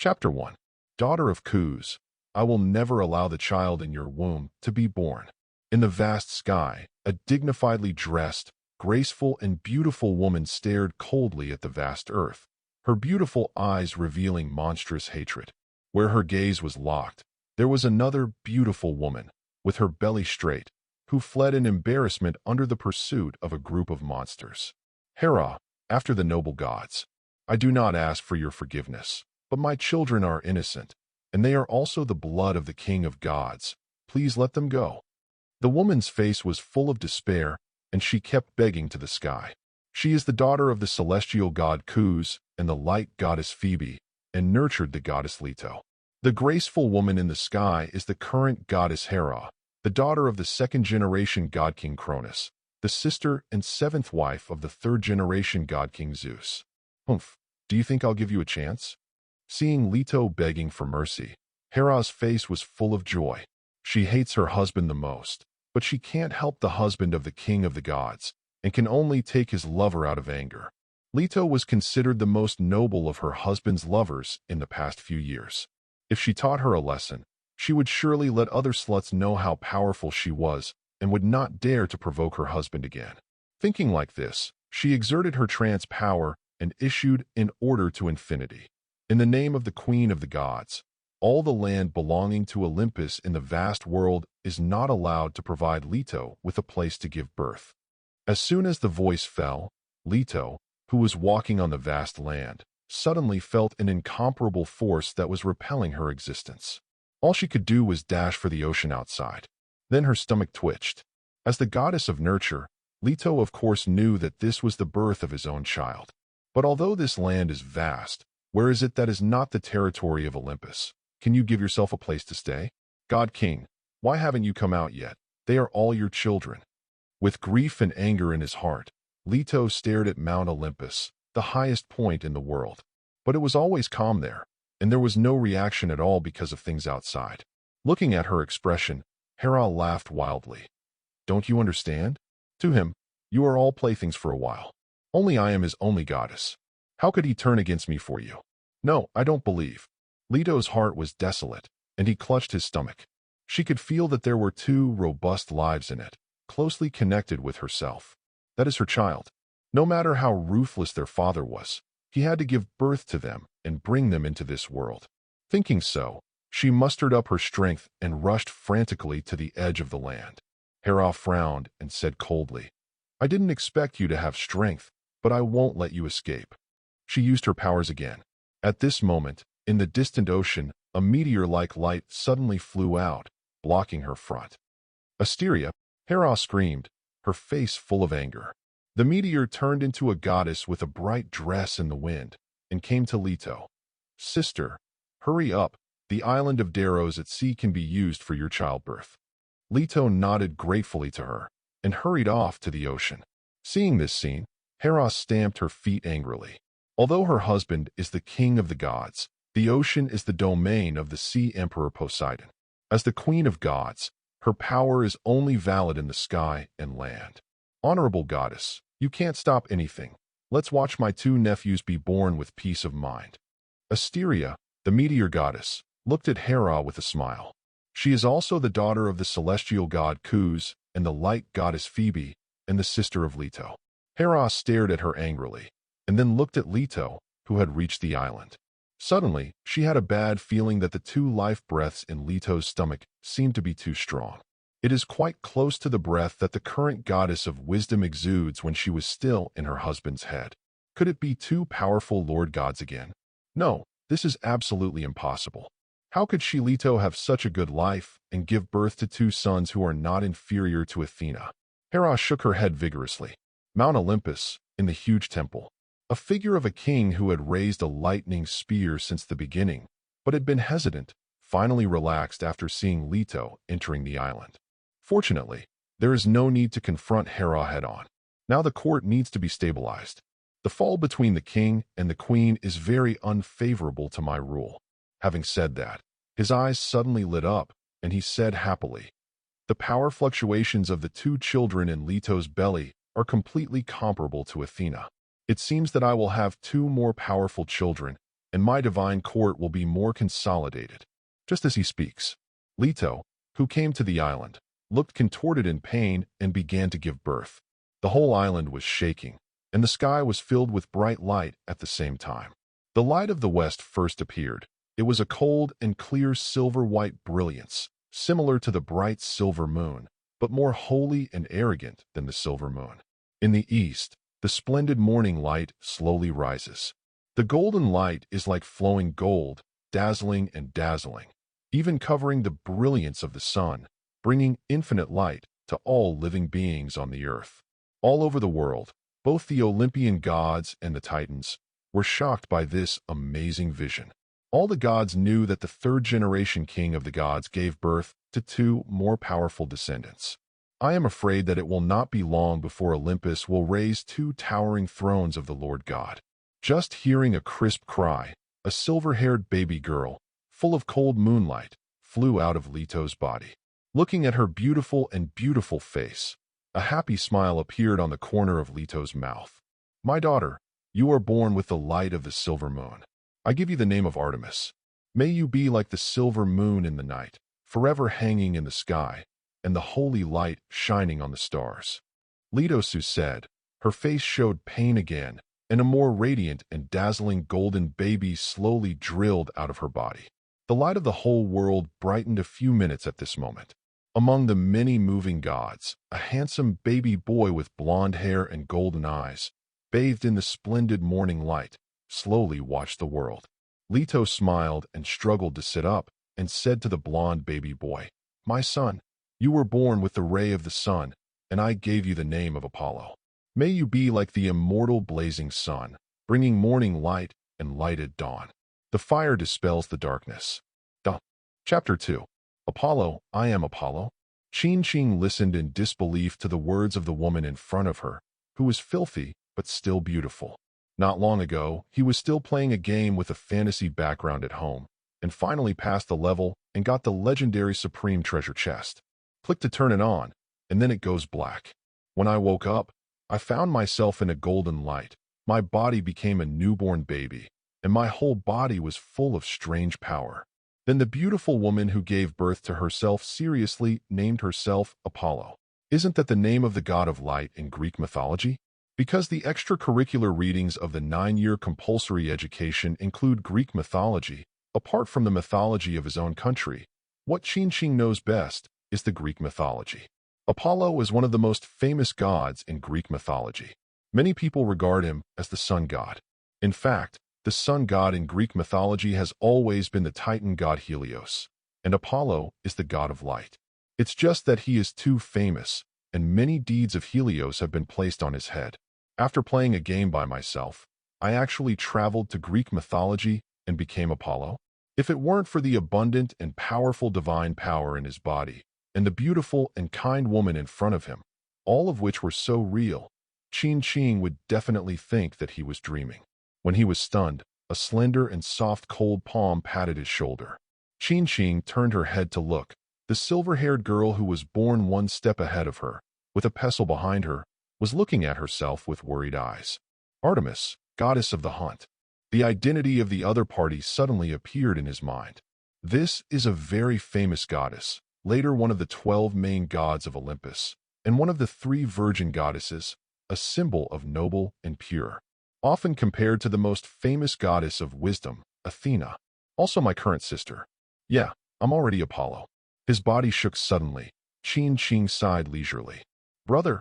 Chapter 1. Daughter of Qus, I will never allow the child in your womb to be born. In the vast sky, a dignifiedly dressed, graceful and beautiful woman stared coldly at the vast earth, her beautiful eyes revealing monstrous hatred. Where her gaze was locked, there was another beautiful woman, with her belly straight, who fled in embarrassment under the pursuit of a group of monsters. Hera, after the noble gods, I do not ask for your forgiveness, but my children are innocent, and they are also the blood of the king of gods. Please let them go. The woman's face was full of despair, and she kept begging to the sky. She is the daughter of the celestial god Qus and the light goddess Phoebe, and nurtured the goddess Leto. The graceful woman in the sky is the current goddess Hera, the daughter of the second-generation god king Cronus, the sister and seventh wife of the third-generation god king Zeus. Humph, do you think I'll give you a chance? Seeing Leto begging for mercy, Hera's face was full of joy. She hates her husband the most, but she can't help the husband of the king of the gods, and can only take his lover out of anger. Leto was considered the most noble of her husband's lovers in the past few years. If she taught her a lesson, she would surely let other sluts know how powerful she was and would not dare to provoke her husband again. Thinking like this, she exerted her trance power and issued an order to infinity. In the name of the queen of the gods, all the land belonging to Olympus in the vast world is not allowed to provide Leto with a place to give birth. As soon as the voice fell, Leto, who was walking on the vast land, suddenly felt an incomparable force that was repelling her existence. All she could do was dash for the ocean outside. Then her stomach twitched. As the goddess of nurture, Leto of course knew that this was the birth of his own child. But although this land is vast, where is it that is not the territory of Olympus? Can you give yourself a place to stay? God King, why haven't you come out yet? They are all your children. With grief and anger in his heart, Leto stared at Mount Olympus, the highest point in the world. But it was always calm there, and there was no reaction at all because of things outside. Looking at her expression, Hera laughed wildly. Don't you understand? To him, you are all playthings for a while. Only I am his only goddess. How could he turn against me for you? No, I don't believe. Leto's heart was desolate, and he clutched his stomach. She could feel that there were two robust lives in it, closely connected with herself. That is her child. No matter how ruthless their father was, he had to give birth to them and bring them into this world. Thinking so, she mustered up her strength and rushed frantically to the edge of the land. Hera frowned and said coldly, I didn't expect you to have strength, but I won't let you escape. She used her powers again. At this moment, in the distant ocean, a meteor-like light suddenly flew out, blocking her front. Asteria, Hera screamed, her face full of anger. The meteor turned into a goddess with a bright dress in the wind, and came to Leto. Sister, hurry up, the island of Deros at sea can be used for your childbirth. Leto nodded gratefully to her, and hurried off to the ocean. Seeing this scene, Hera stamped her feet angrily. Although her husband is the king of the gods, the ocean is the domain of the sea emperor Poseidon. As the queen of gods, her power is only valid in the sky and land. Honorable goddess, you can't stop anything. Let's watch my two nephews be born with peace of mind. Asteria, the meteor goddess, looked at Hera with a smile. She is also the daughter of the celestial god Qus and the light goddess Phoebe, and the sister of Leto. Hera stared at her angrily, and then looked at Leto, who had reached the island. Suddenly, she had a bad feeling that the two life breaths in Leto's stomach seemed to be too strong. It is quite close to the breath that the current goddess of wisdom exudes when she was still in her husband's head. Could it be two powerful lord gods again? No, this is absolutely impossible. How could she, Leto, have such a good life and give birth to two sons who are not inferior to Athena? Hera shook her head vigorously. Mount Olympus, in the huge temple, a figure of a king who had raised a lightning spear since the beginning, but had been hesitant, finally relaxed after seeing Leto entering the island. Fortunately, there is no need to confront Hera head-on. Now the court needs to be stabilized. The fall between the king and the queen is very unfavorable to my rule. Having said that, his eyes suddenly lit up, and he said happily, the power fluctuations of the two children in Leto's belly are completely comparable to Athena. It seems that I will have two more powerful children, and my divine court will be more consolidated. Just as he speaks, Leto, who came to the island, looked contorted in pain and began to give birth. The whole island was shaking, and the sky was filled with bright light at the same time. The light of the west first appeared. It was a cold and clear silver-white brilliance, similar to the bright silver moon, but more holy and arrogant than the silver moon. In the east, the splendid morning light slowly rises. The golden light is like flowing gold, dazzling and dazzling, even covering the brilliance of the sun, bringing infinite light to all living beings on the earth. All over the world, both the Olympian gods and the Titans were shocked by this amazing vision. All the gods knew that the third-generation king of the gods gave birth to two more powerful descendants. I am afraid that it will not be long before Olympus will raise two towering thrones of the Lord God. Just hearing a crisp cry, a silver-haired baby girl, full of cold moonlight, flew out of Leto's body. Looking at her beautiful face, a happy smile appeared on the corner of Leto's mouth. My daughter, you are born with the light of the silver moon. I give you the name of Artemis. May you be like the silver moon in the night, forever hanging in the sky, and the holy light shining on the stars. Leto said. Her face showed pain again, and a more radiant and dazzling golden baby slowly drilled out of her body. The light of the whole world brightened a few minutes at this moment. Among the many moving gods, a handsome baby boy with blonde hair and golden eyes, bathed in the splendid morning light, slowly watched the world. Leto smiled and struggled to sit up and said to the blonde baby boy, My son, you were born with the ray of the sun, and I gave you the name of Apollo. May you be like the immortal blazing sun, bringing morning light and light at dawn. The fire dispels the darkness. Chapter 2. Apollo, I am Apollo. Qin Qing listened in disbelief to the words of the woman in front of her, who was filthy but still beautiful. Not long ago, he was still playing a game with a fantasy background at home, and finally passed the level and got the legendary Supreme Treasure Chest. Click to turn it on, and then it goes black. When I woke up, I found myself in a golden light. My body became a newborn baby, and my whole body was full of strange power. Then the beautiful woman who gave birth to herself seriously named herself Apollo. Isn't that the name of the god of light in Greek mythology? Because the extracurricular readings of the 9-year compulsory education include Greek mythology, apart from the mythology of his own country, what Qin Qing knows best is the Greek mythology. Apollo is one of the most famous gods in Greek mythology. Many people regard him as the sun god. In fact, the sun god in Greek mythology has always been the Titan god Helios, and Apollo is the god of light. It's just that he is too famous, and many deeds of Helios have been placed on his head. After playing a game by myself, I actually traveled to Greek mythology and became Apollo. If it weren't for the abundant and powerful divine power in his body, and the beautiful and kind woman in front of him, all of which were so real, Qin Qing would definitely think that he was dreaming. When he was stunned, a slender and soft cold palm patted his shoulder. Qin Qing turned her head to look. The silver-haired girl who was born one step ahead of her, with a pestle behind her, was looking at herself with worried eyes. Artemis, goddess of the hunt. The identity of the other party suddenly appeared in his mind. This is a very famous goddess, later one of the 12 main gods of Olympus, and one of the 3 virgin goddesses, a symbol of noble and pure. Often compared to the most famous goddess of wisdom, Athena, also my current sister. Yeah, I'm already Apollo. His body shook suddenly. Qin Qing sighed leisurely. Brother,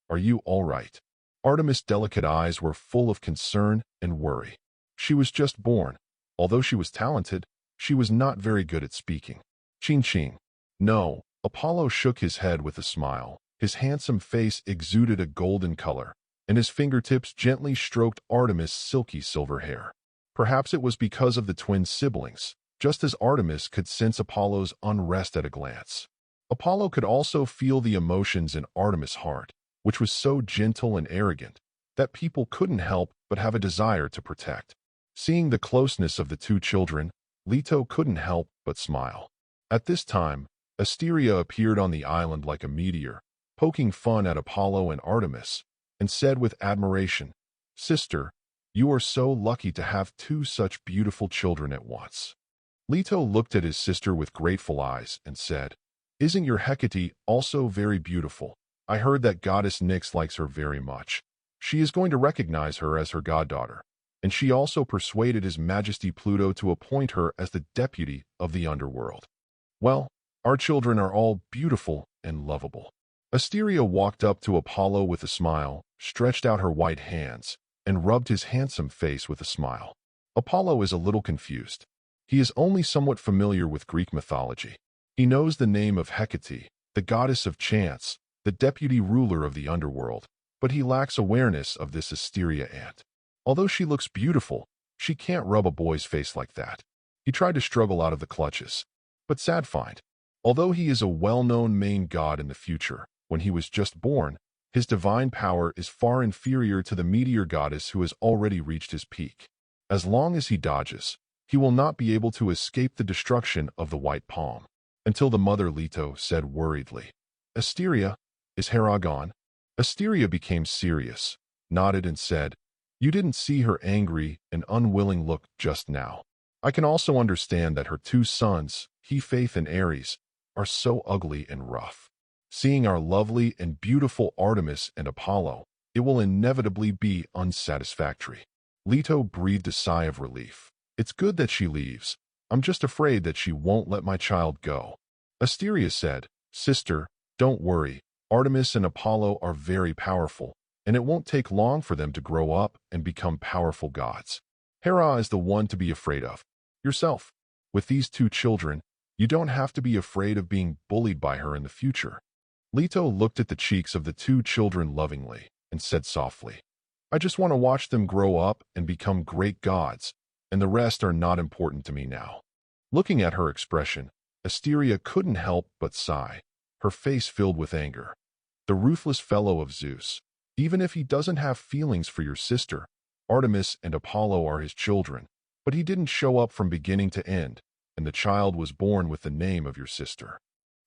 are you all right? Artemis' delicate eyes were full of concern and worry. She was just born. Although she was talented, she was not very good at speaking. Qin Qing. No, Apollo shook his head with a smile. His handsome face exuded a golden color, and his fingertips gently stroked Artemis' silky silver hair. Perhaps it was because of the twin siblings, just as Artemis could sense Apollo's unrest at a glance. Apollo could also feel the emotions in Artemis' heart, which was so gentle and arrogant that people couldn't help but have a desire to protect. Seeing the closeness of the two children, Leto couldn't help but smile. At this time, Asteria appeared on the island like a meteor, poking fun at Apollo and Artemis, and said with admiration, Sister, You are so lucky to have two such beautiful children at once." Leto looked at his sister with grateful eyes and said, "Isn't your Hecate also very beautiful? I heard that goddess Nyx likes her very much. She is going to recognize her as her goddaughter, and she also persuaded His Majesty Pluto to appoint her as the deputy of the underworld. Well, our children are all beautiful and lovable." Asteria walked up to Apollo with a smile, stretched out her white hands, and rubbed his handsome face with a smile. Apollo is a little confused. He is only somewhat familiar with Greek mythology. He knows the name of Hecate, the goddess of chance, the deputy ruler of the underworld, but he lacks awareness of this Asteria ant. Although she looks beautiful, she can't rub a boy's face like that. He tried to struggle out of the clutches. But sad find. Although he is a well-known main god in the future, when he was just born, his divine power is far inferior to the meteor goddess who has already reached his peak. As long as he dodges, he will not be able to escape the destruction of the white palm. Until the mother Leto said worriedly, "Asteria, is Hera gone?" Asteria became serious, nodded and said, "You didn't see her angry and unwilling look just now. I can also understand that her two sons, Hephaestus and Ares, are so ugly and rough. Seeing our lovely and beautiful Artemis and Apollo, it will inevitably be unsatisfactory." Leto breathed a sigh of relief. "It's good that she leaves. I'm just afraid that she won't let my child go." Asteria said, "Sister, don't worry. Artemis and Apollo are very powerful, and it won't take long for them to grow up and become powerful gods. Hera is the one to be afraid of. Yourself. With these two children, you don't have to be afraid of being bullied by her in the future." Leto looked at the cheeks of the two children lovingly and said softly, "I just want to watch them grow up and become great gods, and the rest are not important to me now." Looking at her expression, Asteria couldn't help but sigh, her face filled with anger. The ruthless fellow of Zeus. Even if he doesn't have feelings for your sister, Artemis and Apollo are his children, but he didn't show up from beginning to end, and the child was born with the name of your sister.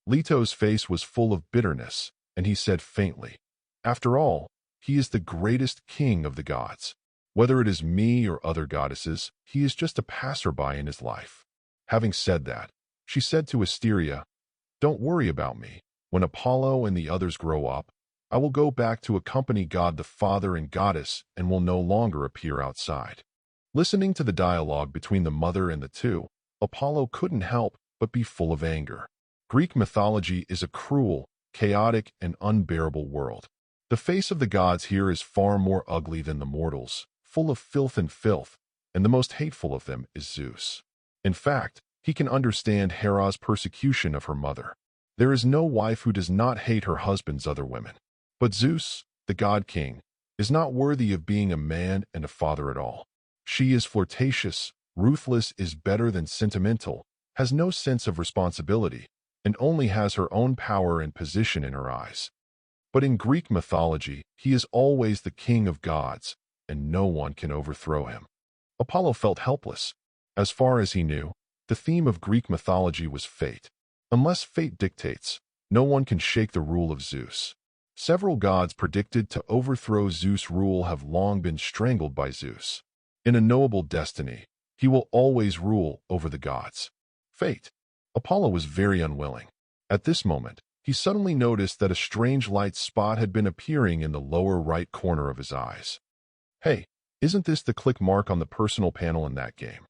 Leto's face was full of bitterness, and he said faintly, "After all, he is the greatest king of the gods. Whether it is me or other goddesses, he is just a passerby in his life." Having said that, she said to Asteria, "Don't worry about me. When Apollo and the others grow up, I will go back to accompany God the Father and Goddess and will no longer appear outside." Listening to the dialogue between the mother and the two, Apollo couldn't help but be full of anger. Greek mythology is a cruel, chaotic, and unbearable world. The face of the gods here is far more ugly than the mortals, full of filth, and the most hateful of them is Zeus. In fact, he can understand Hera's persecution of her mother. There is no wife who does not hate her husband's other women. But Zeus, the god king, is not worthy of being a man and a father at all. She is flirtatious, ruthless, is better than sentimental, has no sense of responsibility, and only has her own power and position in her eyes. But in Greek mythology, he is always the king of gods, and no one can overthrow him. Apollo felt helpless. As far as he knew, the theme of Greek mythology was fate. Unless fate dictates, no one can shake the rule of Zeus. Several gods predicted to overthrow Zeus' rule have long been strangled by Zeus. In a knowable destiny, he will always rule over the gods. Fate. Apollo was very unwilling. At this moment, he suddenly noticed that a strange light spot had been appearing in the lower right corner of his eyes. "Hey, isn't this the click mark on the personal panel in that game?"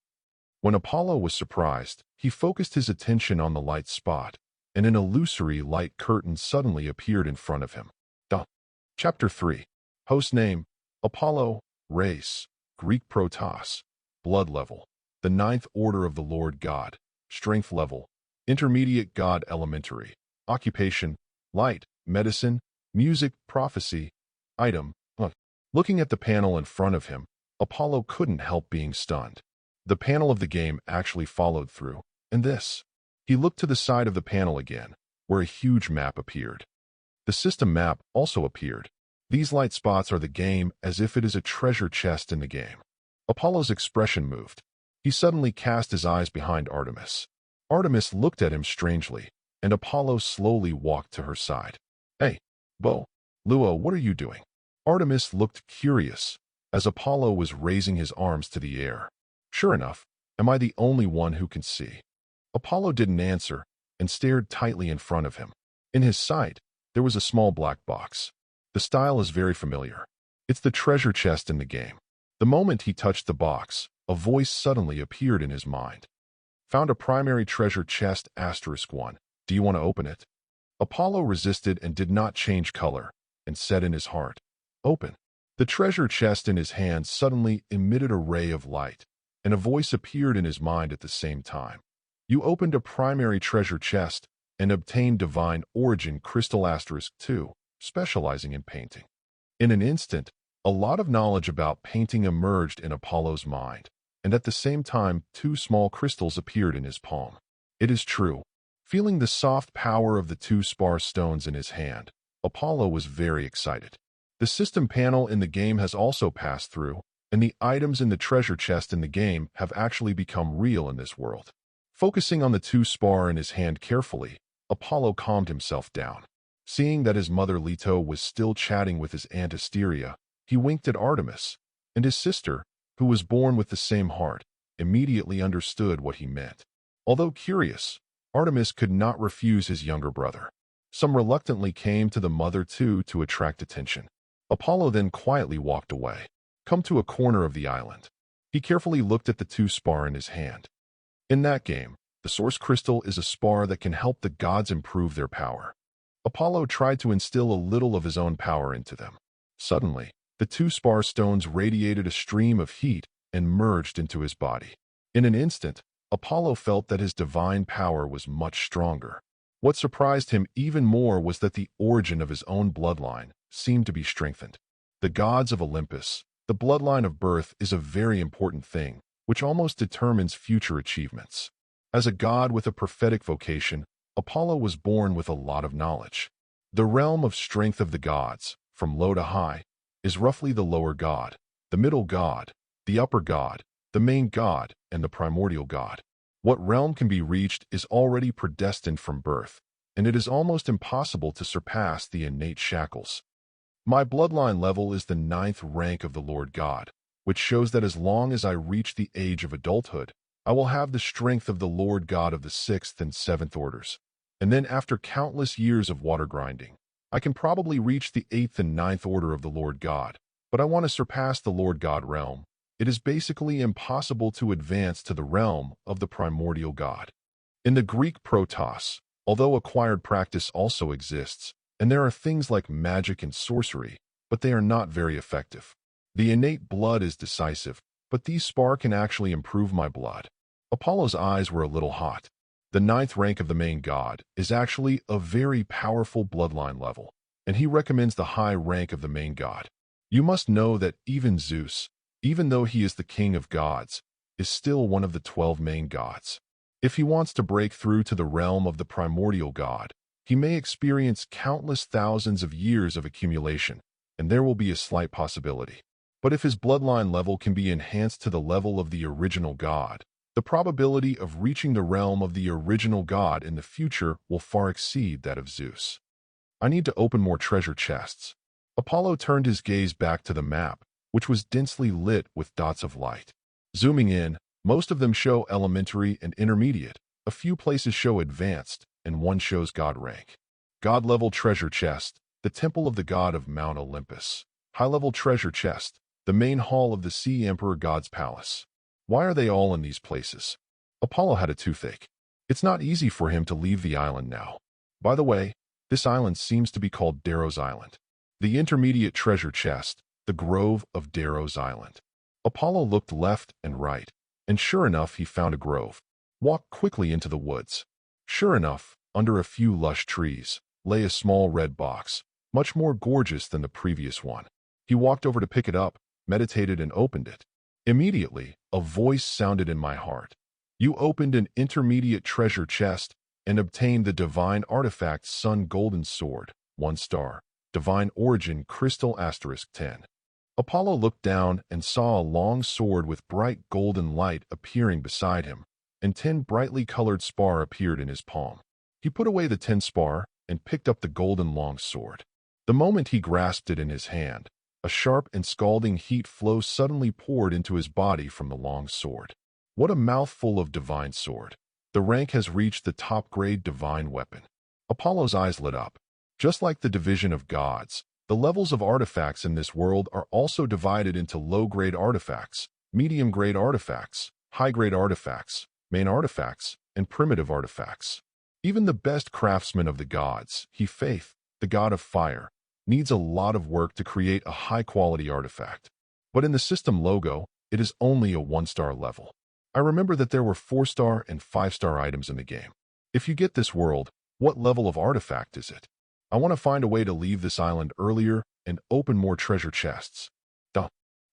When Apollo was surprised, he focused his attention on the light spot, and an illusory light curtain suddenly appeared in front of him. Chapter 3. Host name, Apollo, race, Greek protos, blood level, the ninth order of the Lord God, strength level, intermediate god elementary, occupation, light, medicine, music, prophecy, item. Looking at the panel in front of him, Apollo couldn't help being stunned. The panel of the game actually followed through, and this. He looked to the side of the panel again, where a huge map appeared. The system map also appeared. These light spots are the game as if it is a treasure chest in the game. Apollo's expression moved. He suddenly cast his eyes behind Artemis. Artemis looked at him strangely, and Apollo slowly walked to her side. "Hey, Bo, Lua, what are you doing?" Artemis looked curious, as Apollo was raising his arms to the air. Sure enough, am I the only one who can see? Apollo didn't answer and stared tightly in front of him. In his sight, there was a small black box. The style is very familiar. It's the treasure chest in the game. The moment he touched the box, a voice suddenly appeared in his mind. Found a primary treasure chest *1. Do you want to open it? Apollo resisted and did not change color, and said in his heart, "Open." The treasure chest in his hand suddenly emitted a ray of light, and a voice appeared in his mind at the same time. You opened a primary treasure chest and obtained divine origin crystal *2, specializing in painting. In an instant, a lot of knowledge about painting emerged in Apollo's mind, and at the same time, 2 small crystals appeared in his palm. It is true. Feeling the soft power of the 2 spar stones in his hand, Apollo was very excited. The system panel in the game has also passed through, and the items in the treasure chest in the game have actually become real in this world. Focusing on the 2 spar in his hand carefully, Apollo calmed himself down. Seeing that his mother Leto was still chatting with his aunt Asteria, he winked at Artemis, and his sister, who was born with the same heart, immediately understood what he meant. Although curious, Artemis could not refuse his younger brother. Some reluctantly came to the mother too to attract attention. Apollo then quietly walked away. Come to a corner of the island. He carefully looked at the 2 spar in his hand. In that game, the source crystal is a spar that can help the gods improve their power. Apollo tried to instill a little of his own power into them. Suddenly, the 2 spar stones radiated a stream of heat and merged into his body. In an instant, Apollo felt that his divine power was much stronger. What surprised him even more was that the origin of his own bloodline seemed to be strengthened. The gods of Olympus, the bloodline of birth, is a very important thing, which almost determines future achievements. As a god with a prophetic vocation, Apollo was born with a lot of knowledge. The realm of strength of the gods, from low to high, is roughly the lower god, the middle god, the upper god, the main god, and the primordial god. What realm can be reached is already predestined from birth, and it is almost impossible to surpass the innate shackles. My bloodline level is the 9th rank of the Lord God, which shows that as long as I reach the age of adulthood, I will have the strength of the Lord God of the 6th and 7th orders. And then after countless years of water grinding, I can probably reach the 8th and 9th order of the Lord God, but I want to surpass the Lord God realm. It is basically impossible to advance to the realm of the primordial God. In the Greek protos, although acquired practice also exists, and there are things like magic and sorcery, but they are not very effective. The innate blood is decisive, but these spar can actually improve my blood. Apollo's eyes were a little hot. The 9th rank of the main god is actually a very powerful bloodline level, and he recommends the high rank of the main god. You must know that even Zeus, even though he is the king of gods, is still one of the 12 main gods. If he wants to break through to the realm of the primordial god, he may experience countless thousands of years of accumulation, and there will be a slight possibility. But if his bloodline level can be enhanced to the level of the original god, the probability of reaching the realm of the original god in the future will far exceed that of Zeus. I need to open more treasure chests. Apollo turned his gaze back to the map, which was densely lit with dots of light. Zooming in, most of them show elementary and intermediate, a few places show advanced, and one shows god rank. God-level treasure chest, the temple of the god of Mount Olympus. High-level treasure chest, the main hall of the Sea Emperor God's palace. Why are they all in these places? Apollo had a toothache. It's not easy for him to leave the island now. By the way, this island seems to be called Darrow's Island. The intermediate treasure chest, the grove of Darrow's Island. Apollo looked left and right, and sure enough he found a grove. Walked quickly into the woods. Sure enough, under a few lush trees, lay a small red box, much more gorgeous than the previous one. He walked over to pick it up, meditated and opened it. Immediately, a voice sounded in my heart. You opened an intermediate treasure chest and obtained the divine artifact Sun Golden Sword, 1 star, divine origin crystal *10. Apollo looked down and saw a long sword with bright golden light appearing beside him, and 10 brightly colored spar appeared in his palm. He put away the 10 spar and picked up the golden long sword. The moment he grasped it in his hand, A sharp and scalding heat flow suddenly poured into his body from the long sword. What a mouthful of divine sword. The rank has reached the top-grade divine weapon. Apollo's eyes lit up. Just like the division of gods, the levels of artifacts in this world are also divided into low-grade artifacts, medium-grade artifacts, high-grade artifacts, main artifacts, and primitive artifacts. Even the best craftsman of the gods, Faith, the god of fire, needs a lot of work to create a high-quality artifact. But in the system logo, it is only a 1-star level. I remember that there were 4-star and 5-star items in the game. If you get this world, what level of artifact is it? I want to find a way to leave this island earlier and open more treasure chests.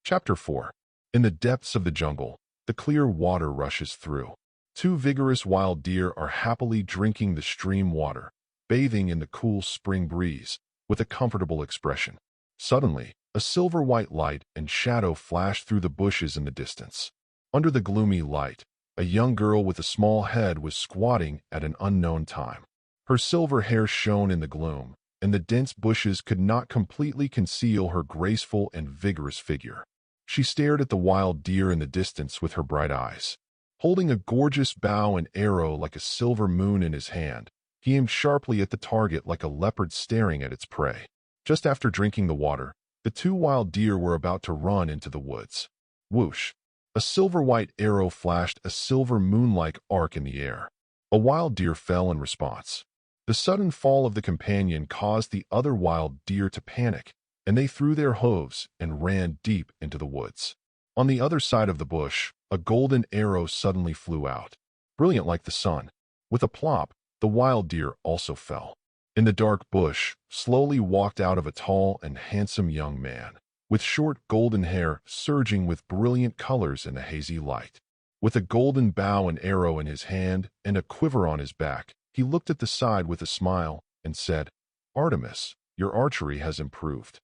Chapter 4. In the depths of the jungle, the clear water rushes through. 2 vigorous wild deer are happily drinking the stream water, bathing in the cool spring breeze, with a comfortable expression. Suddenly, a silver-white light and shadow flash through the bushes in the distance. Under the gloomy light, a young girl with a small head was squatting at an unknown time. Her silver hair shone in the gloom, and the dense bushes could not completely conceal her graceful and vigorous figure. She stared at the wild deer in the distance with her bright eyes. Holding a gorgeous bow and arrow like a silver moon in his hand, he aimed sharply at the target like a leopard staring at its prey. Just after drinking the water, the 2 wild deer were about to run into the woods. Whoosh! A silver-white arrow flashed a silver moon-like arc in the air. A wild deer fell in response. The sudden fall of the companion caused the other wild deer to panic, and they threw their hooves and ran deep into the woods. On the other side of the bush, a golden arrow suddenly flew out, brilliant like the sun. With a plop, the wild deer also fell. In the dark bush, slowly walked out of a tall and handsome young man, with short golden hair surging with brilliant colors in the hazy light. With a golden bow and arrow in his hand and a quiver on his back, he looked at the side with a smile and said, "Artemis, your archery has improved."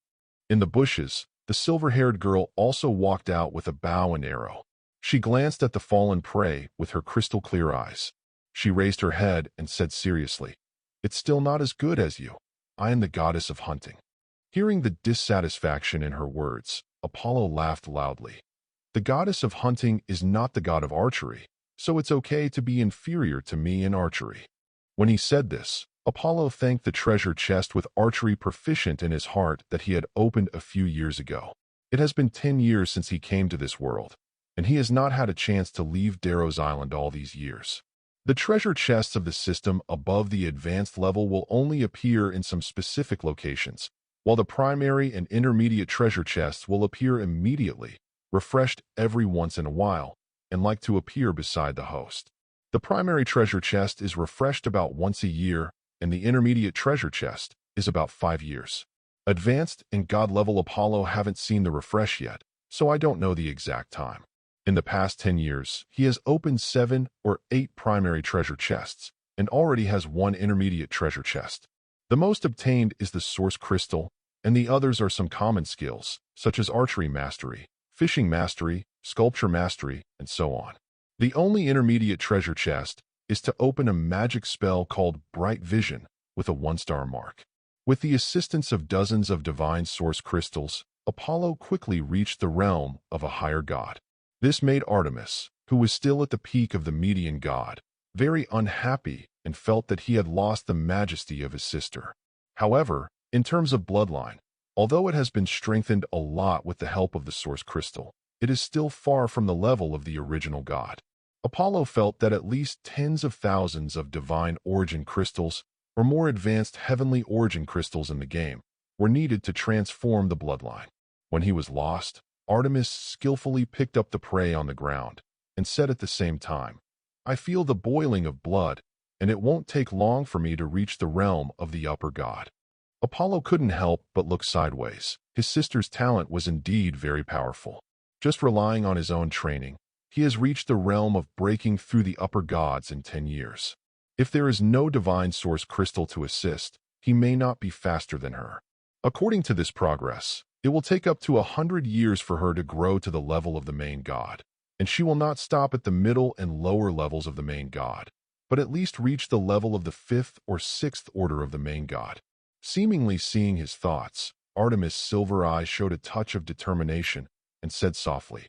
In the bushes, the silver-haired girl also walked out with a bow and arrow. She glanced at the fallen prey with her crystal-clear eyes. She raised her head and said seriously, "It's still not as good as you. I am the goddess of hunting." Hearing the dissatisfaction in her words, Apollo laughed loudly. The goddess of hunting is not the god of archery, so it's okay to be inferior to me in archery. When he said this, Apollo thanked the treasure chest with archery proficient in his heart that he had opened a few years ago. It has been 10 years since he came to this world, and he has not had a chance to leave Darrow's Island all these years. The treasure chests of the system above the advanced level will only appear in some specific locations, while the primary and intermediate treasure chests will appear immediately, refreshed every once in a while, and like to appear beside the host. The primary treasure chest is refreshed about once a year, and the intermediate treasure chest is about 5 years. Advanced and God-level Apollo haven't seen the refresh yet, so I don't know the exact time. In the past 10 years, he has opened 7 or 8 primary treasure chests, and already has 1 intermediate treasure chest. The most obtained is the source crystal, and the others are some common skills, such as archery mastery, fishing mastery, sculpture mastery, and so on. The only intermediate treasure chest is to open a magic spell called Bright Vision with a 1-star mark. With the assistance of dozens of divine source crystals, Apollo quickly reached the realm of a higher god. This made Artemis, who was still at the peak of the median god, very unhappy and felt that he had lost the majesty of his sister. However, in terms of bloodline, although it has been strengthened a lot with the help of the source crystal, it is still far from the level of the original god. Apollo felt that at least tens of thousands of divine origin crystals, or more advanced heavenly origin crystals in the game, were needed to transform the bloodline. When he was lost, Artemis skillfully picked up the prey on the ground and said at the same time, "I feel the boiling of blood, and it won't take long for me to reach the realm of the upper god." Apollo couldn't help but look sideways. His sister's talent was indeed very powerful. Just relying on his own training, he has reached the realm of breaking through the upper gods in 10 years. If there is no divine source crystal to assist, he may not be faster than her. According to this progress, it will take up to 100 years for her to grow to the level of the main god, and she will not stop at the middle and lower levels of the main god, but at least reach the level of the 5th or 6th order of the main god. Seemingly seeing his thoughts, Artemis' silver eyes showed a touch of determination and said softly,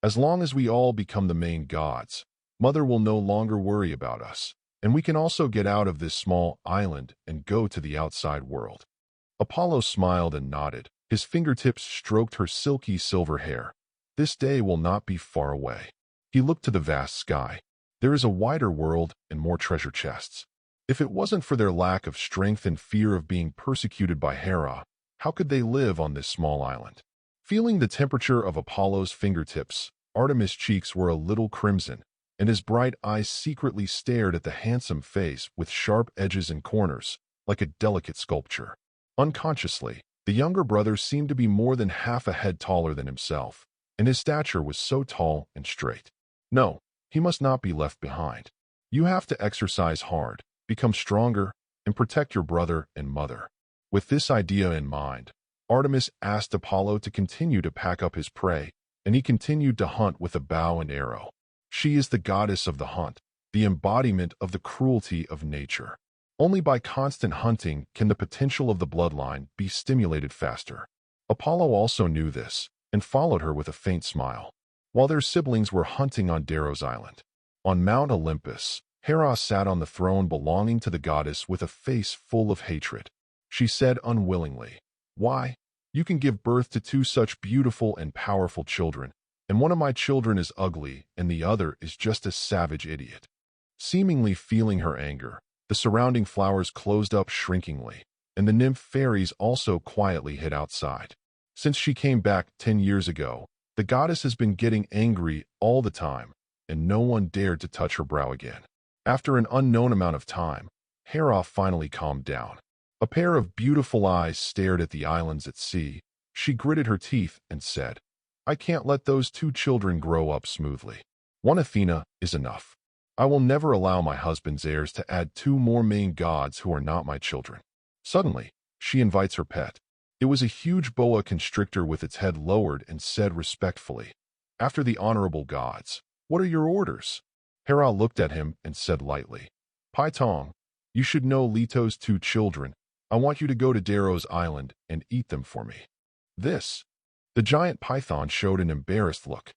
"As long as we all become the main gods, Mother will no longer worry about us, and we can also get out of this small island and go to the outside world." Apollo smiled and nodded. His fingertips stroked her silky silver hair. "This day will not be far away." He looked to the vast sky. "There is a wider world and more treasure chests." If it wasn't for their lack of strength and fear of being persecuted by Hera, how could they live on this small island? Feeling the temperature of Apollo's fingertips, Artemis' cheeks were a little crimson, and his bright eyes secretly stared at the handsome face with sharp edges and corners, like a delicate sculpture. Unconsciously, the younger brother seemed to be more than half a head taller than himself, and his stature was so tall and straight. No, he must not be left behind. You have to exercise hard, become stronger, and protect your brother and mother. With this idea in mind, Artemis asked Apollo to continue to pack up his prey, and he continued to hunt with a bow and arrow. She is the goddess of the hunt, the embodiment of the cruelty of nature. Only by constant hunting can the potential of the bloodline be stimulated faster. Apollo also knew this, and followed her with a faint smile. While their siblings were hunting on Darrow's island. On Mount Olympus, Hera sat on the throne belonging to the goddess with a face full of hatred. She said unwillingly, "Why? You can give birth to two such beautiful and powerful children, and one of my children is ugly and the other is just a savage idiot." Seemingly feeling her anger, the surrounding flowers closed up shrinkingly, and the nymph fairies also quietly hid outside. Since she came back 10 years ago, the goddess has been getting angry all the time, and no one dared to touch her brow again. After an unknown amount of time, Hera finally calmed down. A pair of beautiful eyes stared at the islands at sea. She gritted her teeth and said, "I can't let those two children grow up smoothly. One Athena is enough. I will never allow my husband's heirs to add two more main gods who are not my children." Suddenly, she invites her pet. It was a huge boa constrictor with its head lowered and said respectfully, "After the honorable gods, what are your orders?" Hera looked at him and said lightly, "Python, you should know Leto's two children. I want you to go to Darrow's island and eat them for me." This. The giant python showed an embarrassed look.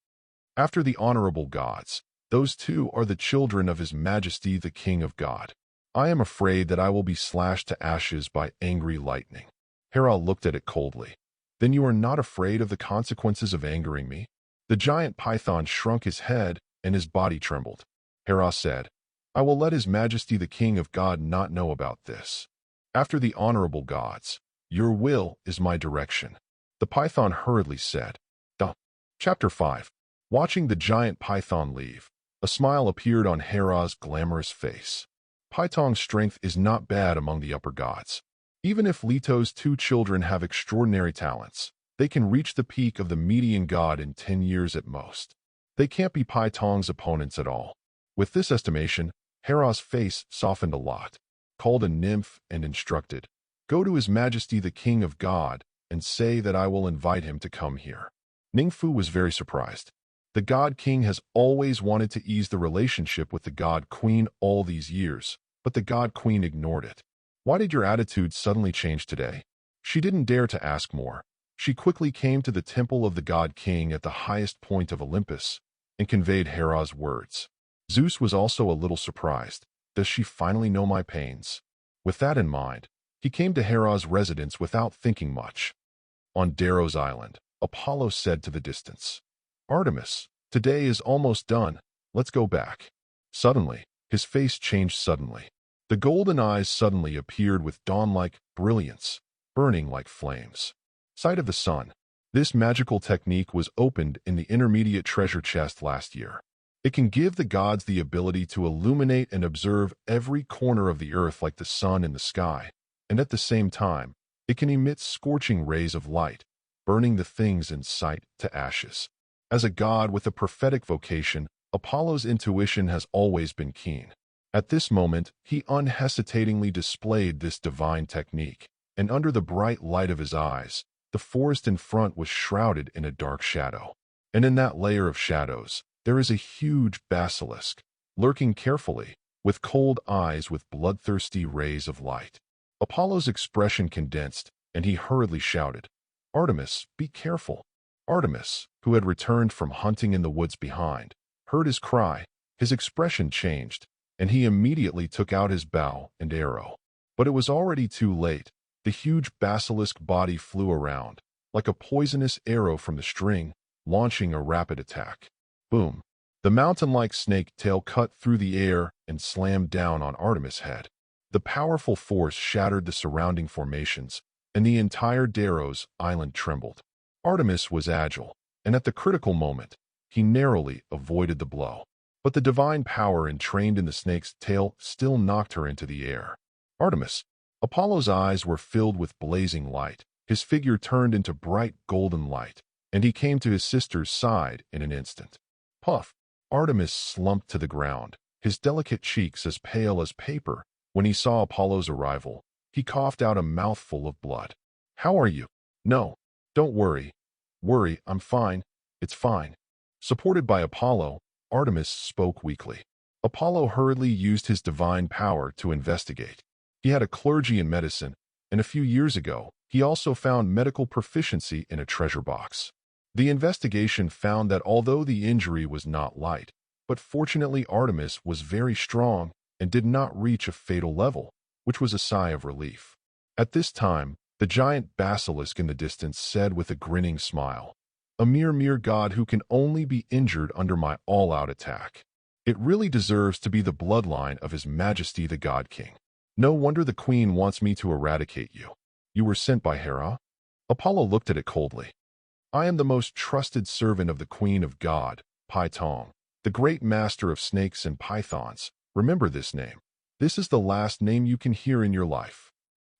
"After the honorable gods, those two are the children of His Majesty the King of God. I am afraid that I will be slashed to ashes by angry lightning." Hera looked at it coldly. "Then you are not afraid of the consequences of angering me?" The giant python shrunk his head and his body trembled. Hera said, "I will let His Majesty the King of God not know about this. After the honorable gods, your will is my direction." The python hurriedly said, "Duh." Chapter 5. Watching the giant python leave, a smile appeared on Hera's glamorous face. Python's strength is not bad among the upper gods. Even if Leto's two children have extraordinary talents, they can reach the peak of the median god in 10 years at most. They can't be Python's opponents at all. With this estimation, Hera's face softened a lot, called a nymph and instructed, "Go to His Majesty the King of God and say that I will invite him to come here." Ningfu was very surprised. The God King has always wanted to ease the relationship with the God Queen all these years, but the God Queen ignored it. "Why did your attitude suddenly change today?" She didn't dare to ask more. She quickly came to the temple of the God King at the highest point of Olympus and conveyed Hera's words. Zeus was also a little surprised. Does she finally know my pains? With that in mind, he came to Hera's residence without thinking much. On Darrow's island, Apollo said to the distance, "Artemis, today is almost done. Let's go back." Suddenly, his face changed suddenly. The golden eyes suddenly appeared with dawn-like brilliance, burning like flames. Sight of the sun. This magical technique was opened in the intermediate treasure chest last year. It can give the gods the ability to illuminate and observe every corner of the earth like the sun in the sky, and at the same time, it can emit scorching rays of light, burning the things in sight to ashes. As a god with a prophetic vocation, Apollo's intuition has always been keen. At this moment, he unhesitatingly displayed this divine technique, and under the bright light of his eyes, the forest in front was shrouded in a dark shadow. And in that layer of shadows, there is a huge basilisk, lurking carefully, with cold eyes with bloodthirsty rays of light. Apollo's expression condensed, and he hurriedly shouted, "Artemis, be careful." Artemis, who had returned from hunting in the woods behind, heard his cry. His expression changed, and he immediately took out his bow and arrow. But it was already too late. The huge basilisk body flew around, like a poisonous arrow from the string, launching a rapid attack. Boom! The mountain-like snake tail cut through the air and slammed down on Artemis' head. The powerful force shattered the surrounding formations, and the entire Daros island trembled. Artemis was agile, and at the critical moment, he narrowly avoided the blow. But the divine power entrained in the snake's tail still knocked her into the air. Artemis! Apollo's eyes were filled with blazing light. His figure turned into bright golden light, and he came to his sister's side in an instant. Puff! Artemis slumped to the ground, his delicate cheeks as pale as paper. When he saw Apollo's arrival, he coughed out a mouthful of blood. "How are you?" "No, don't worry. I'm fine. It's fine." Supported by Apollo, Artemis spoke weakly. Apollo hurriedly used his divine power to investigate. He had a clergy in medicine, and a few years ago, he also found medical proficiency in a treasure box. The investigation found that although the injury was not light, but fortunately Artemis was very strong and did not reach a fatal level, which was a sigh of relief. At this time, the giant basilisk in the distance said with a grinning smile, "A mere god who can only be injured under my all-out attack. It really deserves to be the bloodline of His Majesty the God King. No wonder the Queen wants me to eradicate you. You were sent by Hera?" Apollo looked at it coldly. "I am the most trusted servant of the Queen of God, Pai Tong, the great master of snakes and pythons. Remember this name. This is the last name you can hear in your life."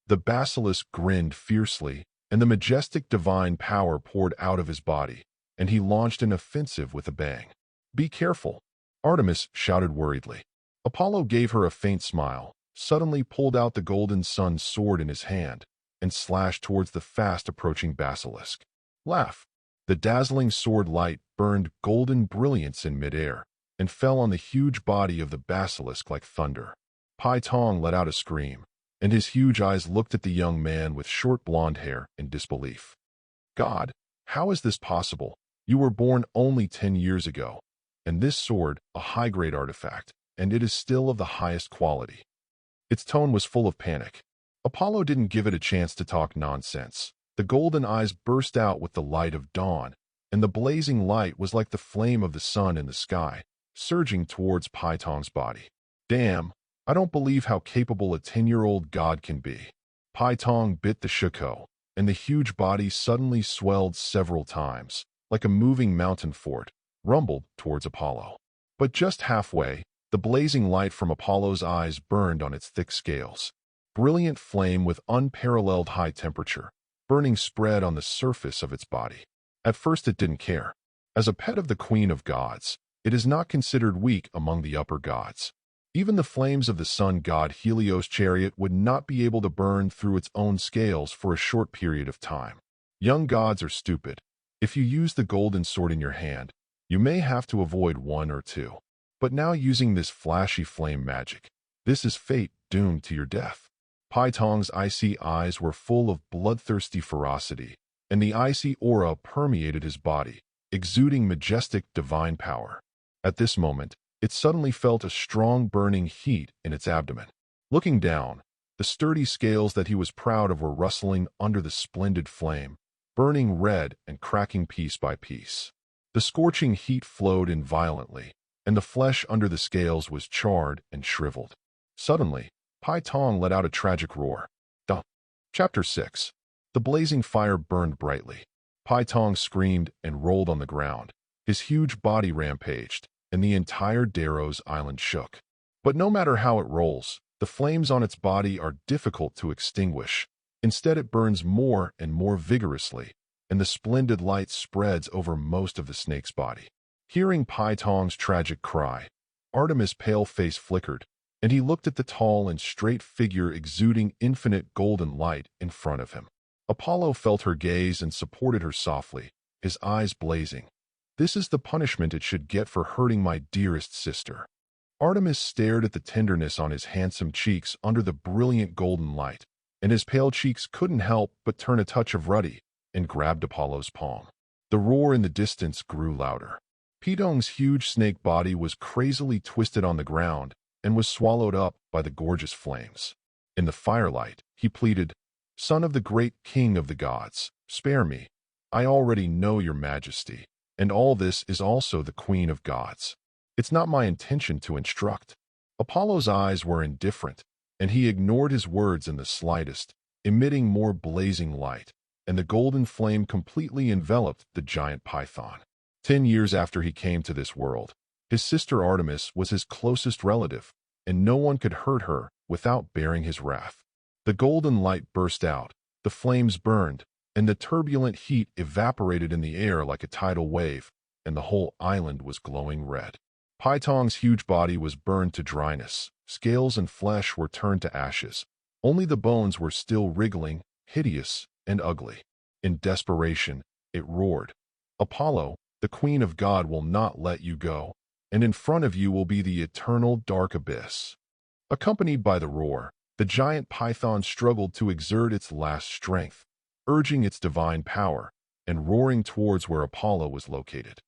The basilisk grinned fiercely, and the majestic divine power poured out of his body, and he launched an offensive with a bang. "Be careful," Artemis shouted worriedly. Apollo gave her a faint smile, suddenly pulled out the golden sun's sword in his hand, and slashed towards the fast-approaching basilisk. Laugh! The dazzling sword light burned golden brilliance in midair, and fell on the huge body of the basilisk like thunder. Pai Tong let out a scream, and his huge eyes looked at the young man with short blonde hair in disbelief. "God, how is this possible? You were born only 10 years ago, and this sword, a high-grade artifact, and it is still of the highest quality." Its tone was full of panic. Apollo didn't give it a chance to talk nonsense. The golden eyes burst out with the light of dawn, and the blazing light was like the flame of the sun in the sky, surging towards Pai Tong's body. "Damn, I don't believe how capable a 10-year-old god can be." Pai Tong bit the shuko, and the huge body suddenly swelled several times, like a moving mountain fort, rumbled towards Apollo. But just halfway, the blazing light from Apollo's eyes burned on its thick scales. Brilliant flame with unparalleled high temperature, burning spread on the surface of its body. At first it didn't care. As a pet of the Queen of Gods, it is not considered weak among the upper gods. Even the flames of the sun god Helios' chariot would not be able to burn through its own scales for a short period of time. Young gods are stupid. If you use the golden sword in your hand, you may have to avoid one or two. But now using this flashy flame magic, this is fate doomed to your death. Pai Tong's icy eyes were full of bloodthirsty ferocity, and the icy aura permeated his body, exuding majestic divine power. At this moment, it suddenly felt a strong burning heat in its abdomen. Looking down, the sturdy scales that he was proud of were rustling under the splendid flame, burning red and cracking piece by piece. The scorching heat flowed in violently, and the flesh under the scales was charred and shriveled. Suddenly, Pai Tong let out a tragic roar. Chapter 6. The blazing fire burned brightly. Pai Tong screamed and rolled on the ground. His huge body rampaged, and the entire Daros island shook. But no matter how it rolls, the flames on its body are difficult to extinguish. Instead, it burns more and more vigorously, and the splendid light spreads over most of the snake's body. Hearing Pai Tong's tragic cry, Artemis' pale face flickered, and he looked at the tall and straight figure exuding infinite golden light in front of him. Apollo felt her gaze and supported her softly, his eyes blazing. "This is the punishment it should get for hurting my dearest sister." Artemis stared at the tenderness on his handsome cheeks under the brilliant golden light, and his pale cheeks couldn't help but turn a touch of ruddy. and grabbed Apollo's palm. The roar in the distance grew louder. Poseidon's huge snake body was crazily twisted on the ground and was swallowed up by the gorgeous flames. In the firelight, he pleaded, "Son of the great king of the gods, spare me. I already know your majesty, and all this is also the queen of gods. It's not my intention to instruct." Apollo's eyes were indifferent, and he ignored his words in the slightest, emitting more blazing light, and the golden flame completely enveloped the giant python. 10 years after he came to this world, his sister Artemis was his closest relative, and no one could hurt her without bearing his wrath. The golden light burst out, the flames burned, and the turbulent heat evaporated in the air like a tidal wave, and the whole island was glowing red. Python's huge body was burned to dryness, scales and flesh were turned to ashes. Only the bones were still wriggling, hideous and ugly. In desperation, it roared, "Apollo, the Queen of God will not let you go, and in front of you will be the eternal dark abyss." Accompanied by the roar, the giant python struggled to exert its last strength, urging its divine power, and roaring towards where Apollo was located.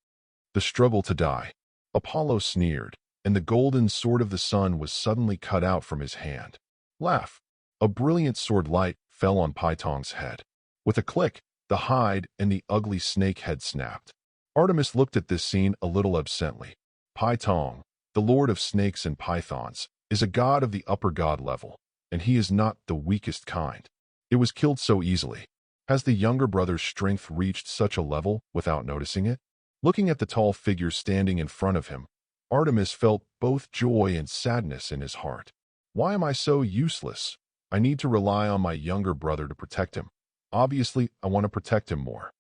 The struggle to die. Apollo sneered, and the golden sword of the sun was suddenly cut out from his hand. Laugh! A brilliant sword light fell on Python's head. With a click, the hide and the ugly snake head snapped. Artemis looked at this scene a little absently. Python, the lord of snakes and pythons, is a god of the upper god level, and he is not the weakest kind. It was killed so easily. Has the younger brother's strength reached such a level without noticing it? Looking at the tall figure standing in front of him, Artemis felt both joy and sadness in his heart. Why am I so useless? I need to rely on my younger brother to protect him. Obviously, I want to protect him more.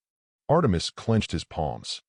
Artemis clenched his palms.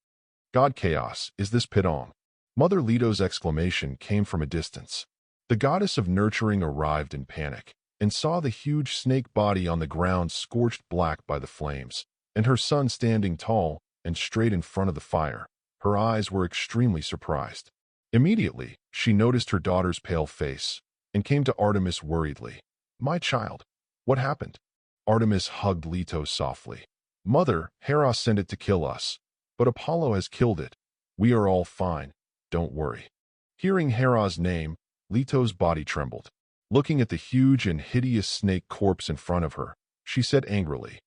God chaos, is this Poseidon? Mother Leto's exclamation came from a distance. The goddess of nurturing arrived in panic, and saw the huge snake body on the ground scorched black by the flames, and her son standing tall and straight in front of the fire. Her eyes were extremely surprised. Immediately, she noticed her daughter's pale face, and came to Artemis worriedly. "My child, what happened?" Artemis hugged Leto softly. "Mother, Hera sent it to kill us, but Apollo has killed it. We are all fine, don't worry." Hearing Hera's name, Leto's body trembled. Looking at the huge and hideous snake corpse in front of her, she said angrily,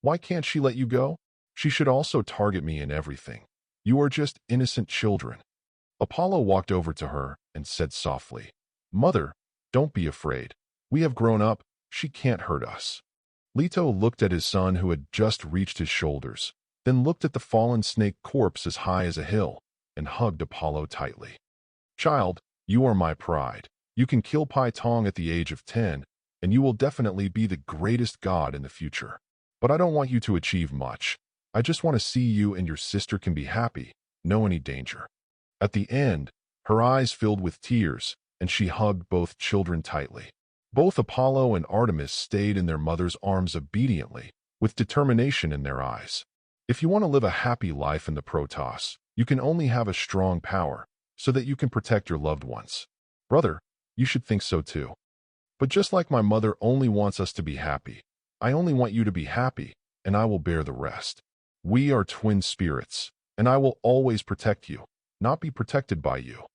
"Why can't she let you go? She should also target me in everything. You are just innocent children." Apollo walked over to her and said softly, "Mother, don't be afraid. We have grown up, she can't hurt us." Leto looked at his son who had just reached his shoulders, then looked at the fallen snake corpse as high as a hill, and hugged Apollo tightly. "Child, you are my pride. You can kill Python at the age of 10, and you will definitely be the greatest god in the future. But I don't want you to achieve much. I just want to see you and your sister can be happy, no any danger." At the end, her eyes filled with tears, and she hugged both children tightly. Both Apollo and Artemis stayed in their mother's arms obediently, with determination in their eyes. If you want to live a happy life in the Protoss, you can only have a strong power, so that you can protect your loved ones. Brother, you should think so too. But just like my mother only wants us to be happy, I only want you to be happy, and I will bear the rest. We are twin spirits, and I will always protect you, not be protected by you.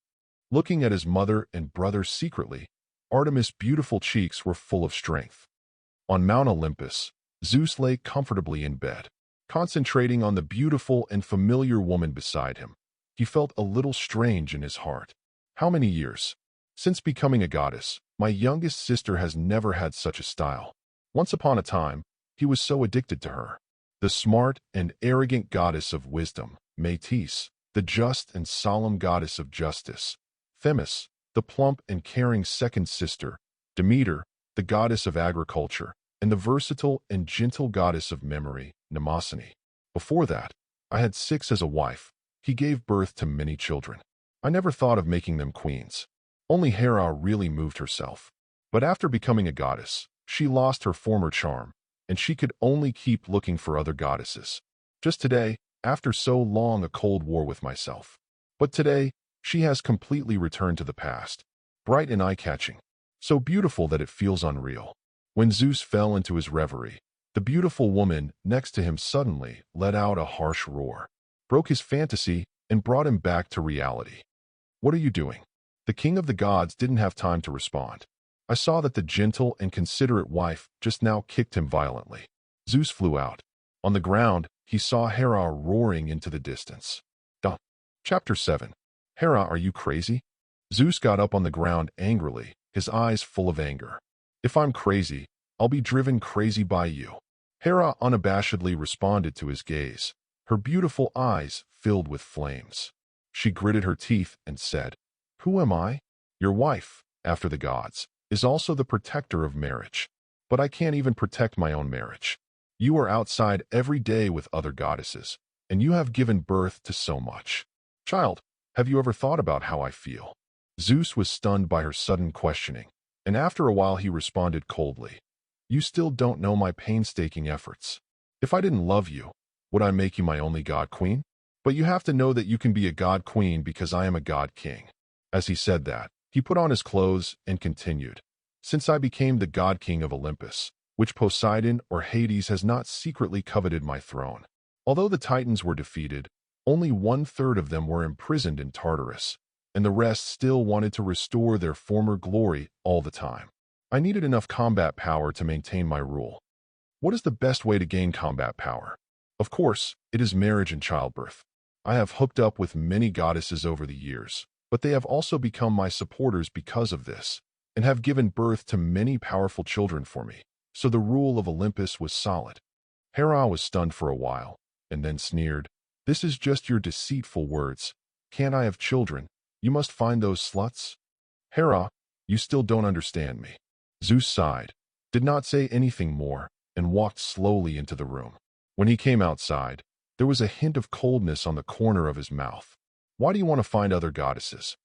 Looking at his mother and brother secretly, Artemis' beautiful cheeks were full of strength. On Mount Olympus, Zeus lay comfortably in bed, concentrating on the beautiful and familiar woman beside him. He felt a little strange in his heart. How many years? Since becoming a goddess, my youngest sister has never had such a style. Once upon a time, he was so addicted to her. The smart and arrogant goddess of wisdom, Métis, the just and solemn goddess of justice, Themis, the plump and caring second sister, Demeter, the goddess of agriculture, and the versatile and gentle goddess of memory, Mnemosyne. Before that, I had 6 as a wife. He gave birth to many children. I never thought of making them queens. Only Hera really moved herself. But after becoming a goddess, she lost her former charm, and she could only keep looking for other goddesses. Just today, after so long a cold war with myself. But today, she has completely returned to the past, bright and eye-catching, so beautiful that it feels unreal. When Zeus fell into his reverie, The beautiful woman next to him suddenly let out a harsh roar, broke his fantasy, and brought him back to reality. "What are you doing?" The king of the gods didn't have time to respond. I saw that the gentle and considerate wife just now kicked him violently. Zeus flew out. On the ground, he saw Hera roaring into the distance. Chapter 7. Hera, are you crazy? Zeus got up on the ground angrily, his eyes full of anger. "If I'm crazy, I'll be driven crazy by you." Hera unabashedly responded to his gaze, her beautiful eyes filled with flames. She gritted her teeth and said, "Who am I? Your wife, after the gods, is also the protector of marriage. But I can't even protect my own marriage. You are outside every day with other goddesses, and you have given birth to so much. Child, have you ever thought about how I feel?" Zeus was stunned by her sudden questioning, and after a while he responded coldly, "You still don't know my painstaking efforts. If I didn't love you, would I make you my only god queen? But you have to know that you can be a god queen because I am a god king." As he said that, he put on his clothes and continued, "Since I became the god king of Olympus, which Poseidon or Hades has not secretly coveted my throne. Although the Titans were defeated, only 1/3 of them were imprisoned in Tartarus, and the rest still wanted to restore their former glory all the time. I needed enough combat power to maintain my rule. What is the best way to gain combat power? Of course, it is marriage and childbirth. I have hooked up with many goddesses over the years, but they have also become my supporters because of this, and have given birth to many powerful children for me. So the rule of Olympus was solid." Hera was stunned for a while, and then sneered, "This is just your deceitful words. Can't I have children? You must find those sluts." "Hera, you still don't understand me." Zeus sighed, did not say anything more, and walked slowly into the room. When he came outside, there was a hint of coldness on the corner of his mouth. "Why do you want to find other goddesses?"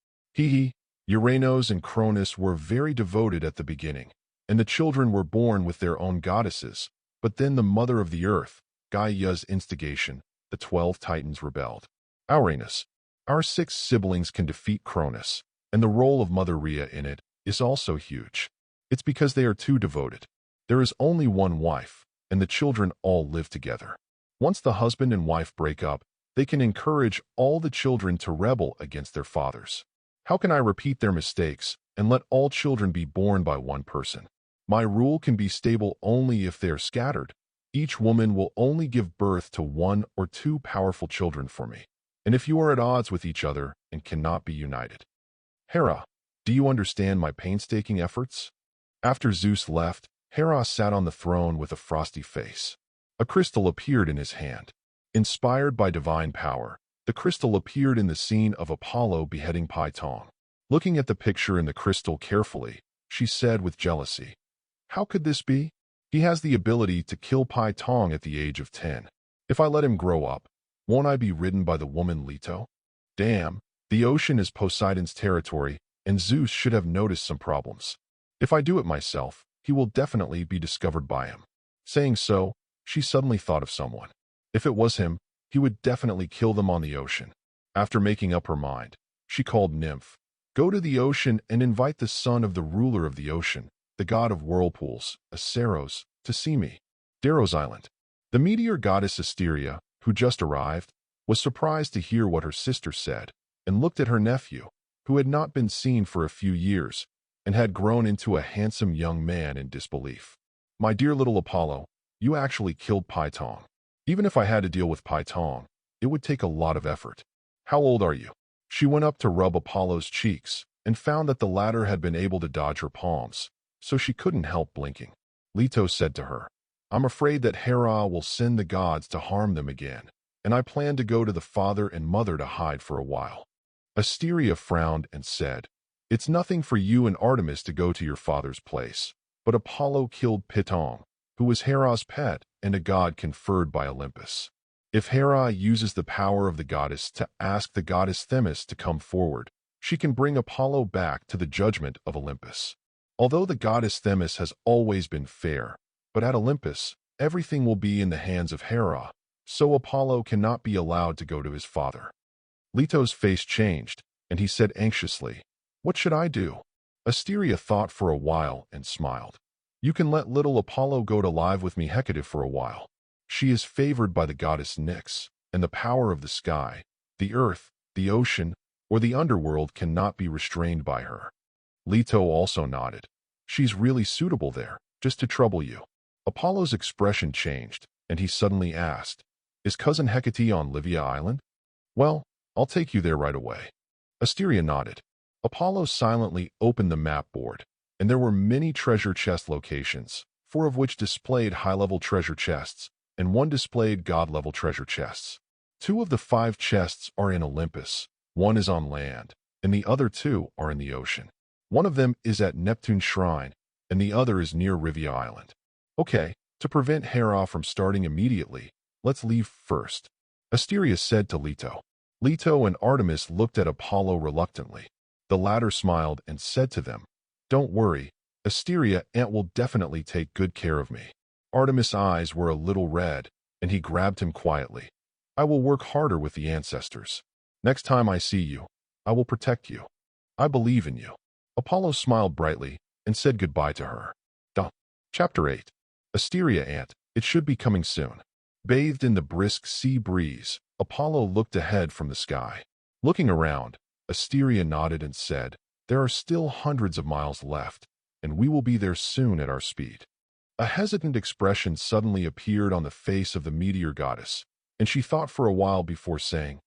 Uranus and Cronus were very devoted at the beginning, and the children were born with their own goddesses. But then the mother of the earth, Gaia's instigation, the 12 Titans rebelled. Uranus, our 6 siblings can defeat Cronus, and the role of Mother Rhea in it is also huge. It's because they are too devoted. There is only one wife, and the children all live together. Once the husband and wife break up, they can encourage all the children to rebel against their fathers. How can I repeat their mistakes and let all children be born by one person? My rule can be stable only if they are scattered. Each woman will only give birth to 1 or 2 powerful children for me. And if you are at odds with each other and cannot be united. Hera, do you understand my painstaking efforts?" After Zeus left, Hera sat on the throne with a frosty face. A crystal appeared in his hand. Inspired by divine power, the crystal appeared in the scene of Apollo beheading Python. Looking at the picture in the crystal carefully, she said with jealousy, "How could this be? He has the ability to kill Python at the age of 10. If I let him grow up, won't I be ridden by the woman Leto? Damn, the ocean is Poseidon's territory, and Zeus should have noticed some problems. If I do it myself, he will definitely be discovered by him." Saying so, she suddenly thought of someone. If it was him, he would definitely kill them on the ocean. After making up her mind, she called Nymph. "Go to the ocean and invite the son of the ruler of the ocean, the god of whirlpools, Aceros, to see me." Darrow's Island. The meteor goddess Asteria, who just arrived, was surprised to hear what her sister said, and looked at her nephew, who had not been seen for a few years, and had grown into a handsome young man, in disbelief. "My dear little Apollo, you actually killed Python. Even if I had to deal with Python, it would take a lot of effort. How old are you?" She went up to rub Apollo's cheeks, and found that the latter had been able to dodge her palms, so she couldn't help blinking. Leto said to her, "I'm afraid that Hera will send the gods to harm them again, and I plan to go to the father and mother to hide for a while." Asteria frowned and said, "It's nothing for you and Artemis to go to your father's place, but Apollo killed Python, who was Hera's pet and a god conferred by Olympus. If Hera uses the power of the goddess to ask the goddess Themis to come forward, she can bring Apollo back to the judgment of Olympus. Although the goddess Themis has always been fair, but at Olympus, everything will be in the hands of Hera, so Apollo cannot be allowed to go to his father." Leto's face changed, and he said anxiously, "What should I do?" Asteria thought for a while and smiled. You can let little Apollo go to live with me Hecate for a while. She is favored by the goddess Nyx, and the power of the sky, the earth, the ocean, or the underworld cannot be restrained by her. Leto also nodded. She's really suitable there, just to trouble you. Apollo's expression changed, and he suddenly asked, Is cousin Hecate on Livia Island? Well, I'll take you there right away. Asteria nodded. Apollo silently opened the map board, and there were many treasure chest locations, 4 of which displayed high-level treasure chests, and 1 displayed god-level treasure chests. 2 of the 5 chests are in Olympus, 1 is on land, and the other 2 are in the ocean. 1 of them is at Neptune's shrine, and the other is near Rivia Island. Okay, to prevent Hera from starting immediately, let's leave first, Asteria said to Leto. Leto and Artemis looked at Apollo reluctantly. The latter smiled and said to them, Don't worry, Asteria Aunt will definitely take good care of me. Artemis' eyes were a little red, and he grabbed him quietly. I will work harder with the ancestors. Next time I see you, I will protect you. I believe in you. Apollo smiled brightly and said goodbye to her. Chapter 8. Asteria Aunt, it should be coming soon. Bathed in the brisk sea breeze, Apollo looked ahead from the sky. Looking around, Asteria nodded and said, There are still hundreds of miles left, and we will be there soon at our speed. A hesitant expression suddenly appeared on the face of the meteor goddess, and she thought for a while before saying,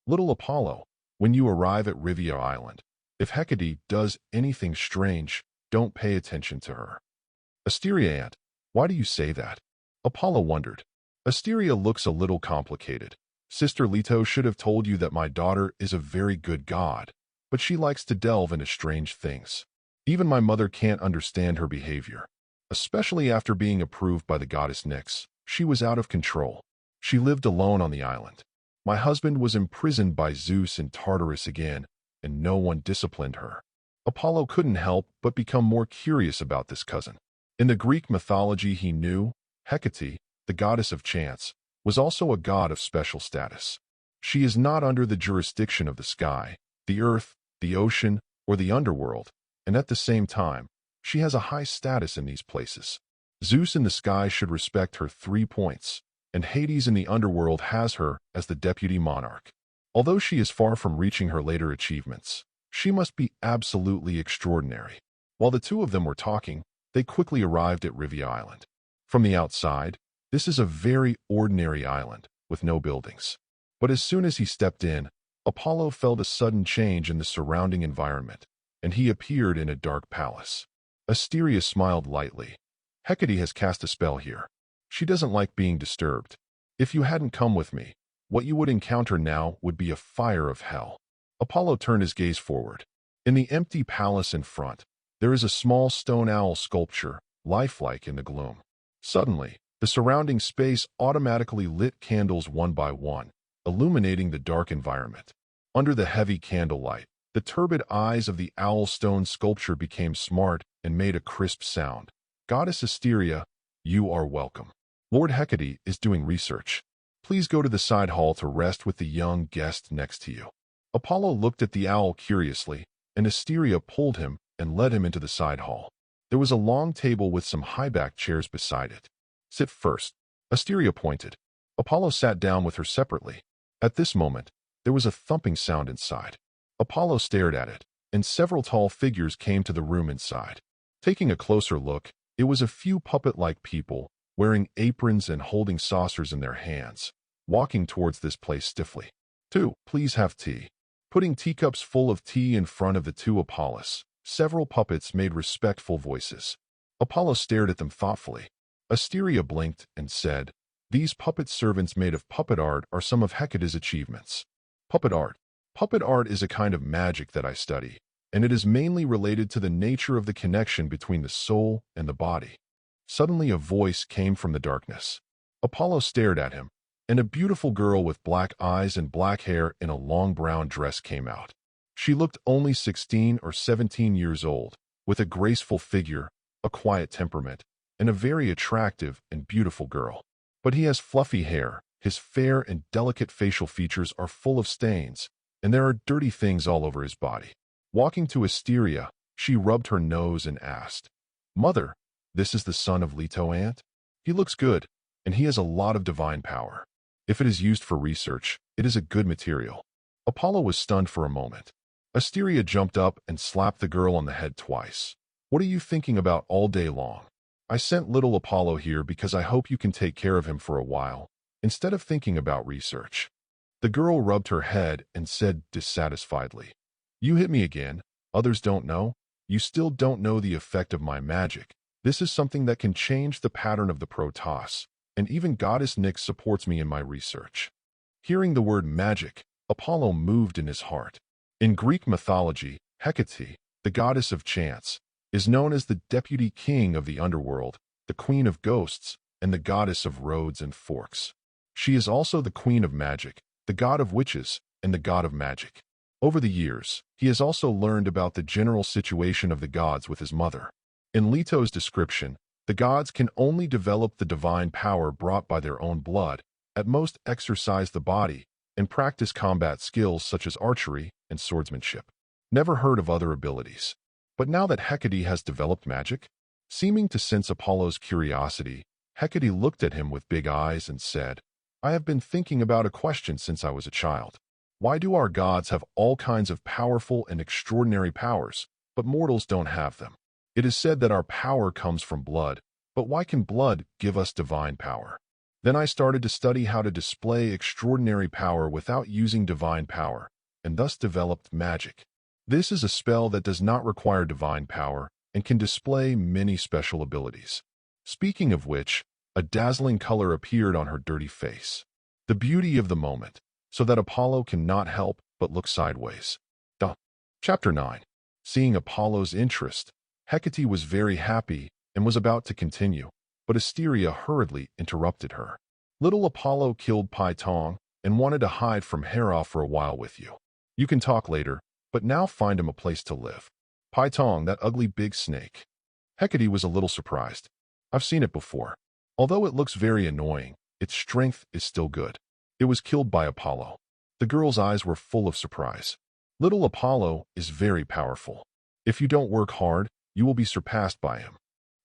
Little Apollo, when you arrive at Rivia Island, if Hecate does anything strange, don't pay attention to her. Asteria Aunt, why do you say that? Apollo wondered. Asteria looks a little complicated. Sister Leto should have told you that my daughter is a very good god, but she likes to delve into strange things. Even my mother can't understand her behavior. Especially after being approved by the goddess Nyx, she was out of control. She lived alone on the island. My husband was imprisoned by Zeus in Tartarus again, and no one disciplined her. Apollo couldn't help but become more curious about this cousin. In the Greek mythology he knew, Hecate, the goddess of chance, was also a god of special status. She is not under the jurisdiction of the sky, the earth, the ocean, or the underworld, and at the same time, she has a high status in these places. Zeus in the sky should respect her 3 points, and Hades in the underworld has her as the deputy monarch. Although she is far from reaching her later achievements, she must be absolutely extraordinary. While the 2 of them were talking, they quickly arrived at Rivia Island. From the outside, this is a very ordinary island, with no buildings. But as soon as he stepped in, Apollo felt a sudden change in the surrounding environment, and he appeared in a dark palace. Asteria smiled lightly. Hecate has cast a spell here. She doesn't like being disturbed. If you hadn't come with me, what you would encounter now would be a fire of hell. Apollo turned his gaze forward. In the empty palace in front, there is a small stone owl sculpture, lifelike in the gloom. Suddenly, the surrounding space automatically lit candles one by one, illuminating the dark environment. Under the heavy candlelight, the turbid eyes of the owl stone sculpture became smart and made a crisp sound. Goddess Asteria, you are welcome. Lord Hecate is doing research. Please go to the side hall to rest with the young guest next to you. Apollo looked at the owl curiously, and Asteria pulled him and led him into the side hall. There was a long table with some high-backed chairs beside it. Sit first, Asteria pointed. Apollo sat down with her separately. At this moment, there was a thumping sound inside. Apollo stared at it, and several tall figures came to the room inside. Taking a closer look, it was a few puppet-like people, wearing aprons and holding saucers in their hands, walking towards this place stiffly. 2, please have tea. Putting teacups full of tea in front of the 2 Apollos, several puppets made respectful voices. Apollo stared at them thoughtfully. Asteria blinked and said, These puppet servants made of puppet art are some of Hecate's achievements. Puppet art. Puppet art is a kind of magic that I study, and it is mainly related to the nature of the connection between the soul and the body. Suddenly a voice came from the darkness. Apollo stared at him, and a beautiful girl with black eyes and black hair in a long brown dress came out. She looked only 16 or 17 years old, with a graceful figure, a quiet temperament, and a very attractive and beautiful girl. But he has fluffy hair, his fair and delicate facial features are full of stains, and there are dirty things all over his body. Walking to Asteria, she rubbed her nose and asked, Mother, This is the son of Leto Ant? He looks good, and he has a lot of divine power. If it is used for research, it is a good material. Apollo was stunned for a moment. Asteria jumped up and slapped the girl on the head twice. What are you thinking about all day long? I sent little Apollo here because I hope you can take care of him for a while, instead of thinking about research. The girl rubbed her head and said dissatisfiedly, You hit me again. Others don't know. You still don't know the effect of my magic. This is something that can change the pattern of the Protoss, and even Goddess Nyx supports me in my research. Hearing the word magic, Apollo moved in his heart. In Greek mythology, Hecate, the goddess of chance, is known as the deputy king of the underworld, the queen of ghosts, and the goddess of roads and forks. She is also the queen of magic, the god of witches, and the god of magic. Over the years, he has also learned about the general situation of the gods with his mother. In Leto's description, the gods can only develop the divine power brought by their own blood, at most exercise the body, and practice combat skills such as archery and swordsmanship. Never heard of other abilities. But now that Hecate has developed magic, seeming to sense Apollo's curiosity, Hecate looked at him with big eyes and said, I have been thinking about a question since I was a child. Why do our gods have all kinds of powerful and extraordinary powers, but mortals don't have them? It is said that our power comes from blood, but why can blood give us divine power? Then I started to study how to display extraordinary power without using divine power, and thus developed magic. This is a spell that does not require divine power and can display many special abilities. Speaking of which, a dazzling color appeared on her dirty face. The beauty of the moment, so that Apollo cannot help but look sideways. Chapter 9. Seeing Apollo's interest, Hecate was very happy and was about to continue, but Asteria hurriedly interrupted her. Little Apollo killed Pai Tong and wanted to hide from Hera for a while with you. You can talk later, but now find him a place to live. Pai Tong, that ugly big snake. Hecate was a little surprised. I've seen it before. Although it looks very annoying, its strength is still good. It was killed by Apollo. The girl's eyes were full of surprise. Little Apollo is very powerful. If you don't work hard, you will be surpassed by him.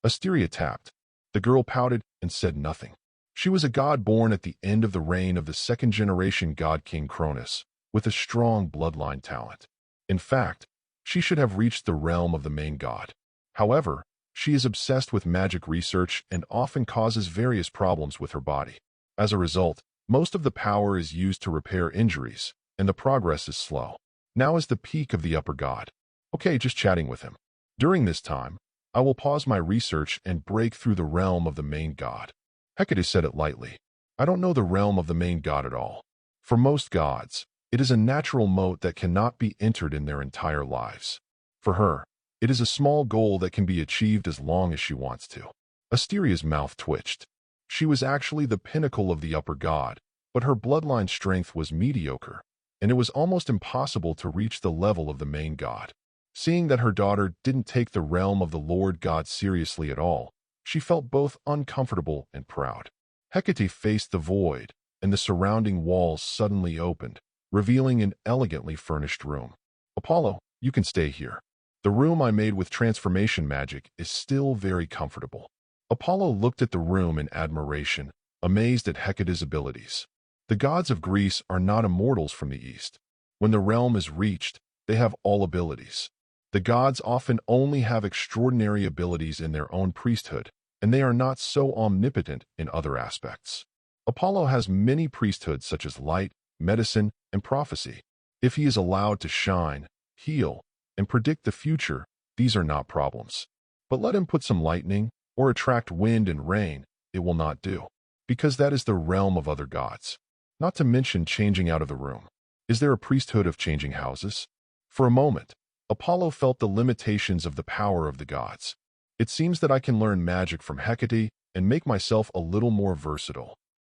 Asteria tapped. The girl pouted and said nothing. She was a god born at the end of the reign of the second-generation god King Cronus, with a strong bloodline talent. In fact, she should have reached the realm of the main god. However, she is obsessed with magic research and often causes various problems with her body. As a result, most of the power is used to repair injuries, and the progress is slow. Now is the peak of the upper god. Okay, just chatting with him. During this time, I will pause my research and break through the realm of the main god. Hecate said it lightly. I don't know the realm of the main god at all. For most gods, it is a natural moat that cannot be entered in their entire lives. For her, it is a small goal that can be achieved as long as she wants to. Asteria's mouth twitched. She was actually the pinnacle of the upper god, but her bloodline strength was mediocre, and it was almost impossible to reach the level of the main god. Seeing that her daughter didn't take the realm of the Lord God seriously at all, she felt both uncomfortable and proud. Hecate faced the void, and the surrounding walls suddenly opened, revealing an elegantly furnished room. Apollo, you can stay here. The room I made with transformation magic is still very comfortable. Apollo looked at the room in admiration, amazed at Hecate's abilities. The gods of Greece are not immortals from the east. When the realm is reached, they have all abilities. The gods often only have extraordinary abilities in their own priesthood, and they are not so omnipotent in other aspects. Apollo has many priesthoods such as light, medicine, and prophecy. If he is allowed to shine, heal, and predict the future, these are not problems. But let him put some lightning, or attract wind and rain, it will not do, because that is the realm of other gods. Not to mention changing out of the room. Is there a priesthood of changing houses? For a moment, Apollo felt the limitations of the power of the gods. It seems that I can learn magic from Hecate and make myself a little more versatile.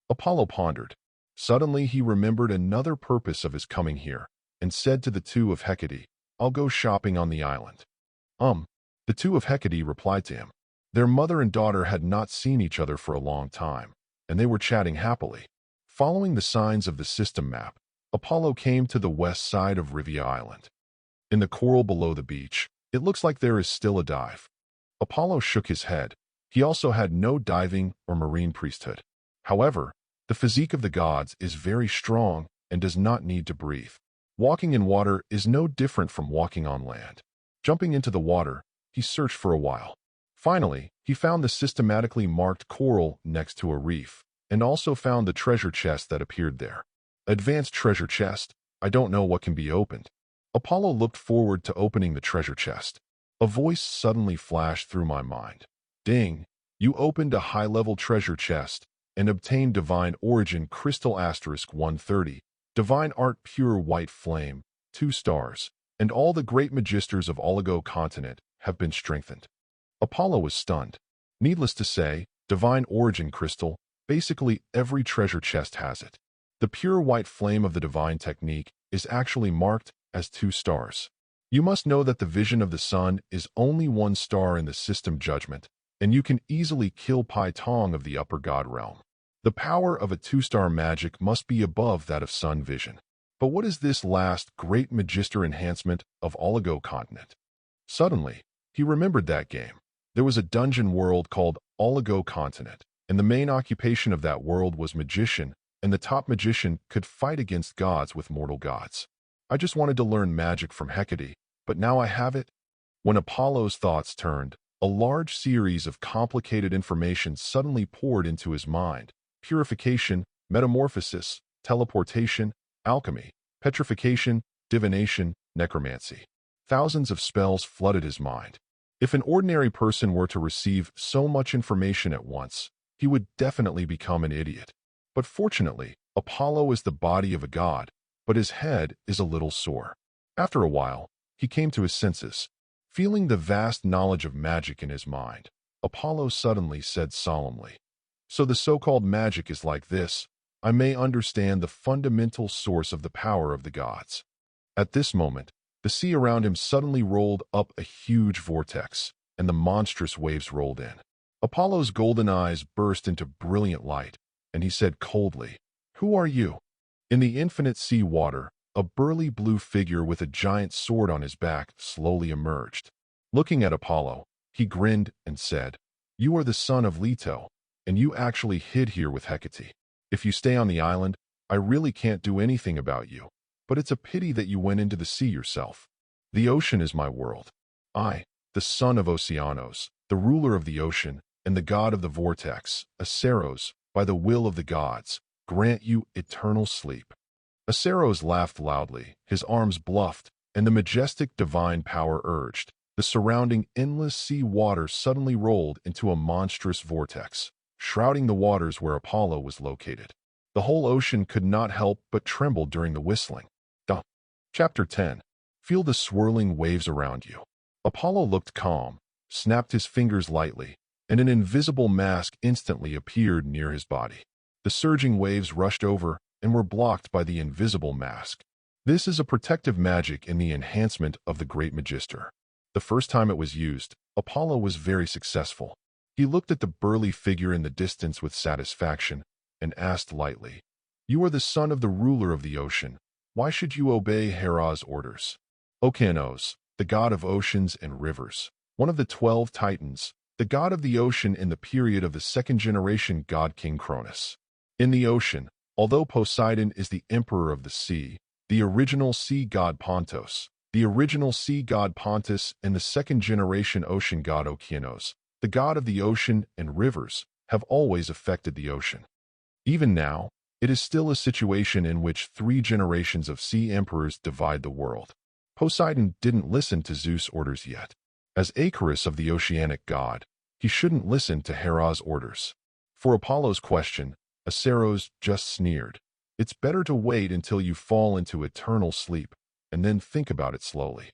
Apollo pondered. Suddenly he remembered another purpose of his coming here, and said to the two of Hecate, I'll go shopping on the island. The two of Hecate replied to him. Their mother and daughter had not seen each other for a long time, and they were chatting happily. Following the signs of the system map, Apollo came to the west side of Rivia Island. In the coral below the beach, it looks like there is still a dive. Apollo shook his head. He also had no diving or marine priesthood. However, the physique of the gods is very strong and does not need to breathe. Walking in water is no different from walking on land. Jumping into the water, he searched for a while. Finally, he found the systematically marked coral next to a reef, and also found the treasure chest that appeared there. Advanced treasure chest, I don't know what can be opened. Apollo looked forward to opening the treasure chest. A voice suddenly flashed through my mind. Ding! You opened a high-level treasure chest and obtained divine origin crystal *130, divine art pure white flame, 2 stars, and all the great magisters of Oligo continent have been strengthened. Apollo was stunned. Needless to say, divine origin crystal, basically every treasure chest has it. The pure white flame of the divine technique is actually marked as 2 stars. You must know that the vision of the sun is only 1 star in the system judgment, and you can easily kill Pai Tong of the upper god realm. The power of a 2-star magic must be above that of sun vision. But what is this last great magister enhancement of Oligo continent? Suddenly, he remembered that game. There was a dungeon world called Oligo continent, and the main occupation of that world was magician, and the top magician could fight against gods with mortal gods. I just wanted to learn magic from Hecate, but now I have it. When Apollo's thoughts turned, a large series of complicated information suddenly poured into his mind. Purification, metamorphosis, teleportation, alchemy, petrification, divination, necromancy. Thousands of spells flooded his mind. If an ordinary person were to receive so much information at once, he would definitely become an idiot. But fortunately, Apollo is the body of a god, but his head is a little sore. After a while, he came to his senses. Feeling the vast knowledge of magic in his mind, Apollo suddenly said solemnly, "So the so-called magic is like this. I may understand the fundamental source of the power of the gods." At this moment, the sea around him suddenly rolled up a huge vortex, and the monstrous waves rolled in. Apollo's golden eyes burst into brilliant light, and he said coldly, "Who are you?" In the infinite sea water, a burly blue figure with a giant sword on his back slowly emerged. Looking at Apollo, he grinned and said, "You are the son of Leto, and you actually hid here with Hecate. If you stay on the island, I really can't do anything about you, but it's a pity that you went into the sea yourself. The ocean is my world. I, the son of Oceanos, the ruler of the ocean, and the god of the vortex, Aceros, by the will of the gods, grant you eternal sleep." Aceros laughed loudly, his arms bluffed, and the majestic divine power urged. The surrounding endless sea water suddenly rolled into a monstrous vortex, shrouding the waters where Apollo was located. The whole ocean could not help but tremble during the whistling. Chapter 10. Feel the swirling waves around you. Apollo looked calm, snapped his fingers lightly, and an invisible mask instantly appeared near his body. The surging waves rushed over and were blocked by the invisible mask. This is a protective magic in the enhancement of the Great Magister. The first time it was used, Apollo was very successful. He looked at the burly figure in the distance with satisfaction and asked lightly, "You are the son of the ruler of the ocean. Why should you obey Hera's orders?" Okeanos, the god of oceans and rivers, one of the 12 titans, the god of the ocean in the period of the second-generation god King Cronus. In the ocean, although Poseidon is the emperor of the sea, the original sea god Pontus, the original sea god Pontus, and the second-generation ocean god Okeanos, the god of the ocean and rivers, have always affected the ocean. Even now, it is still a situation in which 3 generations of sea emperors divide the world. Poseidon didn't listen to Zeus' orders yet. As Icarus of the oceanic god, he shouldn't listen to Hera's orders. For Apollo's question, Aceros just sneered. "It's better to wait until you fall into eternal sleep, and then think about it slowly."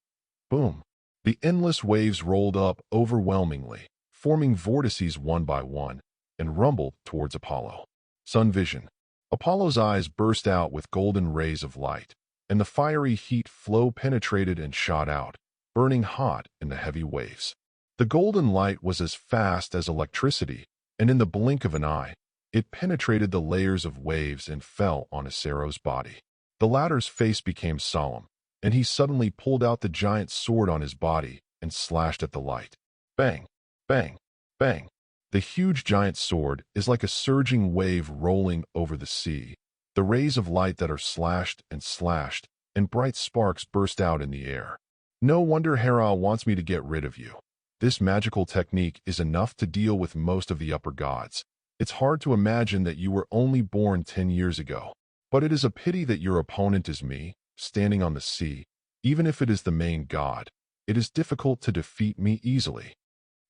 Boom! The endless waves rolled up overwhelmingly, forming vortices one by one, and rumbled towards Apollo. Sun vision. Apollo's eyes burst out with golden rays of light, and the fiery heat flow penetrated and shot out, burning hot in the heavy waves. The golden light was as fast as electricity, and in the blink of an eye, it penetrated the layers of waves and fell on Acero's body. The latter's face became solemn, and he suddenly pulled out the giant sword on his body and slashed at the light. Bang! Bang! Bang! The huge giant sword is like a surging wave rolling over the sea. The rays of light that are slashed, and bright sparks burst out in the air. No wonder Hera wants me to get rid of you. This magical technique is enough to deal with most of the upper gods. It's hard to imagine that you were only born 10 years ago. But it is a pity that your opponent is me, standing on the sea. Even if it is the main god, it is difficult to defeat me easily.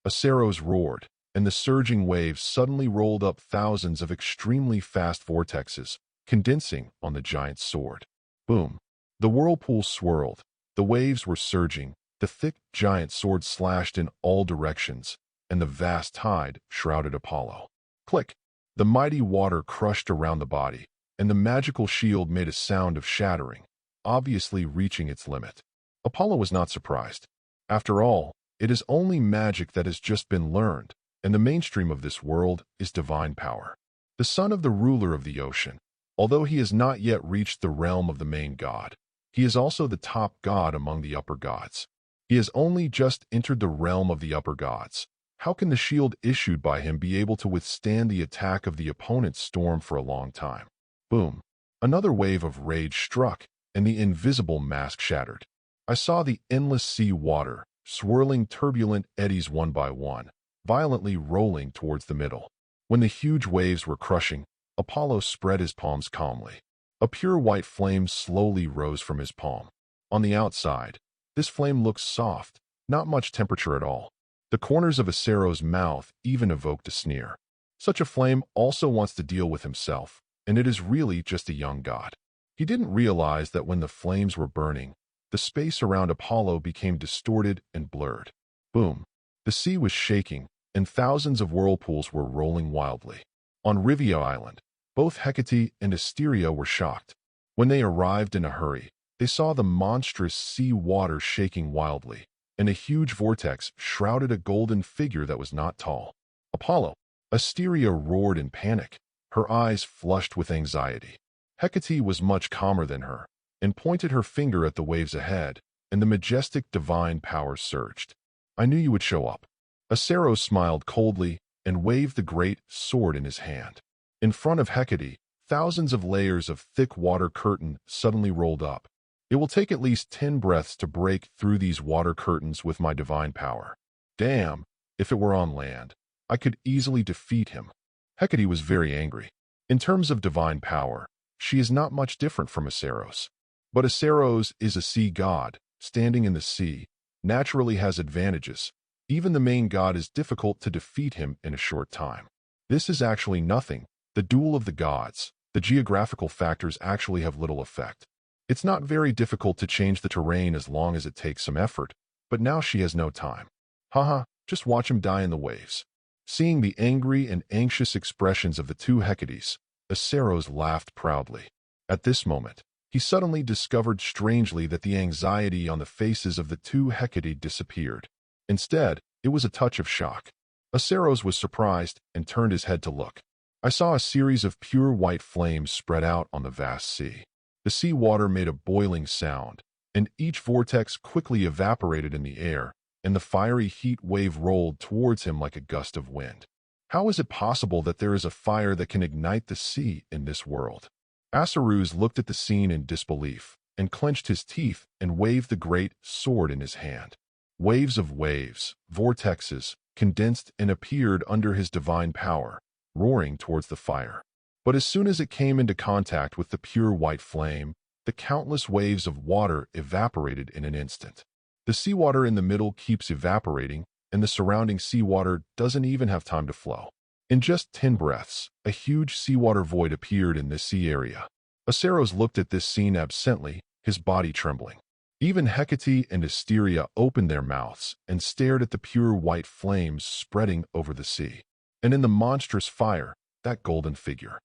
Aceros roared, and the surging waves suddenly rolled up thousands of extremely fast vortexes, condensing on the giant sword. Boom! The whirlpool swirled, the waves were surging, the thick giant sword slashed in all directions, and the vast tide shrouded Apollo. Click! The mighty water crushed around the body, and the magical shield made a sound of shattering, obviously reaching its limit. Apollo was not surprised. After all, it is only magic that has just been learned, and the mainstream of this world is divine power. The son of the ruler of the ocean, although he has not yet reached the realm of the main god, he is also the top god among the upper gods. He has only just entered the realm of the upper gods. How can the shield issued by him be able to withstand the attack of the opponent's storm for a long time? Boom! Another wave of rage struck, and the invisible mask shattered. I saw the endless sea water, swirling turbulent eddies one by one, violently rolling towards the middle. When the huge waves were crushing, Apollo spread his palms calmly. A pure white flame slowly rose from his palm. On the outside, this flame looked soft, not much temperature at all. The corners of Acero's mouth even evoked a sneer. Such a flame also wants to deal with himself, and it is really just a young god. He didn't realize that when the flames were burning, the space around Apollo became distorted and blurred. Boom! The sea was shaking, and thousands of whirlpools were rolling wildly. On Rivia Island, both Hecate and Asteria were shocked. When they arrived in a hurry, they saw the monstrous sea water shaking wildly, and a huge vortex shrouded a golden figure that was not tall. Apollo! Asteria roared in panic, her eyes flushed with anxiety. Hecate was much calmer than her, and pointed her finger at the waves ahead, and the majestic divine power surged. I knew you would show up. Aceros smiled coldly and waved the great sword in his hand. In front of Hecate, thousands of layers of thick water curtain suddenly rolled up. It will take at least 10 breaths to break through these water curtains with my divine power. Damn, if it were on land, I could easily defeat him. Hecate was very angry. In terms of divine power, she is not much different from Aceros. But Aceros is a sea god, standing in the sea, naturally has advantages. Even the main god is difficult to defeat him in a short time. This is actually nothing. The duel of the gods, the geographical factors actually have little effect. It's not very difficult to change the terrain as long as it takes some effort, but now she has no time. Haha, just watch him die in the waves. Seeing the angry and anxious expressions of the two Hecates, Aceros laughed proudly. At this moment, he suddenly discovered strangely that the anxiety on the faces of the two Hecate disappeared. Instead, it was a touch of shock. Aceros was surprised and turned his head to look. I saw a series of pure white flames spread out on the vast sea. The sea water made a boiling sound, and each vortex quickly evaporated in the air, and the fiery heat wave rolled towards him like a gust of wind. How is it possible that there is a fire that can ignite the sea in this world? Aceros looked at the scene in disbelief, and clenched his teeth and waved the great sword in his hand. Waves of waves, vortexes, condensed and appeared under his divine power, roaring towards the fire. But as soon as it came into contact with the pure white flame, the countless waves of water evaporated in an instant. The seawater in the middle keeps evaporating, and the surrounding seawater doesn't even have time to flow. In just 10 breaths, a huge seawater void appeared in this sea area. Aceros looked at this scene absently, his body trembling. Even Hecate and Asteria opened their mouths and stared at the pure white flames spreading over the sea. And in the monstrous fire, that golden figure.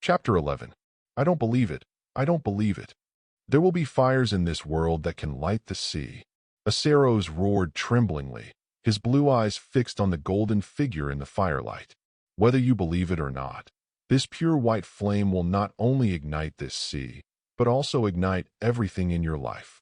Chapter 11. I don't believe it. I don't believe it. There will be fires in this world that can light the sea. Aceros roared tremblingly, his blue eyes fixed on the golden figure in the firelight. Whether you believe it or not, this pure white flame will not only ignite this sea, but also ignite everything in your life.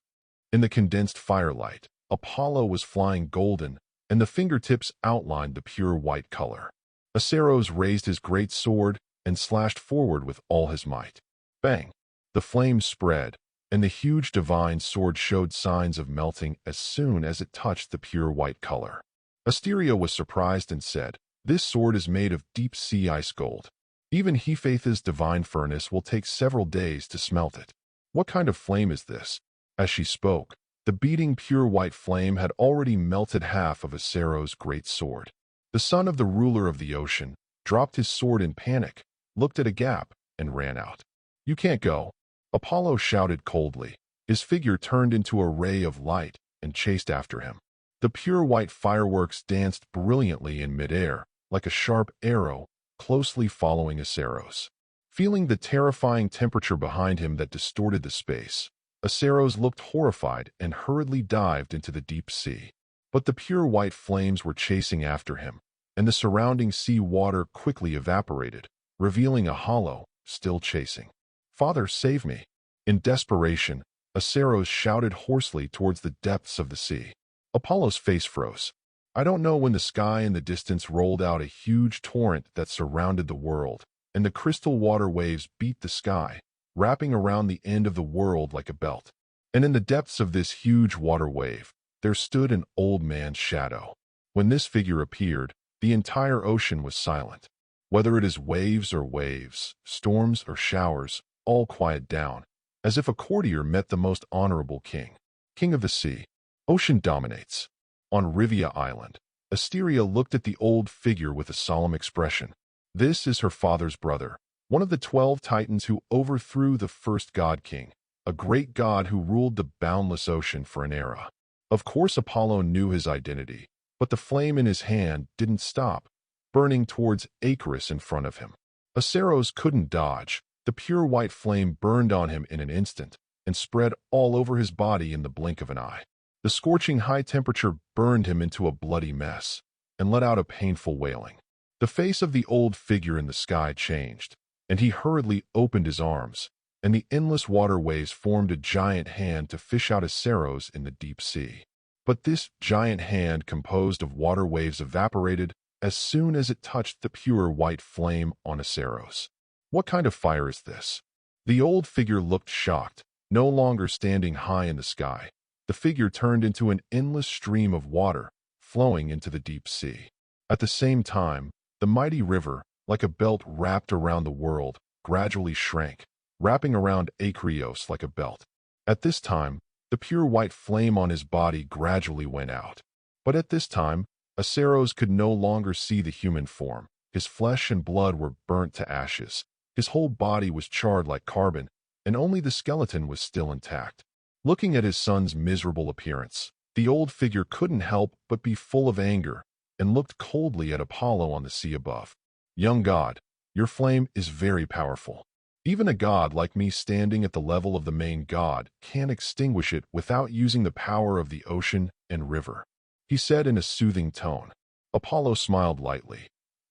In the condensed firelight, Apollo was flying golden, and the fingertips outlined the pure white color. Aseros raised his great sword and slashed forward with all his might. Bang! The flames spread, and the huge divine sword showed signs of melting as soon as it touched the pure white color. Asteria was surprised and said, "This sword is made of deep-sea ice gold. Even Hephaestus' divine furnace will take several days to smelt it. What kind of flame is this?" As she spoke, the beating pure white flame had already melted half of Aseros' great sword. The son of the ruler of the ocean dropped his sword in panic, looked at a gap, and ran out. "You can't go," Apollo shouted coldly. His figure turned into a ray of light and chased after him. The pure white fireworks danced brilliantly in midair, like a sharp arrow, closely following Aseros. Feeling the terrifying temperature behind him that distorted the space, Aseros looked horrified and hurriedly dived into the deep sea. But the pure white flames were chasing after him, and the surrounding sea water quickly evaporated, revealing a hollow, still chasing. "Father, save me!" In desperation, Aseros shouted hoarsely towards the depths of the sea. Apollo's face froze. I don't know when the sky in the distance rolled out a huge torrent that surrounded the world, and the crystal water waves beat the sky, wrapping around the end of the world like a belt. And in the depths of this huge water wave, there stood an old man's shadow. When this figure appeared, the entire ocean was silent. Whether it is waves, storms or showers, all quiet down, as if a courtier met the most honorable king. King of the sea. Ocean dominates. On Rivia Island, Asteria looked at the old figure with a solemn expression. This is her father's brother, one of the 12 titans who overthrew the first god king, a great god who ruled the boundless ocean for an era. Of course Apollo knew his identity, but the flame in his hand didn't stop, burning towards Icarus in front of him. Aseros couldn't dodge. The pure white flame burned on him in an instant and spread all over his body in the blink of an eye. The scorching high temperature burned him into a bloody mess and let out a painful wailing. The face of the old figure in the sky changed, and he hurriedly opened his arms, and the endless water waves formed a giant hand to fish out Aseros in the deep sea. But this giant hand composed of water waves evaporated as soon as it touched the pure white flame on Aseros. What kind of fire is this? The old figure looked shocked, no longer standing high in the sky. The figure turned into an endless stream of water, flowing into the deep sea. At the same time, the mighty river, like a belt wrapped around the world, gradually shrank, wrapping around Akrios like a belt. At this time, the pure white flame on his body gradually went out. But at this time, Aseros could no longer see the human form. His flesh and blood were burnt to ashes. His whole body was charred like carbon, and only the skeleton was still intact. Looking at his son's miserable appearance, the old figure couldn't help but be full of anger and looked coldly at Apollo on the sea above. "Young god, your flame is very powerful. Even a god like me standing at the level of the main god can't extinguish it without using the power of the ocean and river," he said in a soothing tone. Apollo smiled lightly.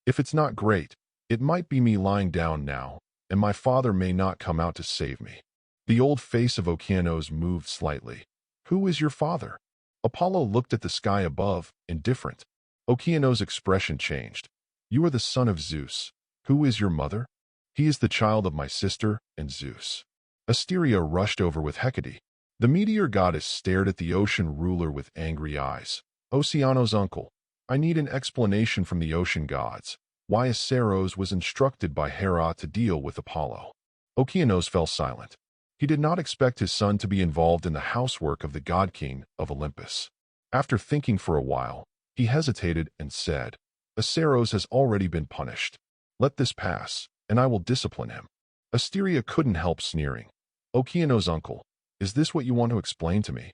"If it's not great, it might be me lying down now, and my father may not come out to save me." The old face of Okeanos moved slightly. "Who is your father?" Apollo looked at the sky above, indifferent. Okeanos' expression changed. "You are the son of Zeus. Who is your mother?" "He is the child of my sister and Zeus." Asteria rushed over with Hecate. The meteor goddess stared at the ocean ruler with angry eyes. "Oceanos' uncle, I need an explanation from the ocean gods. Why Aseros was instructed by Hera to deal with Apollo." Okeanos fell silent. He did not expect his son to be involved in the housework of the god king of Olympus. After thinking for a while, he hesitated and said, "Aseros has already been punished. Let this pass, and I will discipline him." Asteria couldn't help sneering. "Okeanos' uncle, is this what you want to explain to me?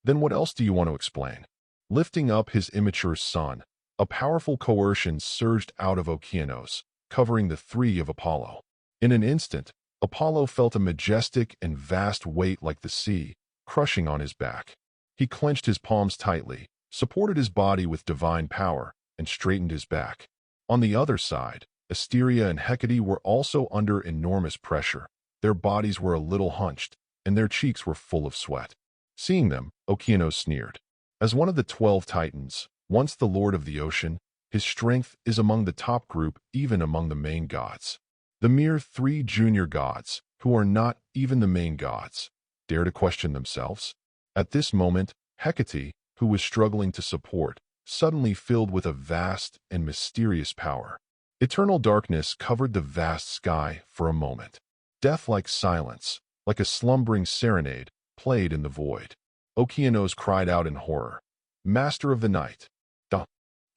Then what else do you want to explain?" Lifting up his immature son, a powerful coercion surged out of Okeanos, covering the three of Apollo. In an instant, Apollo felt a majestic and vast weight like the sea, crushing on his back. He clenched his palms tightly, supported his body with divine power, and straightened his back. On the other side, Asteria and Hecate were also under enormous pressure. Their bodies were a little hunched, and their cheeks were full of sweat. Seeing them, Okeanos sneered. As one of the 12 titans, Once the lord of the ocean, his strength is among the top group even among the main gods. The mere 3 junior gods, who are not even the main gods, dare to question themselves. At this moment, Hecate, who was struggling to support, suddenly filled with a vast and mysterious power. Eternal darkness covered the vast sky for a moment. Death-like silence, like a slumbering serenade, played in the void. Okeanos cried out in horror, "Master of the night!"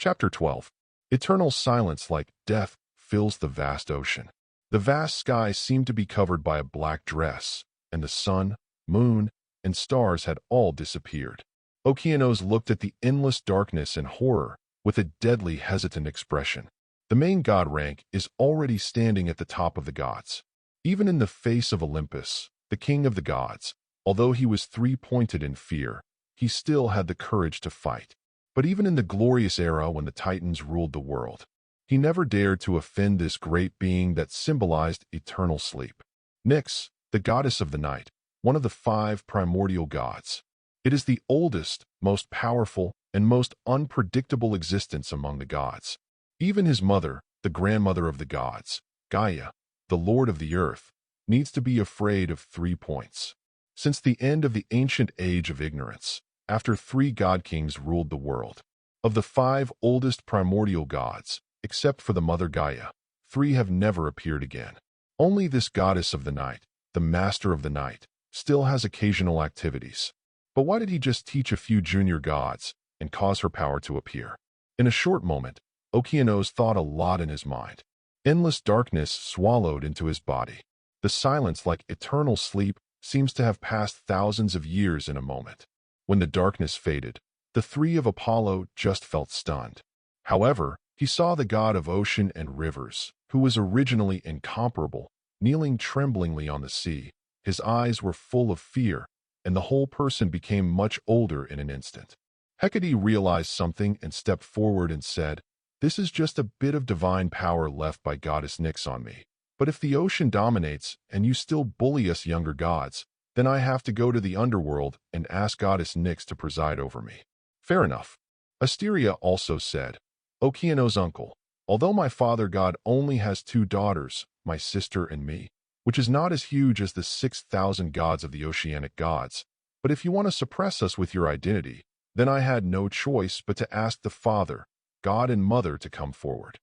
Chapter 12. Eternal silence like death fills the vast ocean. The vast sky seemed to be covered by a black dress, and the sun, moon, and stars had all disappeared. Okeanos looked at the endless darkness in horror with a deadly hesitant expression. The main god rank is already standing at the top of the gods. Even in the face of Olympus, the king of the gods, although he was 3-pointed in fear, he still had the courage to fight. But even in the glorious era when the Titans ruled the world, he never dared to offend this great being that symbolized eternal sleep. Nyx, the goddess of the night, one of the 5 primordial gods. It is the oldest, most powerful, and most unpredictable existence among the gods. Even his mother, the grandmother of the gods, Gaia, the lord of the earth, needs to be afraid of 3 points. Since the end of the ancient age of ignorance, after 3 god-kings ruled the world, of the 5 oldest primordial gods, except for the mother Gaia, 3 have never appeared again. Only this goddess of the night, the master of the night, still has occasional activities. But why did he just teach a few junior gods and cause her power to appear? In a short moment, Okeanos thought a lot in his mind. Endless darkness swallowed into his body. The silence, like eternal sleep, seems to have passed thousands of years in a moment. When the darkness faded, the 3 of Apollo just felt stunned. However, he saw the god of ocean and rivers, who was originally incomparable, kneeling tremblingly on the sea. His eyes were full of fear, and the whole person became much older in an instant. Hecate realized something and stepped forward and said, "This is just a bit of divine power left by goddess Nyx on me. But if the ocean dominates and you still bully us younger gods, then I have to go to the underworld and ask goddess Nyx to preside over me." Fair enough. Asteria also said, "Okeanos' uncle, although my father god only has 2 daughters, my sister and me, which is not as huge as the 6,000 gods of the oceanic gods, but if you want to suppress us with your identity, then I had no choice but to ask the father, god and mother to come forward."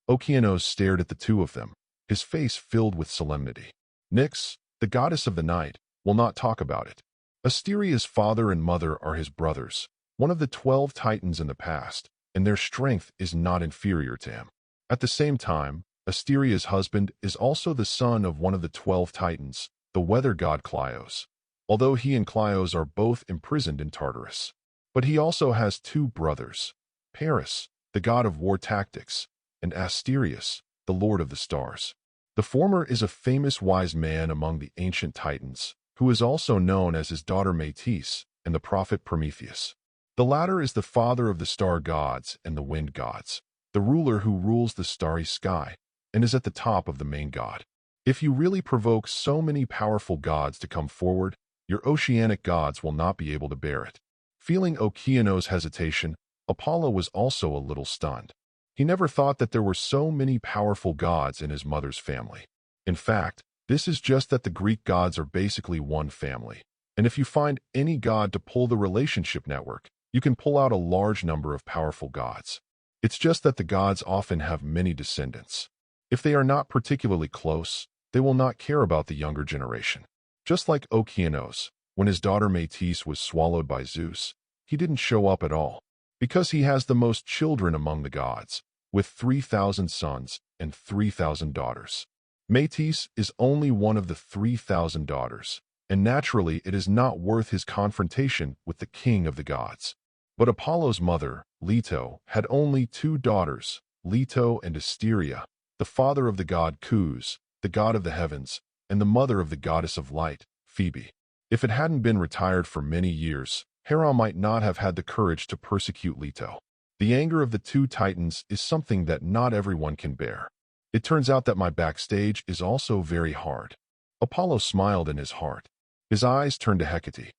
Okeanos stared at the 2 of them, his face filled with solemnity. Nyx, the goddess of the night, will not talk about it. Asteria's father and mother are his brothers, one of the 12 titans in the past, and their strength is not inferior to him. At the same time, Asteria's husband is also the son of one of the 12 titans, the weather god Clios, although he and Clios are both imprisoned in Tartarus. But he also has 2 brothers, Paris, the god of war tactics, and Asterius, the lord of the stars. The former is a famous wise man among the ancient titans, who is also known as his daughter Métis and the prophet Prometheus. The latter is the father of the star gods and the wind gods, the ruler who rules the starry sky, and is at the top of the main god. If you really provoke so many powerful gods to come forward, your oceanic gods will not be able to bear it. Feeling Okeanos' hesitation, Apollo was also a little stunned. He never thought that there were so many powerful gods in his mother's family. In fact, this is just that the Greek gods are basically one family. And if you find any god to pull the relationship network, you can pull out a large number of powerful gods. It's just that the gods often have many descendants. If they are not particularly close, they will not care about the younger generation. Just like Okeanos, when his daughter Métis was swallowed by Zeus, he didn't show up at all, because he has the most children among the gods, with 3,000 sons and 3,000 daughters. Métis is only one of the 3,000 daughters, and naturally it is not worth his confrontation with the king of the gods. But Apollo's mother, Leto, had only 2 daughters, Leto and Asteria, the father of the god Qus, the god of the heavens, and the mother of the goddess of light, Phoebe. If it hadn't been retired for many years, Hera might not have had the courage to persecute Leto. The anger of the 2 titans is something that not everyone can bear. It turns out that my backstage is also very hard. Apollo smiled in his heart. His eyes turned to Hecate.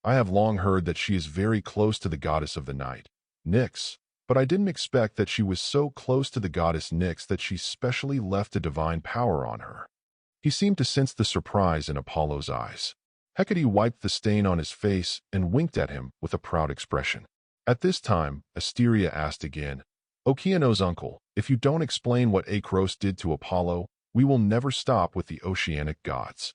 I have long heard that she is very close to the goddess of the night, Nyx, but I didn't expect that she was so close to the goddess Nyx that she specially left a divine power on her." He seemed to sense the surprise in Apollo's eyes. Hecate wiped the stain on his face and winked at him with a proud expression. At this time, Asteria asked again, "Okeanos' uncle, if you don't explain what Acros did to Apollo, we will never stop with the oceanic gods."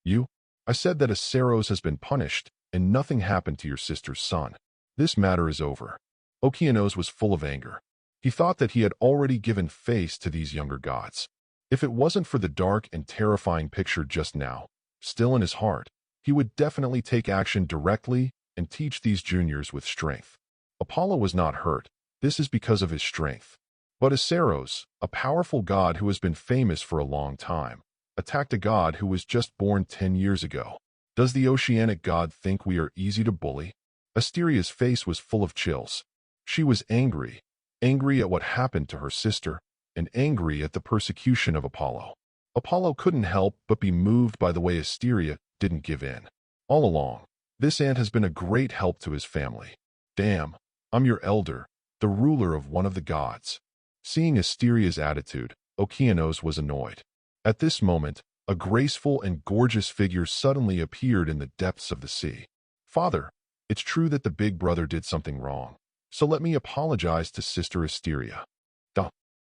I said that Aceros has been punished, and nothing happened to your sister's son. This matter is over." Okeanos was full of anger. He thought that he had already given face to these younger gods. If it wasn't for the dark and terrifying picture just now, still in his heart, he would definitely take action directly and teach these juniors with strength. Apollo was not hurt. This is because of his strength. But Aceros, a powerful god who has been famous for a long time, attacked a god who was just born 10 years ago. Does the oceanic god think we are easy to bully? Asteria's face was full of chills. She was angry at what happened to her sister, and angry at the persecution of Apollo. Apollo couldn't help but be moved by the way Asteria didn't give in. All along, this ant has been a great help to his family. Damn, I'm your elder, the ruler of one of the gods. Seeing Asteria's attitude, Okeanos was annoyed. At this moment, a graceful and gorgeous figure suddenly appeared in the depths of the sea. "Father, it's true that the big brother did something wrong, so let me apologize to Sister Asteria."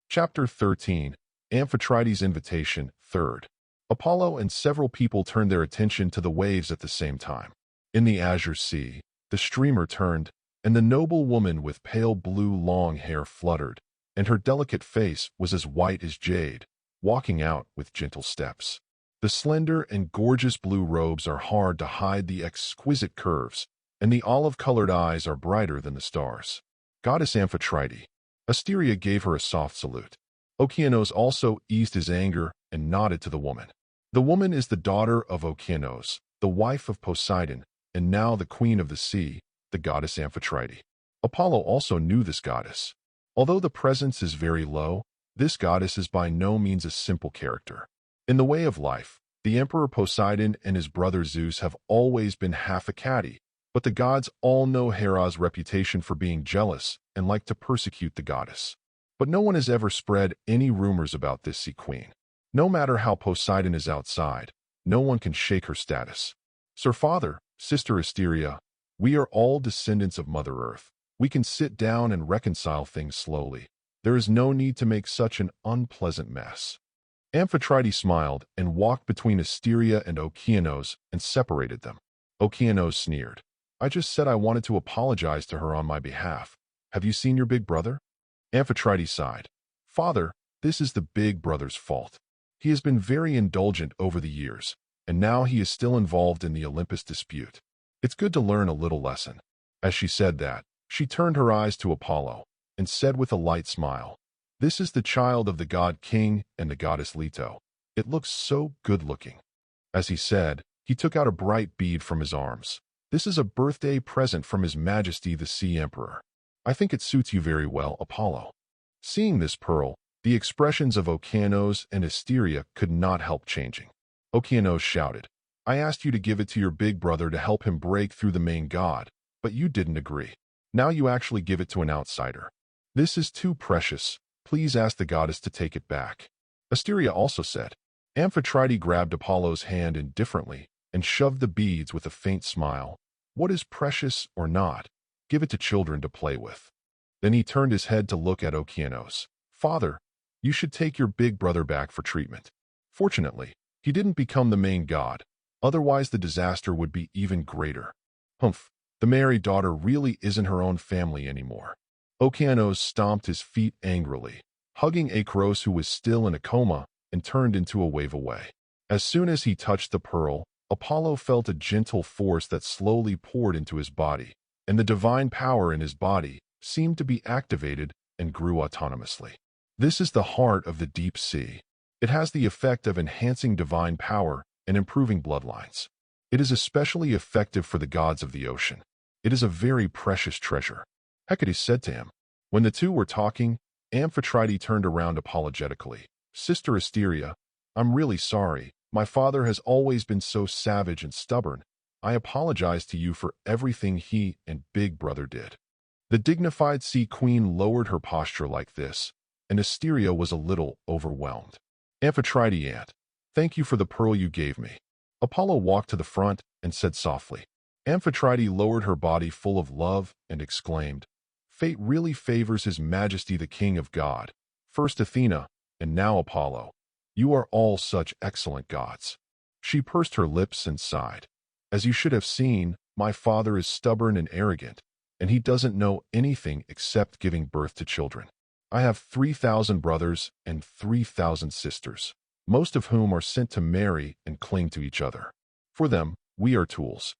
Chapter 13, Amphitrite's Invitation, 3rd. Apollo and several people turned their attention to the waves at the same time. In the azure sea, the streamer turned, and the noble woman with pale blue long hair fluttered, and her delicate face was as white as jade, walking out with gentle steps. The slender and gorgeous blue robes are hard to hide the exquisite curves, and the olive-colored eyes are brighter than the stars. Goddess Amphitrite. Asteria gave her a soft salute. Okeanos also eased his anger and nodded to the woman. The woman is the daughter of Okeanos, the wife of Poseidon, and now the queen of the sea, the goddess Amphitrite. Apollo also knew this goddess. Although the presence is very low, this goddess is by no means a simple character. In the way of life, the Emperor Poseidon and his brother Zeus have always been half a catty, but the gods all know Hera's reputation for being jealous and like to persecute the goddess. But no one has ever spread any rumors about this sea queen. No matter how Poseidon is outside, no one can shake her status. "Sir Father, Sister Asteria, we are all descendants of Mother Earth. We can sit down and reconcile things slowly. There is no need to make such an unpleasant mess." Amphitrite smiled and walked between Asteria and Okeanos and separated them. Okeanos sneered. "I just said I wanted to apologize to her on my behalf. Have you seen your big brother?" Amphitrite sighed. "Father, this is the big brother's fault. He has been very indulgent over the years, and now he is still involved in the Olympus dispute. It's good to learn a little lesson." As she said that, she turned her eyes to Apollo and said with a light smile, "This is the child of the god King and the goddess Leto. It looks so good-looking." As he said, he took out a bright bead from his arms. "This is a birthday present from His Majesty the Sea Emperor. I think it suits you very well, Apollo." Seeing this pearl, the expressions of Okeanos and Asteria could not help changing. Okeanos shouted, "I asked you to give it to your big brother to help him break through the main god, but you didn't agree. Now you actually give it to an outsider. This is too precious. Please ask the goddess to take it back." Asteria also said. Amphitrite grabbed Apollo's hand indifferently and shoved the beads with a faint smile. "What is precious or not? Give it to children to play with." Then he turned his head to look at Okeanos. "Father, you should take your big brother back for treatment." Fortunately, he didn't become the main god. Otherwise, the disaster would be even greater. Humph, the married daughter really isn't her own family anymore. Okeanos stomped his feet angrily, hugging Acros, who was still in a coma, and turned into a wave away. As soon as he touched the pearl, Apollo felt a gentle force that slowly poured into his body, and the divine power in his body seemed to be activated and grew autonomously. This is the heart of the deep sea. It has the effect of enhancing divine power and improving bloodlines. It is especially effective for the gods of the ocean. It is a very precious treasure. Hecate said to him. When the two were talking, Amphitrite turned around apologetically. "Sister Asteria, I'm really sorry. My father has always been so savage and stubborn. I apologize to you for everything he and big brother did." The dignified sea queen lowered her posture like this, and Asteria was a little overwhelmed. Amphitrite aunt, thank you for the pearl you gave me. Apollo walked to the front and said softly. Amphitrite lowered her body full of love and exclaimed, Fate really favors His Majesty the King of God, first Athena, and now Apollo. You are all such excellent gods. She pursed her lips and sighed. As you should have seen, my father is stubborn and arrogant, and he doesn't know anything except giving birth to children. I have 3,000 brothers and 3,000 sisters, most of whom are sent to marry and cling to each other. For them, we are tools.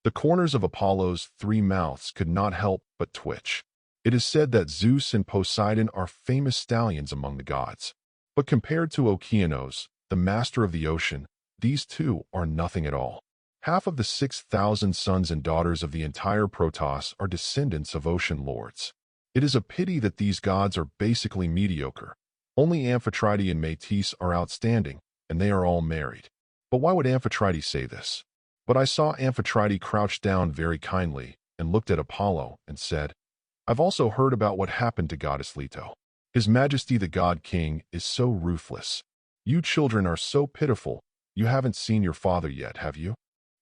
The corners of Apollo's 3 mouths could not help but twitch. It is said that Zeus and Poseidon are famous stallions among the gods. But compared to Okeanos, the master of the ocean, these two are nothing at all. Half of the 6,000 sons and daughters of the entire Protoss are descendants of ocean lords. It is a pity that these gods are basically mediocre. Only Amphitrite and Métis are outstanding, and they are all married. But why would Amphitrite say this? But I saw Amphitrite crouch down very kindly and looked at Apollo and said, I've also heard about what happened to Goddess Leto. His Majesty the God King is so ruthless. You children are so pitiful. You haven't seen your father yet, have you?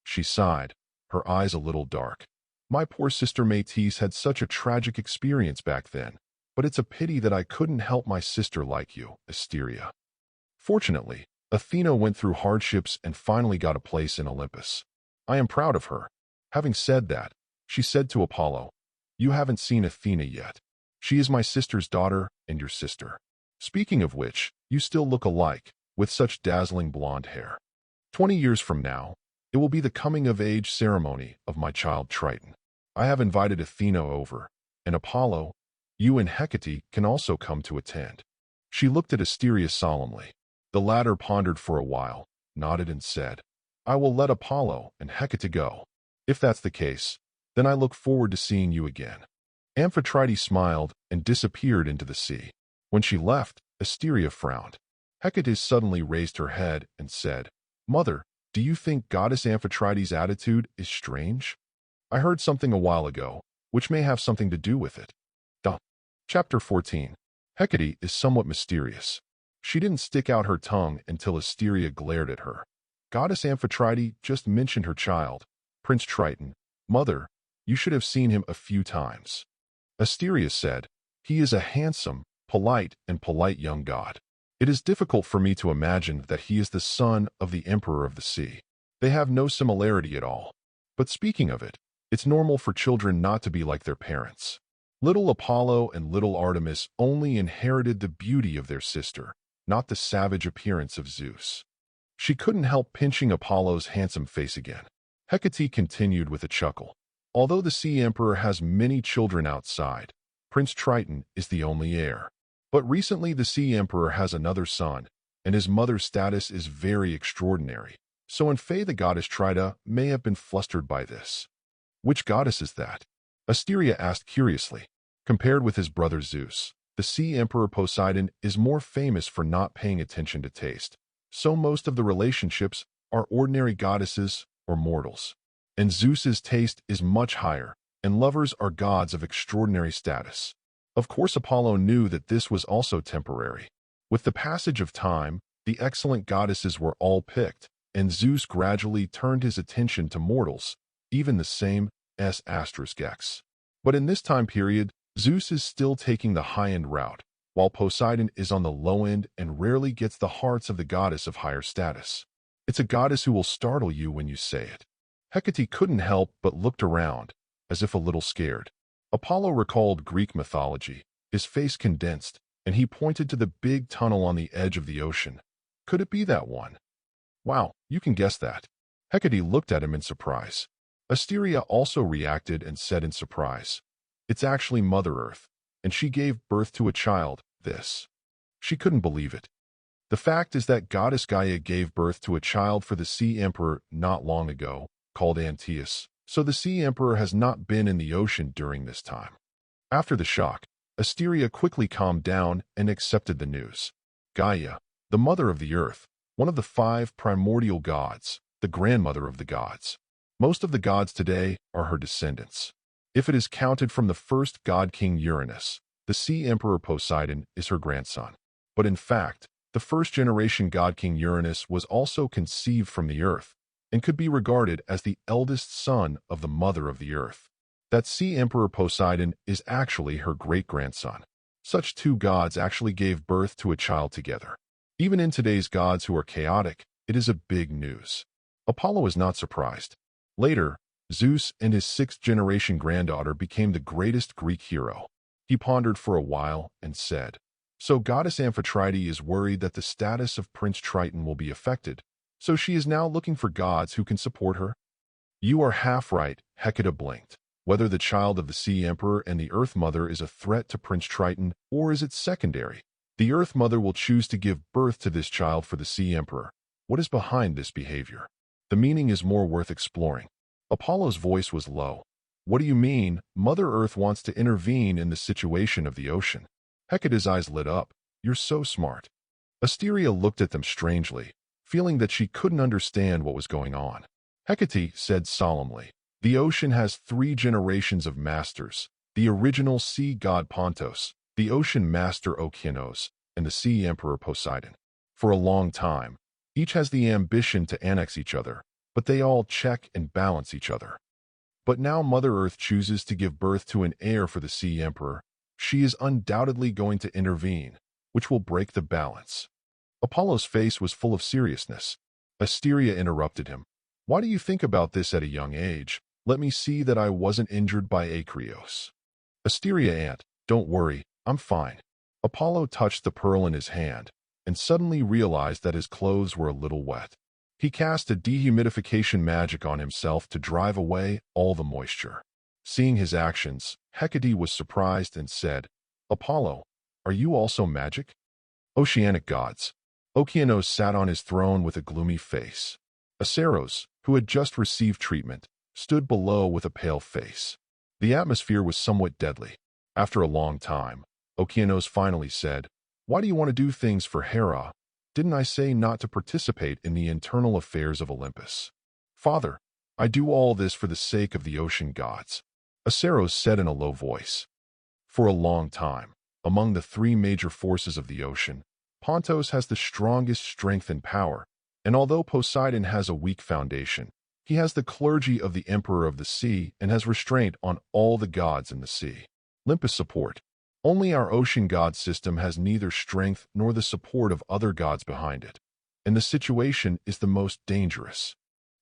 She sighed, her eyes a little dark. My poor sister Métis had such a tragic experience back then, but it's a pity that I couldn't help my sister like you, Asteria. Fortunately, Athena went through hardships and finally got a place in Olympus. I am proud of her. Having said that, she said to Apollo, You haven't seen Athena yet. She is my sister's daughter and your sister. Speaking of which, you still look alike, with such dazzling blonde hair. 20 years from now, it will be the coming-of-age ceremony of my child Triton. I have invited Athena over, and Apollo, you and Hecate can also come to attend. She looked at Asteria solemnly. The latter pondered for a while, nodded and said, I will let Apollo and Hecate go. If that's the case, then I look forward to seeing you again. Amphitrite smiled and disappeared into the sea. When she left, Asteria frowned. Hecate suddenly raised her head and said, Mother, do you think Goddess Amphitrite's attitude is strange? I heard something a while ago, which may have something to do with it. Chapter 14. Hecate is somewhat mysterious. She didn't stick out her tongue until Asteria glared at her. Goddess Amphitrite just mentioned her child, Prince Triton. Mother, you should have seen him a few times. Asteria said, He is a handsome, polite young god. It is difficult for me to imagine that he is the son of the Emperor of the Sea. They have no similarity at all. But speaking of it, it's normal for children not to be like their parents. Little Apollo and little Artemis only inherited the beauty of their sister, not the savage appearance of Zeus. She couldn't help pinching Apollo's handsome face again. Hecate continued with a chuckle. Although the Sea Emperor has many children outside, Prince Triton is the only heir. But recently the Sea Emperor has another son, and his mother's status is very extraordinary. So invade the goddess Trita may have been flustered by this. Which goddess is that? Asteria asked curiously. Compared with his brother Zeus, the Sea Emperor Poseidon is more famous for not paying attention to taste. So most of the relationships are ordinary goddesses or mortals. And Zeus's taste is much higher, and lovers are gods of extraordinary status. Of course, Apollo knew that this was also temporary. With the passage of time, the excellent goddesses were all picked, and Zeus gradually turned his attention to mortals, even the same X. But in this time period, Zeus is still taking the high-end route, while Poseidon is on the low end and rarely gets the hearts of the goddess of higher status. It's a goddess who will startle you when you say it. Hecate couldn't help but looked around, as if a little scared. Apollo recalled Greek mythology. His face condensed, and he pointed to the big tunnel on the edge of the ocean. Could it be that one? Wow, you can guess that. Hecate looked at him in surprise. Asteria also reacted and said in surprise, It's actually Mother Earth, and she gave birth to a child, this. She couldn't believe it. The fact is that Goddess Gaia gave birth to a child for the Sea Emperor not long ago, called Antaeus, so the Sea Emperor has not been in the ocean during this time. After the shock, Asteria quickly calmed down and accepted the news. Gaia, the mother of the earth, one of the 5 primordial gods, the grandmother of the gods. Most of the gods today are her descendants. If it is counted from the first god king Uranus, the sea emperor Poseidon is her grandson. But in fact, the first-generation god king Uranus was also conceived from the earth and could be regarded as the eldest son of the mother of the earth. That sea emperor Poseidon is actually her great-grandson. Such two gods actually gave birth to a child together. Even in today's gods who are chaotic, it is a big news. Apollo is not surprised. Later, Zeus and his sixth-generation granddaughter became the greatest Greek hero. He pondered for a while and said, "So goddess Amphitrite is worried that the status of Prince Triton will be affected, so she is now looking for gods who can support her?" "You are half right," Hecate blinked. "Whether the child of the Sea Emperor and the Earth Mother is a threat to Prince Triton, or is it secondary? The Earth Mother will choose to give birth to this child for the Sea Emperor. What is behind this behavior? The meaning is more worth exploring." Apollo's voice was low. "What do you mean? Mother Earth wants to intervene in the situation of the ocean." Hecate's eyes lit up. "You're so smart." Asteria looked at them strangely, feeling that she couldn't understand what was going on. Hecate said solemnly, "The ocean has 3 generations of masters: the original sea god Pontos, the ocean master Okeanos, and the sea emperor Poseidon. For a long time, each has the ambition to annex each other, but they all check and balance each other. But now Mother Earth chooses to give birth to an heir for the Sea Emperor. She is undoubtedly going to intervene, which will break the balance." Apollo's face was full of seriousness. Asteria interrupted him. "Why do you think about this at a young age? Let me see that I wasn't injured by Acreos." "Asteria aunt, don't worry, I'm fine." Apollo touched the pearl in his hand, and suddenly realized that his clothes were a little wet. He cast a dehumidification magic on himself to drive away all the moisture. Seeing his actions, Hecate was surprised and said, "Apollo, are you also magic?" Oceanic gods. Okeanos sat on his throne with a gloomy face. Aceros, who had just received treatment, stood below with a pale face. The atmosphere was somewhat deadly. After a long time, Okeanos finally said, "Why do you want to do things for Hera? Didn't I say not to participate in the internal affairs of Olympus?" "Father, I do all this for the sake of the ocean gods," Aceros said in a low voice. For a long time, among the 3 major forces of the ocean, Pontos has the strongest strength and power, and although Poseidon has a weak foundation, he has the clergy of the Emperor of the Sea and has restraint on all the gods in the sea. Olympus support. Only our ocean god system has neither strength nor the support of other gods behind it, and the situation is the most dangerous.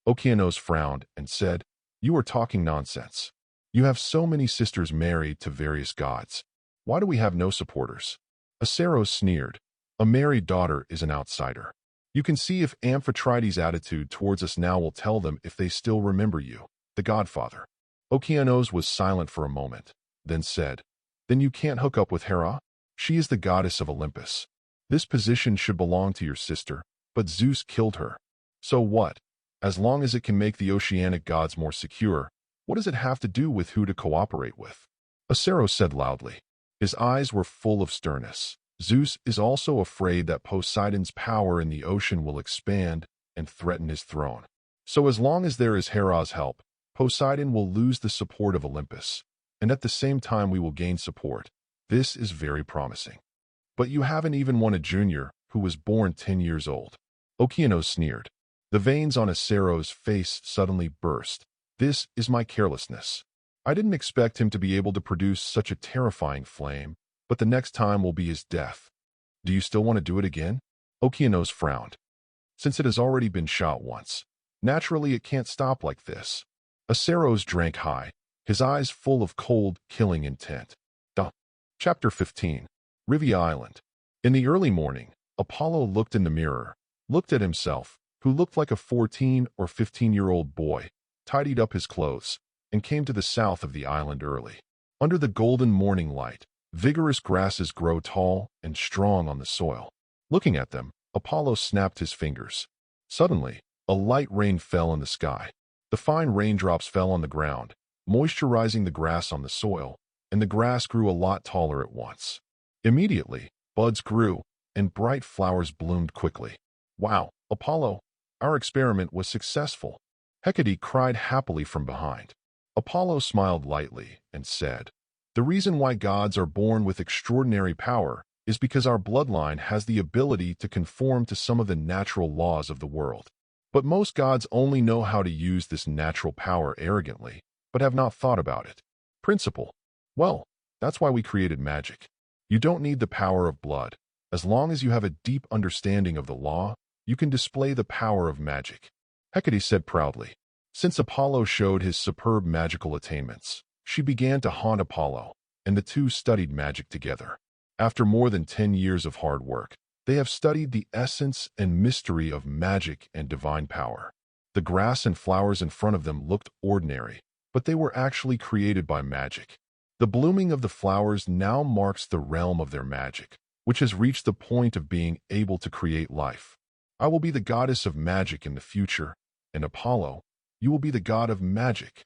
Okeanos frowned and said, "You are talking nonsense. You have so many sisters married to various gods. Why do we have no supporters?" Aceros sneered. "A married daughter is an outsider. You can see if Amphitrite's attitude towards us now will tell them if they still remember you, the godfather." Okeanos was silent for a moment, then said, "Then you can't hook up with Hera? She is the goddess of Olympus. This position should belong to your sister, but Zeus killed her. So what? As long as it can make the oceanic gods more secure, what does it have to do with who to cooperate with?" Aceros said loudly. His eyes were full of sternness. "Zeus is also afraid that Poseidon's power in the ocean will expand and threaten his throne. So as long as there is Hera's help, Poseidon will lose the support of Olympus, and at the same time we will gain support. This is very promising. But you haven't even won a junior who was born 10 years old." Okeanos sneered. The veins on Aceros' face suddenly burst. "This is my carelessness. I didn't expect him to be able to produce such a terrifying flame, but the next time will be his death. Do you still want to do it again?" Okeanos frowned. "Since it has already been shot once, naturally it can't stop like this." Aceros drank high, his eyes full of cold, killing intent. Chapter 15. Rivia Island. In the early morning, Apollo looked in the mirror, looked at himself, who looked like a 14 or 15-year-old boy, tidied up his clothes, and came to the south of the island early. Under the golden morning light, vigorous grasses grow tall and strong on the soil. Looking at them, Apollo snapped his fingers. Suddenly, a light rain fell in the sky. The fine raindrops fell on the ground, moisturizing the grass on the soil, and the grass grew a lot taller at once. Immediately, buds grew, and bright flowers bloomed quickly. "Wow, Apollo, our experiment was successful," Hecate cried happily from behind. Apollo smiled lightly and said, "The reason why gods are born with extraordinary power is because our bloodline has the ability to conform to some of the natural laws of the world. But most gods only know how to use this natural power arrogantly, but have not thought about it. Principle. Well, that's why we created magic. You don't need the power of blood. As long as you have a deep understanding of the law, you can display the power of magic." Hecate said proudly. Since Apollo showed his superb magical attainments, she began to haunt Apollo, and the two studied magic together. After more than 10 years of hard work, they have studied the essence and mystery of magic and divine power. The grass and flowers in front of them looked ordinary, but they were actually created by magic. The blooming of the flowers now marks the realm of their magic, which has reached the point of being able to create life. I will be the goddess of magic in the future, and Apollo, you will be the god of magic.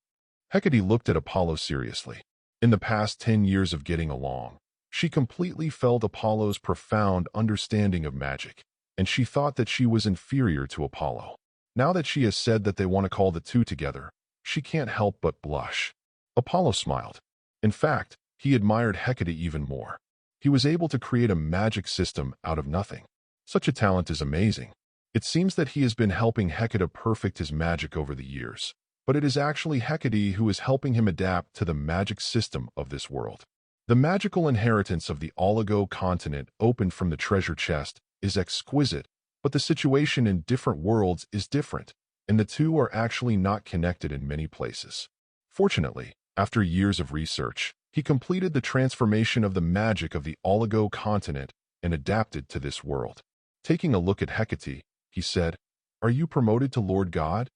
Hecate looked at Apollo seriously. In the past 10 years of getting along, she completely felt Apollo's profound understanding of magic, and she thought that she was inferior to Apollo. Now that she has said that they want to call the two together, she can't help but blush. Apollo smiled. In fact, he admired Hecate even more. He was able to create a magic system out of nothing. Such a talent is amazing. It seems that he has been helping Hecate perfect his magic over the years, but it is actually Hecate who is helping him adapt to the magic system of this world. The magical inheritance of the oligo continent opened from the treasure chest is exquisite, but the situation in different worlds is different, and the two are actually not connected in many places. Fortunately, after years of research, he completed the transformation of the magic of the oligo continent and adapted to this world. Taking a look at Hecate, he said, "Are you promoted to Lord God?"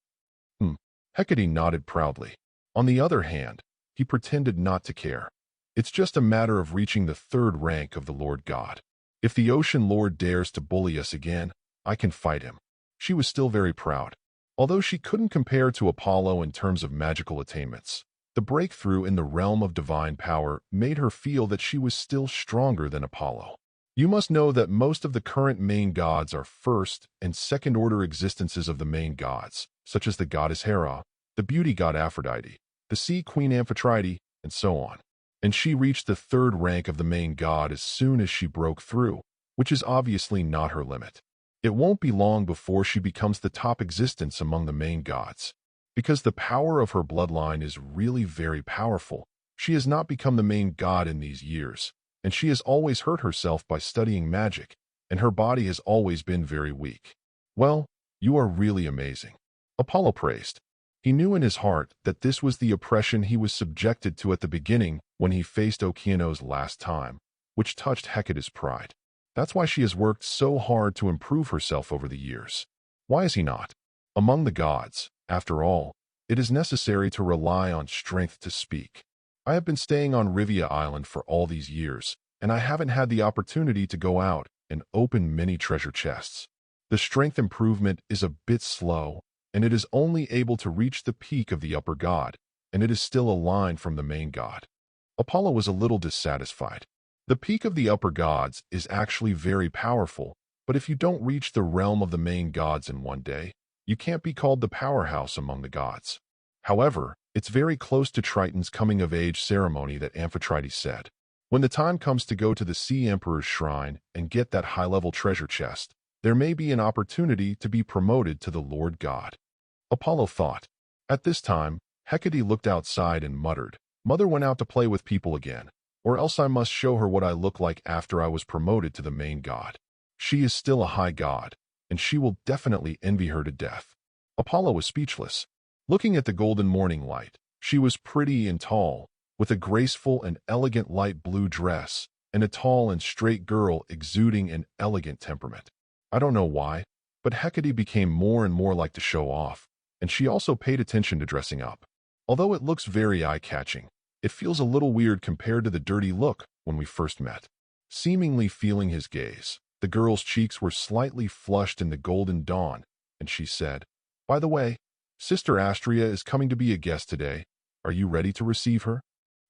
Hecate nodded proudly. On the other hand, he pretended not to care. "It's just a matter of reaching the 3rd rank of the Lord God. If the ocean lord dares to bully us again, I can fight him." She was still very proud. Although she couldn't compare to Apollo in terms of magical attainments, the breakthrough in the realm of divine power made her feel that she was still stronger than Apollo. You must know that most of the current main gods are first and second order existences of the main gods, such as the goddess Hera, the beauty god Aphrodite, the sea queen Amphitrite, and so on. And she reached the 3rd rank of the main god as soon as she broke through, which is obviously not her limit. It won't be long before she becomes the top existence among the main gods. Because the power of her bloodline is really very powerful, she has not become the main god in these years, and she has always hurt herself by studying magic, and her body has always been very weak. "Well, you are really amazing," Apollo praised. He knew in his heart that this was the oppression he was subjected to at the beginning when he faced Okeanos last time, which touched Hecate's pride. That's why she has worked so hard to improve herself over the years. Why is he not? Among the gods, after all, it is necessary to rely on strength to speak. I have been staying on Rivia Island for all these years, and I haven't had the opportunity to go out and open many treasure chests. The strength improvement is a bit slow, and it is only able to reach the peak of the upper god, and it is still a line from the main god. Apollo was a little dissatisfied. The peak of the upper gods is actually very powerful, but if you don't reach the realm of the main gods in one day, you can't be called the powerhouse among the gods. However, it's very close to Triton's coming-of-age ceremony that Amphitrite said. When the time comes to go to the Sea Emperor's shrine and get that high-level treasure chest, there may be an opportunity to be promoted to the Lord God. Apollo thought. At this time, Hecate looked outside and muttered, "Mother went out to play with people again, or else I must show her what I look like after I was promoted to the main god. She is still a high god, and she will definitely envy her to death." Apollo was speechless. Looking at the golden morning light, she was pretty and tall, with a graceful and elegant light blue dress, and a tall and straight girl exuding an elegant temperament. I don't know why, but Hecate became more and more like to show off, and she also paid attention to dressing up. Although it looks very eye-catching, it feels a little weird compared to the dirty look when we first met. Seemingly feeling his gaze, the girl's cheeks were slightly flushed in the golden dawn, and she said, "By the way, Sister Astrea is coming to be a guest today. Are you ready to receive her?"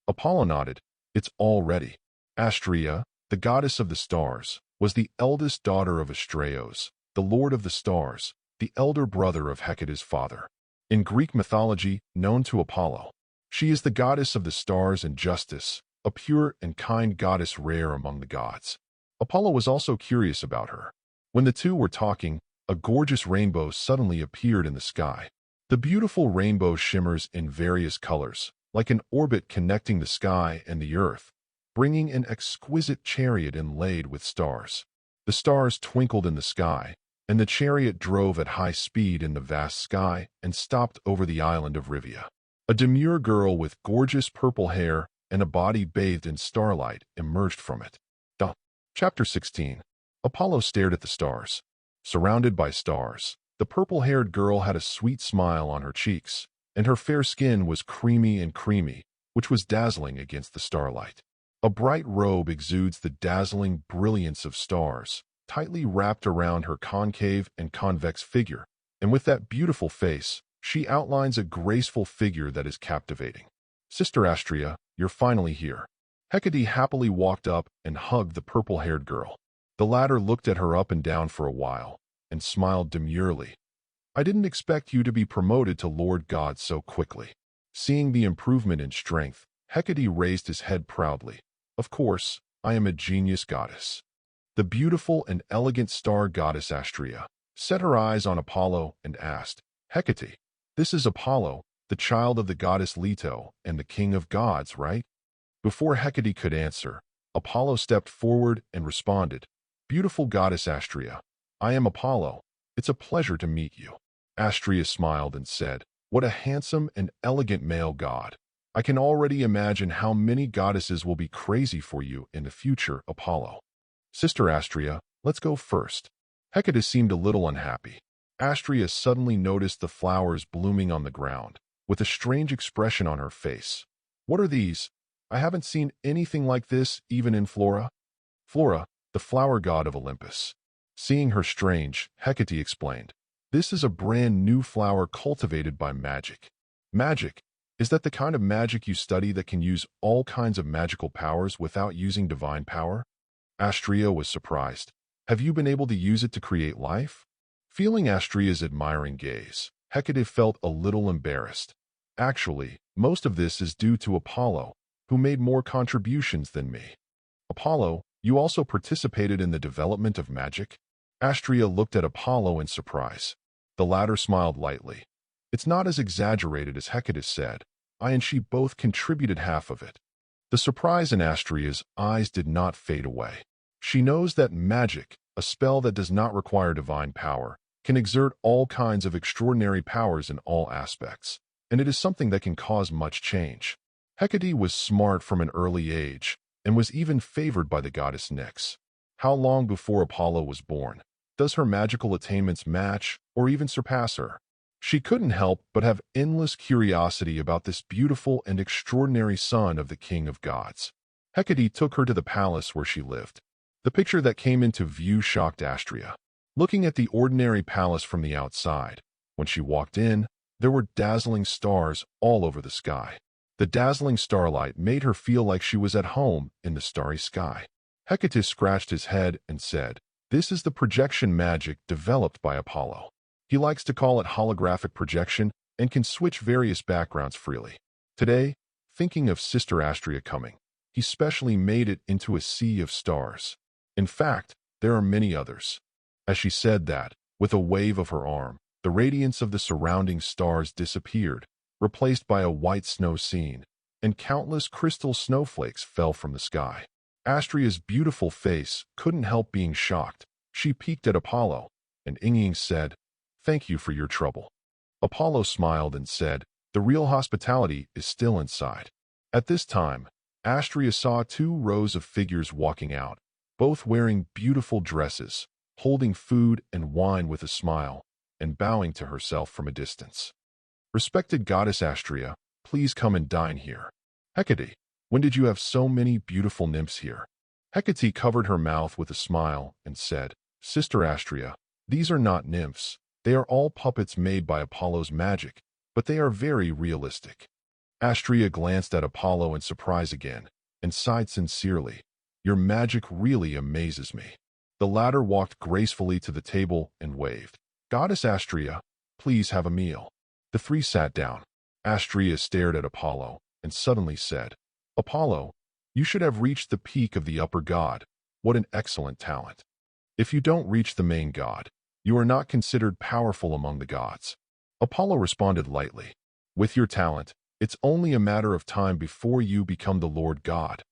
Apollo nodded. "It's all ready." Astrea, the goddess of the stars, was the eldest daughter of Astraeos, the lord of the stars, the elder brother of Hecate's father. In Greek mythology, known to Apollo, She is the goddess of the stars and justice, a pure and kind goddess rare among the gods. Apollo was also curious about her. When the two were talking, a gorgeous rainbow suddenly appeared in the sky. The beautiful rainbow shimmers in various colors, like an orbit connecting the sky and the earth, bringing an exquisite chariot inlaid with stars. The stars twinkled in the sky, and the chariot drove at high speed in the vast sky and stopped over the island of Rivia. A demure girl with gorgeous purple hair and a body bathed in starlight emerged from it. Chapter 16. Apollo stared at the stars. Surrounded by stars, the purple-haired girl had a sweet smile on her cheeks, and her fair skin was creamy, which was dazzling against the starlight. A bright robe exudes the dazzling brilliance of stars, tightly wrapped around her concave and convex figure, and with that beautiful face, she outlines a graceful figure that is captivating. Sister Astrea, you're finally here. Hecate happily walked up and hugged the purple-haired girl. The latter looked at her up and down for a while, and smiled demurely. I didn't expect you to be promoted to Lord God so quickly. Seeing the improvement in strength, Hecate raised his head proudly. Of course, I am a genius goddess. The beautiful and elegant star goddess Astrea set her eyes on Apollo and asked, Hecate, this is Apollo, the child of the goddess Leto and the king of gods, right? Before Hecate could answer, Apollo stepped forward and responded, Beautiful goddess Astrea, I am Apollo. It's a pleasure to meet you. Astrea smiled and said, What a handsome and elegant male god. I can already imagine how many goddesses will be crazy for you in the future, Apollo. Sister Astrea, let's go first. Hecate seemed a little unhappy. Astrea suddenly noticed the flowers blooming on the ground, with a strange expression on her face. What are these? I haven't seen anything like this even in Flora. Flora, the flower god of Olympus. Seeing her strange, Hecate explained, This is a brand new flower cultivated by magic. Magic? Is that the kind of magic you study that can use all kinds of magical powers without using divine power? Astrea was surprised. Have you been able to use it to create life? Feeling Astrea's admiring gaze, Hecate felt a little embarrassed. Actually, most of this is due to Apollo, who made more contributions than me. Apollo, you also participated in the development of magic? Astrea looked at Apollo in surprise. The latter smiled lightly. It's not as exaggerated as Hecate said. I and she both contributed half of it. The surprise in Astrea's eyes did not fade away. She knows that magic, a spell that does not require divine power, can exert all kinds of extraordinary powers in all aspects, and it is something that can cause much change. Hecate was smart from an early age, and was even favored by the goddess Nyx. How long before Apollo was born? Does her magical attainments match, or even surpass her? She couldn't help but have endless curiosity about this beautiful and extraordinary son of the king of gods. Hecate took her to the palace where she lived. The picture that came into view shocked Astrea. Looking at the ordinary palace from the outside, when she walked in, there were dazzling stars all over the sky. The dazzling starlight made her feel like she was at home in the starry sky. Hecate scratched his head and said, This is the projection magic developed by Apollo. He likes to call it holographic projection and can switch various backgrounds freely. Today, thinking of Sister Astrea coming, he specially made it into a sea of stars. In fact, there are many others. As she said that, with a wave of her arm, the radiance of the surrounding stars disappeared, replaced by a white snow scene, and countless crystal snowflakes fell from the sky. Astrea's beautiful face couldn't help being shocked. She peeked at Apollo, and Ying said, Thank you for your trouble. Apollo smiled and said, The real hospitality is still inside. At this time, Astrea saw 2 rows of figures walking out, both wearing beautiful dresses, holding food and wine with a smile, and bowing to herself from a distance. Respected goddess Astrea, please come and dine here. Hecate, when did you have so many beautiful nymphs here? Hecate covered her mouth with a smile and said, Sister Astrea, these are not nymphs. They are all puppets made by Apollo's magic, but they are very realistic. Astrea glanced at Apollo in surprise again, and sighed sincerely. Your magic really amazes me. The latter walked gracefully to the table and waved. Goddess Astrea, please have a meal. The 3 sat down. Astrea stared at Apollo and suddenly said, Apollo, you should have reached the peak of the upper god. What an excellent talent. If you don't reach the main god, you are not considered powerful among the gods. Apollo responded lightly, with your talent, it's only a matter of time before you become the Lord God.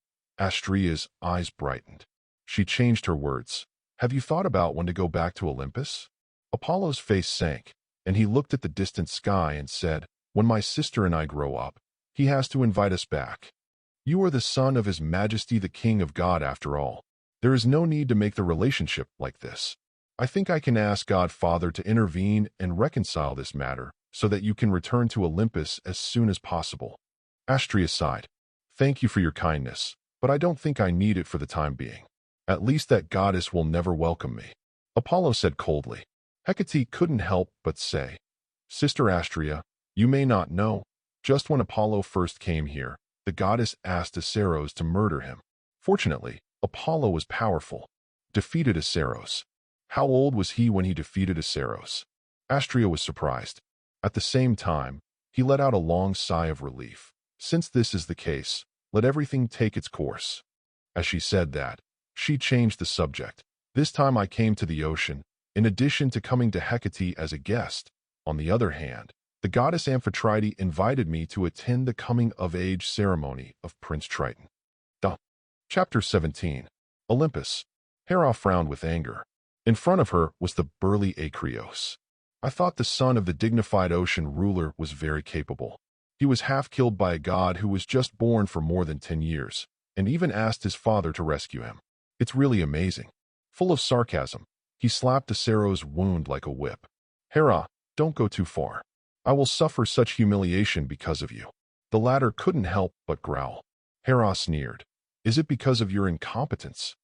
Astrea's eyes brightened. She changed her words. Have you thought about when to go back to Olympus? Apollo's face sank, and he looked at the distant sky and said, when my sister and I grow up, he has to invite us back. You are the son of His Majesty the King of God after all. There is no need to make the relationship like this. I think I can ask God Father to intervene and reconcile this matter so that you can return to Olympus as soon as possible. Astrea sighed. Thank you for your kindness, but I don't think I need it for the time being. At least that goddess will never welcome me. Apollo said coldly. Hecate couldn't help but say, Sister Astrea, you may not know, just when Apollo first came here, the goddess asked Aseros to murder him. Fortunately, Apollo was powerful, defeated Aseros. How old was he when he defeated Aseros? Astrea was surprised. At the same time, he let out a long sigh of relief. Since this is the case, let everything take its course. As she said that, she changed the subject. This time I came to the ocean, in addition to coming to Hecate as a guest. On the other hand, the goddess Amphitrite invited me to attend the coming-of-age ceremony of Prince Triton. Chapter 17. Olympus. Hera frowned with anger. In front of her was the burly Acreos. I thought the son of the dignified ocean ruler was very capable. He was half killed by a god who was just born for more than 10 years, and even asked his father to rescue him. It's really amazing. Full of sarcasm, he slapped Asero's wound like a whip. Hera, don't go too far. I will suffer such humiliation because of you. The latter couldn't help but growl. Hera sneered. Is it because of your incompetence?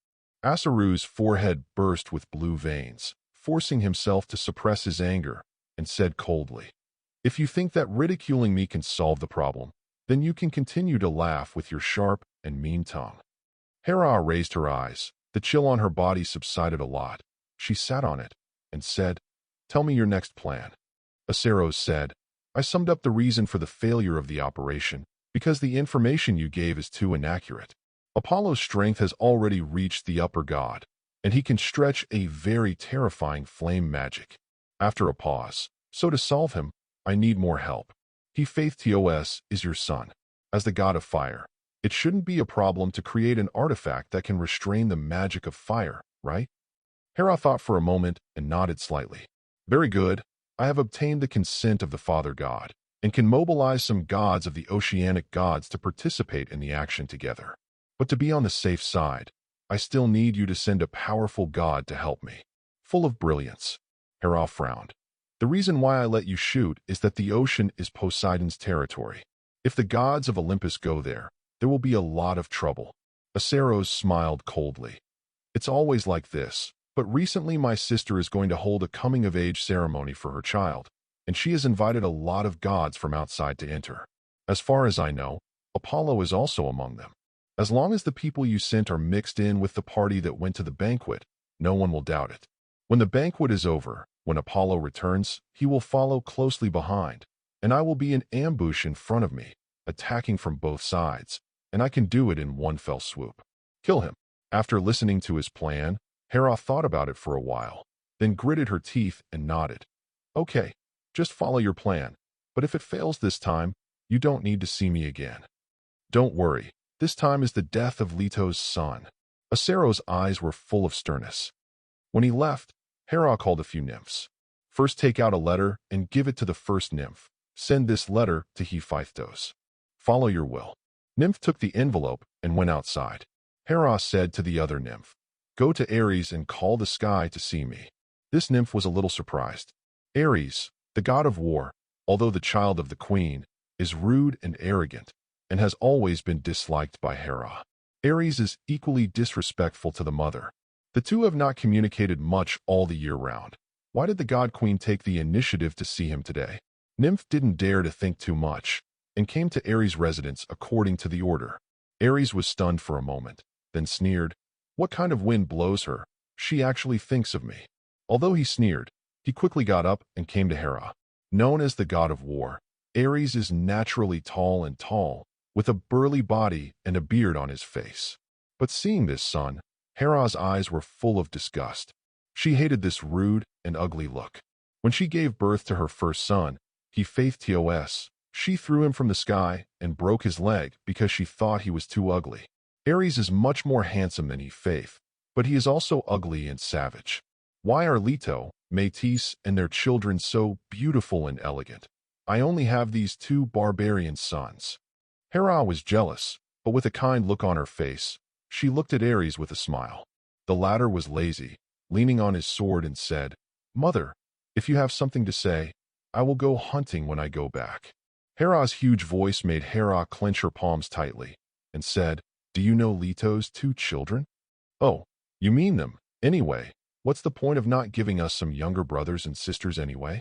Aseru's forehead burst with blue veins, forcing himself to suppress his anger, and said coldly, If you think that ridiculing me can solve the problem, then you can continue to laugh with your sharp and mean tongue. Hera raised her eyes. The chill on her body subsided a lot. She sat on it and said, Tell me your next plan. Aseros said, I summed up the reason for the failure of the operation, because the information you gave is too inaccurate. Apollo's strength has already reached the upper god, and he can stretch a very terrifying flame magic. After a pause, so to solve him, I need more help. Hephaestus is your son. As the god of fire, it shouldn't be a problem to create an artifact that can restrain the magic of fire, right? Hera thought for a moment and nodded slightly. Very good. I have obtained the consent of the Father God, and can mobilize some gods of the oceanic gods to participate in the action together. But to be on the safe side, I still need you to send a powerful god to help me. Full of brilliance. Hera frowned. The reason why I let you shoot is that the ocean is Poseidon's territory. If the gods of Olympus go there will be a lot of trouble. Aseros smiled coldly. It's always like this, but recently my sister is going to hold a coming-of-age ceremony for her child, and she has invited a lot of gods from outside to enter. As far as I know, Apollo is also among them. As long as the people you sent are mixed in with the party that went to the banquet, no one will doubt it. When the banquet is over, when Apollo returns, he will follow closely behind, and I will be in ambush in front of me, attacking from both sides, and I can do it in one fell swoop. Kill him. After listening to his plan, Hera thought about it for a while, then gritted her teeth and nodded. Okay, just follow your plan, but if it fails this time, you don't need to see me again. Don't worry. This time is the death of Leto's son. Asero's eyes were full of sternness. When he left, Hera called a few nymphs. First take out a letter and give it to the first nymph. Send this letter to Hephaestus. Follow your will. Nymph took the envelope and went outside. Hera said to the other nymph, Go to Ares and call the sky to see me. This nymph was a little surprised. Ares, the god of war, although the child of the queen, is rude and arrogant, and has always been disliked by Hera. Ares is equally disrespectful to the mother. The two have not communicated much all the year round. Why did the god queen take the initiative to see him today? Nymph didn't dare to think too much, and came to Ares' residence according to the order. Ares was stunned for a moment, then sneered, What kind of wind blows her? She actually thinks of me. Although he sneered, he quickly got up and came to Hera. Known as the god of war, Ares is naturally tall, with a burly body and a beard on his face. But seeing this son, Hera's eyes were full of disgust. She hated this rude and ugly look. When she gave birth to her first son, Hephaestus, she threw him from the sky and broke his leg because she thought he was too ugly. Ares is much more handsome than Hephaestus, but he is also ugly and savage. Why are Leto, Metis, and their children so beautiful and elegant? I only have these two barbarian sons. Hera was jealous, but with a kind look on her face, she looked at Ares with a smile. The latter was lazy, leaning on his sword, and said, "Mother, if you have something to say, I will go hunting when I go back." Hera's huge voice made Hera clench her palms tightly, and said, "Do you know Leto's two children?" "Oh, you mean them. Anyway, what's the point of not giving us some younger brothers and sisters anyway?"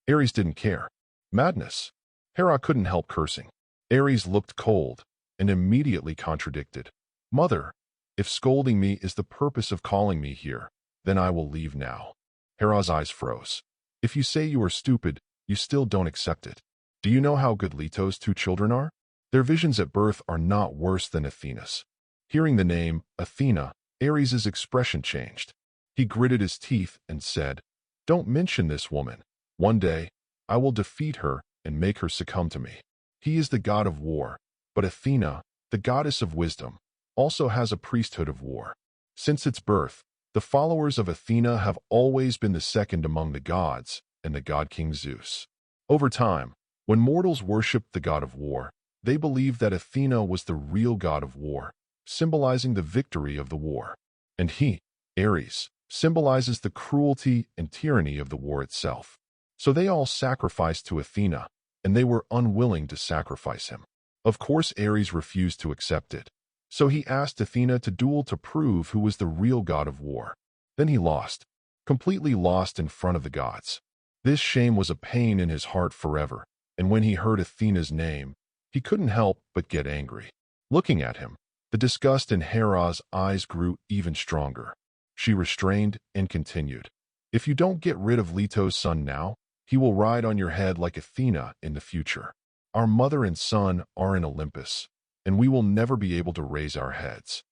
Ares didn't care. Madness. Hera couldn't help cursing. Ares looked cold and immediately contradicted. "Mother, if scolding me is the purpose of calling me here, then I will leave now." Hera's eyes froze. "If you say you are stupid, you still don't accept it. Do you know how good Leto's two children are? Their visions at birth are not worse than Athena's." Hearing the name, Athena, Ares's expression changed. He gritted his teeth and said, "Don't mention this woman. One day, I will defeat her and make her succumb to me." He is the god of war, but Athena, the goddess of wisdom, also has a priesthood of war. Since its birth, the followers of Athena have always been the second among the gods and the god King Zeus. Over time, when mortals worshipped the god of war, they believed that Athena was the real god of war, symbolizing the victory of the war. And he, Ares, symbolizes the cruelty and tyranny of the war itself. So they all sacrificed to Athena, and they were unwilling to sacrifice him. Of course, Ares refused to accept it. So he asked Athena to duel to prove who was the real god of war. Then he lost, completely lost in front of the gods. This shame was a pain in his heart forever, and when he heard Athena's name, he couldn't help but get angry. Looking at him, the disgust in Hera's eyes grew even stronger. She restrained and continued, "If you don't get rid of Leto's son now, he will ride on your head like Athena in the future. Our mother and son are in Olympus, and we will never be able to raise our heads."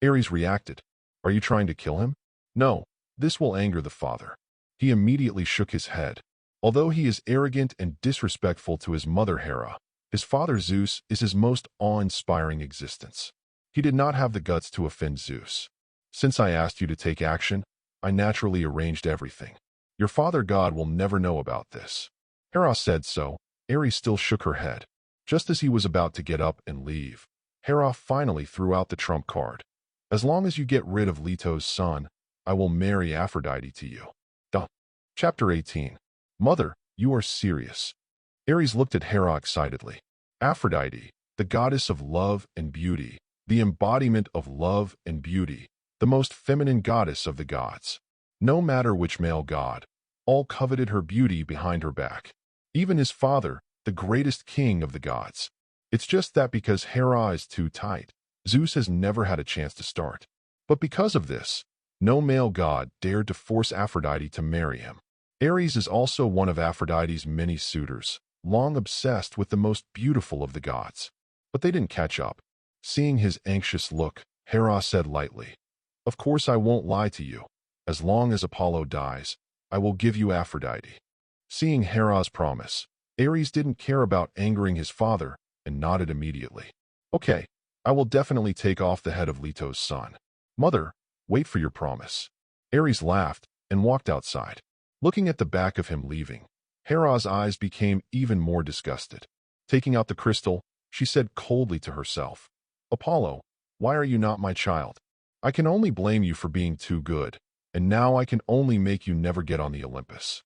Ares reacted, "Are you trying to kill him?" "No, this will anger the father." He immediately shook his head. Although he is arrogant and disrespectful to his mother Hera, his father Zeus is his most awe-inspiring existence. He did not have the guts to offend Zeus. "Since I asked you to take action, I naturally arranged everything. Your father God will never know about this." Hera said so. Ares still shook her head. Just as he was about to get up and leave, Hera finally threw out the trump card. "As long as you get rid of Leto's son, I will marry Aphrodite to you." Chapter 18. "Mother, you are serious." Ares looked at Hera excitedly. Aphrodite, the goddess of love and beauty, the embodiment of love and beauty, the most feminine goddess of the gods. No matter which male god, all coveted her beauty behind her back. Even his father, the greatest king of the gods. It's just that because Hera is too tight, Zeus has never had a chance to start. But because of this, no male god dared to force Aphrodite to marry him. Ares is also one of Aphrodite's many suitors, long obsessed with the most beautiful of the gods. But they didn't catch up. Seeing his anxious look, Hera said lightly, "Of course I won't lie to you. As long as Apollo dies, I will give you Aphrodite." Seeing Hera's promise, Ares didn't care about angering his father and nodded immediately. "Okay, I will definitely take off the head of Leto's son. Mother, wait for your promise." Ares laughed and walked outside. Looking at the back of him leaving, Hera's eyes became even more disgusted. Taking out the crystal, she said coldly to herself, "Apollo, why are you not my child? I can only blame you for being too good, and now I can only make you never get on the Olympus."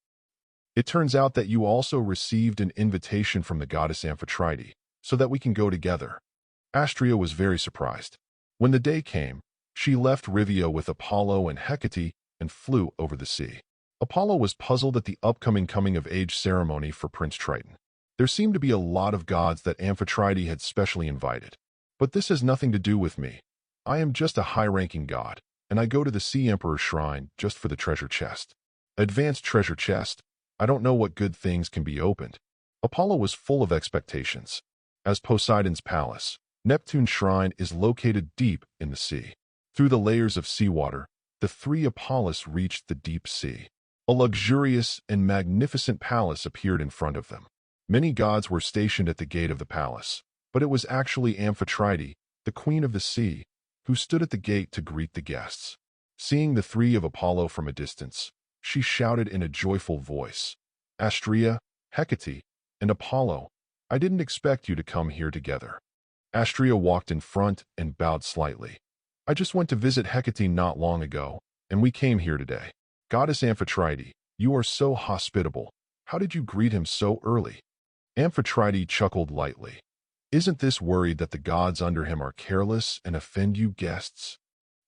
It turns out that you also received an invitation from the goddess Amphitrite, so that we can go together. Astrea was very surprised. When the day came, she left Rivia with Apollo and Hecate and flew over the sea. Apollo was puzzled at the upcoming coming-of-age ceremony for Prince Triton. There seemed to be a lot of gods that Amphitrite had specially invited. "But this has nothing to do with me. I am just a high-ranking god, and I go to the Sea Emperor's shrine just for the treasure chest." "Advanced treasure chest? I don't know what good things can be opened." Apollo was full of expectations. As Poseidon's palace, Neptune's shrine is located deep in the sea. Through the layers of seawater, the three Apollos reached the deep sea. A luxurious and magnificent palace appeared in front of them. Many gods were stationed at the gate of the palace, but it was actually Amphitrite, the queen of the sea, who stood at the gate to greet the guests. Seeing the three of Apollo from a distance, she shouted in a joyful voice, "Astrea, Hecate, and Apollo, I didn't expect you to come here together." Astrea walked in front and bowed slightly. "I just went to visit Hecate not long ago, and we came here today. Goddess Amphitrite, you are so hospitable. How did you greet him so early?" Amphitrite chuckled lightly. "Isn't this worried that the gods under him are careless and offend you guests?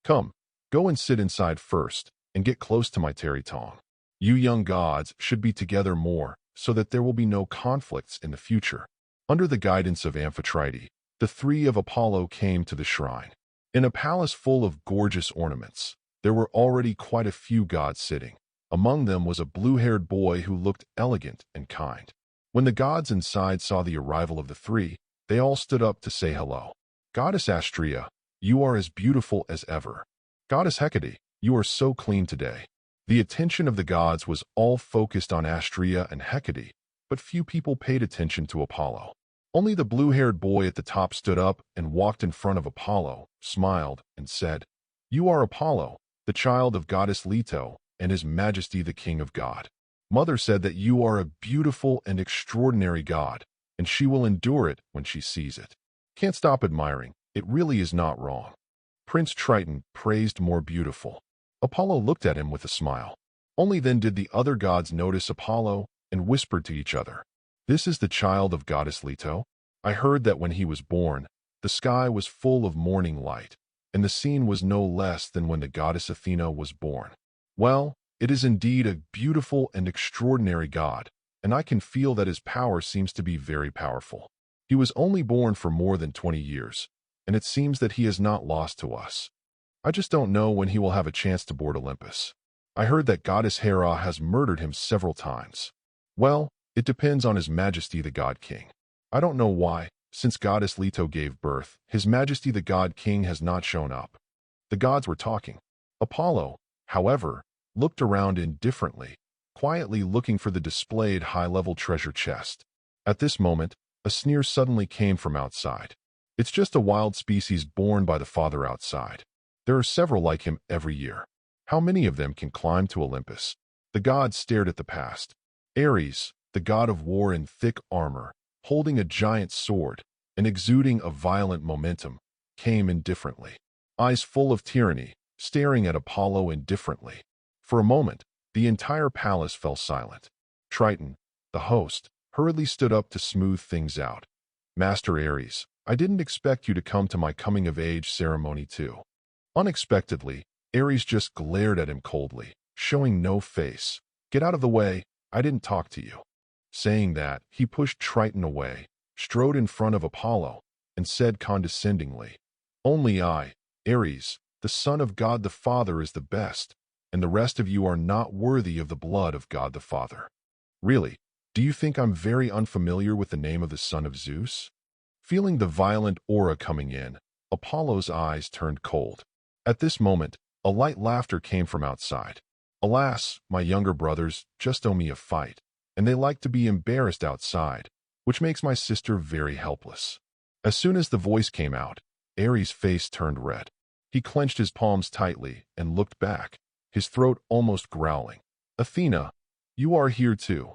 Come, go and sit inside first, and get close to my terry tongue. You young gods should be together more, so that there will be no conflicts in the future." Under the guidance of Amphitrite, the three of Apollo came to the shrine. In a palace full of gorgeous ornaments, there were already quite a few gods sitting. Among them was a blue-haired boy who looked elegant and kind. When the gods inside saw the arrival of the three, they all stood up to say hello. "Goddess Astrea, you are as beautiful as ever. Goddess Hecate, you are so clean today." The attention of the gods was all focused on Astrea and Hecate, but few people paid attention to Apollo. Only the blue-haired boy at the top stood up and walked in front of Apollo, smiled, and said, "You are Apollo, the child of goddess Leto, and His Majesty the King of God. Mother said that you are a beautiful and extraordinary god, and she will endure it when she sees it. Can't stop admiring. It really is not wrong." Prince Triton praised more beautiful. Apollo looked at him with a smile. Only then did the other gods notice Apollo and whispered to each other, "This is the child of goddess Leto. I heard that when he was born, the sky was full of morning light, and the scene was no less than when the goddess Athena was born. Well, it is indeed a beautiful and extraordinary god, and I can feel that his power seems to be very powerful. He was only born for more than 20 years, and it seems that he is not lost to us. I just don't know when he will have a chance to board Olympus. I heard that goddess Hera has murdered him several times. Well, it depends on His Majesty the God King. I don't know why, since goddess Leto gave birth, His Majesty the God King has not shown up." The gods were talking. Apollo, however, looked around indifferently, quietly looking for the displayed high-level treasure chest. At this moment, a sneer suddenly came from outside. "It's just a wild species born by the father outside. There are several like him every year. How many of them can climb to Olympus?" The gods stared at the past. Ares, the god of war in thick armor, holding a giant sword and exuding a violent momentum, came indifferently. Eyes full of tyranny, staring at Apollo indifferently. For a moment, the entire palace fell silent. Triton, the host, hurriedly stood up to smooth things out. "Master Ares, I didn't expect you to come to my coming-of-age ceremony too." Unexpectedly, Ares just glared at him coldly, showing no face. "Get out of the way, I didn't talk to you." Saying that, he pushed Triton away, strode in front of Apollo, and said condescendingly, "Only I, Ares, the son of God the Father, is the best, and the rest of you are not worthy of the blood of God the Father. Really, do you think I'm very unfamiliar with the name of the son of Zeus?" Feeling the violent aura coming in, Apollo's eyes turned cold. At this moment, a light laughter came from outside. "Alas, my younger brothers just owe me a fight, and they like to be embarrassed outside, which makes my sister very helpless." As soon as the voice came out, Ares' face turned red. He clenched his palms tightly and looked back, his throat almost growling. "Athena, you are here too."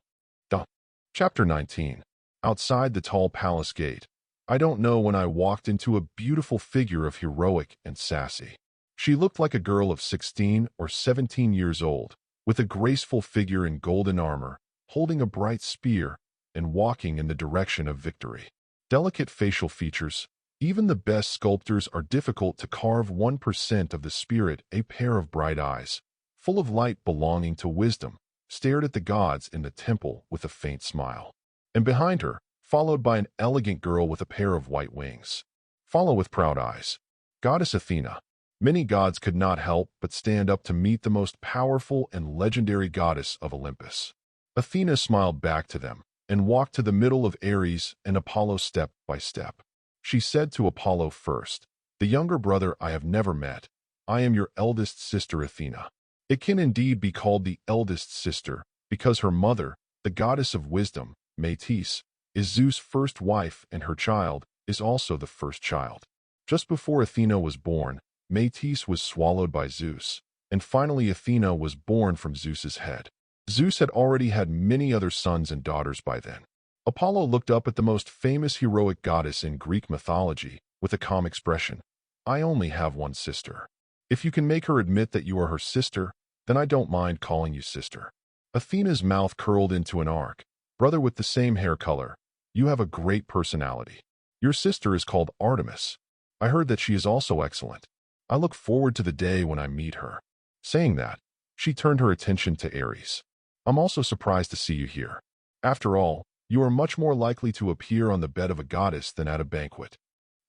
Chapter 19. Outside the tall palace gate, I don't know when I walked into a beautiful figure of heroic and sassy. She looked like a girl of 16 or 17 years old, with a graceful figure in golden armor, holding a bright spear, and walking in the direction of victory. Delicate facial features. Even the best sculptors are difficult to carve 1% of the spirit. A pair of bright eyes, full of light belonging to wisdom, stared at the gods in the temple with a faint smile. And behind her, followed by an elegant girl with a pair of white wings. Follow with proud eyes. Goddess Athena. Many gods could not help but stand up to meet the most powerful and legendary goddess of Olympus. Athena smiled back to them, and walked to the middle of Ares and Apollo step by step. She said to Apollo first, "The younger brother I have never met. I am your eldest sister Athena. It can indeed be called the eldest sister, because her mother, the goddess of wisdom, Metis, is Zeus' first wife, and her child is also the first child. Just before Athena was born, Metis was swallowed by Zeus, and finally Athena was born from Zeus's head. Zeus had already had many other sons and daughters by then." Apollo looked up at the most famous heroic goddess in Greek mythology with a calm expression. "I only have one sister. If you can make her admit that you are her sister, then I don't mind calling you sister." Athena's mouth curled into an arc. "Brother with the same hair color, you have a great personality. Your sister is called Artemis. I heard that she is also excellent. I look forward to the day when I meet her." Saying that, she turned her attention to Ares. "I'm also surprised to see you here. After all, you are much more likely to appear on the bed of a goddess than at a banquet."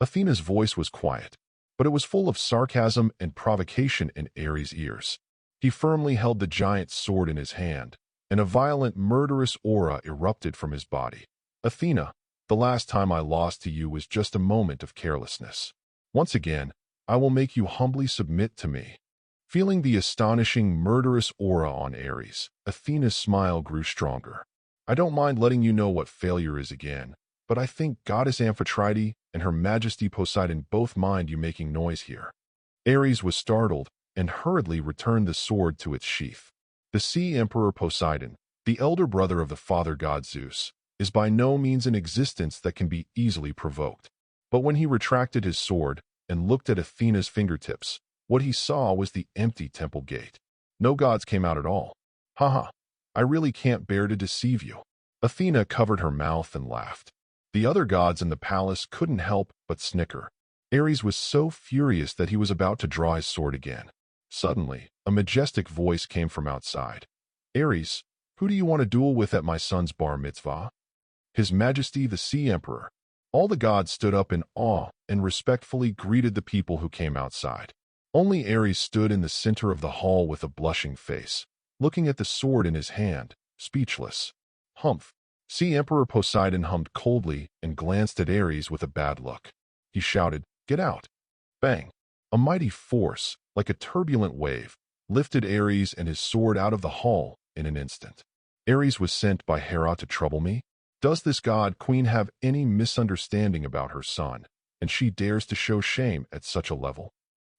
Athena's voice was quiet, but it was full of sarcasm and provocation in Ares' ears. He firmly held the giant sword in his hand, and a violent, murderous aura erupted from his body. "Athena, the last time I lost to you was just a moment of carelessness. Once again, I will make you humbly submit to me." Feeling the astonishing, murderous aura on Ares, Athena's smile grew stronger. "I don't mind letting you know what failure is again, but I think Goddess Amphitrite and Her Majesty Poseidon both mind you making noise here." Ares was startled and hurriedly returned the sword to its sheath. The Sea Emperor Poseidon, the elder brother of the father god Zeus, is by no means an existence that can be easily provoked. But when he retracted his sword and looked at Athena's fingertips, what he saw was the empty temple gate. No gods came out at all. "Haha, I really can't bear to deceive you." Athena covered her mouth and laughed. The other gods in the palace couldn't help but snicker. Ares was so furious that he was about to draw his sword again. Suddenly, a majestic voice came from outside. "Ares, who do you want to duel with at my son's bar mitzvah?" "His Majesty the Sea Emperor." All the gods stood up in awe and respectfully greeted the people who came outside. Only Ares stood in the center of the hall with a blushing face, looking at the sword in his hand, speechless. "Humph." Sea Emperor Poseidon hummed coldly and glanced at Ares with a bad look. He shouted, "Get out!" Bang! A mighty force, like a turbulent wave, lifted Ares and his sword out of the hall in an instant. Ares was sent by Hera to trouble me? Does this god queen have any misunderstanding about her son, and she dares to show shame at such a level?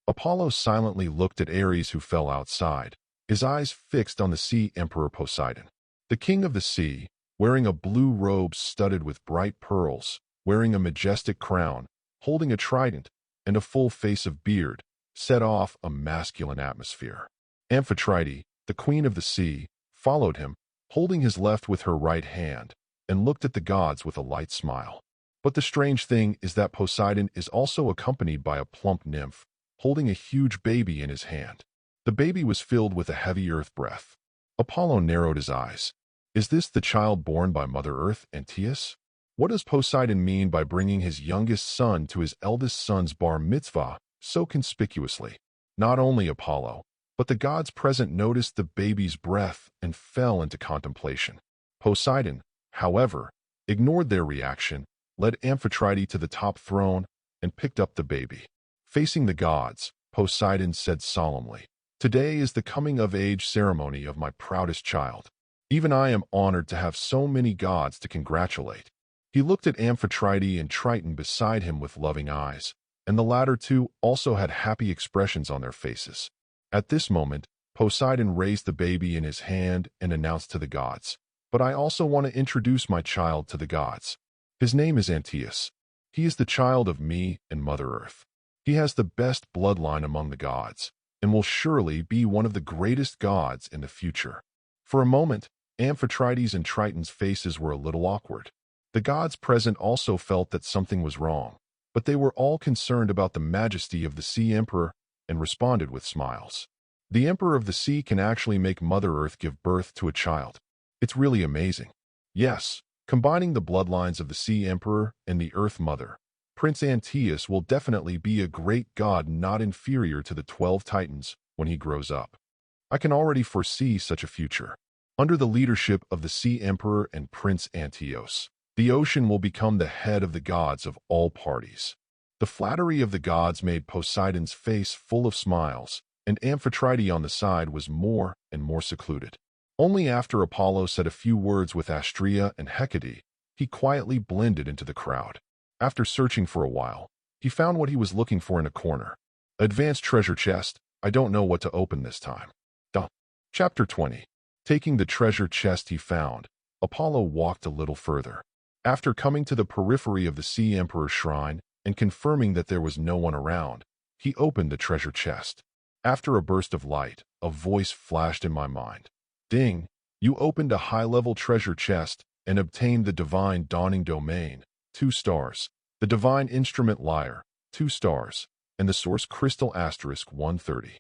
Apollo silently looked at Ares, who fell outside, his eyes fixed on the Sea Emperor Poseidon. The king of the sea, wearing a blue robe studded with bright pearls, wearing a majestic crown, holding a trident, and a full face of beard, set off a masculine atmosphere. Amphitrite, the queen of the sea, followed him, holding his left with her right hand, and looked at the gods with a light smile. But the strange thing is that Poseidon is also accompanied by a plump nymph, holding a huge baby in his hand. The baby was filled with a heavy earth breath. Apollo narrowed his eyes. Is this the child born by Mother Earth, Antaeus? What does Poseidon mean by bringing his youngest son to his eldest son's bar mitzvah so conspicuously? Not only Apollo, but the gods present noticed the baby's breath and fell into contemplation. Poseidon, however, ignored their reaction, led Amphitrite to the top throne, and picked up the baby. Facing the gods, Poseidon said solemnly, "Today is the coming-of-age ceremony of my proudest child. Even I am honored to have so many gods to congratulate." He looked at Amphitrite and Triton beside him with loving eyes, and the latter two also had happy expressions on their faces. At this moment, Poseidon raised the baby in his hand and announced to the gods, "But I also want to introduce my child to the gods. His name is Antaeus. He is the child of me and Mother Earth. He has the best bloodline among the gods, and will surely be one of the greatest gods in the future." For a moment, Amphitrite's and Triton's faces were a little awkward. The gods present also felt that something was wrong, but they were all concerned about the majesty of the Sea Emperor and responded with smiles. The Emperor of the Sea can actually make Mother Earth give birth to a child. It's really amazing. Yes, combining the bloodlines of the Sea Emperor and the Earth Mother, Prince Antaeus will definitely be a great god not inferior to the 12 Titans when he grows up. I can already foresee such a future. Under the leadership of the Sea Emperor and Prince Antios, the ocean will become the head of the gods of all parties. The flattery of the gods made Poseidon's face full of smiles, and Amphitrite on the side was more and more secluded. Only after Apollo said a few words with Astrea and Hecate, he quietly blended into the crowd. After searching for a while, he found what he was looking for in a corner. Advanced treasure chest. I don't know what to open this time. Chapter 20. Taking the treasure chest he found, Apollo walked a little further. After coming to the periphery of the Sea Emperor's shrine and confirming that there was no one around, he opened the treasure chest. After a burst of light, a voice flashed in my mind. Ding! You opened a high-level treasure chest and obtained the divine dawning domain, 2 stars, the divine instrument lyre, 2 stars, and the source crystal asterisk 130.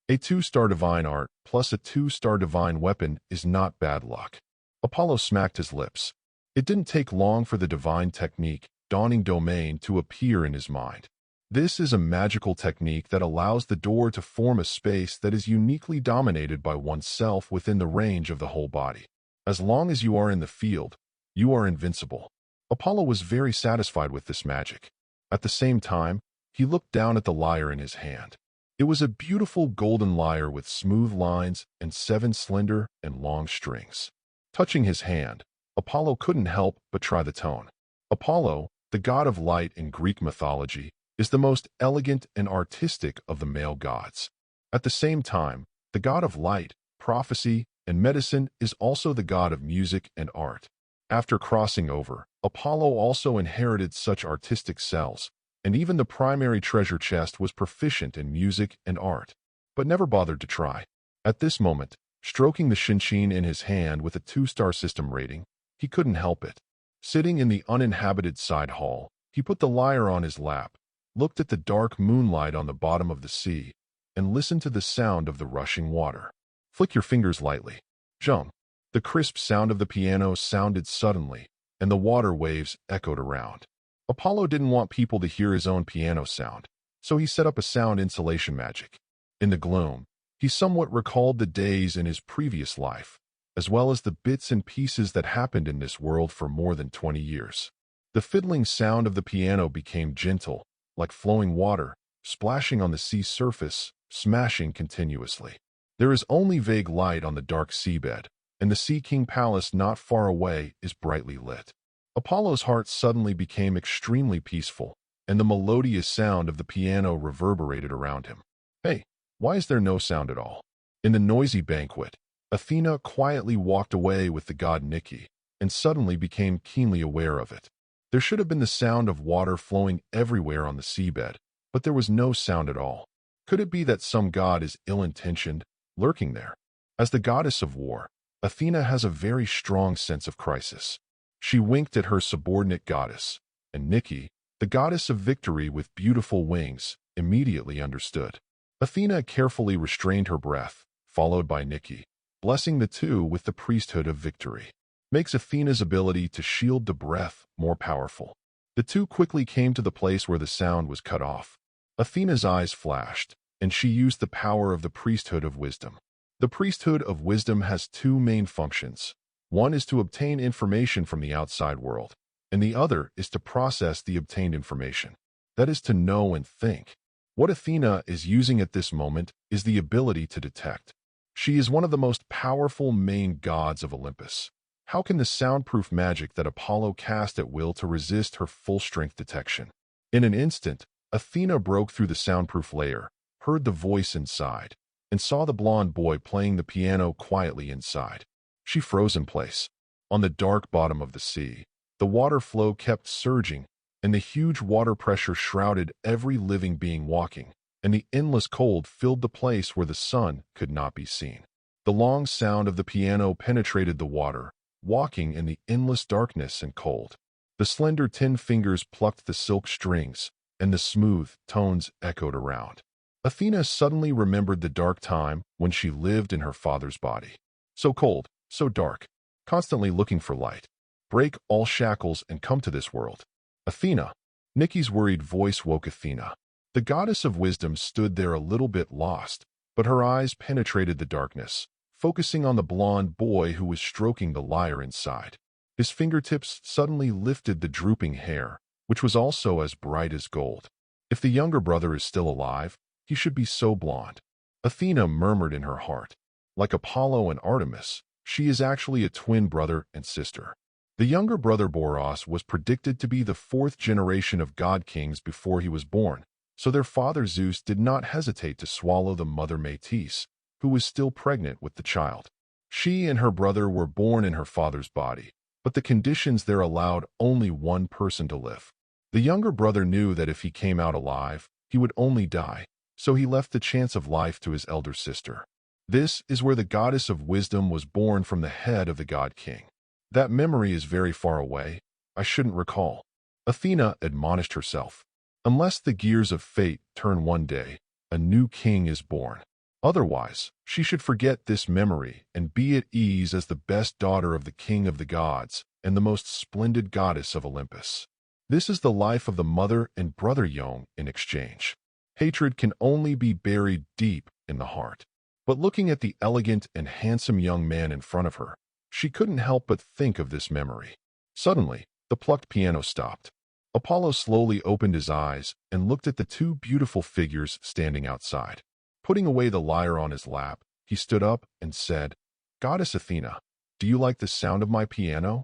A 2-star divine art plus a 2-star divine weapon is not bad luck. Apollo smacked his lips. It didn't take long for the divine technique, dawning domain, to appear in his mind. This is a magical technique that allows the door to form a space that is uniquely dominated by oneself within the range of the whole body. As long as you are in the field, you are invincible. Apollo was very satisfied with this magic. At the same time, he looked down at the lyre in his hand. It was a beautiful golden lyre with smooth lines and 7 slender and long strings. Touching his hand, Apollo couldn't help but try the tone. Apollo, the god of light in Greek mythology, is the most elegant and artistic of the male gods. At the same time, the god of light, prophecy, and medicine is also the god of music and art. After crossing over, Apollo also inherited such artistic cells, and even the primary treasure chest was proficient in music and art, but never bothered to try. At this moment, stroking the shinshin in his hand with a 2-star system rating, he couldn't help it. Sitting in the uninhabited side hall, he put the lyre on his lap, looked at the dark moonlight on the bottom of the sea, and listened to the sound of the rushing water. Flick your fingers lightly. Jump. The crisp sound of the piano sounded suddenly, and the water waves echoed around. Apollo didn't want people to hear his own piano sound, so he set up a sound insulation magic. In the gloom, he somewhat recalled the days in his previous life, as well as the bits and pieces that happened in this world for more than 20 years. The fiddling sound of the piano became gentle, like flowing water, splashing on the sea surface, smashing continuously. There is only vague light on the dark seabed, and the Sea King Palace not far away is brightly lit. Apollo's heart suddenly became extremely peaceful, and the melodious sound of the piano reverberated around him. Hey, why is there no sound at all? In the noisy banquet, Athena quietly walked away with the god Nike, and suddenly became keenly aware of it. There should have been the sound of water flowing everywhere on the seabed, but there was no sound at all. Could it be that some god is ill-intentioned, lurking there? As the goddess of war, Athena has a very strong sense of crisis. She winked at her subordinate goddess, and Nike, the goddess of victory with beautiful wings, immediately understood. Athena carefully restrained her breath, followed by Nike, blessing the two with the priesthood of victory. Makes Athena's ability to shield the breath more powerful. The two quickly came to the place where the sound was cut off. Athena's eyes flashed, and she used the power of the priesthood of wisdom. The priesthood of wisdom has 2 main functions. One is to obtain information from the outside world, and the other is to process the obtained information. That is to know and think. What Athena is using at this moment is the ability to detect. She is one of the most powerful main gods of Olympus. How can the soundproof magic that Apollo cast at will to resist her full-strength detection? In an instant, Athena broke through the soundproof layer, heard the voice inside, and saw the blonde boy playing the piano quietly inside. She froze in place. On the dark bottom of the sea, the water flow kept surging, and the huge water pressure shrouded every living being walking, and the endless cold filled the place where the sun could not be seen. The long sound of the piano penetrated the water, walking in the endless darkness and cold. The slender 10 fingers plucked the silk strings, and the smooth tones echoed around. Athena suddenly remembered the dark time when she lived in her father's body. So cold, so dark, constantly looking for light. Break all shackles and come to this world. Athena. Niki's worried voice woke Athena. The goddess of wisdom stood there a little bit lost, but her eyes penetrated the darkness, focusing on the blonde boy who was stroking the lyre inside. His fingertips suddenly lifted the drooping hair, which was also as bright as gold. If the younger brother is still alive, he should be so blonde. Athena murmured in her heart. Like Apollo and Artemis, she is actually a twin brother and sister. The younger brother Boros was predicted to be the fourth generation of god kings before he was born, so their father Zeus did not hesitate to swallow the mother Metis, who was still pregnant with the child. She and her brother were born in her father's body, but the conditions there allowed only one person to live. The younger brother knew that if he came out alive, he would only die, so he left the chance of life to his elder sister. This is where the goddess of wisdom was born from the head of the god king. That memory is very far away. I shouldn't recall. Athena admonished herself. Unless the gears of fate turn one day, a new king is born. Otherwise, she should forget this memory and be at ease as the best daughter of the king of the gods and the most splendid goddess of Olympus. This is the life of the mother and brother Yong in exchange. Hatred can only be buried deep in the heart. But looking at the elegant and handsome young man in front of her, she couldn't help but think of this memory. Suddenly, the plucked piano stopped. Apollo slowly opened his eyes and looked at the two beautiful figures standing outside. Putting away the lyre on his lap, he stood up and said, "Goddess Athena, do you like the sound of my piano?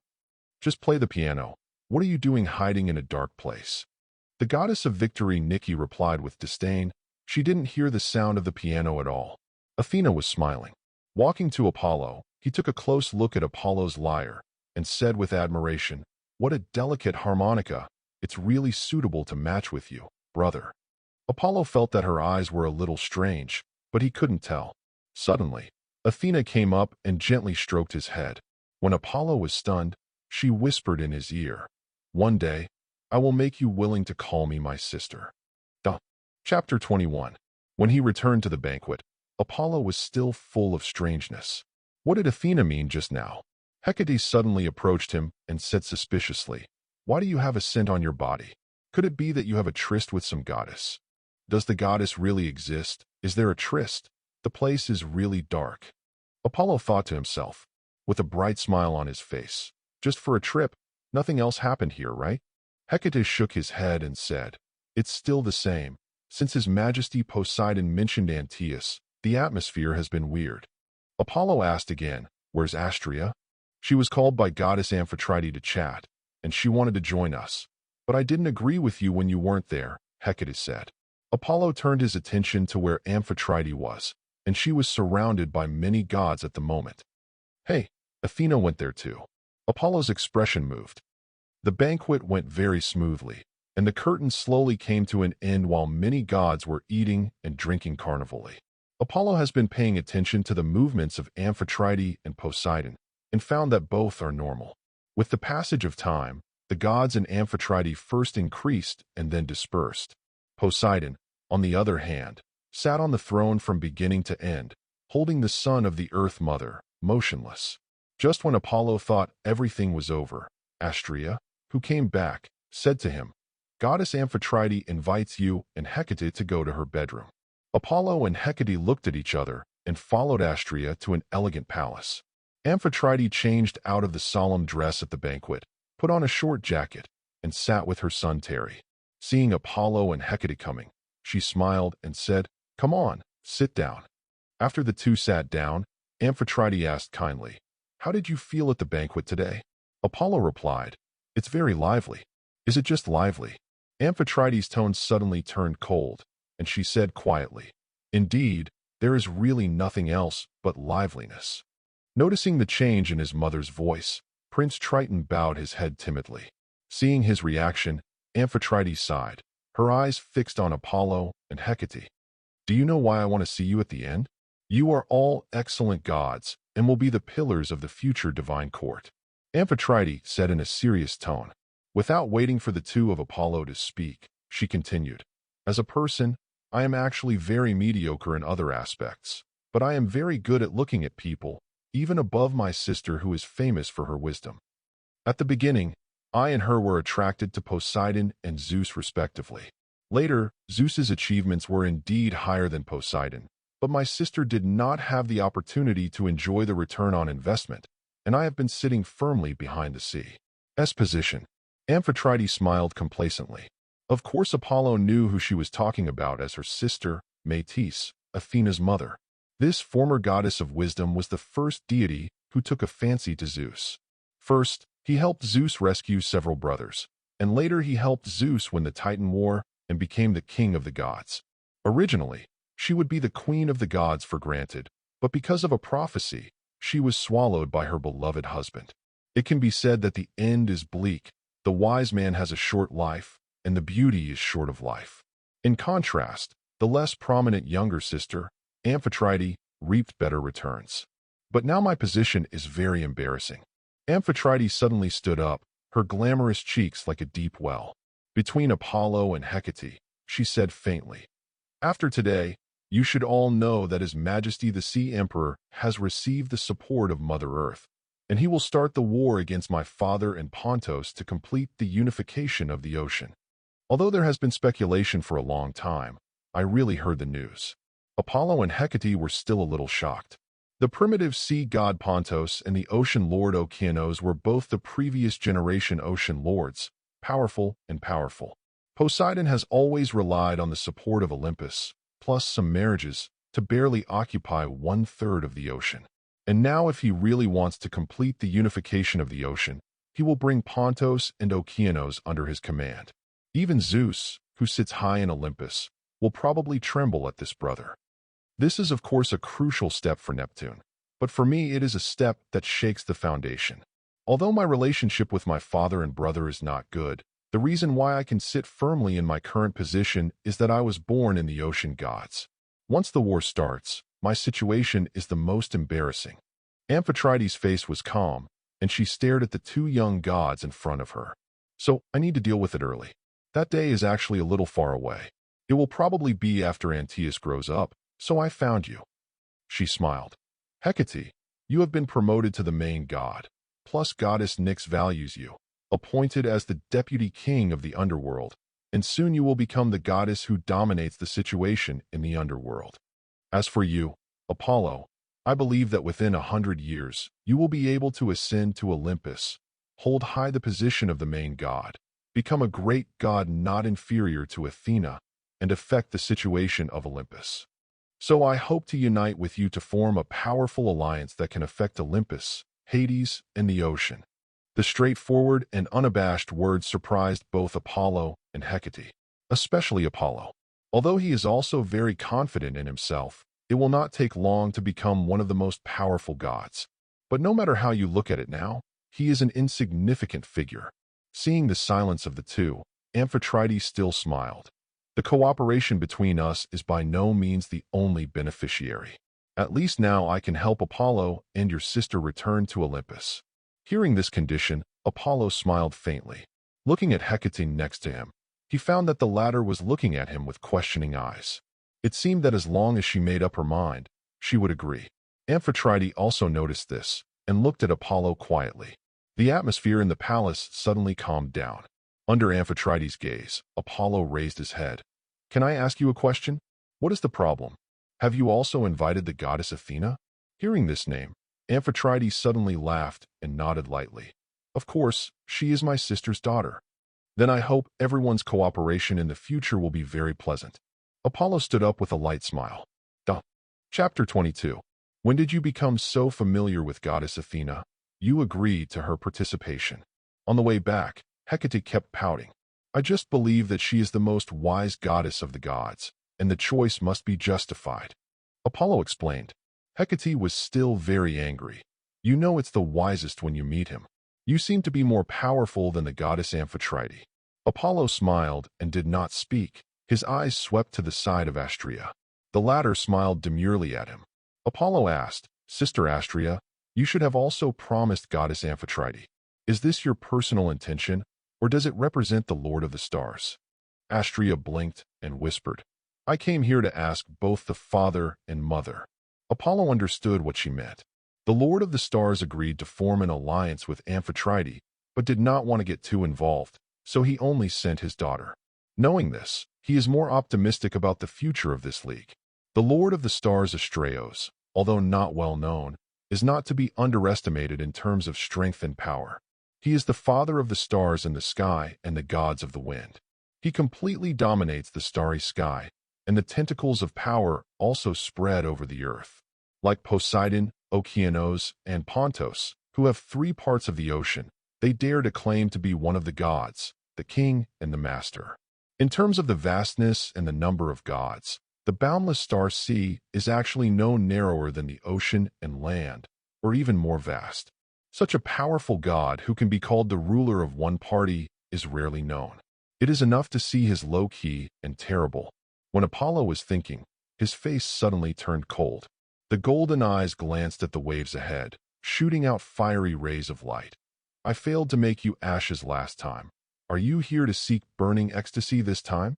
Just play the piano. What are you doing hiding in a dark place?" The goddess of victory Nikki replied with disdain. She didn't hear the sound of the piano at all. Athena was smiling. Walking to Apollo, he took a close look at Apollo's lyre and said with admiration, "What a delicate harmonica. It's really suitable to match with you, brother." Apollo felt that her eyes were a little strange, but he couldn't tell. Suddenly, Athena came up and gently stroked his head. When Apollo was stunned, she whispered in his ear, "One day, I will make you willing to call me my sister." Chapter 21. When he returned to the banquet, Apollo was still full of strangeness. What did Athena mean just now? Hecate suddenly approached him and said suspiciously, "Why do you have a scent on your body? Could it be that you have a tryst with some goddess? Does the goddess really exist? Is there a tryst? The place is really dark." Apollo thought to himself, with a bright smile on his face, "Just for a trip, nothing else happened here, right?" Hecate shook his head and said, "It's still the same. Since His Majesty Poseidon mentioned Antaeus, the atmosphere has been weird." Apollo asked again, "Where's Astrea?" "She was called by goddess Amphitrite to chat, and she wanted to join us. But I didn't agree with you when you weren't there," Hecate said. Apollo turned his attention to where Amphitrite was, and she was surrounded by many gods at the moment. "Hey, Athena went there too." Apollo's expression moved. The banquet went very smoothly, and the curtain slowly came to an end while many gods were eating and drinking carnivally. Apollo has been paying attention to the movements of Amphitrite and Poseidon and found that both are normal. With the passage of time, the gods and Amphitrite first increased and then dispersed. Poseidon, on the other hand, sat on the throne from beginning to end, holding the son of the Earth Mother, motionless. Just when Apollo thought everything was over, Astrea, who came back, said to him, "Goddess Amphitrite invites you and Hecate to go to her bedroom." Apollo and Hecate looked at each other and followed Astrea to an elegant palace. Amphitrite changed out of the solemn dress at the banquet, put on a short jacket, and sat with her son Terry. Seeing Apollo and Hecate coming, she smiled and said, "Come on, sit down." After the two sat down, Amphitrite asked kindly, "How did you feel at the banquet today?" Apollo replied, "It's very lively." "Is it just lively?" Amphitrite's tone suddenly turned cold, and she said quietly, "Indeed, there is really nothing else but liveliness." Noticing the change in his mother's voice, Prince Triton bowed his head timidly. Seeing his reaction, Amphitrite sighed, her eyes fixed on Apollo and Hecate. "Do you know why I want to see you at the end? You are all excellent gods and will be the pillars of the future divine court." Amphitrite said in a serious tone. Without waiting for the two of Apollo to speak, she continued, "As a person, I am actually very mediocre in other aspects, but I am very good at looking at people, even above my sister who is famous for her wisdom. At the beginning, I and her were attracted to Poseidon and Zeus respectively. Later, Zeus's achievements were indeed higher than Poseidon, But my sister did not have the opportunity to enjoy the return on investment, and I have been sitting firmly behind the sea's position. Amphitrite smiled complacently. Of course Apollo knew who she was talking about as her sister, Metis, Athena's mother. This former goddess of wisdom was the first deity who took a fancy to Zeus. First, he helped Zeus rescue several brothers, and later he helped Zeus win the Titan War and became the king of the gods. Originally, she would be the queen of the gods for granted, but because of a prophecy, she was swallowed by her beloved husband. It can be said that the end is bleak, the wise man has a short life, and the beauty is short of life. In contrast, the less prominent younger sister, Amphitrite, reaped better returns. But now my position is very embarrassing. Amphitrite suddenly stood up, her glamorous cheeks like a deep well. Between Apollo and Hecate, she said faintly, "After today, you should all know that His Majesty the Sea Emperor has received the support of Mother Earth, and he will start the war against my father and Pontos to complete the unification of the ocean." Although there has been speculation for a long time, I really heard the news. Apollo and Hecate were still a little shocked. The primitive sea god Pontos and the ocean lord Okeanos were both the previous generation ocean lords, powerful and powerful. Poseidon has always relied on the support of Olympus, plus some marriages, to barely occupy 1/3 of the ocean. And now if he really wants to complete the unification of the ocean, he will bring Pontos and Okeanos under his command. Even Zeus, who sits high in Olympus, will probably tremble at this brother. This is of course a crucial step for Neptune, but for me it is a step that shakes the foundation. Although my relationship with my father and brother is not good, the reason why I can sit firmly in my current position is that I was born in the ocean gods. Once the war starts, my situation is the most embarrassing. Amphitrite's face was calm, and she stared at the two young gods in front of her. So I need to deal with it early. That day is actually a little far away. It will probably be after Antaeus grows up, so I found you. She smiled. Hecate, you have been promoted to the main god, plus goddess Nyx values you, appointed as the deputy king of the underworld, and soon you will become the goddess who dominates the situation in the underworld. As for you, Apollo, I believe that within 100 years, you will be able to ascend to Olympus, hold high the position of the main god, become a great god not inferior to Athena, and affect the situation of Olympus. So I hope to unite with you to form a powerful alliance that can affect Olympus, Hades, and the ocean. The straightforward and unabashed words surprised both Apollo and Hecate, especially Apollo. Although he is also very confident in himself, it will not take long to become one of the most powerful gods. But no matter how you look at it now, he is an insignificant figure. Seeing the silence of the two, Amphitrite still smiled. The cooperation between us is by no means the only beneficiary. At least now I can help Apollo and your sister return to Olympus. Hearing this condition, Apollo smiled faintly. Looking at Hecate next to him, he found that the latter was looking at him with questioning eyes. It seemed that as long as she made up her mind, she would agree. Amphitrite also noticed this and looked at Apollo quietly. The atmosphere in the palace suddenly calmed down. Under Amphitrite's gaze, Apollo raised his head. "Can I ask you a question? What is the problem? Have you also invited the goddess Athena?" Hearing this name, Amphitrite suddenly laughed and nodded lightly. "Of course, she is my sister's daughter." "Then I hope everyone's cooperation in the future will be very pleasant." Apollo stood up with a light smile. Chapter 22. When did you become so familiar with goddess Athena? You agreed to her participation. On the way back, Hecate kept pouting. "I just believe that she is the most wise goddess of the gods, and the choice must be justified." Apollo explained. Hecate was still very angry. "You know it's the wisest when you meet him. You seem to be more powerful than the goddess Amphitrite." Apollo smiled and did not speak. His eyes swept to the side of Astrea. The latter smiled demurely at him. Apollo asked, "Sister Astrea, you should have also promised goddess Amphitrite. Is this your personal intention, or does it represent the Lord of the Stars?" Astrea blinked and whispered, "I came here to ask both the father and mother." Apollo understood what she meant. The Lord of the Stars agreed to form an alliance with Amphitrite, but did not want to get too involved, so he only sent his daughter. Knowing this, he is more optimistic about the future of this league. The Lord of the Stars Astraeos, although not well known, is not to be underestimated in terms of strength and power. He is the father of the stars in the sky and the gods of the wind. He completely dominates the starry sky, and the tentacles of power also spread over the earth. Like Poseidon, Okeanos, and Pontos, who have 3 parts of the ocean, they dare to claim to be one of the gods, the king and the master. In terms of the vastness and the number of gods, the boundless star sea is actually no narrower than the ocean and land, or even more vast. Such a powerful god who can be called the ruler of one party is rarely known. It is enough to see his low-key and terrible. When Apollo was thinking, his face suddenly turned cold. The golden eyes glanced at the waves ahead, shooting out fiery rays of light. I failed to make you ashes last time. Are you here to seek burning ecstasy this time?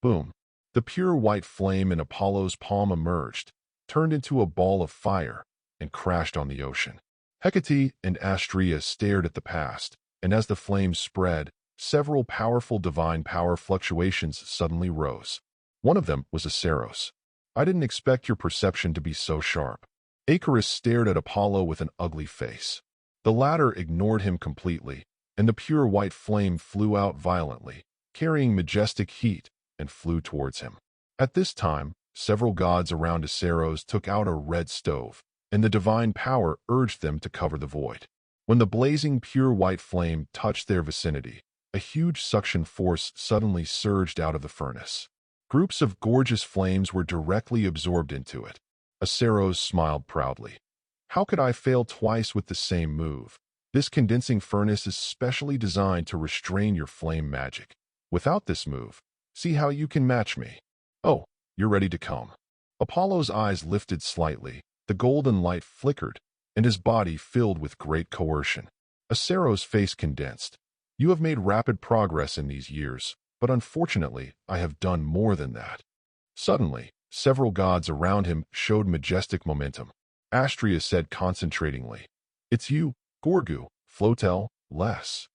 Boom. The pure white flame in Apollo's palm emerged, turned into a ball of fire, and crashed on the ocean. Hecate and Astrea stared at the past, and as the flames spread, several powerful divine power fluctuations suddenly rose. One of them was Aceros. I didn't expect your perception to be so sharp. Icarus stared at Apollo with an ugly face. The latter ignored him completely, and the pure white flame flew out violently, carrying majestic heat, and flew towards him. At this time, several gods around Aceros took out a red stove, and the divine power urged them to cover the void. When the blazing pure white flame touched their vicinity, a huge suction force suddenly surged out of the furnace. Groups of gorgeous flames were directly absorbed into it. Aceros smiled proudly. How could I fail twice with the same move? This condensing furnace is specially designed to restrain your flame magic. Without this move, see how you can match me. Oh, you're ready to come. Apollo's eyes lifted slightly, the golden light flickered, and his body filled with great coercion. Aceros' face condensed. You have made rapid progress in these years, but unfortunately, I have done more than that. Suddenly, several gods around him showed majestic momentum. Astrea said concentratingly, It's you, Gorgu, Flotel, Les.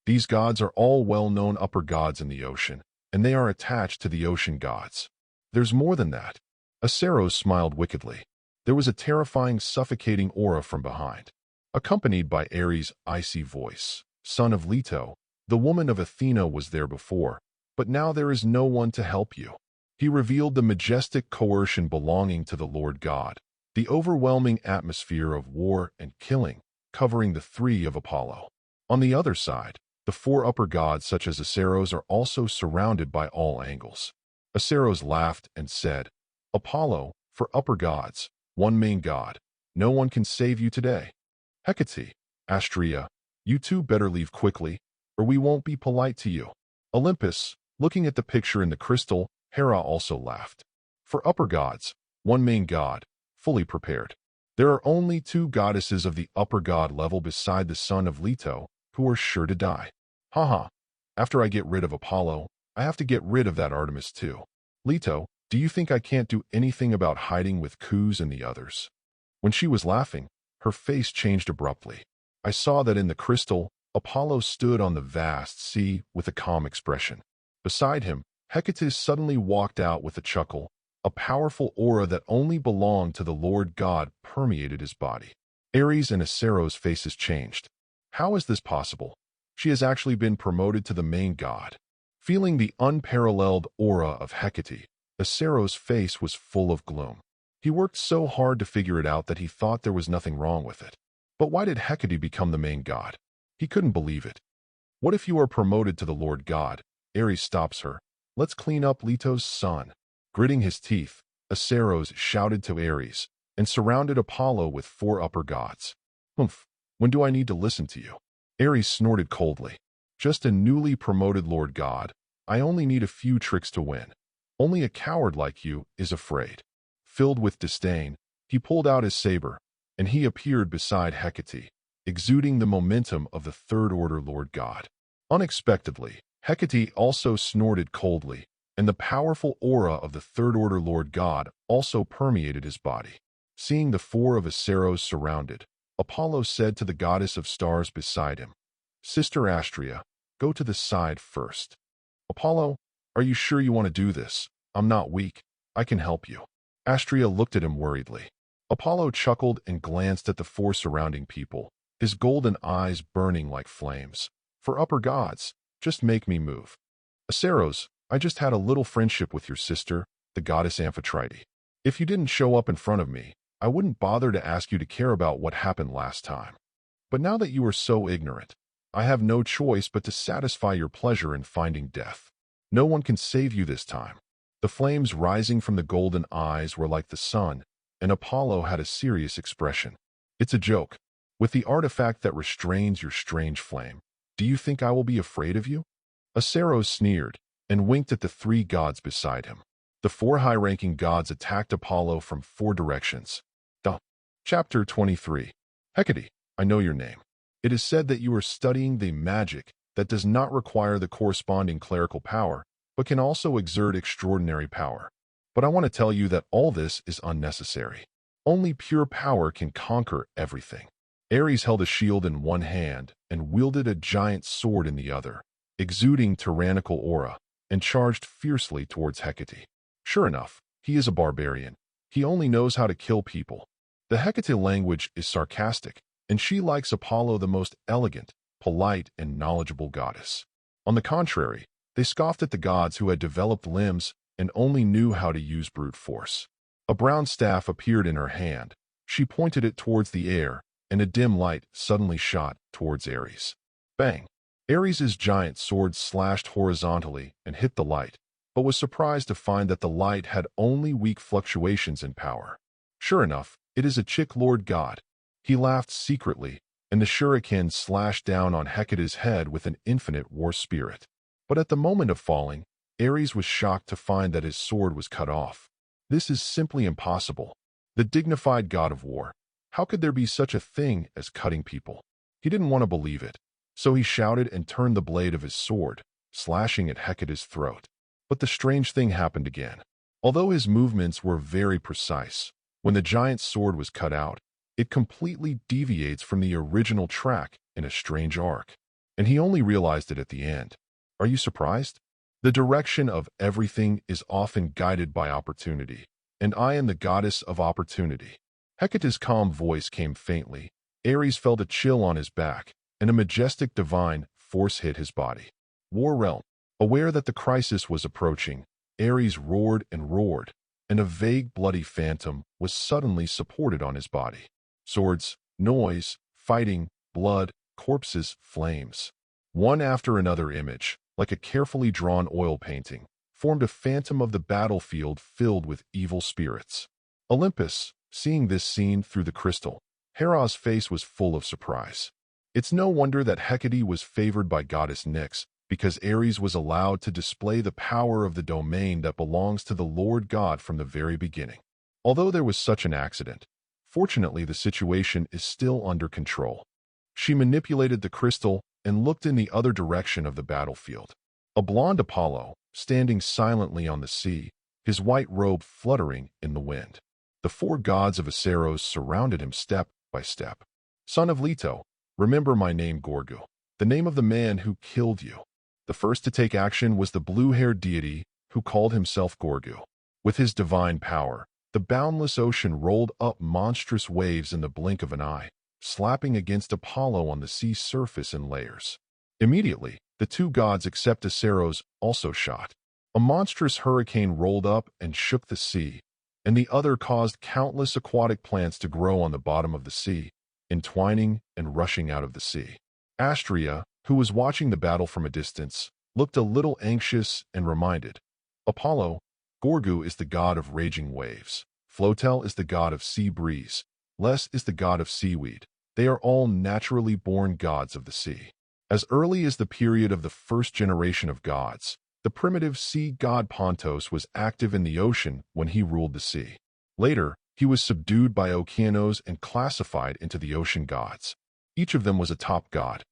These gods are all well-known upper gods in the ocean, and they are attached to the ocean gods. There's more than that. Aceros smiled wickedly. There was a terrifying, suffocating aura from behind, accompanied by Ares' icy voice. Son of Leto, the woman of Athena was there before, but now there is no one to help you. He revealed the majestic coercion belonging to the Lord God, the overwhelming atmosphere of war and killing, covering the 3 of Apollo. On the other side, the 4 upper gods such as Aceros are also surrounded by all angles. Aceros laughed and said, Apollo, for upper gods, one main god, no one can save you today. Hecate, Astrea, you two better leave quickly, or we won't be polite to you. Olympus, looking at the picture in the crystal, Hera also laughed. For upper gods, one main god, fully prepared. There are only 2 goddesses of the upper god level beside the son of Leto, who are sure to die. Haha, after I get rid of Apollo, I have to get rid of that Artemis too. Leto, do you think I can't do anything about hiding with Qin and the others? When she was laughing, her face changed abruptly. I saw that in the crystal, Apollo stood on the vast sea with a calm expression. Beside him, Hecate suddenly walked out with a chuckle. A powerful aura that only belonged to the Lord God permeated his body. Ares and Aceros' faces changed. How is this possible? She has actually been promoted to the main god. Feeling the unparalleled aura of Hecate, Aceros' face was full of gloom. He worked so hard to figure it out that he thought there was nothing wrong with it. But why did Hecate become the main god? He couldn't believe it. What if you are promoted to the Lord God? Ares stops her. Let's clean up Leto's son. Gritting his teeth, Aceros shouted to Ares, and surrounded Apollo with 4 upper gods. Humph, when do I need to listen to you? Ares snorted coldly. Just a newly promoted Lord God. I only need a few tricks to win. Only a coward like you is afraid. Filled with disdain, he pulled out his saber, and he appeared beside Hecate, exuding the momentum of the 3rd order Lord God. Unexpectedly, Hecate also snorted coldly, and the powerful aura of the 3rd order Lord God also permeated his body. Seeing the 4 of Aceros surrounded, Apollo said to the goddess of stars beside him, Sister Astrea, go to the side first. Apollo, are you sure you want to do this? I'm not weak. I can help you. Astrea looked at him worriedly. Apollo chuckled and glanced at the four surrounding people, his golden eyes burning like flames. For upper gods, just make me move. Aceros, I just had a little friendship with your sister, the goddess Amphitrite. If you didn't show up in front of me, I wouldn't bother to ask you to care about what happened last time. But now that you are so ignorant, I have no choice but to satisfy your pleasure in finding death. No one can save you this time. The flames rising from the golden eyes were like the sun, and Apollo had a serious expression. It's a joke. With the artifact that restrains your strange flame, do you think I will be afraid of you? Aceros sneered and winked at the three gods beside him. The four high-ranking gods attacked Apollo from four directions. Chapter 23. Hecate, I know your name. It is said that you are studying the magic that does not require the corresponding clerical power, but can also exert extraordinary power. But I want to tell you that all this is unnecessary. Only pure power can conquer everything. Ares held a shield in one hand and wielded a giant sword in the other, exuding tyrannical aura, and charged fiercely towards Hecate. Sure enough, he is a barbarian. He only knows how to kill people. The Hecate language is sarcastic, and she likes Apollo the most elegant, polite, and knowledgeable goddess. On the contrary, they scoffed at the gods who had developed limbs and only knew how to use brute force. A brown staff appeared in her hand. She pointed it towards the air, and a dim light suddenly shot towards Ares. Bang! Ares's giant sword slashed horizontally and hit the light, but was surprised to find that the light had only weak fluctuations in power. Sure enough, it is a chick lord god. He laughed secretly, and the shuriken slashed down on Hecate's head with an infinite war spirit. But at the moment of falling, Ares was shocked to find that his sword was cut off. This is simply impossible. The dignified god of war. How could there be such a thing as cutting people? He didn't want to believe it, so he shouted and turned the blade of his sword, slashing at Hecate's throat. But the strange thing happened again. Although his movements were very precise, when the giant sword was cut out, it completely deviates from the original track in a strange arc. And he only realized it at the end. Are you surprised? The direction of everything is often guided by opportunity, and I am the goddess of opportunity. Hecate's calm voice came faintly. Ares felt a chill on his back, and a majestic divine force hit his body. War realm. Aware that the crisis was approaching, Ares roared and roared, and a vague bloody phantom was suddenly supported on his body. Swords, noise, fighting, blood, corpses, flames. One after another image, like a carefully drawn oil painting, formed a phantom of the battlefield filled with evil spirits. Olympus, seeing this scene through the crystal, Hera's face was full of surprise. It's no wonder that Hecate was favored by goddess Nyx, because Ares was allowed to display the power of the domain that belongs to the Lord God from the very beginning. Although there was such an accident, fortunately the situation is still under control. She manipulated the crystal and looked in the other direction of the battlefield. A blonde Apollo, standing silently on the sea, his white robe fluttering in the wind. The four gods of Aceros surrounded him step by step. Son of Leto, remember my name Gorgu, the name of the man who killed you. The first to take action was the blue-haired deity who called himself Gorgu. With his divine power, the boundless ocean rolled up monstrous waves in the blink of an eye, slapping against Apollo on the sea surface in layers. Immediately, the two gods except Aceros also shot. A monstrous hurricane rolled up and shook the sea, and the other caused countless aquatic plants to grow on the bottom of the sea, entwining and rushing out of the sea. Astrea, who was watching the battle from a distance, looked a little anxious and reminded. Apollo, Gorgu is the god of raging waves. Flotel is the god of sea breeze. Les is the god of seaweed. They are all naturally born gods of the sea. As early as the period of the first generation of gods, the primitive sea god Pontos was active in the ocean when he ruled the sea. Later, he was subdued by Okeanos and classified into the ocean gods. Each of them was a top god.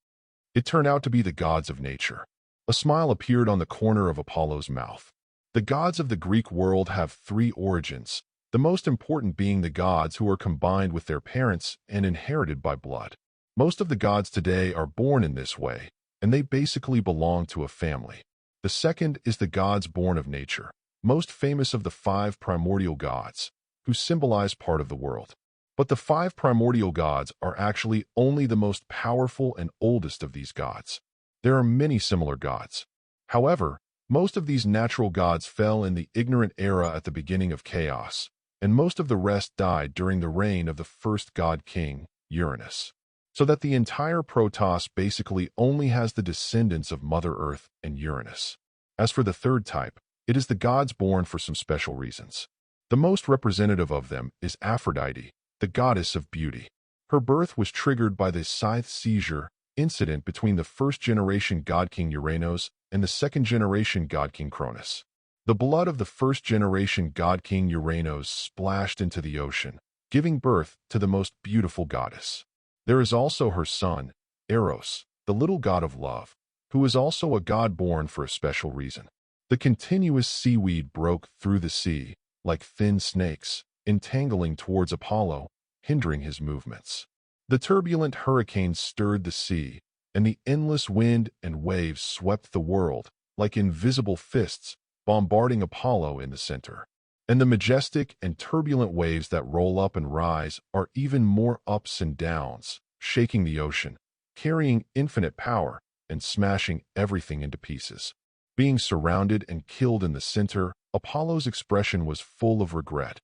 It turned out to be the gods of nature. A smile appeared on the corner of Apollo's mouth. The gods of the Greek world have three origins, the most important being the gods who are combined with their parents and inherited by blood. Most of the gods today are born in this way, and they basically belong to a family. The second is the gods born of nature. Most famous of the five primordial gods, who symbolize part of the world. But the 5 primordial gods are actually only the most powerful and oldest of these gods. There are many similar gods. However, most of these natural gods fell in the ignorant era at the beginning of chaos, and most of the rest died during the reign of the first god king, Uranus. So that the entire Protoss basically only has the descendants of Mother Earth and Uranus. As for the third type, it is the gods born for some special reasons. The most representative of them is Aphrodite, the goddess of beauty. Her birth was triggered by the scythe seizure incident between the first-generation god king Uranus and the second-generation god king Cronus. The blood of the first-generation god king Uranus splashed into the ocean, giving birth to the most beautiful goddess. There is also her son, Eros, the little god of love, who is also a god born for a special reason. The continuous seaweed broke through the sea, like thin snakes, entangling towards Apollo, hindering his movements. The turbulent hurricanes stirred the sea, and the endless wind and waves swept the world, like invisible fists, bombarding Apollo in the center. And the majestic and turbulent waves that roll up and rise are even more ups and downs, shaking the ocean, carrying infinite power, and smashing everything into pieces. Being surrounded and killed in the center, Apollo's expression was full of regret.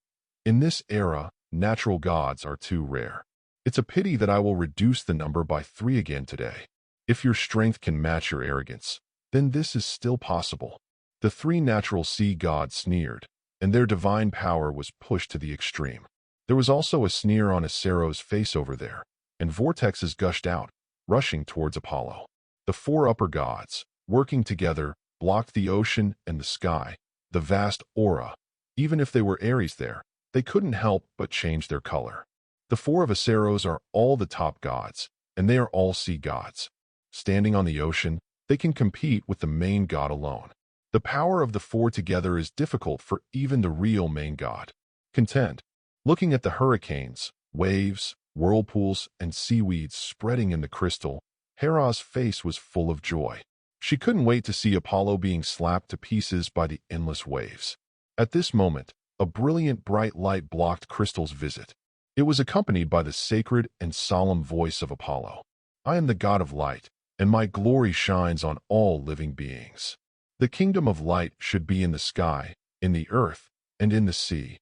In this era, natural gods are too rare. It's a pity that I will reduce the number by 3 again today. If your strength can match your arrogance, then this is still possible. The 3 natural sea gods sneered, and their divine power was pushed to the extreme. There was also a sneer on Acero's face over there, and vortexes gushed out, rushing towards Apollo. The 4 upper gods, working together, blocked the ocean and the sky, the vast aura. Even if they were Ares there, they couldn't help but change their color. The 4 of Aceros are all the top gods, and they are all sea gods. Standing on the ocean, they can compete with the main god alone. The power of the 4 together is difficult for even the real main god. Content, looking at the hurricanes, waves, whirlpools, and seaweeds spreading in the crystal, Hera's face was full of joy. She couldn't wait to see Apollo being slapped to pieces by the endless waves. At this moment, a brilliant bright light blocked Crystal's visit. It was accompanied by the sacred and solemn voice of Apollo. I am the god of light, and my glory shines on all living beings. The kingdom of light should be in the sky, in the earth, and in the sea.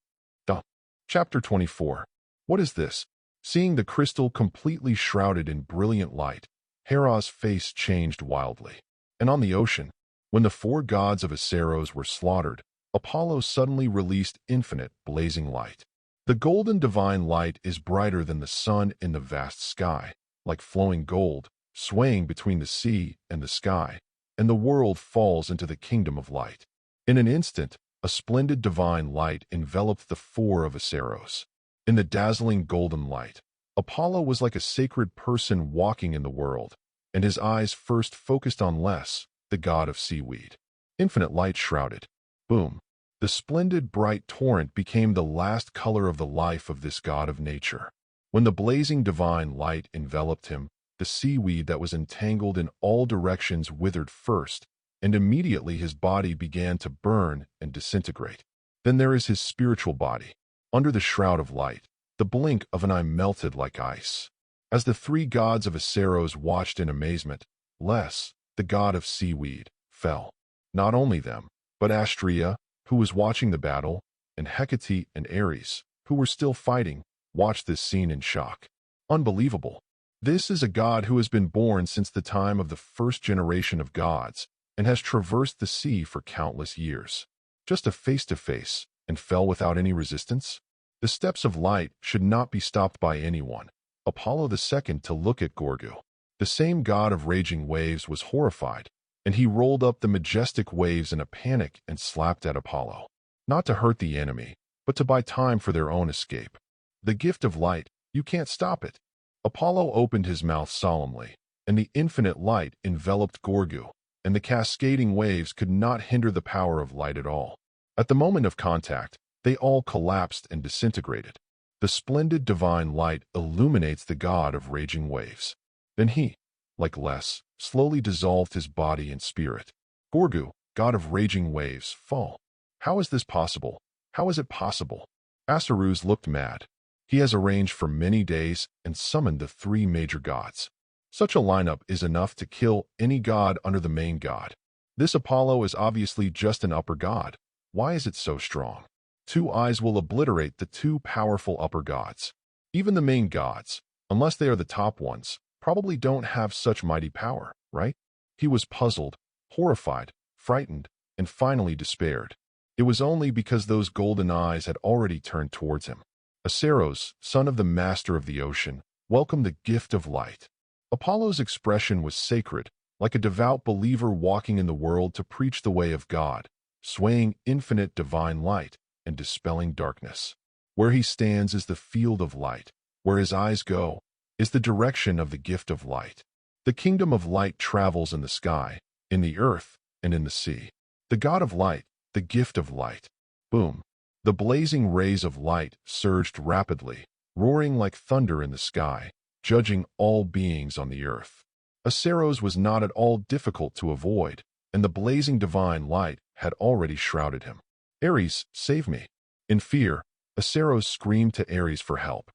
Chapter 24. What is this? Seeing the crystal completely shrouded in brilliant light, Hera's face changed wildly. And on the ocean, when the 4 gods of Aceros were slaughtered, Apollo suddenly released infinite, blazing light. The golden divine light is brighter than the sun in the vast sky, like flowing gold, swaying between the sea and the sky, and the world falls into the kingdom of light. In an instant, a splendid divine light enveloped the 4 of Aceros. In the dazzling golden light, Apollo was like a sacred person walking in the world, and his eyes first focused on Les, the god of seaweed. Infinite light shrouded. Boom. The splendid bright torrent became the last color of the life of this god of nature. When the blazing divine light enveloped him, the seaweed that was entangled in all directions withered first, and immediately his body began to burn and disintegrate. Then there is his spiritual body. Under the shroud of light, the blink of an eye melted like ice. As the 3 gods of Aceros watched in amazement, Les, the god of seaweed, fell. Not only them, but Astrea, who was watching the battle, and Hecate and Ares, who were still fighting, watched this scene in shock. Unbelievable. This is a god who has been born since the time of the first generation of gods, and has traversed the sea for countless years. Just a face-to-face, and fell without any resistance? The steps of light should not be stopped by anyone. Apollo II to look at Gorgu. The same god of raging waves was horrified, and he rolled up the majestic waves in a panic and slapped at Apollo. Not to hurt the enemy, but to buy time for their own escape. The gift of light, you can't stop it. Apollo opened his mouth solemnly, and the infinite light enveloped Gorgu, and the cascading waves could not hinder the power of light at all. At the moment of contact, they all collapsed and disintegrated. The splendid divine light illuminates the god of raging waves. Then he, like Les, slowly dissolved his body and spirit. Gorgu, god of raging waves, fall. How is this possible? How is it possible? Asarus looked mad. He has arranged for many days and summoned the three major gods. Such a lineup is enough to kill any god under the main god. This Apollo is obviously just an upper god. Why is it so strong? Two eyes will obliterate the two powerful upper gods. Even the main gods, unless they are the top ones, probably don't have such mighty power, right? He was puzzled, horrified, frightened, and finally despaired. It was only because those golden eyes had already turned towards him. Asaros, son of the master of the ocean, welcomed the gift of light. Apollo's expression was sacred, like a devout believer walking in the world to preach the way of God, swaying infinite divine light and dispelling darkness. Where he stands is the field of light. Where his eyes go is the direction of the gift of light. The kingdom of light travels in the sky, in the earth, and in the sea. The god of light, the gift of light. Boom. The blazing rays of light surged rapidly, roaring like thunder in the sky, judging all beings on the earth. Asaros was not at all difficult to avoid, and the blazing divine light had already shrouded him. Ares, save me. In fear, Asaros screamed to Ares for help.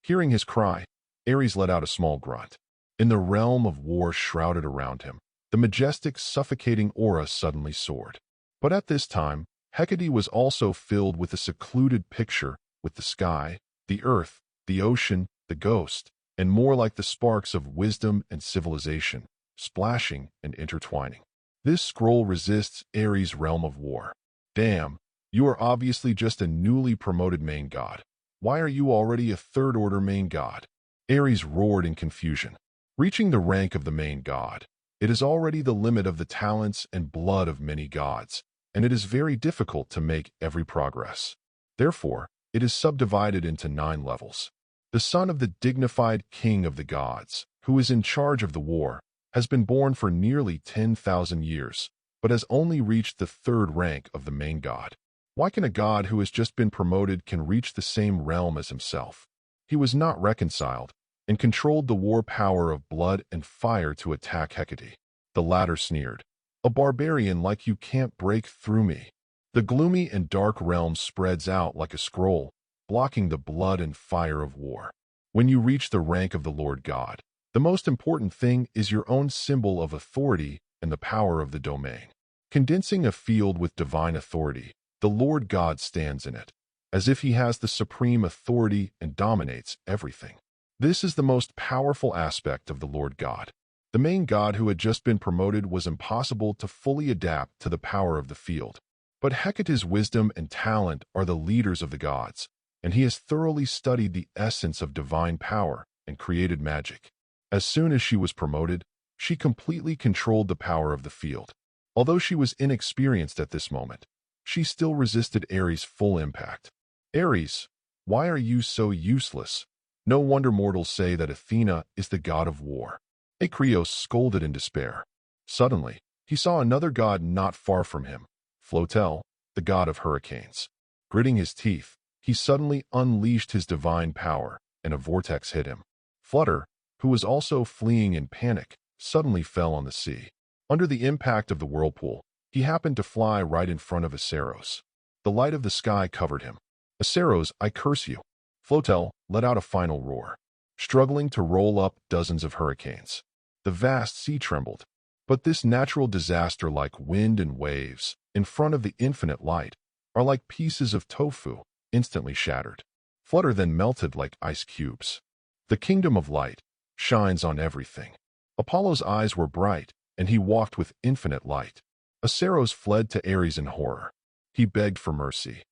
Hearing his cry, Ares let out a small grunt. In the realm of war shrouded around him, the majestic, suffocating aura suddenly soared. But at this time, Hecate was also filled with a secluded picture, with the sky, the earth, the ocean, the ghost, and more like the sparks of wisdom and civilization, splashing and intertwining. This scroll resists Ares' realm of war. Damn, you are obviously just a newly promoted main god. Why are you already a third-order main god? Ares roared in confusion. Reaching the rank of the main god, it is already the limit of the talents and blood of many gods, and it is very difficult to make every progress. Therefore, it is subdivided into 9 levels. The son of the dignified king of the gods, who is in charge of the war, has been born for nearly 10,000 years, but has only reached the 3rd rank of the main god. Why can a god who has just been promoted can reach the same realm as himself? He was not reconciled, and controlled the war power of blood and fire to attack Hecate. The latter sneered, "A barbarian like you can't break through me." The gloomy and dark realm spreads out like a scroll, blocking the blood and fire of war. When you reach the rank of the Lord God, the most important thing is your own symbol of authority and the power of the domain. Condensing a field with divine authority, the Lord God stands in it, as if he has the supreme authority and dominates everything. This is the most powerful aspect of the Lord God. The main god who had just been promoted was impossible to fully adapt to the power of the field. But Hecate's wisdom and talent are the leaders of the gods, and he has thoroughly studied the essence of divine power and created magic. As soon as she was promoted, she completely controlled the power of the field. Although she was inexperienced at this moment, she still resisted Ares' full impact. Ares, why are you so useless? No wonder mortals say that Athena is the god of war. Acreos scolded in despair. Suddenly, he saw another god not far from him, Flotel, the god of hurricanes. Gritting his teeth, he suddenly unleashed his divine power, and a vortex hit him. Flutter, who was also fleeing in panic, suddenly fell on the sea. Under the impact of the whirlpool, he happened to fly right in front of Asaros. The light of the sky covered him. "Asaros, I curse you." Flotel let out a final roar, struggling to roll up dozens of hurricanes. The vast sea trembled. But this natural disaster, like wind and waves, in front of the infinite light, are like pieces of tofu, instantly shattered. Flutter then melted like ice cubes. The kingdom of light shines on everything. Apollo's eyes were bright, and he walked with infinite light. Asaros fled to Ares in horror. He begged for mercy.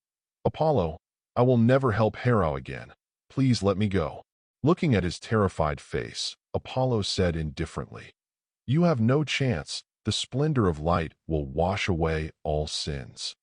"Apollo, I will never help Hera again. Please let me go." Looking at his terrified face, Apollo said indifferently, "You have no chance. The splendor of light will wash away all sins."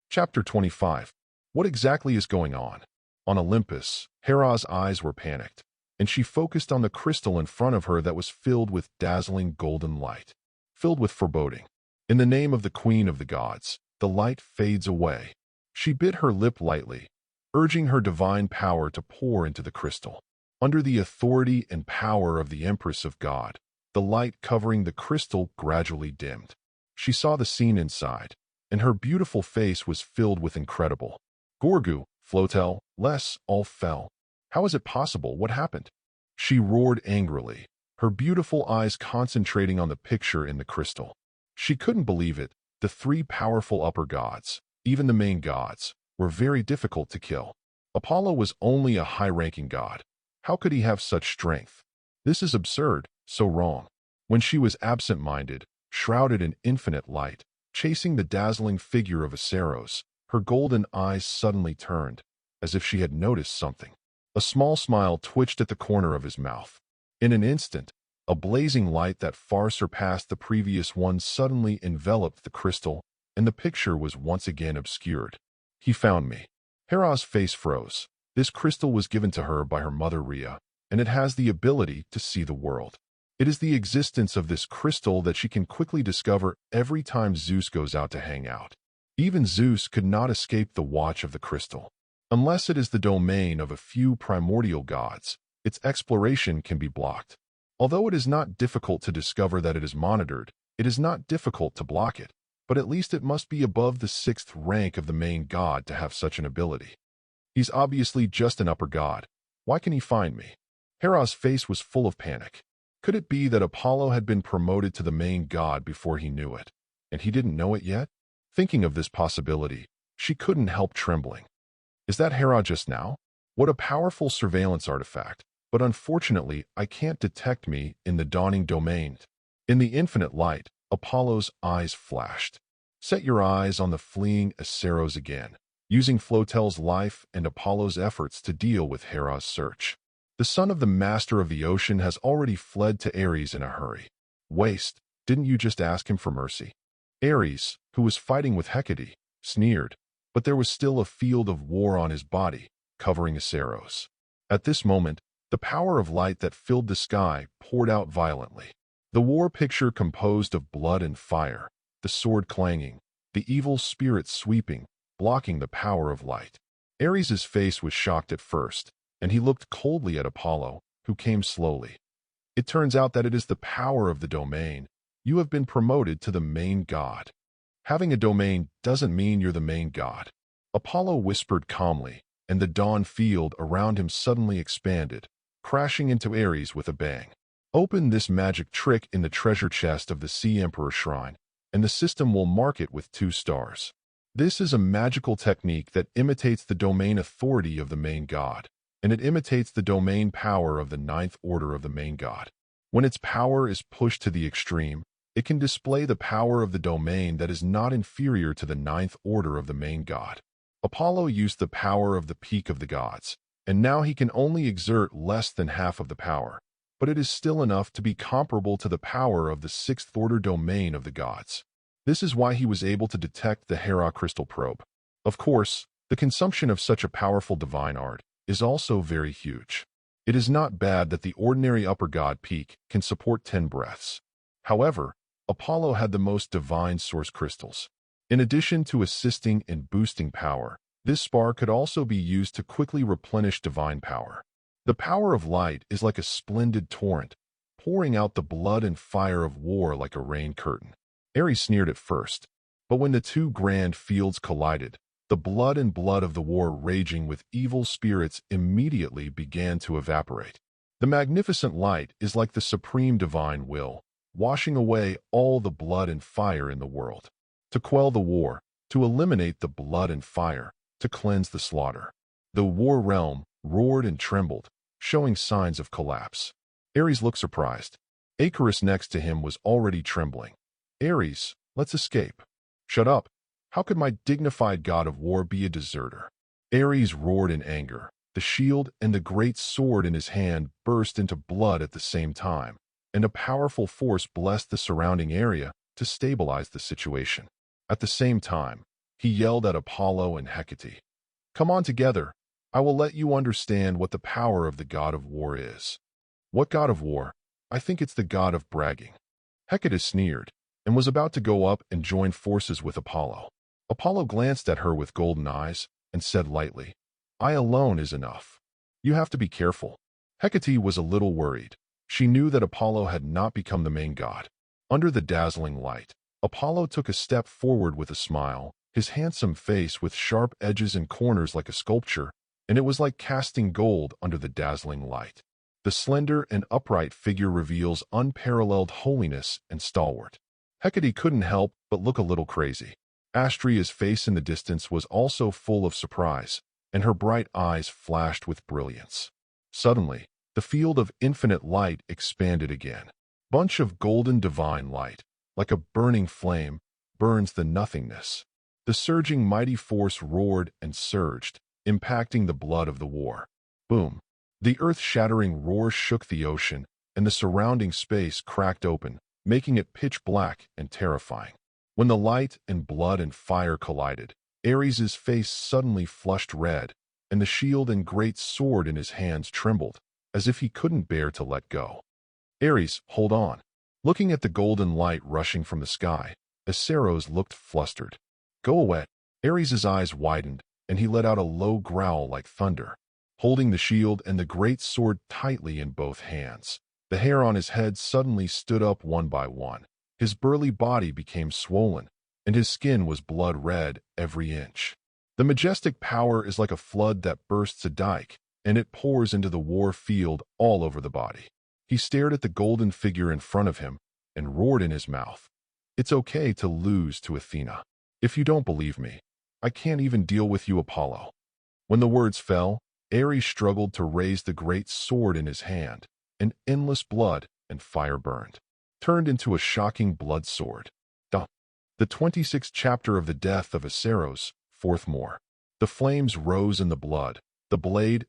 Chapter 25. What exactly is going on? On Olympus, Hera's eyes were panicked, and she focused on the crystal in front of her that was filled with dazzling golden light. Filled with foreboding. In the name of the Queen of the Gods, the light fades away. She bit her lip lightly, urging her divine power to pour into the crystal. Under the authority and power of the Empress of God, the light covering the crystal gradually dimmed. She saw the scene inside, and her beautiful face was filled with incredible Gorgu, Flotel, Les, all fell. How is it possible? What happened? She roared angrily, her beautiful eyes concentrating on the picture in the crystal. She couldn't believe it. The three powerful upper gods, even the main gods, were very difficult to kill. Apollo was only a high-ranking god. How could he have such strength? This is absurd, so wrong. When she was absent-minded, shrouded in infinite light, chasing the dazzling figure of Aceros, her golden eyes suddenly turned, as if she had noticed something. A small smile twitched at the corner of his mouth. In an instant, a blazing light that far surpassed the previous one suddenly enveloped the crystal, and the picture was once again obscured. He found me. Hera's face froze. This crystal was given to her by her mother Rhea, and it has the ability to see the world. It is the existence of this crystal that she can quickly discover every time Zeus goes out to hang out. Even Zeus could not escape the watch of the crystal. Unless it is the domain of a few primordial gods, its exploration can be blocked. Although it is not difficult to discover that it is monitored, it is not difficult to block it, but at least it must be above the 6th rank of the main god to have such an ability. He's obviously just an upper god. Why can he find me? Hera's face was full of panic. Could it be that Apollo had been promoted to the main god before he knew it, and he didn't know it yet? Thinking of this possibility, she couldn't help trembling. Is that Hera just now? What a powerful surveillance artifact, but unfortunately I can't detect me in the dawning domain. In the infinite light, Apollo's eyes flashed. Set your eyes on the fleeing Aceros again, using Flotel's life and Apollo's efforts to deal with Hera's search. The son of the master of the ocean has already fled to Ares in a hurry. Waste, didn't you just ask him for mercy? Ares, who was fighting with Hecate, sneered, but there was still a field of war on his body, covering Aceros. At this moment, the power of light that filled the sky poured out violently. The war picture composed of blood and fire, the sword clanging, the evil spirits sweeping, blocking the power of light. Ares's face was shocked at first, and he looked coldly at Apollo, who came slowly. It turns out that it is the power of the domain. You have been promoted to the main god. Having a domain doesn't mean you're the main god. Apollo whispered calmly, and the dawn field around him suddenly expanded, crashing into Ares with a bang. Open this magic trick in the treasure chest of the Sea Emperor Shrine, and the system will mark it with 2 stars. This is a magical technique that imitates the domain authority of the main god, and it imitates the domain power of the 9th order of the main god. When its power is pushed to the extreme, it can display the power of the domain that is not inferior to the 9th order of the main god. Apollo used the power of the peak of the gods, and now he can only exert less than half of the power, but it is still enough to be comparable to the power of the 6th order domain of the gods. This is why he was able to detect the Hera crystal probe. Of course, the consumption of such a powerful divine art is also very huge. It is not bad that the ordinary upper god peak can support 10 breaths. However, Apollo had the most divine source crystals. In addition to assisting in boosting power, this spar could also be used to quickly replenish divine power. The power of light is like a splendid torrent, pouring out the blood and fire of war like a rain curtain. Ares sneered at first, but when the 2 grand fields collided, the blood and blood of the war raging with evil spirits immediately began to evaporate. The magnificent light is like the supreme divine will, washing away all the blood and fire in the world. To quell the war, to eliminate the blood and fire, to cleanse the slaughter. The war realm roared and trembled, showing signs of collapse. Ares looked surprised. Icarus next to him was already trembling. Ares, let's escape. Shut up. How could my dignified god of war be a deserter? Ares roared in anger. The shield and the great sword in his hand burst into blood at the same time, and a powerful force blessed the surrounding area to stabilize the situation. At the same time, he yelled at Apollo and Hecate. Come on together. I will let you understand what the power of the god of war is. What god of war? I think it's the god of bragging. Hecate sneered, and was about to go up and join forces with Apollo. Apollo glanced at her with golden eyes, and said lightly, I alone is enough. You have to be careful. Hecate was a little worried. She knew that Apollo had not become the main god. Under the dazzling light, Apollo took a step forward with a smile, his handsome face with sharp edges and corners like a sculpture, and it was like casting gold under the dazzling light. The slender and upright figure reveals unparalleled holiness and stalwart. Hecate couldn't help but look a little crazy. Astria's face in the distance was also full of surprise, and her bright eyes flashed with brilliance. Suddenly, the field of infinite light expanded again. Bunch of golden divine light, like a burning flame, burns the nothingness. The surging mighty force roared and surged, impacting the blood of the war. Boom! The earth-shattering roar shook the ocean, and the surrounding space cracked open, making it pitch black and terrifying. When the light and blood and fire collided, Ares's face suddenly flushed red, and the shield and great sword in his hands trembled, as if he couldn't bear to let go. Ares, hold on. Looking at the golden light rushing from the sky, Acerros looked flustered. Go away. Ares's eyes widened, and he let out a low growl like thunder. Holding the shield and the great sword tightly in both hands, the hair on his head suddenly stood up one by one. His burly body became swollen, and his skin was blood red every inch. The majestic power is like a flood that bursts a dike, and it pours into the war field all over the body. He stared at the golden figure in front of him and roared in his mouth. It's okay to lose to Athena. If you don't believe me, I can't even deal with you, Apollo. When the words fell, Ares struggled to raise the great sword in his hand, and endless blood and fire burned, turned into a shocking blood sword. The 26th chapter of the death of Acerros, fourth more. The flames rose in the blood, the blade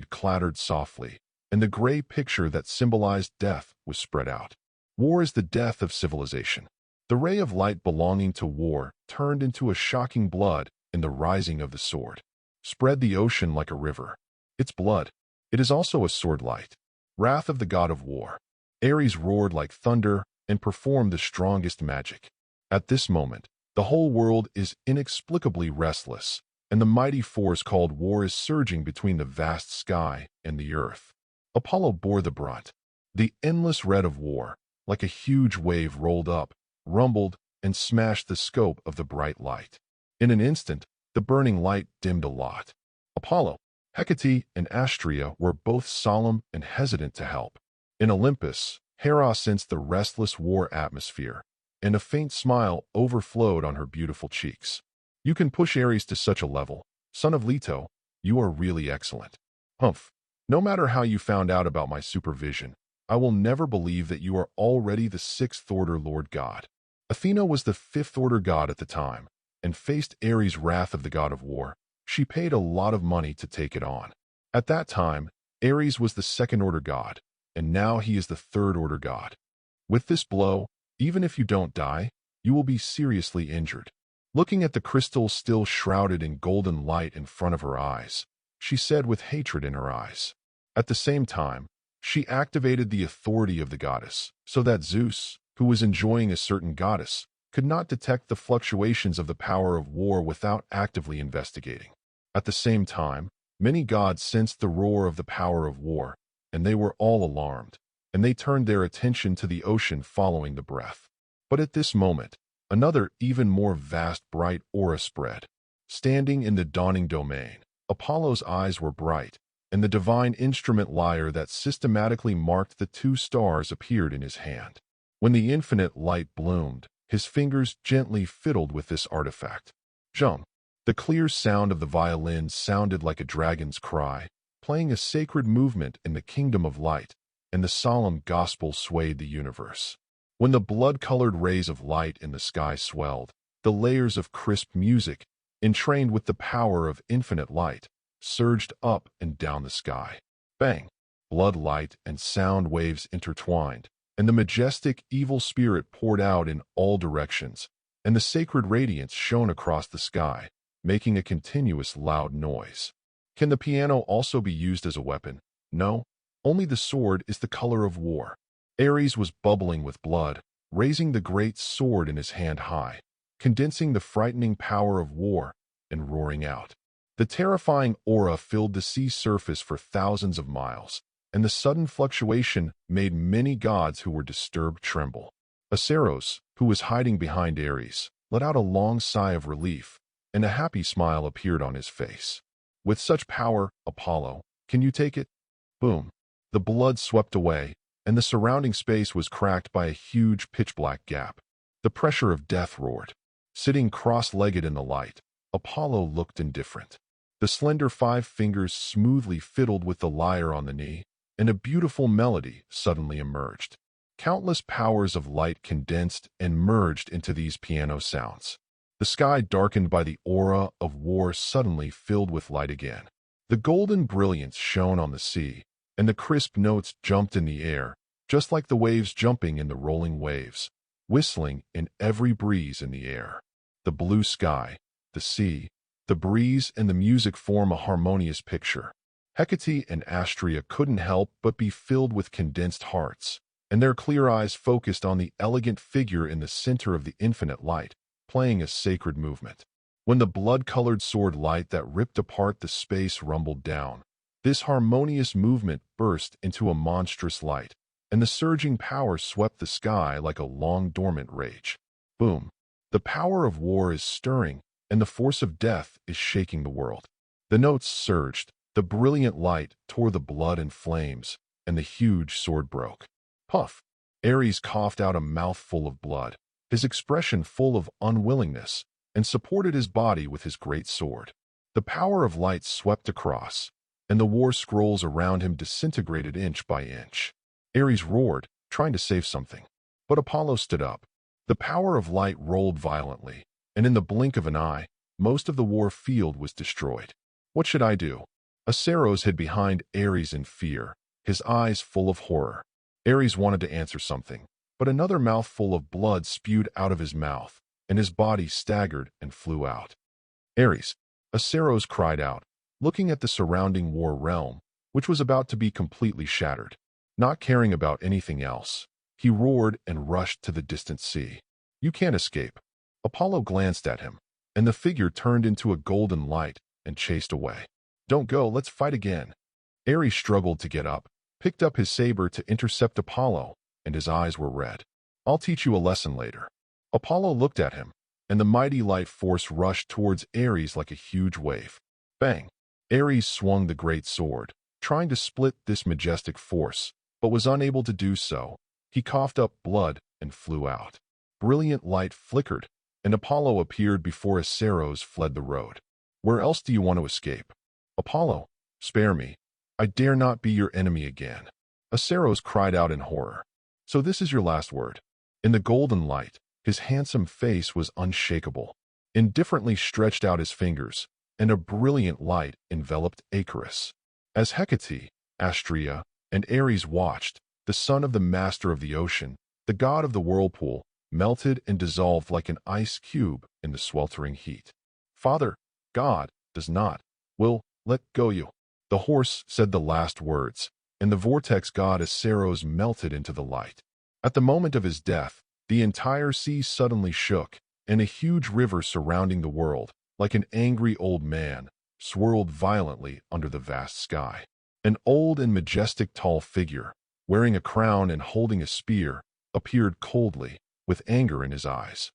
clattered softly, and the gray picture that symbolized death was spread out. War is the death of civilization. The ray of light belonging to war turned into a shocking blood in the rising of the sword. Spread the ocean like a river. Its blood. It is also a sword light. Wrath of the god of war. Ares roared like thunder and performed the strongest magic. At this moment, the whole world is inexplicably restless, and the mighty force called war is surging between the vast sky and the earth. Apollo bore the brunt. The endless red of war, like a huge wave, rolled up, rumbled, and smashed the scope of the bright light. In an instant, the burning light dimmed a lot. Apollo, Hecate, and Astrea were both solemn and hesitant to help. In Olympus, Hera sensed the restless war atmosphere, and a faint smile overflowed on her beautiful cheeks. You can push Ares to such a level. Son of Leto, you are really excellent. Humph. No matter how you found out about my supervision, I will never believe that you are already the sixth-order Lord God. Athena was the fifth-order god at the time, and faced Ares' wrath of the god of war. She paid a lot of money to take it on. At that time, Ares was the second-order god, and now he is the third-order god. With this blow, even if you don't die, you will be seriously injured. Looking at the crystal still shrouded in golden light in front of her eyes, she said with hatred in her eyes. At the same time, she activated the authority of the goddess, so that Zeus, who was enjoying a certain goddess, could not detect the fluctuations of the power of war without actively investigating. At the same time, many gods sensed the roar of the power of war, and they were all alarmed, and they turned their attention to the ocean following the breath. But at this moment, another even more vast bright aura spread. Standing in the dawning domain, Apollo's eyes were bright, and the divine instrument lyre that systematically marked the two stars appeared in his hand. When the infinite light bloomed, his fingers gently fiddled with this artifact. Zheng. The clear sound of the violin sounded like a dragon's cry, playing a sacred movement in the kingdom of light, and the solemn gospel swayed the universe. When the blood-colored rays of light in the sky swelled, the layers of crisp music, entrained with the power of infinite light, surged up and down the sky. Bang! Blood light and sound waves intertwined, and the majestic evil spirit poured out in all directions, and the sacred radiance shone across the sky, making a continuous loud noise. Can the piano also be used as a weapon? No. Only the sword is the color of war. Ares was bubbling with blood, raising the great sword in his hand high, condensing the frightening power of war, and roaring out. The terrifying aura filled the sea surface for thousands of miles, and the sudden fluctuation made many gods who were disturbed tremble. Acerros, who was hiding behind Ares, let out a long sigh of relief, and a happy smile appeared on his face. With such power, Apollo, can you take it? Boom. The blood swept away, and the surrounding space was cracked by a huge pitch-black gap. The pressure of death roared. Sitting cross-legged in the light, Apollo looked indifferent. The slender 5 fingers smoothly fiddled with the lyre on the knee, and a beautiful melody suddenly emerged. Countless powers of light condensed and merged into these piano sounds. The sky, darkened by the aura of war, suddenly filled with light again. The golden brilliance shone on the sea, and the crisp notes jumped in the air, just like the waves jumping in the rolling waves, whistling in every breeze in the air. The blue sky, the sea, the breeze, and the music form a harmonious picture. Hecate and Astrea couldn't help but be filled with condensed hearts, and their clear eyes focused on the elegant figure in the center of the infinite light, playing a sacred movement. When the blood-colored sword light that ripped apart the space rumbled down, this harmonious movement burst into a monstrous light, and the surging power swept the sky like a long-dormant rage. Boom! The power of war is stirring, and the force of death is shaking the world. The notes surged, the brilliant light tore the blood and flames, and the huge sword broke. Puff! Ares coughed out a mouthful of blood, his expression full of unwillingness, and supported his body with his great sword. The power of light swept across, and the war scrolls around him disintegrated inch by inch. Ares roared, trying to save something. But Apollo stood up. The power of light rolled violently, and in the blink of an eye, most of the war field was destroyed. What should I do? Aceros hid behind Ares in fear, his eyes full of horror. Ares wanted to answer something, but another mouthful of blood spewed out of his mouth, and his body staggered and flew out. Ares, Aceros cried out, looking at the surrounding war realm, which was about to be completely shattered. Not caring about anything else, he roared and rushed to the distant sea. You can't escape. Apollo glanced at him, and the figure turned into a golden light and chased away. Don't go, let's fight again. Ares struggled to get up, picked up his saber to intercept Apollo, and his eyes were red. I'll teach you a lesson later. Apollo looked at him, and the mighty light force rushed towards Ares like a huge wave. Bang! Ares swung the great sword, trying to split this majestic force, but was unable to do so. He coughed up blood and flew out. Brilliant light flickered, and Apollo appeared before Aceros fled the road. Where else do you want to escape? Apollo, spare me. I dare not be your enemy again. Aceros cried out in horror. So this is your last word. In the golden light, his handsome face was unshakable. Indifferently stretched out his fingers, and a brilliant light enveloped Icarus. As Hecate, Astrea, and Ares watched, the son of the master of the ocean, the god of the whirlpool, melted and dissolved like an ice cube in the sweltering heat. Father, God, does not, will, let go you. The horse said the last words, and the vortex god Aceros melted into the light. At the moment of his death, the entire sea suddenly shook, and a huge river surrounding the world, like an angry old man, swirled violently under the vast sky. An old and majestic tall figure, wearing a crown and holding a spear, appeared coldly, with anger in his eyes.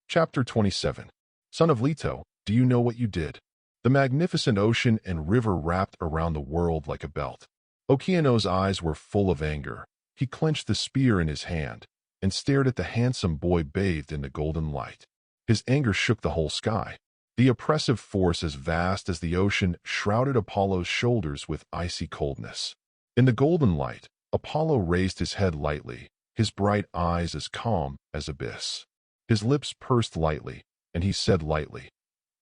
Chapter 27. Son of Leto, do you know what you did? The magnificent ocean and river wrapped around the world like a belt. Okeanos' eyes were full of anger. He clenched the spear in his hand and stared at the handsome boy bathed in the golden light. His anger shook the whole sky. The oppressive force as vast as the ocean shrouded Apollo's shoulders with icy coldness. In the golden light, Apollo raised his head lightly, his bright eyes as calm as abyss. His lips pursed lightly, and he said lightly,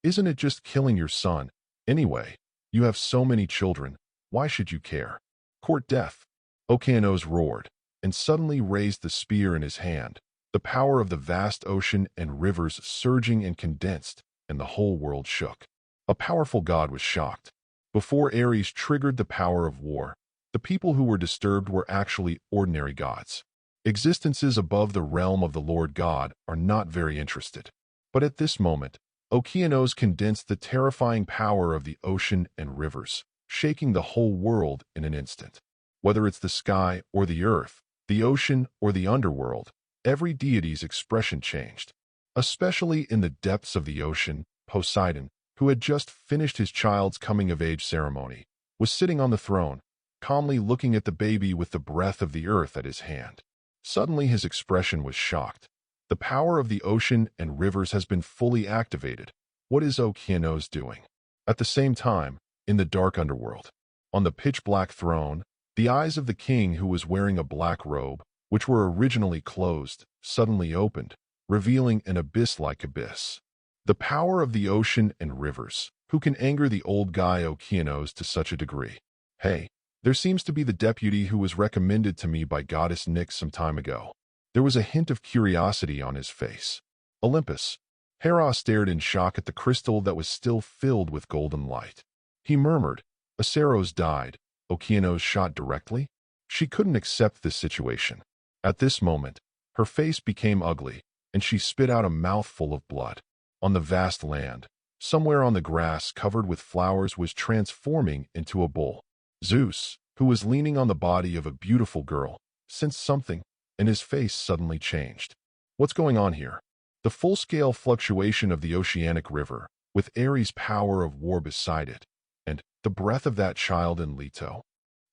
"Isn't it just killing your son? Anyway, you have so many children, why should you care? Court death." Okeanos roared, and suddenly raised the spear in his hand, the power of the vast ocean and rivers surging and condensed, and the whole world shook. A powerful god was shocked. Before Ares triggered the power of war, the people who were disturbed were actually ordinary gods. Existences above the realm of the Lord God are not very interested. But at this moment, Okeanos condensed the terrifying power of the ocean and rivers, shaking the whole world in an instant. Whether it's the sky or the earth, the ocean or the underworld, every deity's expression changed. Especially in the depths of the ocean, Poseidon, who had just finished his child's coming-of-age ceremony, was sitting on the throne, calmly looking at the baby with the breath of the earth at his hand. Suddenly his expression was shocked. The power of the ocean and rivers has been fully activated. What is Okeanos doing? At the same time, in the dark underworld, on the pitch-black throne, the eyes of the king, who was wearing a black robe, which were originally closed, suddenly opened, revealing an abyss-like abyss. The power of the ocean and rivers. Who can anger the old guy Okeanos to such a degree? Hey, there seems to be the deputy who was recommended to me by goddess Nyx some time ago. There was a hint of curiosity on his face. Olympus. Hera stared in shock at the crystal that was still filled with golden light. He murmured, Aceros died. Okeanos shot directly? She couldn't accept this situation. At this moment, her face became ugly, and she spit out a mouthful of blood. On the vast land, somewhere on the grass covered with flowers, was transforming into a bull. Zeus, who was leaning on the body of a beautiful girl, sensed something, and his face suddenly changed. What's going on here? The full-scale fluctuation of the oceanic river, with Ares' power of war beside it, and the breath of that child in Leto.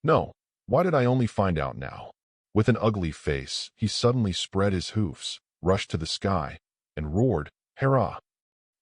No, why did I only find out now? With an ugly face, he suddenly spread his hoofs, rushed to the sky, and roared, Hera!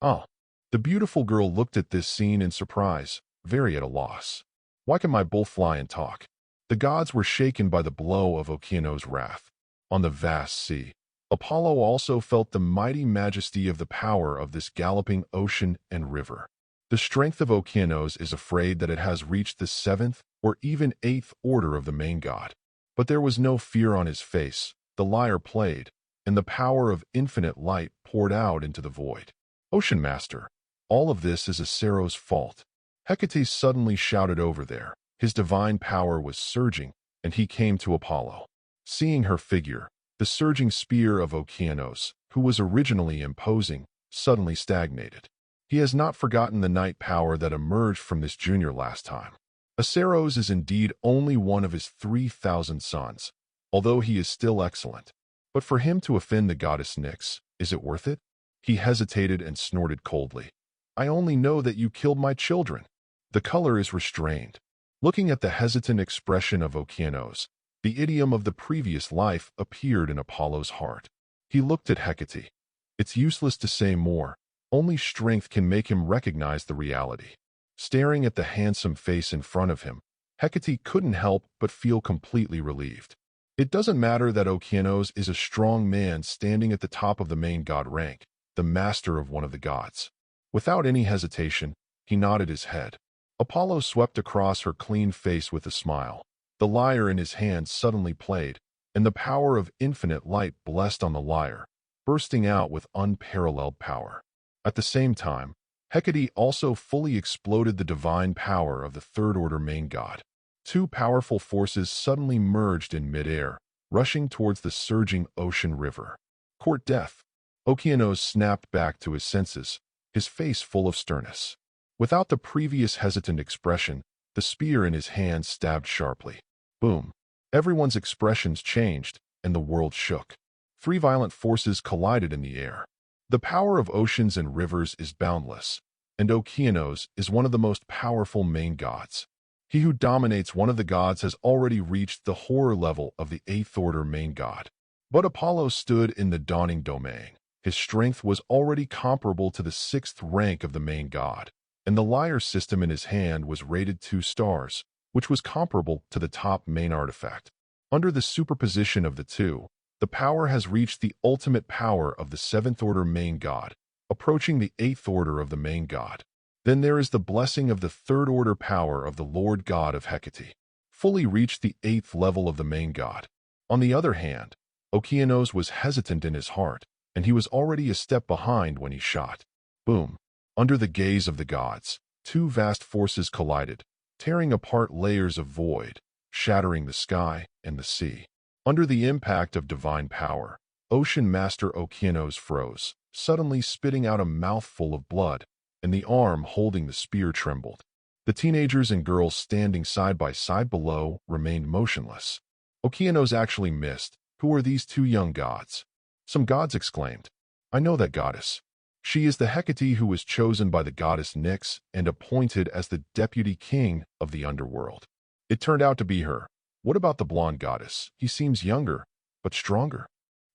Ah! The beautiful girl looked at this scene in surprise, very at a loss. Why can my bull fly and talk? The gods were shaken by the blow of Okeanos' wrath. On the vast sea, Apollo also felt the mighty majesty of the power of this galloping ocean and river. The strength of Okeanos is afraid that it has reached the seventh or even eighth order of the main god. But there was no fear on his face. The lyre played, and the power of infinite light poured out into the void. Ocean Master, all of this is Aceros' fault. Hecate suddenly shouted over there. His divine power was surging, and he came to Apollo. Seeing her figure, the surging spear of Okeanos, who was originally imposing, suddenly stagnated. He has not forgotten the night power that emerged from this junior last time. Aceros is indeed only one of his 3,000 sons, although he is still excellent. But for him to offend the goddess Nyx, is it worth it? He hesitated and snorted coldly. I only know that you killed my children. The color is restrained. Looking at the hesitant expression of Okeanos, the idiom of the previous life appeared in Apollo's heart. He looked at Hecate. It's useless to say more. Only strength can make him recognize the reality. Staring at the handsome face in front of him, Hecate couldn't help but feel completely relieved. It doesn't matter that Okeanos is a strong man standing at the top of the main god rank, the master of one of the gods. Without any hesitation, he nodded his head. Apollo swept across her clean face with a smile. The lyre in his hand suddenly played, and the power of infinite light blessed on the lyre, bursting out with unparalleled power. At the same time, Hecate also fully exploded the divine power of the third-order main god. Two powerful forces suddenly merged in midair, rushing towards the surging ocean river. Court death. Okeanos snapped back to his senses, his face full of sternness. Without the previous hesitant expression, the spear in his hand stabbed sharply. Boom. Everyone's expressions changed, and the world shook. Three violent forces collided in the air. The power of oceans and rivers is boundless, and Okeanos is one of the most powerful main gods. He who dominates one of the gods has already reached the horror level of the eighth-order main god. But Apollo stood in the dawning domain. His strength was already comparable to the sixth rank of the main god, and the lyre system in his hand was rated 2 stars, which was comparable to the top main artifact. Under the superposition of the two, the power has reached the ultimate power of the seventh-order main god, approaching the eighth order of the main god. Then there is the blessing of the third-order power of the Lord God of Hecate, fully reached the eighth level of the main god. On the other hand, Okeanos was hesitant in his heart, and he was already a step behind when he shot. Boom. Under the gaze of the gods, two vast forces collided, tearing apart layers of void, shattering the sky and the sea. Under the impact of divine power, Ocean Master Okeanos froze, suddenly spitting out a mouthful of blood, and the arm holding the spear trembled. The teenagers and girls standing side by side below remained motionless. Okeanos actually missed. Who are these two young gods? Some gods exclaimed. I know that goddess. She is the Hecate who was chosen by the goddess Nyx and appointed as the deputy king of the underworld. It turned out to be her. What about the blonde goddess? He seems younger, but stronger.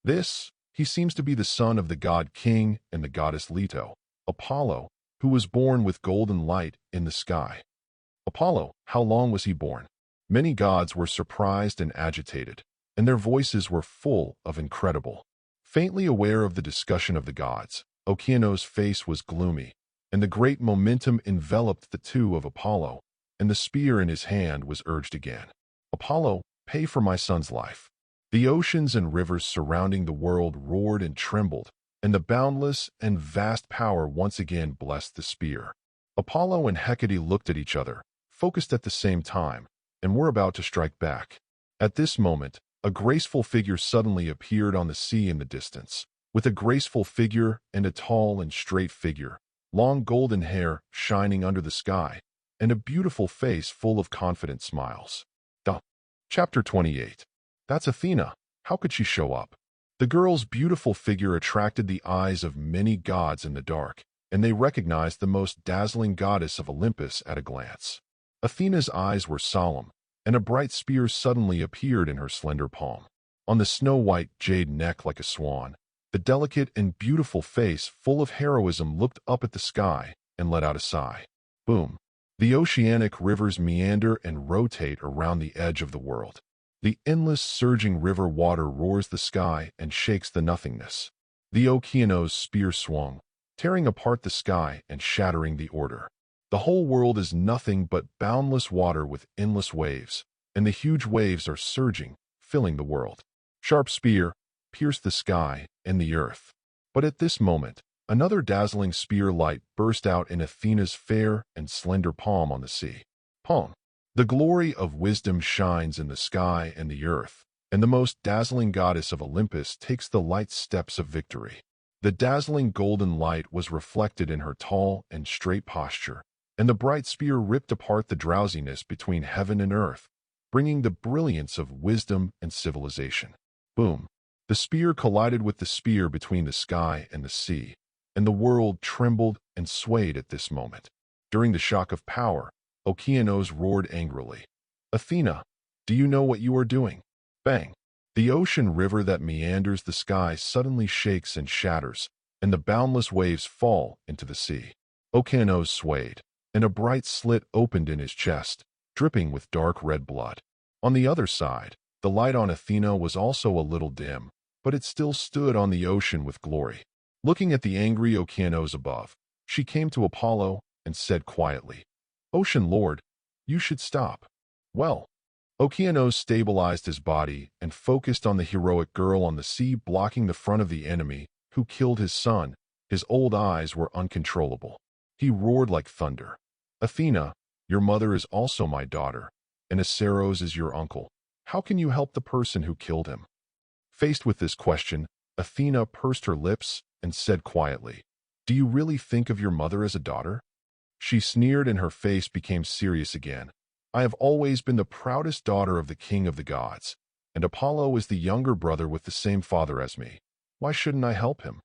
He seems to be the son of the god King and the goddess Leto, Apollo, who was born with golden light in the sky. Apollo, how long was he born? Many gods were surprised and agitated, and their voices were full of incredible. Faintly aware of the discussion of the gods, Okeanos' face was gloomy, and the great momentum enveloped the two of Apollo, and the spear in his hand was urged again. Apollo, pay for my son's life. The oceans and rivers surrounding the world roared and trembled, and the boundless and vast power once again blessed the spear. Apollo and Hecate looked at each other, focused at the same time, and were about to strike back. At this moment, a graceful figure suddenly appeared on the sea in the distance. With a graceful figure and a tall and straight figure, long golden hair shining under the sky, and a beautiful face full of confident smiles. Chapter 28. That's Athena. How could she show up? The girl's beautiful figure attracted the eyes of many gods in the dark, and they recognized the most dazzling goddess of Olympus at a glance. Athena's eyes were solemn, and a bright spear suddenly appeared in her slender palm. On the snow-white jade neck like a swan, the delicate and beautiful face full of heroism looked up at the sky and let out a sigh. Boom. The oceanic rivers meander and rotate around the edge of the world. The endless surging river water roars the sky and shakes the nothingness. The Okeanos' spear swung, tearing apart the sky and shattering the order. The whole world is nothing but boundless water with endless waves, and the huge waves are surging, filling the world. Sharp spear pierced the sky and the earth. But at this moment, another dazzling spear light burst out in Athena's fair and slender palm on the sea. Palm. The glory of wisdom shines in the sky and the earth, and the most dazzling goddess of Olympus takes the light steps of victory. The dazzling golden light was reflected in her tall and straight posture, and the bright spear ripped apart the drowsiness between heaven and earth, bringing the brilliance of wisdom and civilization. Boom. The spear collided with the spear between the sky and the sea, and the world trembled and swayed at this moment. During the shock of power, Okeanos roared angrily. Athena, do you know what you are doing? Bang! The ocean river that meanders the sky suddenly shakes and shatters, and the boundless waves fall into the sea. Okeanos swayed, and a bright slit opened in his chest, dripping with dark red blood. On the other side, the light on Athena was also a little dim, but it still stood on the ocean with glory. Looking at the angry Okeanos above, she came to Apollo and said quietly, Ocean Lord, you should stop. Well, Okeanos stabilized his body and focused on the heroic girl on the sea blocking the front of the enemy who killed his son. His old eyes were uncontrollable. He roared like thunder. Athena, your mother is also my daughter, and Aceros is your uncle. How can you help the person who killed him? Faced with this question, Athena pursed her lips and said quietly, Do you really think of your mother as a daughter? She sneered and her face became serious again. I have always been the proudest daughter of the king of the gods, and Apollo is the younger brother with the same father as me. Why shouldn't I help him?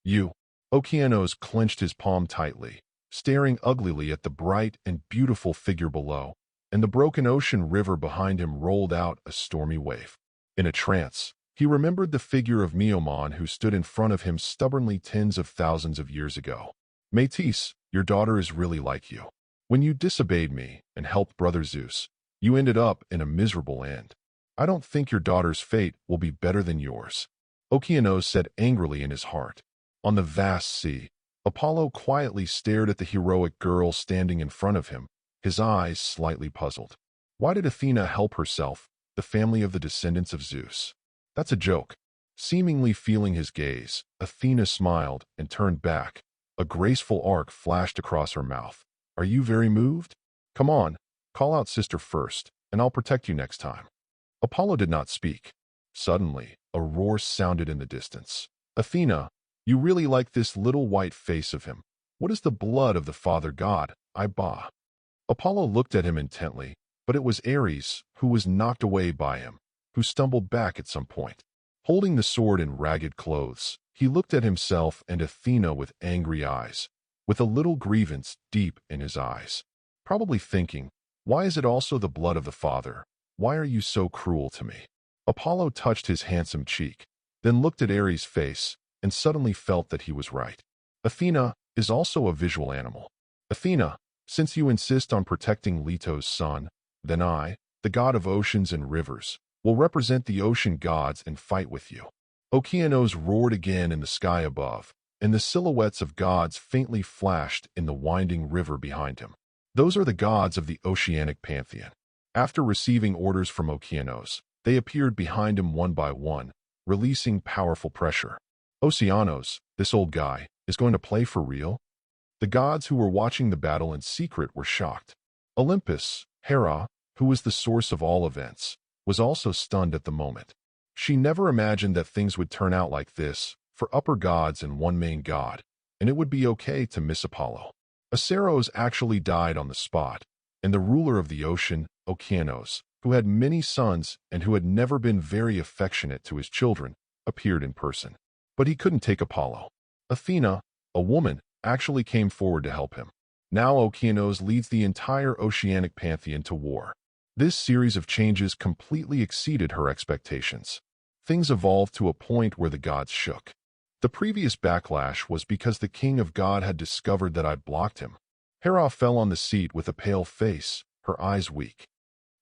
You. Okeanos clenched his palm tightly, staring uglily at the bright and beautiful figure below, and the broken ocean river behind him rolled out a stormy wave. In a trance, he remembered the figure of Meomon who stood in front of him stubbornly tens of thousands of years ago. Métis, your daughter is really like you. When you disobeyed me and helped brother Zeus, you ended up in a miserable end. I don't think your daughter's fate will be better than yours. Okeanos said angrily in his heart. On the vast sea, Apollo quietly stared at the heroic girl standing in front of him, his eyes slightly puzzled. Why did Athena help herself, the family of the descendants of Zeus? That's a joke. Seemingly feeling his gaze, Athena smiled and turned back. A graceful arc flashed across her mouth. Are you very moved? Come on, call out sister first, and I'll protect you next time. Apollo did not speak. Suddenly, a roar sounded in the distance. Athena, you really like this little white face of him. What is the blood of the father god, Iba? Apollo looked at him intently, but it was Ares, who was knocked away by him, who stumbled back at some point. Holding the sword in ragged clothes, He looked at himself and Athena with angry eyes, with a little grievance deep in his eyes. Probably thinking, why is it also the blood of the father? Why are you so cruel to me? Apollo touched his handsome cheek, then looked at Ares' face, and suddenly felt that he was right. Athena is also a visual animal. Athena, since you insist on protecting Leto's son, then I, the god of oceans and rivers, will represent the ocean gods and fight with you. Okeanos roared again in the sky above, and the silhouettes of gods faintly flashed in the winding river behind him. Those are the gods of the oceanic pantheon. After receiving orders from Okeanos, they appeared behind him one by one, releasing powerful pressure. Oceanos, this old guy, is going to play for real? The gods who were watching the battle in secret were shocked. Olympus, Hera, who was the source of all events, was also stunned at the moment. She never imagined that things would turn out like this, for upper gods and one main god, and it would be okay to miss Apollo. Aceros actually died on the spot, and the ruler of the ocean, Okeanos, who had many sons and who had never been very affectionate to his children, appeared in person. But he couldn't take Apollo. Athena, a woman, actually came forward to help him. Now Okeanos leads the entire oceanic pantheon to war. This series of changes completely exceeded her expectations. Things evolved to a point where the gods shook. The previous backlash was because the king of God had discovered that I'd blocked him. Hera fell on the seat with a pale face, her eyes weak.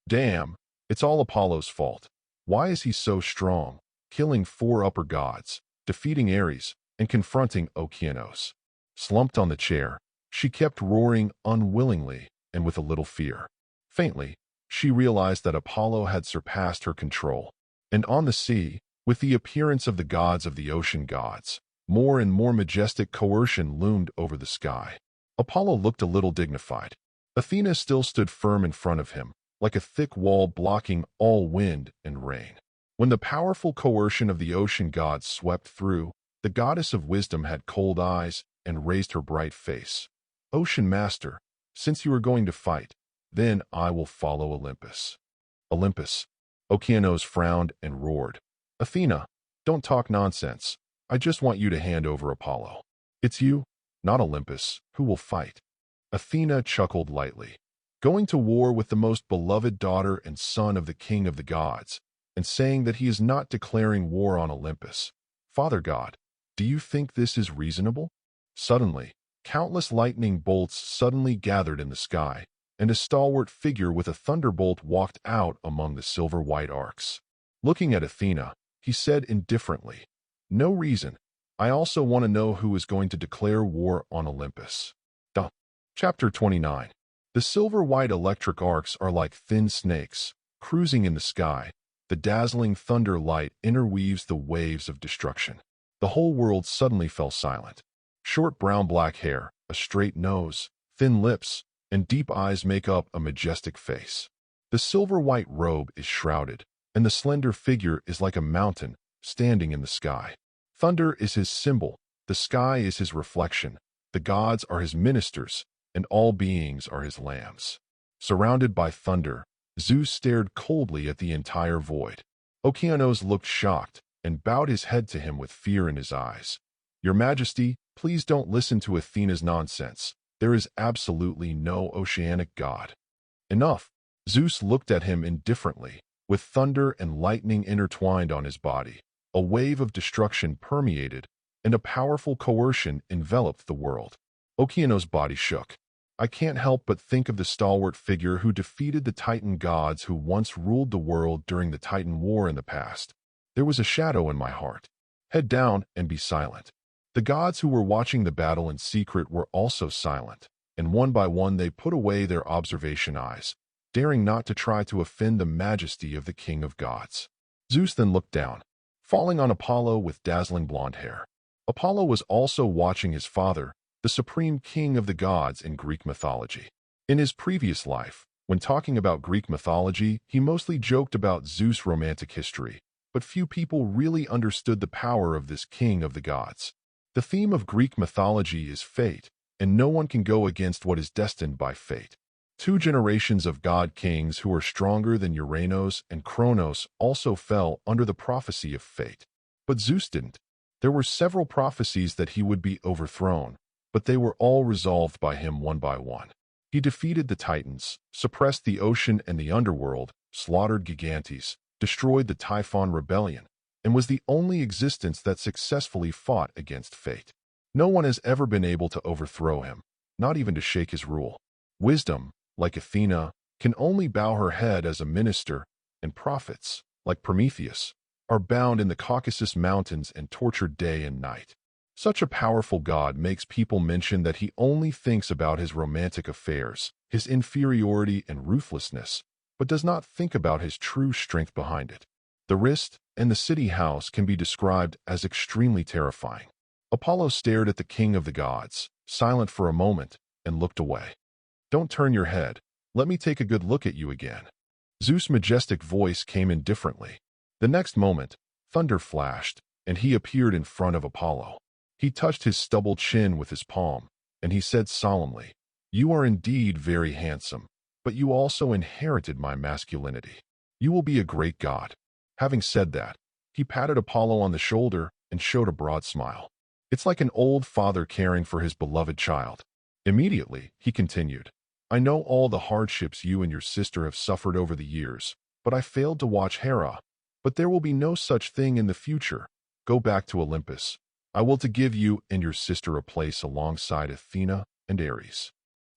Damn, it's all Apollo's fault. Why is he so strong, killing 4 upper gods, defeating Ares, and confronting Okeanos? Slumped on the chair, she kept roaring unwillingly and with a little fear. Faintly, she realized that Apollo had surpassed her control. And on the sea, with the appearance of the gods of the ocean gods, more and more majestic coercion loomed over the sky. Apollo looked a little dignified. Athena still stood firm in front of him, like a thick wall blocking all wind and rain. When the powerful coercion of the ocean gods swept through, the goddess of wisdom had cold eyes and raised her bright face. Ocean Master, since you are going to fight, then I will follow Olympus. Olympus. Okeanos frowned and roared. Athena, don't talk nonsense. I just want you to hand over Apollo. It's you, not Olympus, who will fight. Athena chuckled lightly. Going to war with the most beloved daughter and son of the king of the gods, and saying that he is not declaring war on Olympus. Father God, do you think this is reasonable? Suddenly, countless lightning bolts suddenly gathered in the sky, and a stalwart figure with a thunderbolt walked out among the silver-white arcs. Looking at Athena, he said indifferently, "No reason. I also want to know who is going to declare war on Olympus." Chapter 29. The silver-white electric arcs are like thin snakes, cruising in the sky. The dazzling thunder light interweaves the waves of destruction. The whole world suddenly fell silent. Short brown-black hair, a straight nose, thin lips, and deep eyes make up a majestic face. The silver-white robe is shrouded, and the slender figure is like a mountain standing in the sky. Thunder is his symbol, the sky is his reflection, the gods are his ministers, and all beings are his lambs. Surrounded by thunder, Zeus stared coldly at the entire void. Okeanos looked shocked and bowed his head to him with fear in his eyes. Your Majesty, please don't listen to Athena's nonsense. There is absolutely no oceanic god. Enough. Zeus looked at him indifferently, with thunder and lightning intertwined on his body. A wave of destruction permeated, and a powerful coercion enveloped the world. Okeanos' body shook. I can't help but think of the stalwart figure who defeated the Titan gods who once ruled the world during the Titan War in the past. There was a shadow in my heart. Head down and be silent. The gods who were watching the battle in secret were also silent, and one by one they put away their observation eyes, daring not to try to offend the majesty of the king of gods. Zeus then looked down, falling on Apollo with dazzling blonde hair. Apollo was also watching his father, the supreme king of the gods in Greek mythology. In his previous life, when talking about Greek mythology, he mostly joked about Zeus' romantic history, but few people really understood the power of this king of the gods. The theme of Greek mythology is fate, and no one can go against what is destined by fate. 2 generations of god kings who are stronger than Uranos and Kronos also fell under the prophecy of fate. But Zeus didn't. There were several prophecies that he would be overthrown, but they were all resolved by him one by one. He defeated the Titans, suppressed the ocean and the underworld, slaughtered Gigantes, destroyed the Typhon rebellion, and was the only existence that successfully fought against fate. No one has ever been able to overthrow him, not even to shake his rule. Wisdom, like Athena, can only bow her head as a minister, and prophets, like Prometheus, are bound in the Caucasus Mountains and tortured day and night. Such a powerful god makes people mention that he only thinks about his romantic affairs, his inferiority and ruthlessness, but does not think about his true strength behind it. The wrist and the city house can be described as extremely terrifying. Apollo stared at the king of the gods, silent for a moment, and looked away. "Don't turn your head. Let me take a good look at you again." Zeus' majestic voice came indifferently. The next moment, thunder flashed, and he appeared in front of Apollo. He touched his stubble chin with his palm, and he said solemnly, "You are indeed very handsome, but you also inherited my masculinity. You will be a great god." Having said that, he patted Apollo on the shoulder and showed a broad smile. It's like an old father caring for his beloved child. Immediately, he continued, "I know all the hardships you and your sister have suffered over the years, but I failed to watch Hera. But there will be no such thing in the future. Go back to Olympus. I will to give you and your sister a place alongside Athena and Ares."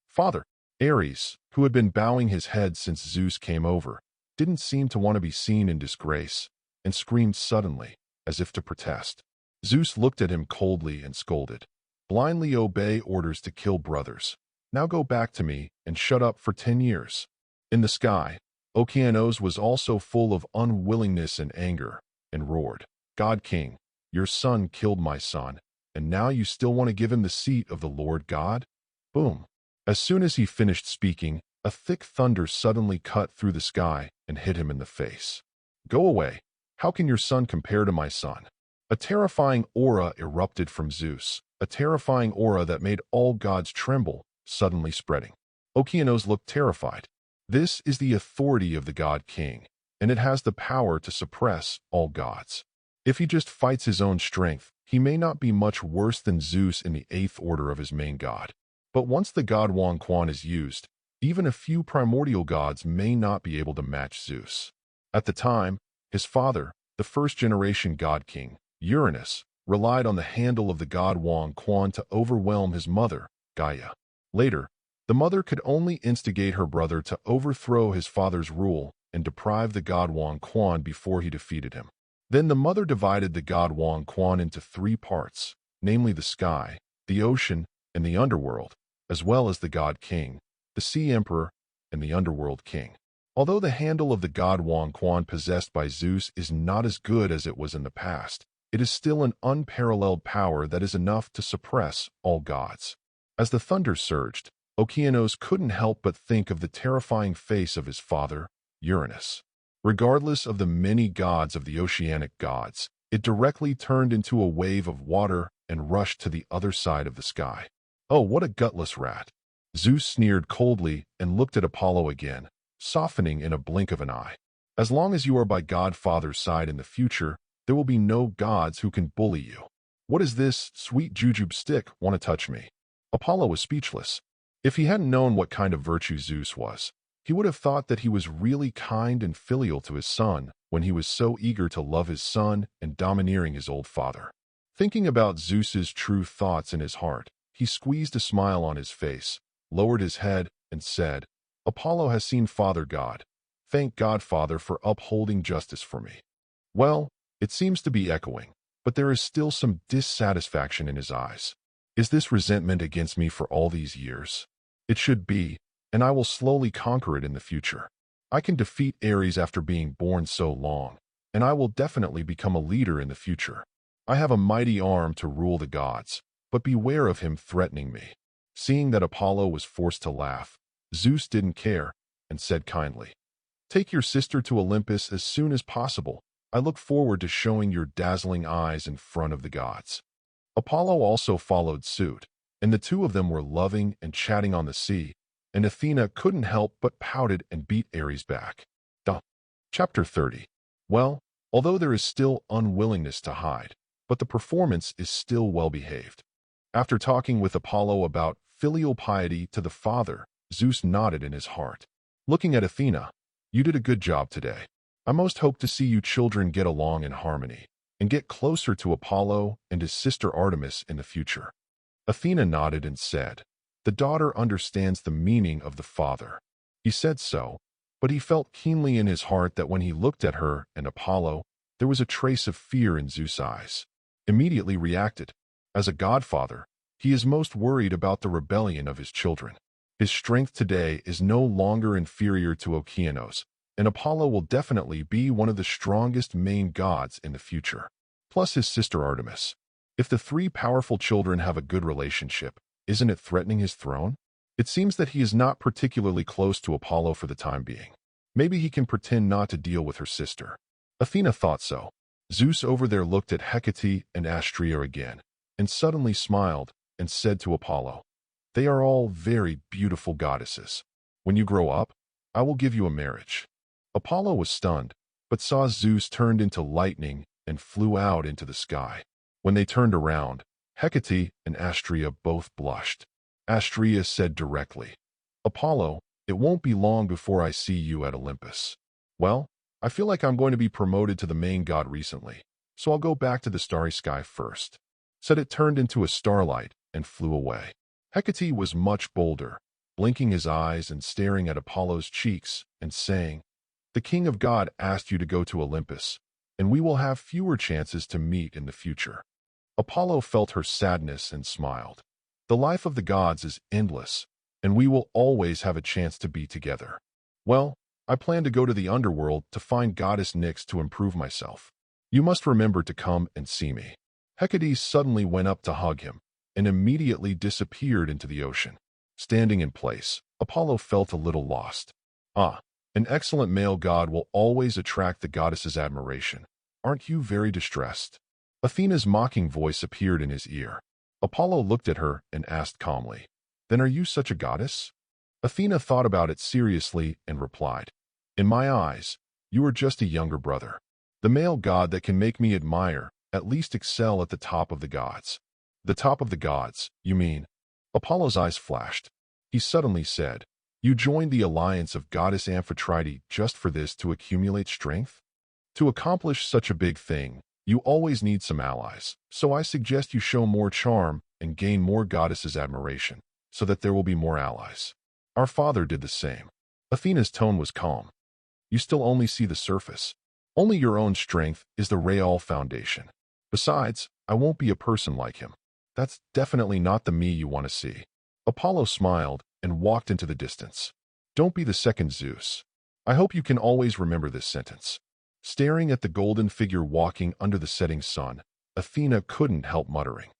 Father, Ares, who had been bowing his head since Zeus came over, didn't seem to want to be seen in disgrace, and screamed suddenly, as if to protest. Zeus looked at him coldly and scolded, "Blindly obey orders to kill brothers. Now go back to me and shut up for 10 years. In the sky, Okeanos was also full of unwillingness and anger, and roared, "God King, your son killed my son, and now you still want to give him the seat of the Lord God?" Boom. As soon as he finished speaking, a thick thunder suddenly cut through the sky and hit him in the face. "Go away. How can your son compare to my son?" A terrifying aura erupted from Zeus, a terrifying aura that made all gods tremble, suddenly spreading. Okeanos looked terrified. This is the authority of the God King, and it has the power to suppress all gods. If he just fights his own strength, he may not be much worse than Zeus in the 8th order of his main god. But once the god Wang Quan is used, even a few primordial gods may not be able to match Zeus. At the time, his father, the first-generation god king, Uranus, relied on the handle of the god Wang Quan to overwhelm his mother, Gaia. Later, the mother could only instigate her brother to overthrow his father's rule and deprive the god Wang Quan before he defeated him. Then the mother divided the god Wang Quan into 3 parts, namely the sky, the ocean, and the underworld, as well as the god king, the sea emperor, and the underworld king. Although the handle of the god Wang Quan possessed by Zeus is not as good as it was in the past, it is still an unparalleled power that is enough to suppress all gods. As the thunder surged, Okeanos couldn't help but think of the terrifying face of his father, Uranus. Regardless of the many gods of the oceanic gods, it directly turned into a wave of water and rushed to the other side of the sky. "Oh, what a gutless rat." Zeus sneered coldly and looked at Apollo again, softening in a blink of an eye. "As long as you are by Godfather's side in the future, there will be no gods who can bully you. What is this sweet jujube stick want to touch me?" Apollo was speechless. If he hadn't known what kind of virtue Zeus was, he would have thought that he was really kind and filial to his son when he was so eager to love his son and domineering his old father. Thinking about Zeus's true thoughts in his heart, he squeezed a smile on his face, lowered his head, and said, "Apollo has seen Father God. Thank God, Father, for upholding justice for me." Well, it seems to be echoing, but there is still some dissatisfaction in his eyes. Is this resentment against me for all these years? It should be, and I will slowly conquer it in the future. I can defeat Ares after being born so long, and I will definitely become a leader in the future. I have a mighty arm to rule the gods, but beware of him threatening me. Seeing that Apollo was forced to laugh, Zeus didn't care and said kindly, "Take your sister to Olympus as soon as possible. I look forward to showing your dazzling eyes in front of the gods." Apollo also followed suit, and the two of them were loving and chatting on the sea, and Athena couldn't help but pouted and beat Ares back. Chapter 30. Well, although there is still unwillingness to hide, but the performance is still well-behaved. After talking with Apollo about filial piety to the father, Zeus nodded in his heart. Looking at Athena, "You did a good job today. I most hope to see you children get along in harmony and get closer to Apollo and his sister Artemis in the future." Athena nodded and said, "The daughter understands the meaning of the father." He said so, but he felt keenly in his heart that when he looked at her and Apollo, there was a trace of fear in Zeus' eyes. Immediately reacted. As a godfather, he is most worried about the rebellion of his children. His strength today is no longer inferior to Okeanos, and Apollo will definitely be one of the strongest main gods in the future. Plus his sister Artemis. If the three powerful children have a good relationship, isn't it threatening his throne? It seems that he is not particularly close to Apollo for the time being. Maybe he can pretend not to deal with her sister. Athena thought so. Zeus over there looked at Hecate and Astrea again, and suddenly smiled and said to Apollo, "They are all very beautiful goddesses. When you grow up, I will give you a marriage." Apollo was stunned, but saw Zeus turned into lightning and flew out into the sky. When they turned around, Hecate and Astrea both blushed. Astrea said directly, "Apollo, it won't be long before I see you at Olympus." "Well, I feel like I'm going to be promoted to the main god recently, so I'll go back to the starry sky first." Said it turned into a starlight and flew away. Hecate was much bolder, blinking his eyes and staring at Apollo's cheeks and saying, "The king of God asked you to go to Olympus, and we will have fewer chances to meet in the future." Apollo felt her sadness and smiled. "The life of the gods is endless, and we will always have a chance to be together. Well, I plan to go to the underworld to find Goddess Nyx to improve myself. You must remember to come and see me." Hecate suddenly went up to hug him and immediately disappeared into the ocean. Standing in place, Apollo felt a little lost. An excellent male god will always attract the goddess's admiration. Aren't you very distressed?" Athena's mocking voice appeared in his ear. Apollo looked at her and asked calmly, "Then are you such a goddess?" Athena thought about it seriously and replied, "In my eyes, you are just a younger brother. The male god that can make me admire, at least excel at the top of the gods." "The top of the gods, you mean?" Apollo's eyes flashed. He suddenly said, "You joined the alliance of goddess Amphitrite just for this to accumulate strength? To accomplish such a big thing, you always need some allies, so I suggest you show more charm and gain more goddesses' admiration, so that there will be more allies. Our father did the same." Athena's tone was calm. "You still only see the surface. Only your own strength is the real foundation. Besides, I won't be a person like him. That's definitely not the me you want to see." Apollo smiled and walked into the distance. "Don't be the second Zeus. I hope you can always remember this sentence." Staring at the golden figure walking under the setting sun, Athena couldn't help muttering.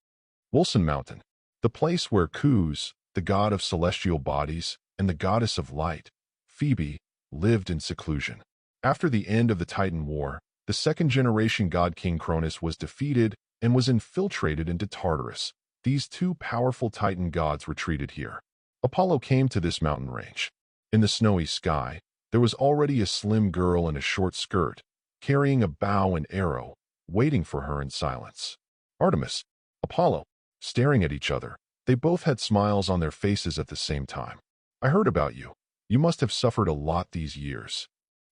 Wilson Mountain, the place where Qus, the god of celestial bodies, and the goddess of light, Phoebe, lived in seclusion. After the end of the Titan War, the second-generation god King Cronus was defeated and was infiltrated into Tartarus. These two powerful Titan gods retreated here. Apollo came to this mountain range. In the snowy sky, there was already a slim girl in a short skirt, carrying a bow and arrow, waiting for her in silence. Artemis, Apollo, staring at each other, they both had smiles on their faces at the same time. "I heard about you. You must have suffered a lot these years."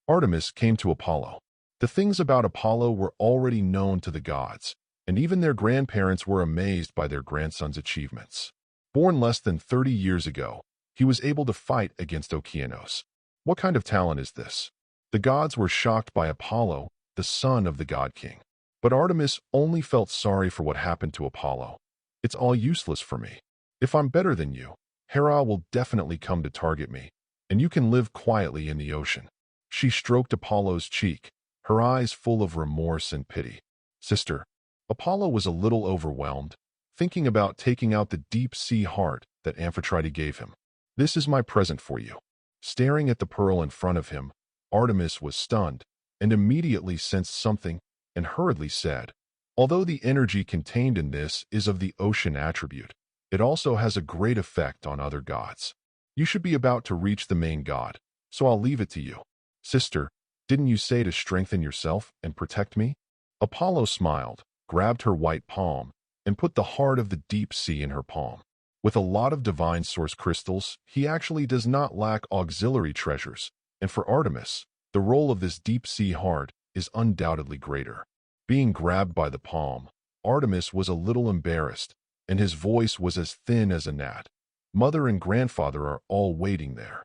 Artemis came to Apollo. The things about Apollo were already known to the gods, and even their grandparents were amazed by their grandson's achievements. Born less than 30 years ago, he was able to fight against Okeanos. What kind of talent is this? The gods were shocked by Apollo, the son of the god king. But Artemis only felt sorry for what happened to Apollo. "It's all useless for me. If I'm better than you, Hera will definitely come to target me, and you can live quietly in the ocean." She stroked Apollo's cheek, her eyes full of remorse and pity. "Sister." Apollo was a little overwhelmed, thinking about taking out the deep-sea heart that Amphitrite gave him. "This is my present for you." Staring at the pearl in front of him, Artemis was stunned and immediately sensed something and hurriedly said, "Although the energy contained in this is of the ocean attribute, it also has a great effect on other gods. You should be about to reach the main god, so I'll leave it to you." "Sister, didn't you say to strengthen yourself and protect me?" Apollo smiled, grabbed her white palm, and put the heart of the deep sea in her palm. With a lot of divine source crystals, he actually does not lack auxiliary treasures, and for Artemis, the role of this deep sea heart is undoubtedly greater. Being grabbed by the palm, Artemis was a little embarrassed, and his voice was as thin as a gnat. Mother and grandfather are all waiting there.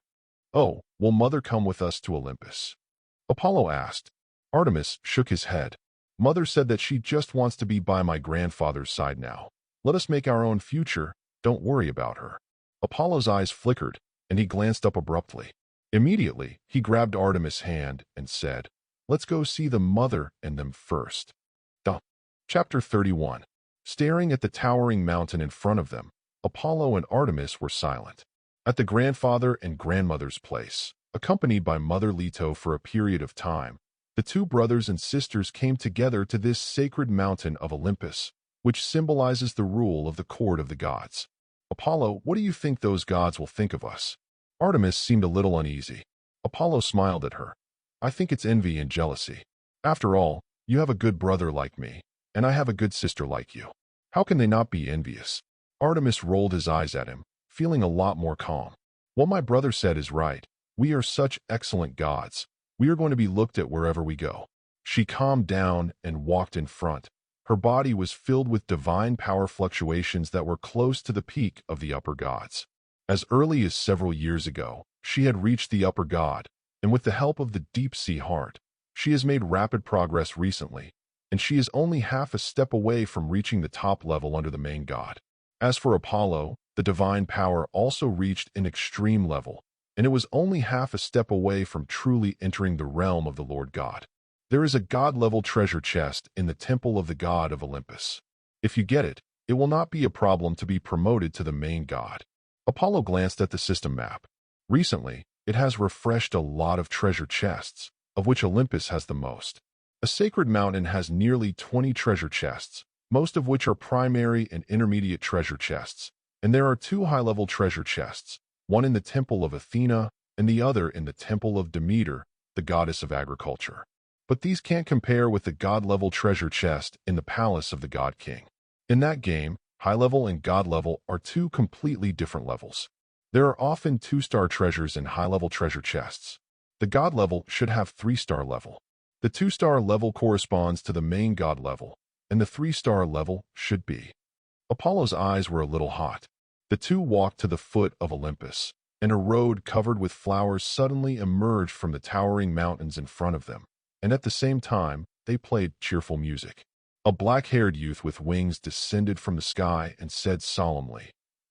Oh, will Mother come with us to Olympus? Apollo asked. Artemis shook his head. Mother said that she just wants to be by my grandfather's side now. Let us make our own future. Don't worry about her. Apollo's eyes flickered, and he glanced up abruptly. Immediately, he grabbed Artemis' hand and said, "Let's go see the mother and them first." Chapter 31. Staring at the towering mountain in front of them, Apollo and Artemis were silent. At the grandfather and grandmother's place, accompanied by Mother Leto for a period of time, the two brothers and sisters came together to this sacred mountain of Olympus, which symbolizes the rule of the court of the gods. Apollo, what do you think those gods will think of us? Artemis seemed a little uneasy. Apollo smiled at her. I think it's envy and jealousy. After all, you have a good brother like me, and I have a good sister like you. How can they not be envious? Artemis rolled his eyes at him, feeling a lot more calm. What my brother said is right. We are such excellent gods. We are going to be looked at wherever we go. She calmed down and walked in front. Her body was filled with divine power fluctuations that were close to the peak of the upper gods. As early as several years ago, she had reached the upper god, and with the help of the deep sea heart, she has made rapid progress recently, and she is only half a step away from reaching the top level under the main god. As for Apollo, the divine power also reached an extreme level, and it was only half a step away from truly entering the realm of the Lord God. There is a god-level treasure chest in the temple of the god of Olympus. If you get it, it will not be a problem to be promoted to the main god. Apollo glanced at the system map. Recently, it has refreshed a lot of treasure chests, of which Olympus has the most. A sacred mountain has nearly 20 treasure chests, most of which are primary and intermediate treasure chests, and there are two high-level treasure chests, one in the temple of Athena and the other in the temple of Demeter, the goddess of agriculture. But these can't compare with the god-level treasure chest in the palace of the god king. In that game, high-level and god-level are two completely different levels. There are often 2-star treasures in high-level treasure chests. The god level should have 3-star level. The 2-star level corresponds to the main god level, and the 3-star level should be. Apollo's eyes were a little hot. The two walked to the foot of Olympus, and a road covered with flowers suddenly emerged from the towering mountains in front of them, and at the same time, they played cheerful music. A black-haired youth with wings descended from the sky and said solemnly,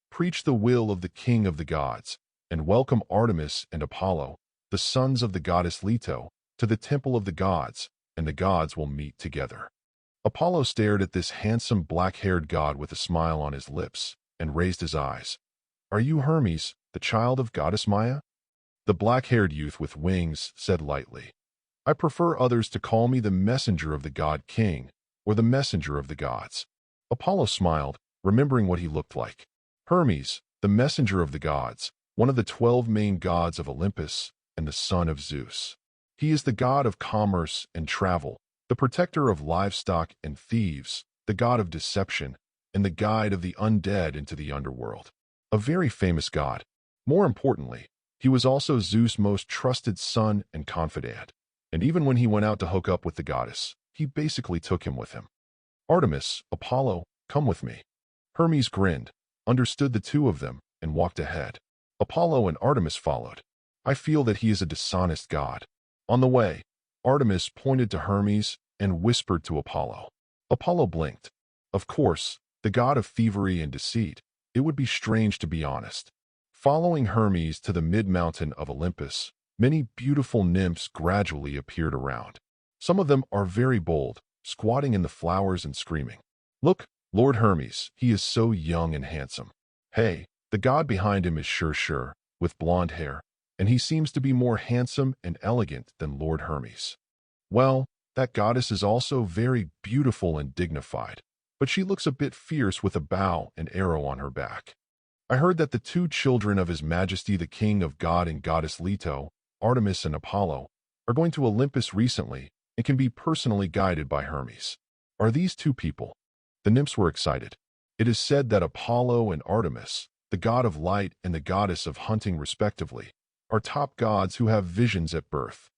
"Preach the will of the king of the gods, and welcome Artemis and Apollo, the sons of the goddess Leto, to the temple of the gods, and the gods will meet together." Apollo stared at this handsome black-haired god with a smile on his lips and raised his eyes. "Are you Hermes, the child of goddess Maya?" The black-haired youth with wings said lightly, "I prefer others to call me the messenger of the god king, or the messenger of the gods." Apollo smiled, remembering what he looked like. Hermes, the messenger of the gods, one of the 12 main gods of Olympus, and the son of Zeus. He is the god of commerce and travel, the protector of livestock and thieves, the god of deception, and the guide of the undead into the underworld. A very famous god. More importantly, he was also Zeus' most trusted son and confidant, and even when he went out to hook up with the goddess, he basically took him with him. "Artemis, Apollo, come with me." Hermes grinned, understood the two of them, and walked ahead. Apollo and Artemis followed. "I feel that he is a dishonest god." On the way, Artemis pointed to Hermes and whispered to Apollo. Apollo blinked. Of course, the god of thievery and deceit, it would be strange to be honest. Following Hermes to the mid-mountain of Olympus, many beautiful nymphs gradually appeared around. Some of them are very bold, squatting in the flowers and screaming, "Look, Lord Hermes, he is so young and handsome." Hey, the god behind him is sure, with blonde hair, and he seems to be more handsome and elegant than Lord Hermes. Well, that goddess is also very beautiful and dignified, but she looks a bit fierce with a bow and arrow on her back. I heard that the two children of His Majesty the King of God and Goddess Leto, Artemis and Apollo, are going to Olympus recently and can be personally guided by Hermes. Are these two people? The nymphs were excited. It is said that Apollo and Artemis, the god of light and the goddess of hunting respectively, are top gods who have visions at birth.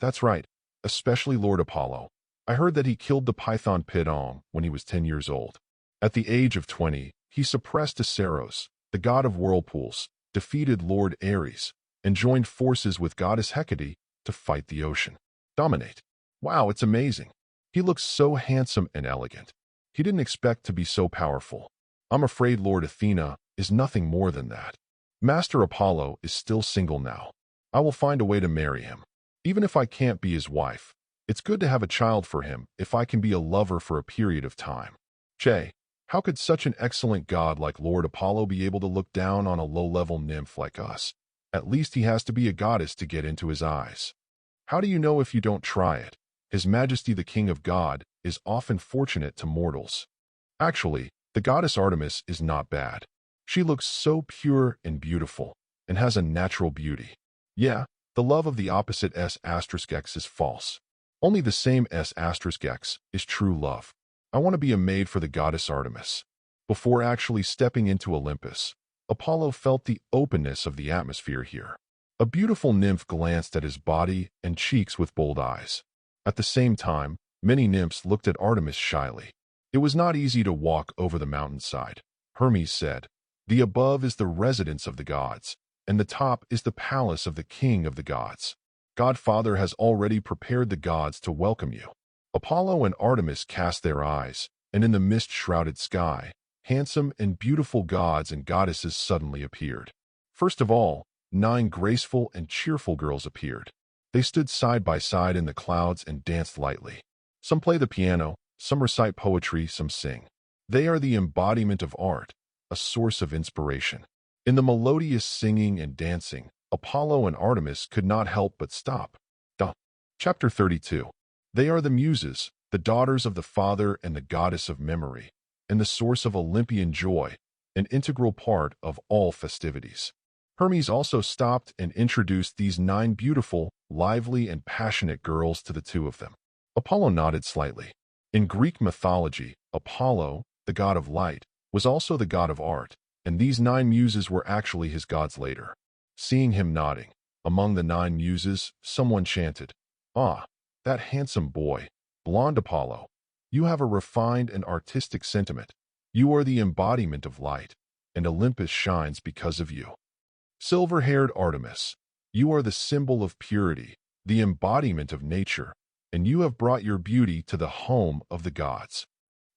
That's right, especially Lord Apollo. I heard that he killed the python Poseidon when he was 10 years old. At the age of 20, he suppressed Tartarus, the god of whirlpools, defeated Lord Ares, and joined forces with goddess Hecate to fight the ocean. Dominate. Wow, it's amazing. He looks so handsome and elegant. He didn't expect to be so powerful. I'm afraid Lord Athena is nothing more than that. Master Apollo is still single now. I will find a way to marry him. Even if I can't be his wife, it's good to have a child for him if I can be a lover for a period of time. Che, how could such an excellent god like Lord Apollo be able to look down on a low-level nymph like us? At least he has to be a goddess to get into his eyes. How do you know if you don't try it? His Majesty the King of God is often fortunate to mortals. Actually, the goddess Artemis is not bad. She looks so pure and beautiful, and has a natural beauty. Yeah, the love of the opposite S*X is false. Only the same S*X is true love. I want to be a maid for the goddess Artemis. Before actually stepping into Olympus, Apollo felt the openness of the atmosphere here. A beautiful nymph glanced at his body and cheeks with bold eyes. At the same time, many nymphs looked at Artemis shyly. It was not easy to walk over the mountainside. Hermes said, "The above is the residence of the gods, and the top is the palace of the king of the gods. Godfather has already prepared the gods to welcome you." Apollo and Artemis cast their eyes, and in the mist-shrouded sky, handsome and beautiful gods and goddesses suddenly appeared. First of all, 9 graceful and cheerful girls appeared. They stood side by side in the clouds and danced lightly. Some play the piano, some recite poetry, some sing. They are the embodiment of art, a source of inspiration. In the melodious singing and dancing, Apollo and Artemis could not help but stop. Chapter 32. They are the Muses, the daughters of the Father and the goddess of memory, and the source of Olympian joy, an integral part of all festivities. Hermes also stopped and introduced these 9 beautiful, lively, and passionate girls to the two of them. Apollo nodded slightly. In Greek mythology, Apollo, the god of light, was also the god of art, and these 9 muses were actually his gods later. Seeing him nodding, among the 9 muses, someone chanted, "Ah, that handsome boy, blonde Apollo. You have a refined and artistic sentiment. You are the embodiment of light, and Olympus shines because of you. Silver-haired Artemis, you are the symbol of purity, the embodiment of nature, and you have brought your beauty to the home of the gods."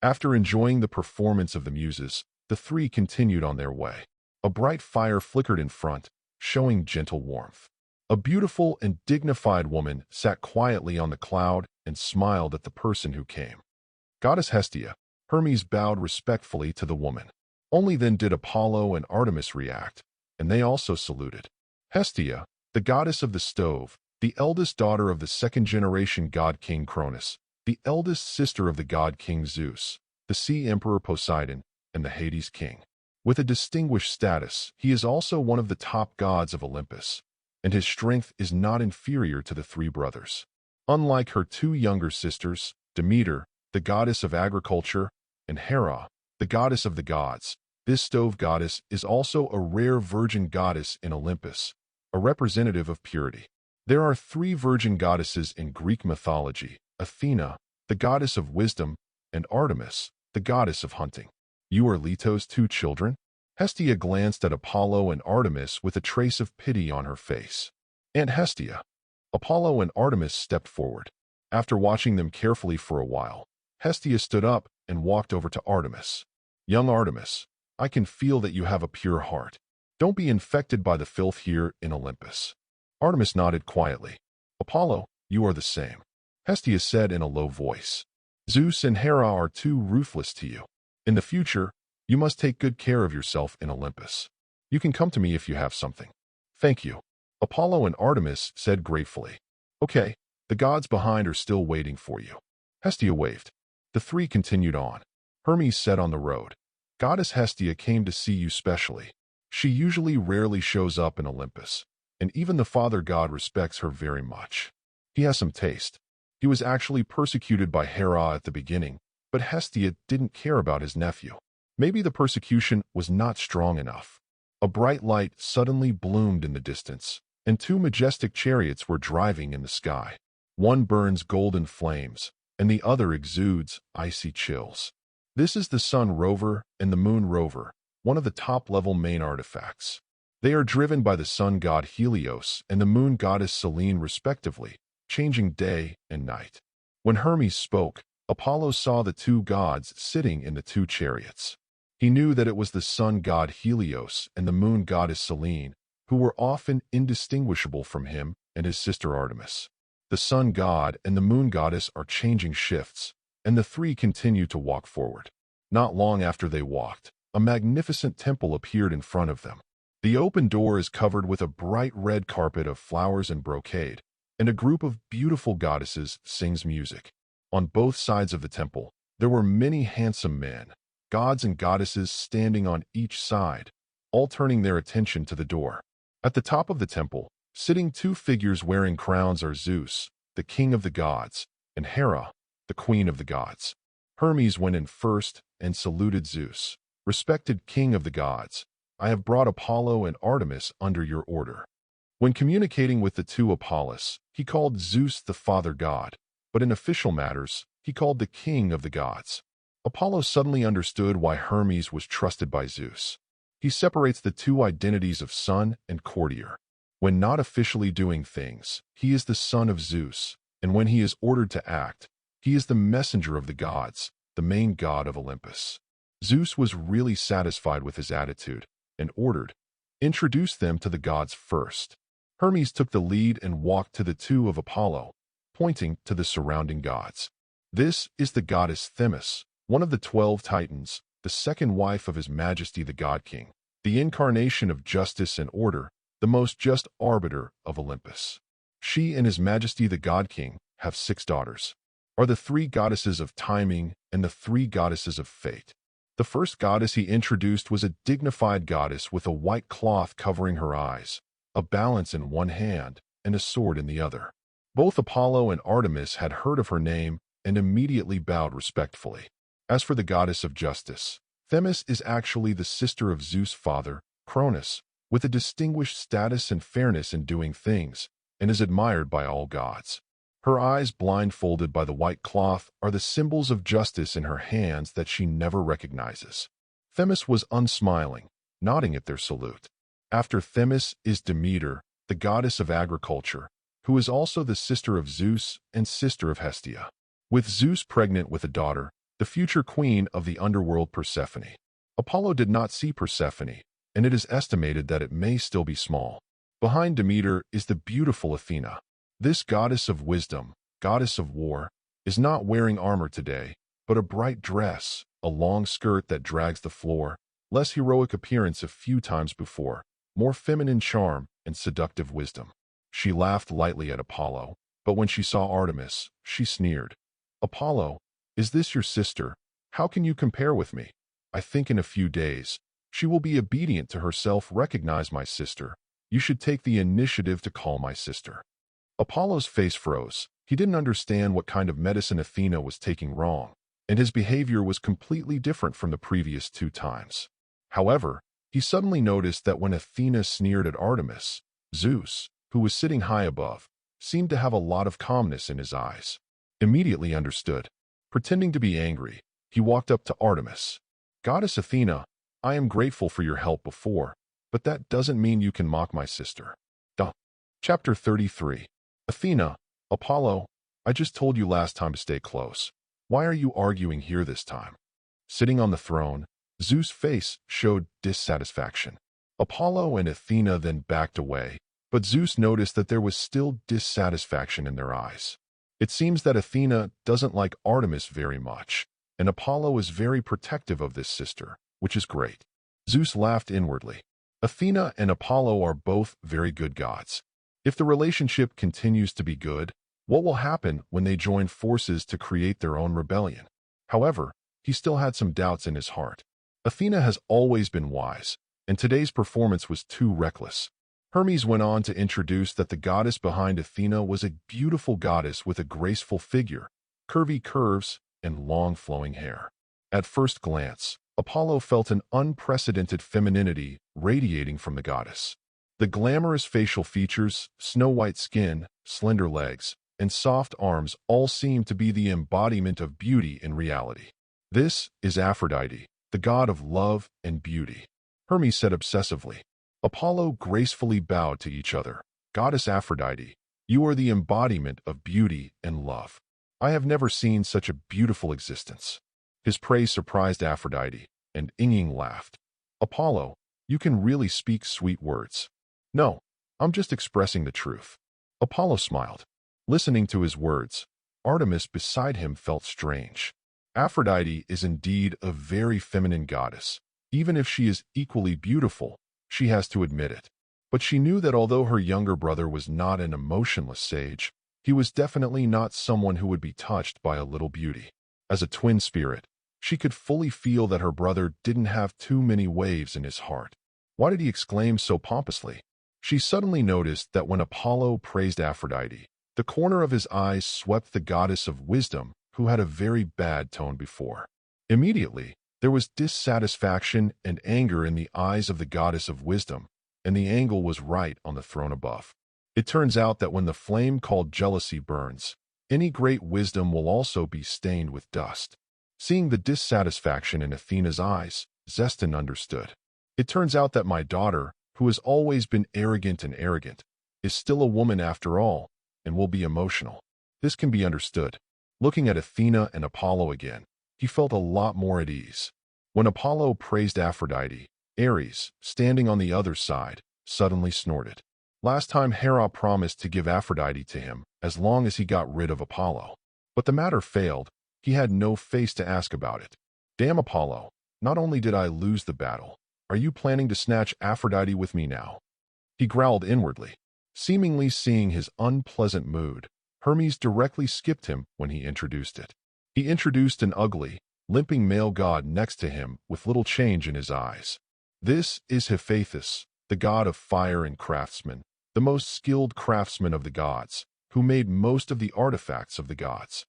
After enjoying the performance of the muses, the 3 continued on their way. A bright fire flickered in front, showing gentle warmth. A beautiful and dignified woman sat quietly on the cloud and smiled at the person who came. Goddess Hestia. Hermes bowed respectfully to the woman. Only then did Apollo and Artemis react, and they also saluted. Hestia, the goddess of the stove, the eldest daughter of the second-generation god King Cronus, the eldest sister of the god King Zeus, the sea emperor Poseidon, and the Hades king. With a distinguished status, he is also one of the top gods of Olympus, and his strength is not inferior to the 3 brothers. Unlike her 2 younger sisters, Demeter, the goddess of agriculture, and Hera, the goddess of the gods, this stove goddess is also a rare virgin goddess in Olympus, a representative of purity. There are 3 virgin goddesses in Greek mythology: Athena, the goddess of wisdom, and Artemis, the goddess of hunting. You are Leto's 2 children? Hestia glanced at Apollo and Artemis with a trace of pity on her face. Aunt Hestia. Apollo and Artemis stepped forward. After watching them carefully for a while, Hestia stood up and walked over to Artemis. Young Artemis, I can feel that you have a pure heart. Don't be infected by the filth here in Olympus. Artemis nodded quietly. Apollo, you are the same. Hestia said in a low voice. Zeus and Hera are too ruthless to you. In the future, you must take good care of yourself in Olympus. You can come to me if you have something. Thank you. Apollo and Artemis said gratefully. Okay, the gods behind are still waiting for you. Hestia waved. The 3 continued on. Hermes said on the road, Goddess Hestia came to see you specially. She usually rarely shows up in Olympus, and even the father god respects her very much. He has some taste. He was actually persecuted by Hera at the beginning, But Hestia didn't care about his nephew. Maybe the persecution was not strong enough. A bright light suddenly bloomed in the distance, and two majestic chariots were driving in the sky. One burns golden flames, and the other exudes icy chills. This is the Sun Rover and the Moon Rover, one of the top-level main artifacts. They are driven by the sun god Helios and the moon goddess Selene respectively, changing day and night. When Hermes spoke, Apollo saw the two gods sitting in the two chariots. He knew that it was the sun god Helios and the moon goddess Selene, who were often indistinguishable from him and his sister Artemis. The sun god and the moon goddess are changing shifts, and the three continue to walk forward. Not long after they walked, a magnificent temple appeared in front of them. The open door is covered with a bright red carpet of flowers and brocade, and a group of beautiful goddesses sings music. On both sides of the temple, there were many handsome men, gods and goddesses standing on each side, all turning their attention to the door. At the top of the temple, sitting two figures wearing crowns are Zeus, the king of the gods, and Hera, the queen of the gods. Hermes went in first and saluted Zeus. "Respected king of the gods, I have brought Apollo and Artemis under your order." When communicating with the two Apollos, he called Zeus the father god, but in official matters, he called the king of the gods. Apollo suddenly understood why Hermes was trusted by Zeus. He separates the two identities of son and courtier. When not officially doing things, he is the son of Zeus, and when he is ordered to act, he is the messenger of the gods, the main god of Olympus. Zeus was really satisfied with his attitude, and ordered, "Introduce them to the gods first." Hermes took the lead and walked to the two of Apollo, pointing to the surrounding gods. "This is the goddess Themis, one of the 12 Titans, the second wife of His Majesty the God King, the incarnation of justice and order, the most just arbiter of Olympus. She and His Majesty the God King have 6 daughters, are the 3 goddesses of timing and the 3 goddesses of fate." The first goddess he introduced was a dignified goddess with a white cloth covering her eyes, a balance in one hand, and a sword in the other. Both Apollo and Artemis had heard of her name and immediately bowed respectfully. As for the goddess of justice, Themis is actually the sister of Zeus' father, Cronus, with a distinguished status and fairness in doing things, and is admired by all gods. Her eyes, blindfolded by the white cloth, are the symbols of justice in her hands that she never recognizes. Themis was unsmiling, nodding at their salute. After Themis is Demeter, the goddess of agriculture, who is also the sister of Zeus and sister of Hestia. With Zeus pregnant with a daughter, the future queen of the underworld Persephone. Apollo did not see Persephone, and it is estimated that it may still be small. Behind Demeter is the beautiful Athena. This goddess of wisdom, goddess of war, is not wearing armor today, but a bright dress, a long skirt that drags the floor, less heroic appearance a few times before, more feminine charm and seductive wisdom. She laughed lightly at Apollo, but when she saw Artemis, she sneered. "Apollo, is this your sister? How can you compare with me? I think in a few days, she will be obedient to herself. Recognize my sister. You should take the initiative to call my sister." Apollo's face froze. He didn't understand what kind of medicine Athena was taking wrong, and his behavior was completely different from the previous 2 times. However, he suddenly noticed that when Athena sneered at Artemis, Zeus, who was sitting high above, seemed to have a lot of calmness in his eyes. Immediately understood. Pretending to be angry, he walked up to Artemis. "Goddess Athena, I am grateful for your help before, but that doesn't mean you can mock my sister." Chapter 33. Athena, "Apollo, I just told you last time to stay close. Why are you arguing here this time?" Sitting on the throne, Zeus' face showed dissatisfaction. Apollo and Athena then backed away, but Zeus noticed that there was still dissatisfaction in their eyes. It seems that Athena doesn't like Artemis very much, and Apollo is very protective of this sister, which is great. Zeus laughed inwardly. Athena and Apollo are both very good gods. If the relationship continues to be good, what will happen when they join forces to create their own rebellion? However, he still had some doubts in his heart. Athena has always been wise, and today's performance was too reckless. Hermes went on to introduce that the goddess behind Athena was a beautiful goddess with a graceful figure, curvy curves, and long flowing hair. At first glance, Apollo felt an unprecedented femininity radiating from the goddess. The glamorous facial features, snow-white skin, slender legs, and soft arms all seemed to be the embodiment of beauty in reality. "This is Aphrodite, the god of love and beauty," Hermes said obsessively. Apollo gracefully bowed to each other. "Goddess Aphrodite, you are the embodiment of beauty and love. I have never seen such a beautiful existence." His praise surprised Aphrodite, and Inging laughed. "Apollo, you can really speak sweet words." "No, I'm just expressing the truth." Apollo smiled. Listening to his words, Artemis beside him felt strange. Aphrodite is indeed a very feminine goddess. Even if she is equally beautiful, she has to admit it. But she knew that although her younger brother was not an emotionless sage, he was definitely not someone who would be touched by a little beauty. As a twin spirit, she could fully feel that her brother didn't have too many waves in his heart. Why did he exclaim so pompously? She suddenly noticed that when Apollo praised Aphrodite, the corner of his eyes swept the goddess of wisdom, who had a very bad tone before. Immediately, there was dissatisfaction and anger in the eyes of the goddess of wisdom, and the angle was right on the throne above. It turns out that when the flame called jealousy burns, any great wisdom will also be stained with dust. Seeing the dissatisfaction in Athena's eyes, Zestin understood. "It turns out that my daughter, who has always been arrogant, is still a woman after all, and will be emotional. This can be understood." Looking at Athena and Apollo again, he felt a lot more at ease. When Apollo praised Aphrodite, Ares, standing on the other side, suddenly snorted. Last time Hera promised to give Aphrodite to him as long as he got rid of Apollo. But the matter failed. He had no face to ask about it. "Damn Apollo, not only did I lose the battle, are you planning to snatch Aphrodite with me now?" He growled inwardly. Seemingly seeing his unpleasant mood, Hermes directly skipped him when he introduced it. He introduced an ugly, limping male god next to him with little change in his eyes. "This is Hephaestus, the god of fire and craftsman, the most skilled craftsman of the gods, who made most of the artifacts of the gods."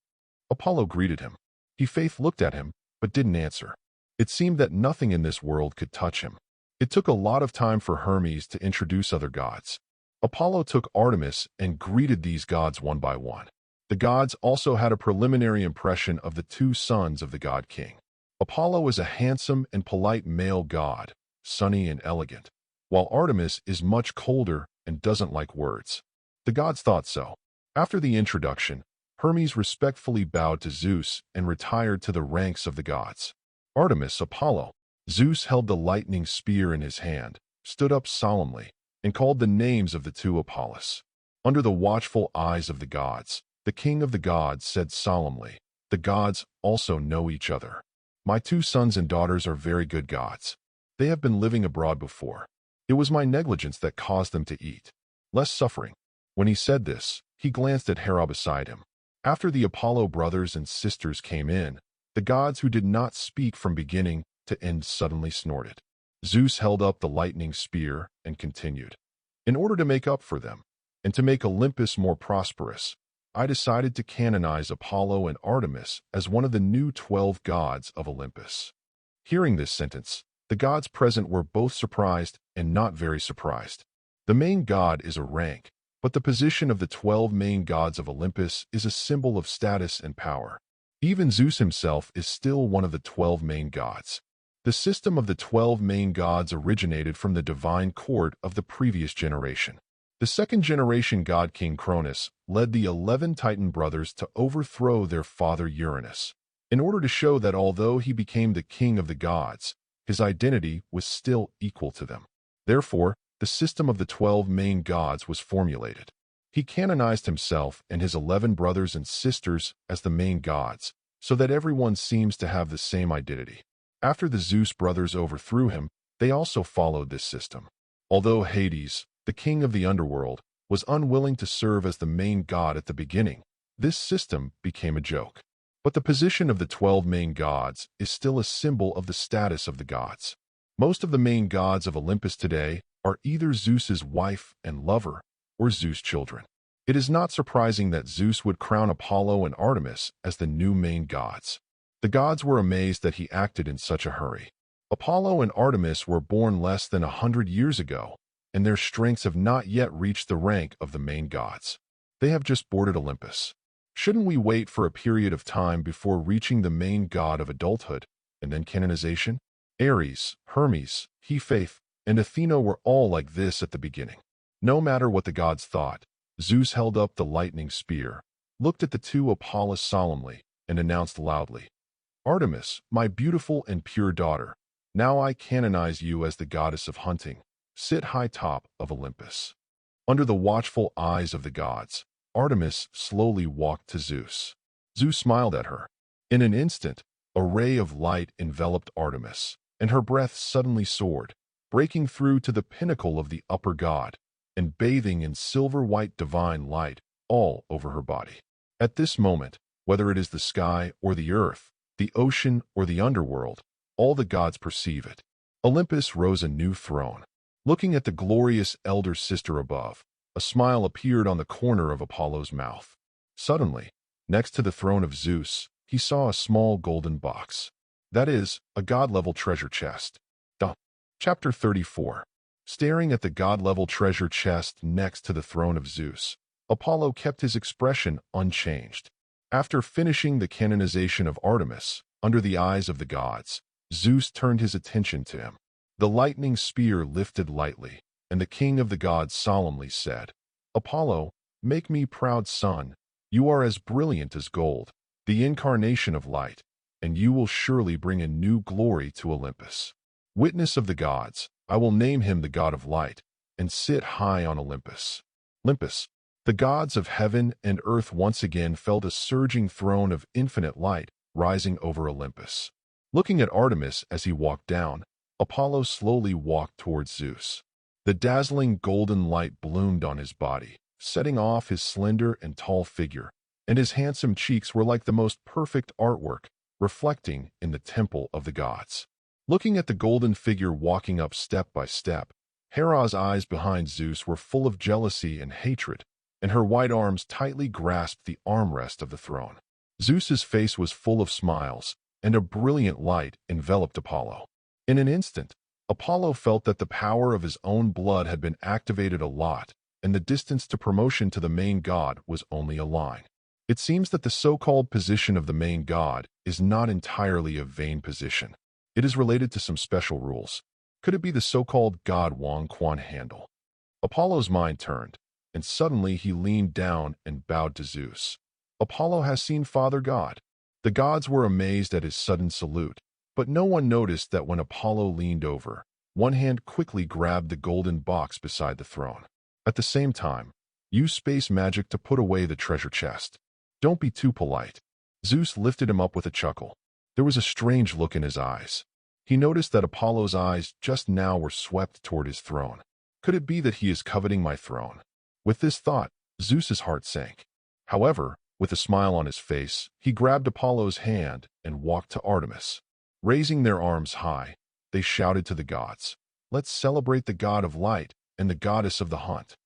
Apollo greeted him. Hephaestus looked at him, but didn't answer. It seemed that nothing in this world could touch him. It took a lot of time for Hermes to introduce other gods. Apollo took Artemis and greeted these gods one by one. The gods also had a preliminary impression of the two sons of the god king. Apollo is a handsome and polite male god, sunny and elegant, while Artemis is much colder and doesn't like words. The gods thought so. After the introduction, Hermes respectfully bowed to Zeus and retired to the ranks of the gods. Artemis, Apollo. Zeus held the lightning spear in his hand, stood up solemnly, and called the names of the two Apollos. Under the watchful eyes of the gods, the king of the gods said solemnly, "The gods also know each other. My two sons and daughters are very good gods. They have been living abroad before. It was my negligence that caused them to eat less suffering." When he said this, he glanced at Hera beside him. After the Apollo brothers and sisters came in, the gods who did not speak from beginning to end suddenly snorted. Zeus held up the lightning spear and continued. "In order to make up for them, and to make Olympus more prosperous, I decided to canonize Apollo and Artemis as one of the new 12 gods of Olympus." Hearing this sentence, the gods present were both surprised and not very surprised. The main god is a rank, but the position of the 12 main gods of Olympus is a symbol of status and power. Even Zeus himself is still one of the 12 main gods. The system of the 12 main gods originated from the divine court of the previous generation. The second generation god King Cronus led the 11 Titan brothers to overthrow their father Uranus, in order to show that although he became the king of the gods, his identity was still equal to them. Therefore, the system of the 12 main gods was formulated. He canonized himself and his 11 brothers and sisters as the main gods, so that everyone seems to have the same identity. After the Zeus brothers overthrew him, they also followed this system. Although Hades, the king of the underworld, was unwilling to serve as the main god at the beginning, this system became a joke. But the position of the 12 main gods is still a symbol of the status of the gods. Most of the main gods of Olympus today are either Zeus's wife and lover or Zeus' children. It is not surprising that Zeus would crown Apollo and Artemis as the new main gods. The gods were amazed that he acted in such a hurry. Apollo and Artemis were born less than 100 years ago, and their strengths have not yet reached the rank of the main gods. They have just boarded Olympus. Shouldn't we wait for a period of time before reaching the main god of adulthood, and then canonization? Ares, Hermes, Hephaestus, and Athena were all like this at the beginning. No matter what the gods thought, Zeus held up the lightning spear, looked at the two Apollos solemnly, and announced loudly, "Artemis, my beautiful and pure daughter, now I canonize you as the goddess of hunting. Sit high top of Olympus." Under the watchful eyes of the gods, Artemis slowly walked to Zeus. Zeus smiled at her. In an instant, a ray of light enveloped Artemis, and her breath suddenly soared, breaking through to the pinnacle of the upper god, and bathing in silver-white divine light all over her body. At this moment, whether it is the sky or the earth, the ocean or the underworld, all the gods perceive it. Olympus rose a new throne. Looking at the glorious elder sister above, a smile appeared on the corner of Apollo's mouth. Suddenly, next to the throne of Zeus, he saw a small golden box. That is, a god-level treasure chest. Chapter 34. Staring at the god-level treasure chest next to the throne of Zeus, Apollo kept his expression unchanged. After finishing the canonization of Artemis, under the eyes of the gods, Zeus turned his attention to him. The lightning spear lifted lightly, and the king of the gods solemnly said, "Apollo, make me proud son. You are as brilliant as gold, the incarnation of light, and you will surely bring a new glory to Olympus. Witness of the gods, I will name him the god of light, and sit high on Olympus." Olympus. The gods of heaven and earth once again felt a surging throne of infinite light rising over Olympus. Looking at Artemis as he walked down, Apollo slowly walked towards Zeus. The dazzling golden light bloomed on his body, setting off his slender and tall figure, and his handsome cheeks were like the most perfect artwork, reflecting in the temple of the gods. Looking at the golden figure walking up step by step, Hera's eyes behind Zeus were full of jealousy and hatred, and her white arms tightly grasped the armrest of the throne. Zeus's face was full of smiles, and a brilliant light enveloped Apollo. In an instant, Apollo felt that the power of his own blood had been activated a lot, and the distance to promotion to the main god was only a line. It seems that the so-called position of the main god is not entirely a vain position. It is related to some special rules. Could it be the so-called God Wang Quan handle? Apollo's mind turned, and suddenly he leaned down and bowed to Zeus. Apollo has seen Father God. The gods were amazed at his sudden salute, but no one noticed that when Apollo leaned over, one hand quickly grabbed the golden box beside the throne. At the same time, use space magic to put away the treasure chest. Don't be too polite. Zeus lifted him up with a chuckle. There was a strange look in his eyes. He noticed that Apollo's eyes just now were swept toward his throne. Could it be that he is coveting my throne? With this thought, Zeus's heart sank. However, with a smile on his face, he grabbed Apollo's hand and walked to Artemis. Raising their arms high, they shouted to the gods, "Let's celebrate the god of light and the goddess of the hunt."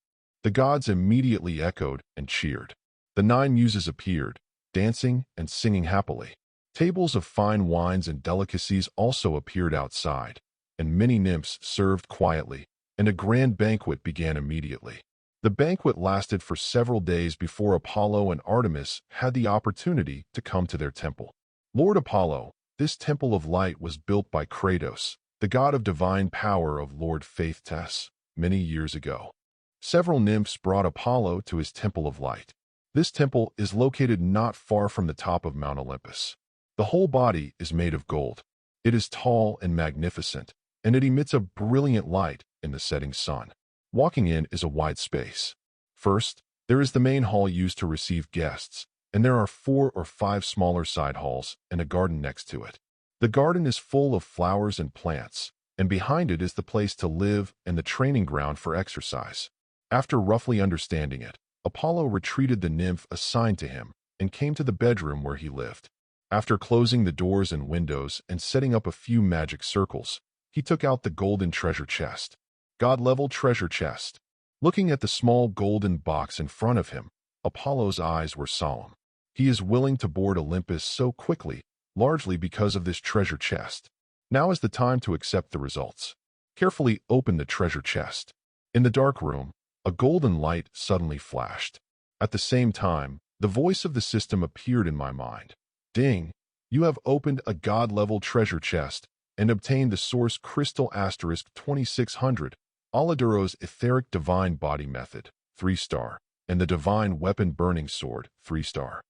The gods immediately echoed and cheered. The 9 muses appeared, dancing and singing happily. Tables of fine wines and delicacies also appeared outside, and many nymphs served quietly, and a grand banquet began immediately. The banquet lasted for several days before Apollo and Artemis had the opportunity to come to their temple. Lord Apollo, this temple of light was built by Kratos, the god of divine power of Lord Phaethus, many years ago. Several nymphs brought Apollo to his temple of light. This temple is located not far from the top of Mount Olympus. The whole body is made of gold. It is tall and magnificent, and it emits a brilliant light in the setting sun. Walking in is a wide space. First, there is the main hall used to receive guests, and there are 4 or 5 smaller side halls and a garden next to it. The garden is full of flowers and plants, and behind it is the place to live and the training ground for exercise. After roughly understanding it, Apollo retreated the nymph assigned to him and came to the bedroom where he lived. After closing the doors and windows and setting up a few magic circles, he took out the golden treasure chest. God-level treasure chest. Looking at the small golden box in front of him, Apollo's eyes were solemn. He is willing to board Olympus so quickly, largely because of this treasure chest. Now is the time to accept the results. Carefully open the treasure chest. In the dark room, a golden light suddenly flashed. At the same time, the voice of the system appeared in my mind. Ding! You have opened a god-level treasure chest and obtained the source crystal asterisk 2600, Audiobook's etheric divine body method, 3-star, and the divine weapon burning sword, 3-star.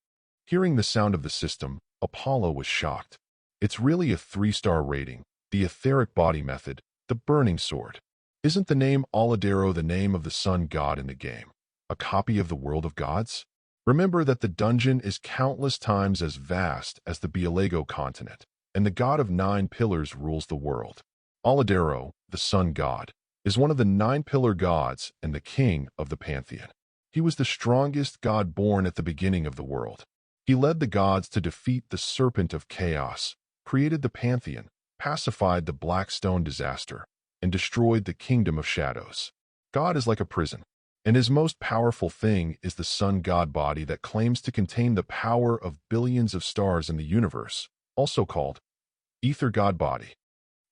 Hearing the sound of the system, Apollo was shocked. It's really a 3-star rating, the etheric body method, the burning sword. Isn't the name Audiobook the name of the sun god in the game? A copy of the world of gods? Remember that the dungeon is countless times as vast as the Bielego continent, and the god of 9 pillars rules the world. Audiobook, the sun god, is one of the 9 pillar gods and the king of the pantheon. He was the strongest god born at the beginning of the world. He led the gods to defeat the serpent of chaos, created the pantheon, pacified the black stone disaster, and destroyed the kingdom of shadows. God is like a prison, and his most powerful thing is the sun god body that claims to contain the power of billions of stars in the universe, also called ether god body.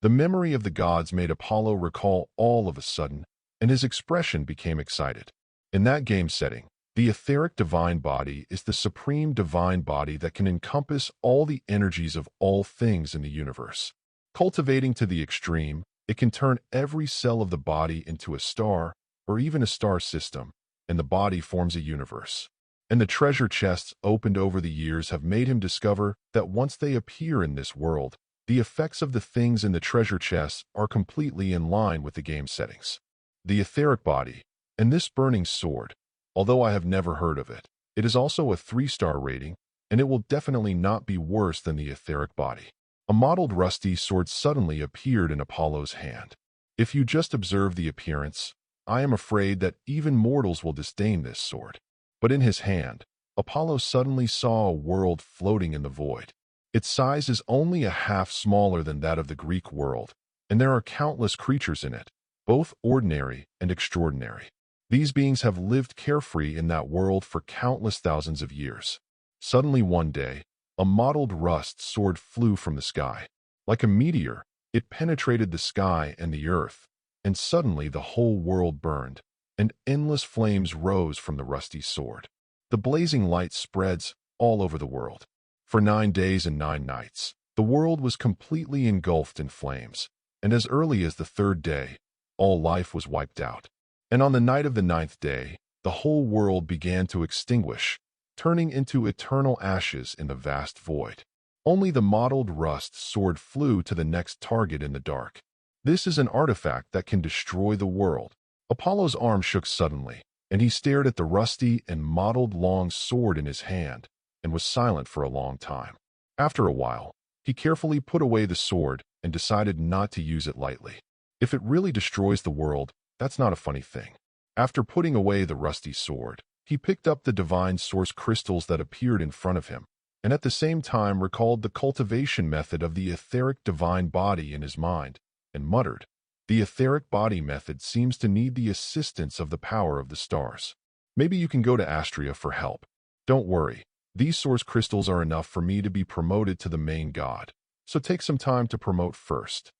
The memory of the gods made Apollo recall all of a sudden, and his expression became excited. In that game setting, the etheric divine body is the supreme divine body that can encompass all the energies of all things in the universe. Cultivating to the extreme, it can turn every cell of the body into a star, or even a star system, and the body forms a universe. And the treasure chests opened over the years have made him discover that once they appear in this world, the effects of the things in the treasure chests are completely in line with the game settings. The etheric body, and this burning sword, although I have never heard of it, it is also a 3-star rating, and it will definitely not be worse than the etheric body. A mottled rusty sword suddenly appeared in Apollo's hand. If you just observe the appearance, I am afraid that even mortals will disdain this sword. But in his hand, Apollo suddenly saw a world floating in the void. Its size is only a half smaller than that of the Greek world, and there are countless creatures in it, both ordinary and extraordinary. These beings have lived carefree in that world for countless thousands of years. Suddenly one day, a mottled rust sword flew from the sky. Like a meteor, it penetrated the sky and the earth, and suddenly the whole world burned, and endless flames rose from the rusty sword. The blazing light spreads all over the world. For 9 days and 9 nights, the world was completely engulfed in flames, and as early as the 3rd day, all life was wiped out. And on the night of the 9th day, the whole world began to extinguish, turning into eternal ashes in the vast void. Only the mottled rust sword flew to the next target in the dark. This is an artifact that can destroy the world. Apollo's arm shook suddenly, and he stared at the rusty and mottled long sword in his hand, and was silent for a long time. After a while, he carefully put away the sword and decided not to use it lightly. If it really destroys the world, that's not a funny thing. After putting away the rusty sword, he picked up the divine source crystals that appeared in front of him, and at the same time recalled the cultivation method of the etheric divine body in his mind, and muttered, "The etheric body method seems to need the assistance of the power of the stars. Maybe you can go to Astria for help. Don't worry, these source crystals are enough for me to be promoted to the main god, so take some time to promote first."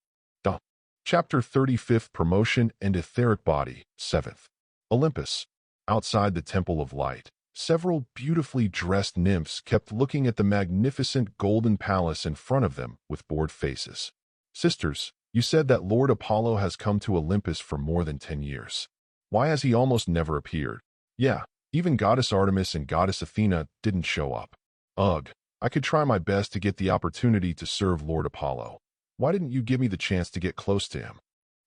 Chapter 35 Promotion and Etheric Body, 7th. Olympus. Outside the Temple of Light, several beautifully dressed nymphs kept looking at the magnificent golden palace in front of them with bored faces. "Sisters, you said that Lord Apollo has come to Olympus for more than 10 years. Why has he almost never appeared? Yeah, even Goddess Artemis and Goddess Athena didn't show up. Ugh, I could try my best to get the opportunity to serve Lord Apollo. Why didn't you give me the chance to get close to him?"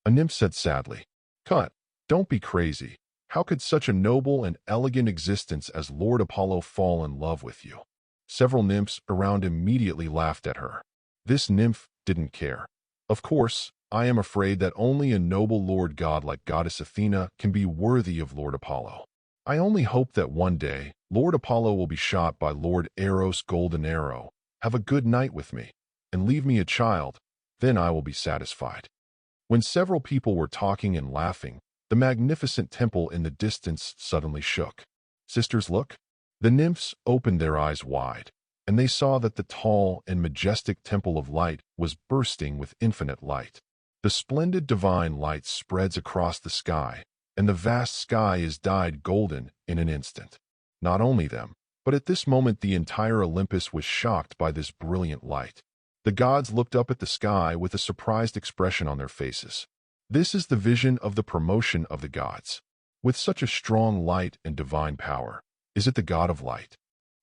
A nymph said sadly. "Cut, don't be crazy. How could such a noble and elegant existence as Lord Apollo fall in love with you?" Several nymphs around immediately laughed at her. This nymph didn't care. "Of course, I am afraid that only a noble Lord God like Goddess Athena can be worthy of Lord Apollo. I only hope that one day Lord Apollo will be shot by Lord Eros' golden arrow, have a good night with me, and leave me a child. Then I will be satisfied." When several people were talking and laughing, The magnificent temple in the distance suddenly shook. "Sisters, look." The nymphs opened their eyes wide, and they saw that the tall and majestic temple of light was bursting with infinite light. The splendid divine light spreads across the sky, and the vast sky is dyed golden in an instant. Not only them, but at this moment the entire Olympus was shocked by this brilliant light. The gods looked up at the sky with a surprised expression on their faces. This is the vision of the promotion of the gods. With such a strong light and divine power, is it the god of light?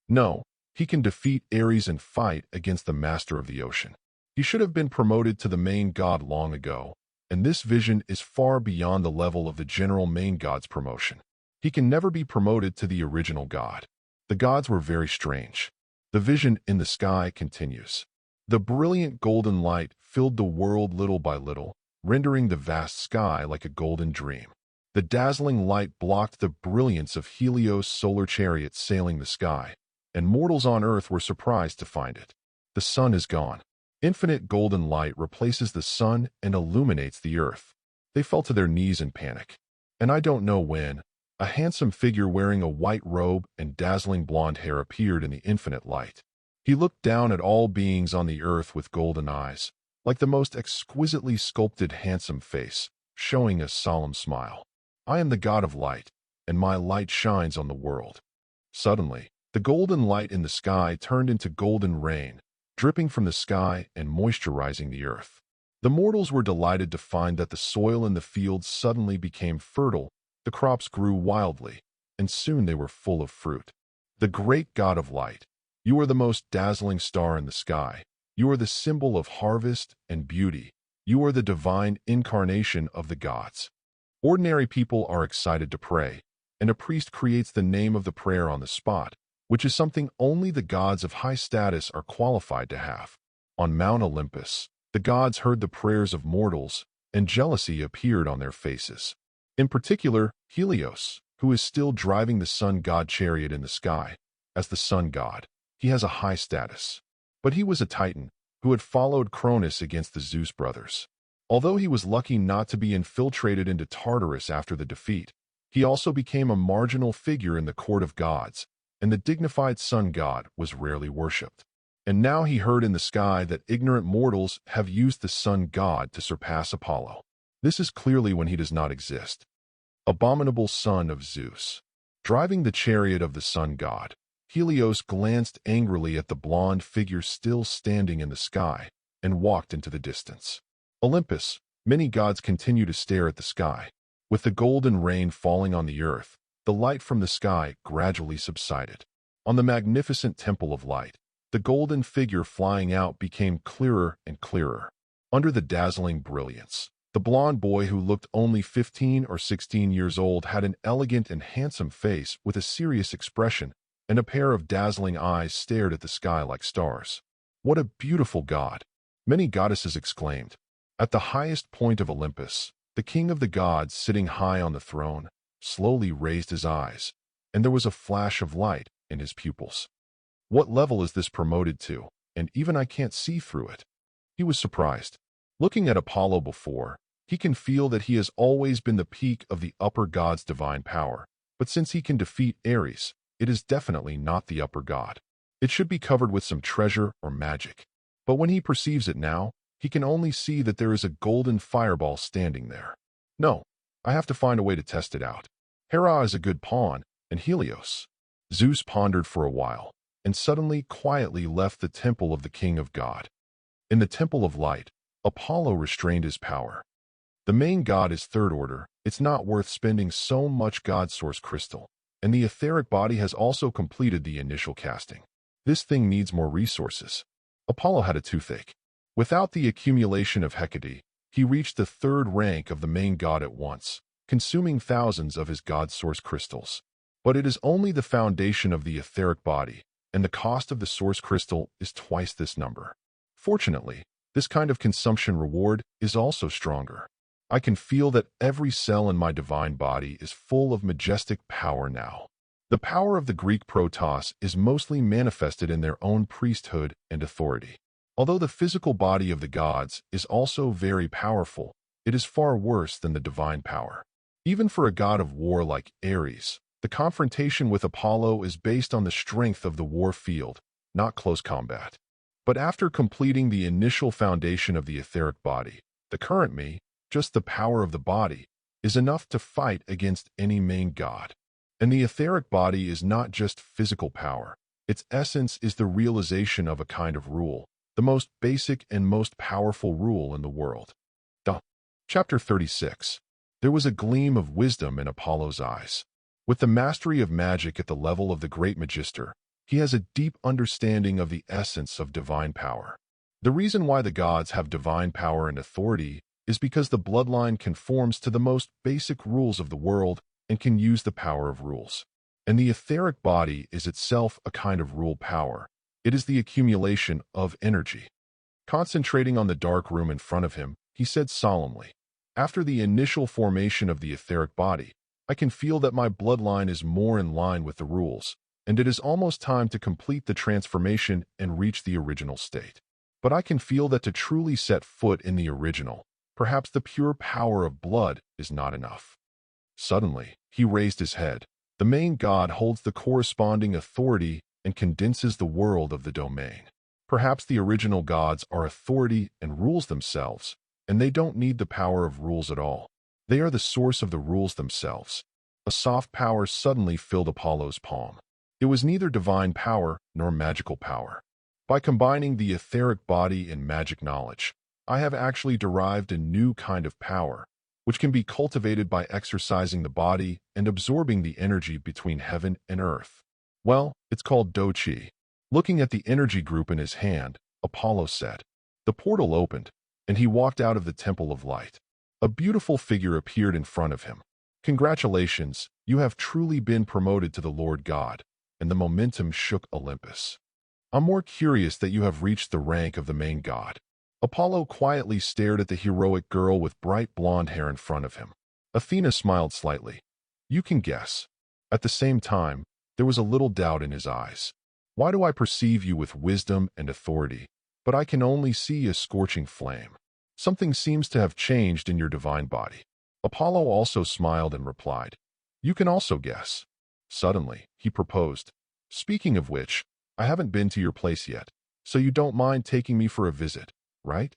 No, he can defeat Ares and fight against the master of the ocean. He should have been promoted to the main god long ago, and this vision is far beyond the level of the general main god's promotion. He can never be promoted to the original god. The gods were very strange. The vision in the sky continues. The brilliant golden light filled the world little by little, rendering the vast sky like a golden dream. The dazzling light blocked the brilliance of Helios' solar chariot sailing the sky, and mortals on earth were surprised to find it. The sun is gone. Infinite golden light replaces the sun and illuminates the earth. They fell to their knees in panic. And I don't know when, a handsome figure wearing a white robe and dazzling blonde hair appeared in the infinite light. He looked down at all beings on the earth with golden eyes, like the most exquisitely sculpted handsome face, showing a solemn smile. "I am the god of light, and my light shines on the world." Suddenly, the golden light in the sky turned into golden rain, dripping from the sky and moisturizing the earth. The mortals were delighted to find that the soil in the fields suddenly became fertile, the crops grew wildly, and soon they were full of fruit. "The great god of light, you are the most dazzling star in the sky. You are the symbol of harvest and beauty. You are the divine incarnation of the gods." Ordinary people are excited to pray, and a priest creates the name of the prayer on the spot, which is something only the gods of high status are qualified to have. On Mount Olympus, the gods heard the prayers of mortals, and jealousy appeared on their faces. In particular, Helios, who is still driving the sun god chariot in the sky. As the sun god, he has a high status. But he was a titan who had followed Cronus against the Zeus brothers. Although he was lucky not to be infiltrated into Tartarus after the defeat, he also became a marginal figure in the court of gods, and the dignified sun god was rarely worshipped. And now he heard in the sky that ignorant mortals have used the sun god to surpass Apollo. This is clearly when he does not exist. Abominable son of Zeus. Driving the chariot of the sun god, Helios glanced angrily at the blonde figure still standing in the sky and walked into the distance. Olympus, many gods continue to stare at the sky. With the golden rain falling on the earth, the light from the sky gradually subsided. On the magnificent temple of light, the golden figure flying out became clearer and clearer. Under the dazzling brilliance, the blonde boy who looked only 15 or 16 years old had an elegant and handsome face with a serious expression, and a pair of dazzling eyes stared at the sky like stars. "What a beautiful god!" many goddesses exclaimed. At the highest point of Olympus, the king of the gods, sitting high on the throne, slowly raised his eyes, and there was a flash of light in his pupils. "What level is this promoted to? And even I can't see through it." He was surprised. Looking at Apollo before, he can feel that he has always been the peak of the upper god's divine power, but since he can defeat Ares, it is definitely not the upper god. It should be covered with some treasure or magic. But when he perceives it now, he can only see that there is a golden fireball standing there. "No, I have to find a way to test it out. Hera is a good pawn, and Helios." Zeus pondered for a while, and suddenly quietly left the temple of the king of God. In the temple of light, Apollo restrained his power. The main god is third order. It's not worth spending so much god source crystal, and the etheric body has also completed the initial casting. This thing needs more resources. Apollo had a toothache. Without the accumulation of Hecate, he reached the third rank of the main god at once, consuming thousands of his god source crystals. But it is only the foundation of the etheric body, and the cost of the source crystal is twice this number. Fortunately, this kind of consumption reward is also stronger. I can feel that every cell in my divine body is full of majestic power now. The power of the Greek protos is mostly manifested in their own priesthood and authority. Although the physical body of the gods is also very powerful, it is far worse than the divine power. Even for a god of war like Ares, the confrontation with Apollo is based on the strength of the war field, not close combat. But after completing the initial foundation of the etheric body, the current me, just the power of the body, is enough to fight against any main god. And the etheric body is not just physical power. Its essence is the realization of a kind of rule, the most basic and most powerful rule in the world. Chapter 36. There was a gleam of wisdom in Apollo's eyes. With the mastery of magic at the level of the great magister, he has a deep understanding of the essence of divine power. The reason why the gods have divine power and authority is because the bloodline conforms to the most basic rules of the world and can use the power of rules. And the etheric body is itself a kind of rule power. It is the accumulation of energy. Concentrating on the dark room in front of him, he said solemnly, "After the initial formation of the etheric body, I can feel that my bloodline is more in line with the rules, and it is almost time to complete the transformation and reach the original state. But I can feel that to truly set foot in the original, perhaps the pure power of blood is not enough." Suddenly, he raised his head. The main god holds the corresponding authority and condenses the world of the domain. Perhaps the original gods are authority and rules themselves, and they don't need the power of rules at all. They are the source of the rules themselves. A soft power suddenly filled Apollo's palm. It was neither divine power nor magical power. By combining the etheric body and magic knowledge, I have actually derived a new kind of power, which can be cultivated by exercising the body and absorbing the energy between heaven and earth. Well, it's called Do-Chi. Looking at the energy group in his hand, Apollo said. The portal opened, and he walked out of the Temple of Light. A beautiful figure appeared in front of him. "Congratulations, you have truly been promoted to the Lord God," and the momentum shook Olympus. "I'm more curious that you have reached the rank of the main god." Apollo quietly stared at the heroic girl with bright blonde hair in front of him. Athena smiled slightly. "You can guess." At the same time, there was a little doubt in his eyes. "Why do I perceive you with wisdom and authority, but I can only see a scorching flame? Something seems to have changed in your divine body." Apollo also smiled and replied, "You can also guess." Suddenly, he proposed, "Speaking of which, I haven't been to your place yet, so you don't mind taking me for a visit, right?"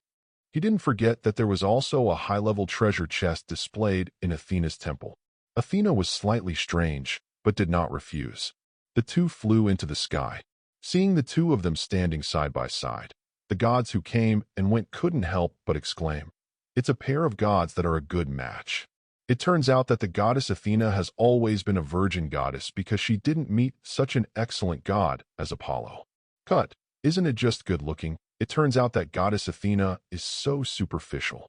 He didn't forget that there was also a high-level treasure chest displayed in Athena's temple. Athena was slightly strange, but did not refuse. The two flew into the sky. Seeing the two of them standing side by side, the gods who came and went couldn't help but exclaim, "It's a pair of gods that are a good match." It turns out that the goddess Athena has always been a virgin goddess because she didn't meet such an excellent god as Apollo. Cut, isn't it just good-looking? It turns out that goddess Athena is so superficial.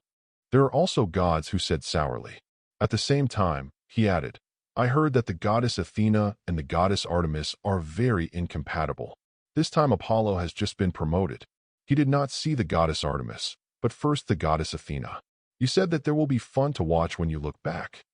There are also gods who said sourly. At the same time, he added, "I heard that the goddess Athena and the goddess Artemis are very incompatible. This time Apollo has just been promoted. He did not see the goddess Artemis, but first the goddess Athena. You said that there will be fun to watch when you look back."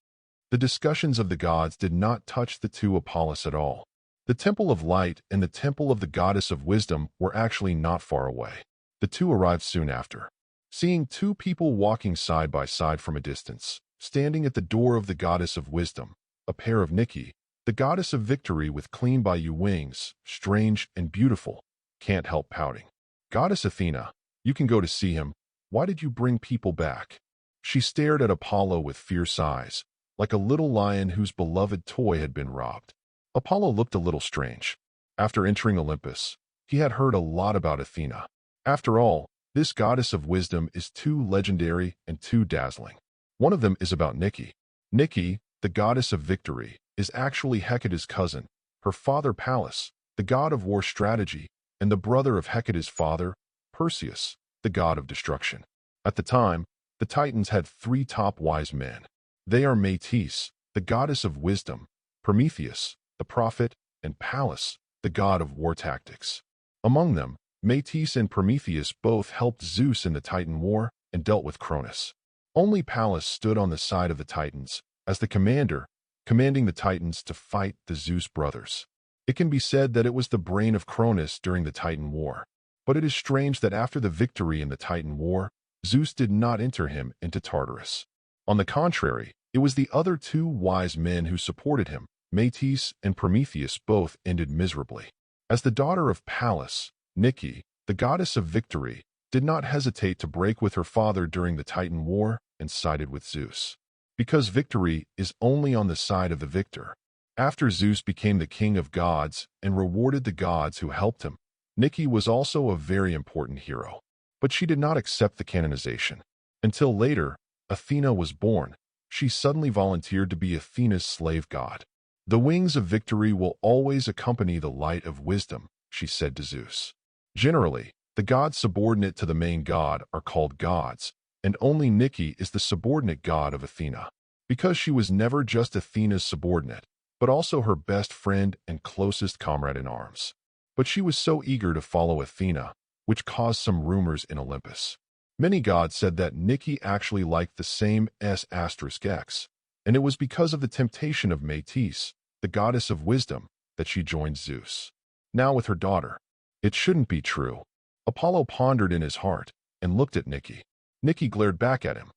The discussions of the gods did not touch the two Apollos at all. The Temple of Light and the Temple of the Goddess of Wisdom were actually not far away. The two arrived soon after. Seeing two people walking side by side from a distance, standing at the door of the Goddess of Wisdom, a pair of Nike, the Goddess of Victory with clean by you wings, strange and beautiful, can't help pouting. "Goddess Athena, you can go to see him. Why did you bring people back?" She stared at Apollo with fierce eyes, like a little lion whose beloved toy had been robbed. Apollo looked a little strange. After entering Olympus, he had heard a lot about Athena. After all, this goddess of wisdom is too legendary and too dazzling. One of them is about Nike. Nike, the goddess of victory, is actually Hecate's cousin, her father Pallas, the god of war strategy, and the brother of Hecate's father, Perseus, the god of destruction. At the time, the Titans had three top wise men. They are Métis, the goddess of wisdom, Prometheus, the prophet, and Pallas, the god of war tactics. Among them, Métis and Prometheus both helped Zeus in the Titan War and dealt with Cronus. Only Pallas stood on the side of the Titans, as the commander, commanding the Titans to fight the Zeus brothers. It can be said that it was the brain of Cronus during the Titan War. But it is strange that after the victory in the Titan War, Zeus did not enter him into Tartarus. On the contrary, It was the other two wise men who supported him. Metis and Prometheus both ended miserably. As the daughter of Pallas, Nike, the goddess of victory, did not hesitate to break with her father during the Titan War and sided with Zeus. Because victory is only on the side of the victor. After Zeus became the king of gods and rewarded the gods who helped him, Nike was also a very important hero. But she did not accept the canonization. Until later, Athena was born. She suddenly volunteered to be Athena's slave god. The wings of victory will always accompany the light of wisdom, she said to Zeus. Generally, the gods subordinate to the main god are called gods, and only Nike is the subordinate god of Athena. Because she was never just Athena's subordinate, but also her best friend and closest comrade in arms. But she was so eager to follow Athena, which caused some rumors in Olympus. Many gods said that Nike actually liked the same S*X, and it was because of the temptation of Metis, the goddess of wisdom, that she joined Zeus. Now with her daughter. It shouldn't be true. Apollo pondered in his heart and looked at Nike. Nike glared back at him.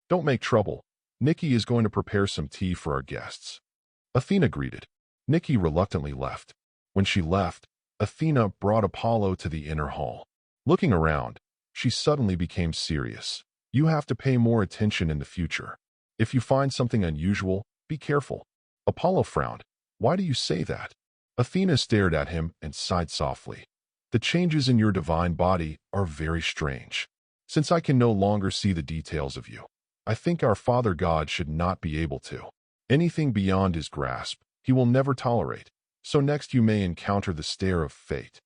Don't make trouble. Nike is going to prepare some tea for our guests. Athena greeted. Nike reluctantly left. When she left, Athena brought Apollo to the inner hall. Looking around, she suddenly became serious. You have to pay more attention in the future. If you find something unusual, be careful. Apollo frowned. Why do you say that? Athena stared at him and sighed softly. The changes in your divine body are very strange. Since I can no longer see the details of you, I think our Father God should not be able to. Anything beyond his grasp, he will never tolerate. So next you may encounter the stare of fate.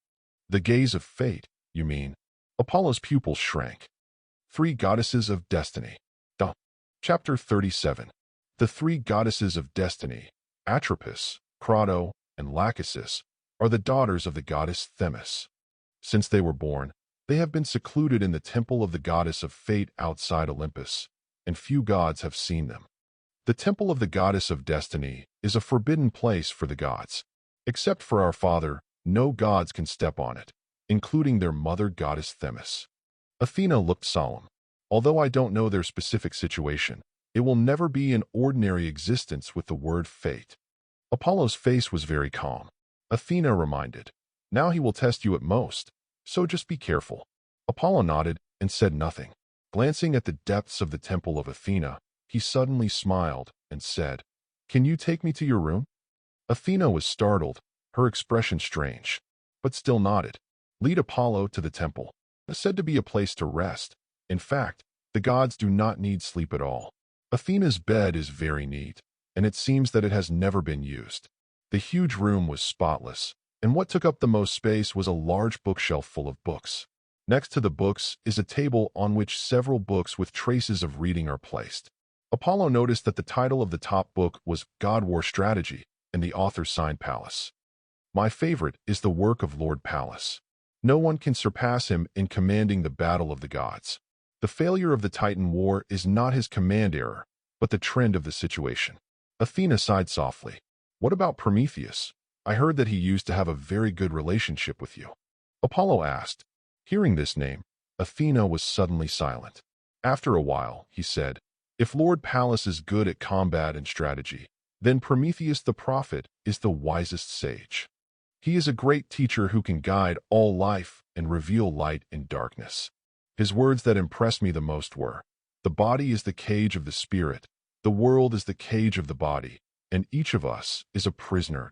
The gaze of fate, you mean? Apollo's pupils shrank. 3 Goddesses of Destiny. Chapter 37. The 3 goddesses of destiny, Atropis, Crado, and Lachesis, are the daughters of the goddess Themis. Since they were born, they have been secluded in the temple of the goddess of fate outside Olympus, and few gods have seen them. The temple of the goddess of destiny is a forbidden place for the gods. Except for our Father, no gods can step on it, including their mother goddess Themis. Athena looked solemn. Although I don't know their specific situation, it will never be an ordinary existence with the word fate. Apollo's face was very calm. Athena reminded, now he will test you at most, so just be careful. Apollo nodded and said nothing. Glancing at the depths of the temple of Athena, he suddenly smiled and said, Can you take me to your room? Athena was startled, her expression strange, but still nodded. Lead Apollo to the temple. It's said to be a place to rest. In fact, the gods do not need sleep at all. Athena's bed is very neat, and it seems that it has never been used. The huge room was spotless, and what took up the most space was a large bookshelf full of books. Next to the books is a table on which several books with traces of reading are placed. Apollo noticed that the title of the top book was God War Strategy, and the author signed Pallas. My favorite is the work of Lord Pallas. No one can surpass him in commanding the battle of the gods. The failure of the Titan War is not his command error, but the trend of the situation. Athena sighed softly. What about Prometheus? I heard that he used to have a very good relationship with you. Apollo asked. Hearing this name, Athena was suddenly silent. After a while, he said, If Lord Pallas is good at combat and strategy, then Prometheus the prophet is the wisest sage. He is a great teacher who can guide all life and reveal light in darkness. His words that impressed me the most were, The body is the cage of the spirit, the world is the cage of the body, and each of us is a prisoner.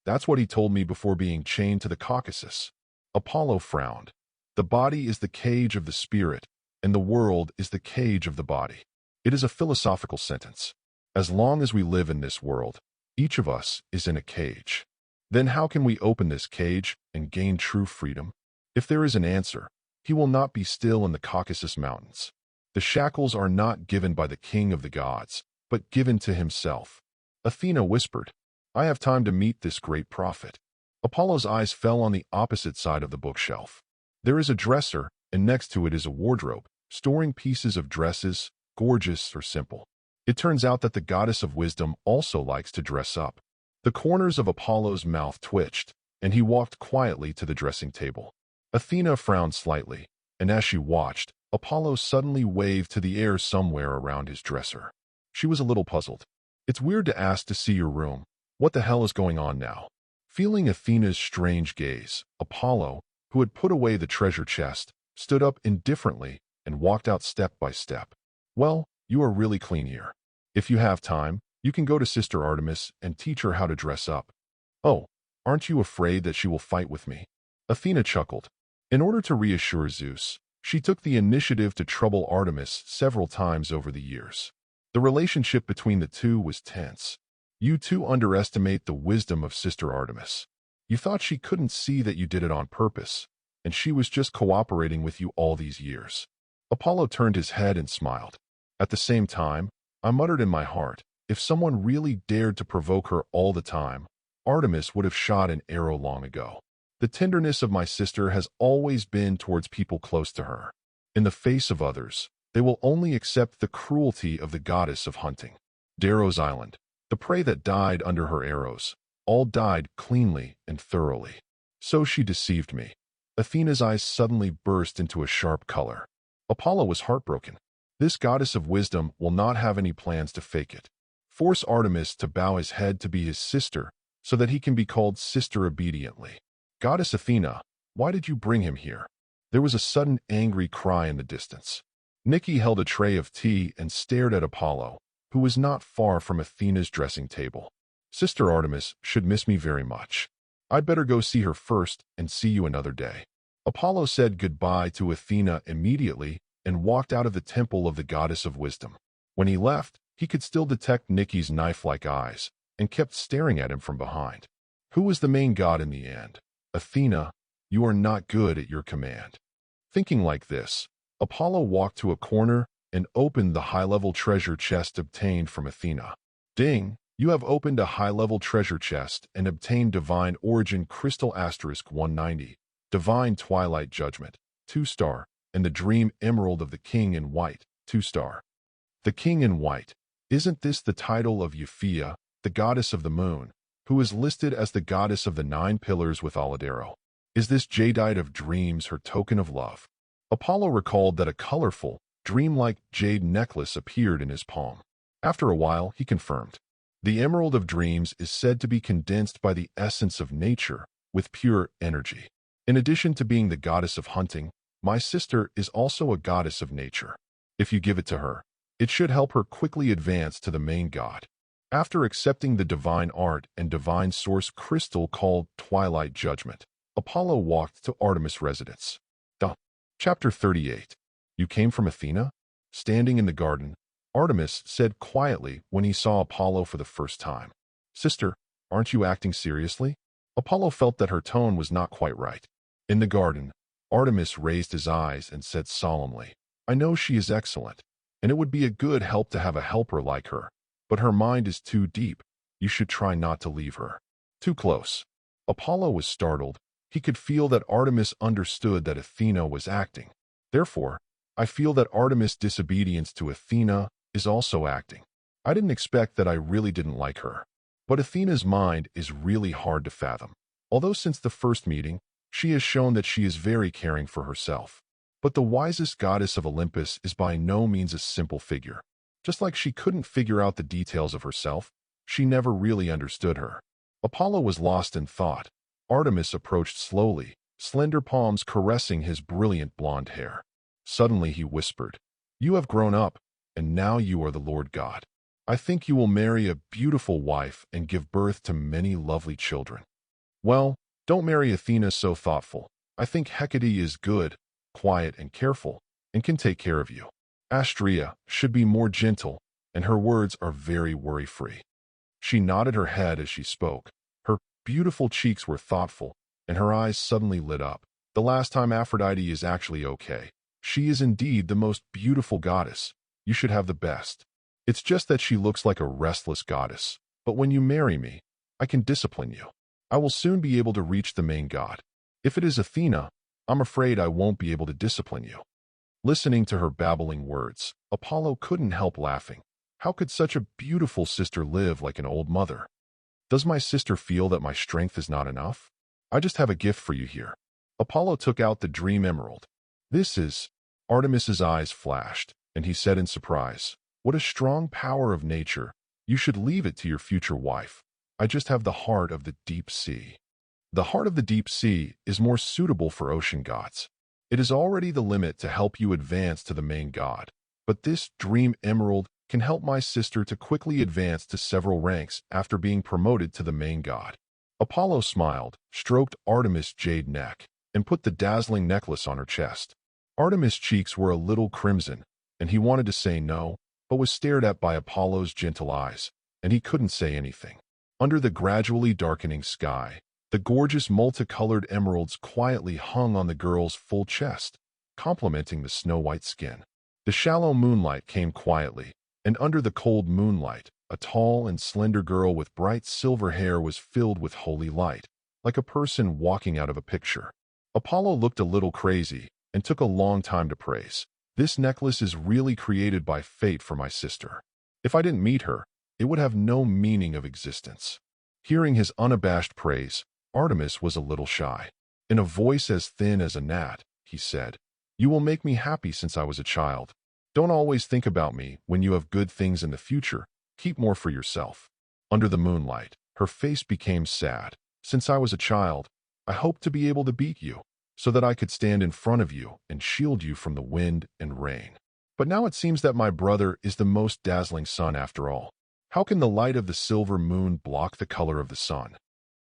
That's what he told me before being chained to the Caucasus. Apollo frowned. The body is the cage of the spirit, and the world is the cage of the body. It is a philosophical sentence. As long as we live in this world, each of us is in a cage. Then how can we open this cage and gain true freedom? If there is an answer, he will not be still in the Caucasus Mountains. The shackles are not given by the king of the gods, but given to himself. Athena whispered, I have time to meet this great prophet. Apollo's eyes fell on the opposite side of the bookshelf. There is a dresser, and next to it is a wardrobe, storing pieces of dresses, gorgeous or simple. It turns out that the goddess of wisdom also likes to dress up. The corners of Apollo's mouth twitched, and he walked quietly to the dressing table. Athena frowned slightly, and as she watched, Apollo suddenly waved to the air somewhere around his dresser. She was a little puzzled. It's weird to ask to see your room. What the hell is going on now? Feeling Athena's strange gaze, Apollo, who had put away the treasure chest, stood up indifferently and walked out step by step. Well, you are really clean here. If you have time, you can go to Sister Artemis and teach her how to dress up. Oh, aren't you afraid that she will fight with me? Athena chuckled. In order to reassure Zeus, she took the initiative to trouble Artemis several times over the years. The relationship between the two was tense. You too underestimate the wisdom of Sister Artemis. You thought she couldn't see that you did it on purpose, and she was just cooperating with you all these years. Apollo turned his head and smiled. At the same time, I muttered in my heart, if someone really dared to provoke her all the time, Artemis would have shot an arrow long ago. The tenderness of my sister has always been towards people close to her. In the face of others, they will only accept the cruelty of the goddess of hunting. Darrow's Island. The prey that died under her arrows, all died cleanly and thoroughly. So she deceived me. Athena's eyes suddenly burst into a sharp color. Apollo was heartbroken. This goddess of wisdom will not have any plans to fake it. Force Artemis to bow his head to be his sister, so that he can be called sister obediently. Goddess Athena, why did you bring him here? There was a sudden angry cry in the distance. Nikki held a tray of tea and stared at Apollo, who was not far from Athena's dressing table. Sister Artemis should miss me very much. I'd better go see her first and see you another day. Apollo said goodbye to Athena immediately and walked out of the temple of the goddess of wisdom. When he left, he could still detect Nikki's knife-like eyes and kept staring at him from behind. Who was the main god in the end? Athena, you are not good at your command. Thinking like this, Apollo walked to a corner and opened the high-level treasure chest obtained from Athena. Ding! You have opened a high-level treasure chest and obtained Divine Origin Crystal * 190, Divine Twilight Judgment, 2-star, and the Dream Emerald of the King in White, 2-star. The King in White. Isn't this the title of Euphia, the goddess of the moon, who is listed as the goddess of the 9 pillars with Olidero? Is this jadeite of dreams her token of love? Apollo recalled that a colorful, dreamlike jade necklace appeared in his palm. After a while, he confirmed. The Emerald of Dreams is said to be condensed by the essence of nature with pure energy. In addition to being the goddess of hunting, my sister is also a goddess of nature. If you give it to her, it should help her quickly advance to the main god. After accepting the divine art and divine source crystal called Twilight Judgment, Apollo walked to Artemis' residence. Chapter 38. You came from Athena? Standing in the garden, Artemis said quietly when he saw Apollo for the first time. Sister, aren't you acting seriously? Apollo felt that her tone was not quite right. In the garden, Artemis raised his eyes and said solemnly, I know she is excellent, and it would be a good help to have a helper like her, but her mind is too deep. You should try not to leave her too close. Apollo was startled. He could feel that Artemis understood that Athena was acting. Therefore, I feel that Artemis' disobedience to Athena is also acting. I didn't expect that I really didn't like her. But Athena's mind is really hard to fathom. Although since the first meeting, she has shown that she is very caring for herself. But the wisest goddess of Olympus is by no means a simple figure. Just like she couldn't figure out the details of herself, she never really understood her. Apollo was lost in thought. Artemis approached slowly, slender palms caressing his brilliant blonde hair. Suddenly he whispered, You have grown up, and now you are the Lord God. I think you will marry a beautiful wife and give birth to many lovely children. Well, don't marry Athena so thoughtful. I think Hecate is good, quiet, and careful, and can take care of you. Astrea should be more gentle, and her words are very worry-free. She nodded her head as she spoke. Her beautiful cheeks were thoughtful, and her eyes suddenly lit up. The last time Aphrodite is actually okay. She is indeed the most beautiful goddess. You should have the best. It's just that she looks like a restless goddess. But when you marry me, I can discipline you. I will soon be able to reach the main god. If it is Athena, I'm afraid I won't be able to discipline you. Listening to her babbling words, Apollo couldn't help laughing. How could such a beautiful sister live like an old mother? Does my sister feel that my strength is not enough? I just have a gift for you here. Apollo took out the dream emerald. This is... Artemis's eyes flashed, and he said in surprise, What a strong power of nature. You should leave it to your future wife. I just have the heart of the deep sea. The heart of the deep sea is more suitable for ocean gods. It is already the limit to help you advance to the main god. But this dream emerald can help my sister to quickly advance to several ranks after being promoted to the main god. Apollo smiled, stroked Artemis' jade neck, and put the dazzling necklace on her chest. Artemis' cheeks were a little crimson, and he wanted to say no, but was stared at by Apollo's gentle eyes, and he couldn't say anything. Under the gradually darkening sky, the gorgeous multicolored emeralds quietly hung on the girl's full chest, complementing the snow-white skin. The shallow moonlight came quietly, and under the cold moonlight, a tall and slender girl with bright silver hair was filled with holy light, like a person walking out of a picture. Apollo looked a little crazy and took a long time to praise. This necklace is really created by fate for my sister. If I didn't meet her, it would have no meaning of existence. Hearing his unabashed praise, Artemis was a little shy. In a voice as thin as a gnat, he said, "You will make me happy since I was a child. Don't always think about me when you have good things in the future. Keep more for yourself." Under the moonlight, her face became sad. "Since I was a child, I hoped to be able to beat you, so that I could stand in front of you and shield you from the wind and rain. But now it seems that my brother is the most dazzling sun after all. How can the light of the silver moon block the color of the sun?"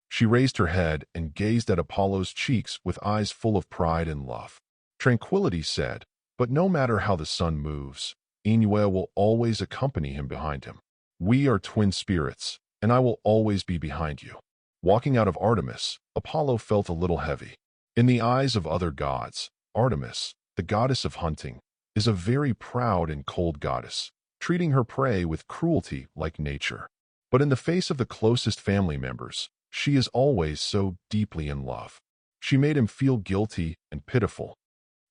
She raised her head and gazed at Apollo's cheeks with eyes full of pride and love. Tranquility said, "But no matter how the sun moves, Inoue will always accompany him behind him. We are twin spirits, and I will always be behind you." Walking out of Artemis, Apollo felt a little heavy. In the eyes of other gods, Artemis, the goddess of hunting, is a very proud and cold goddess, treating her prey with cruelty like nature. But in the face of the closest family members, she is always so deeply in love. She made him feel guilty and pitiful.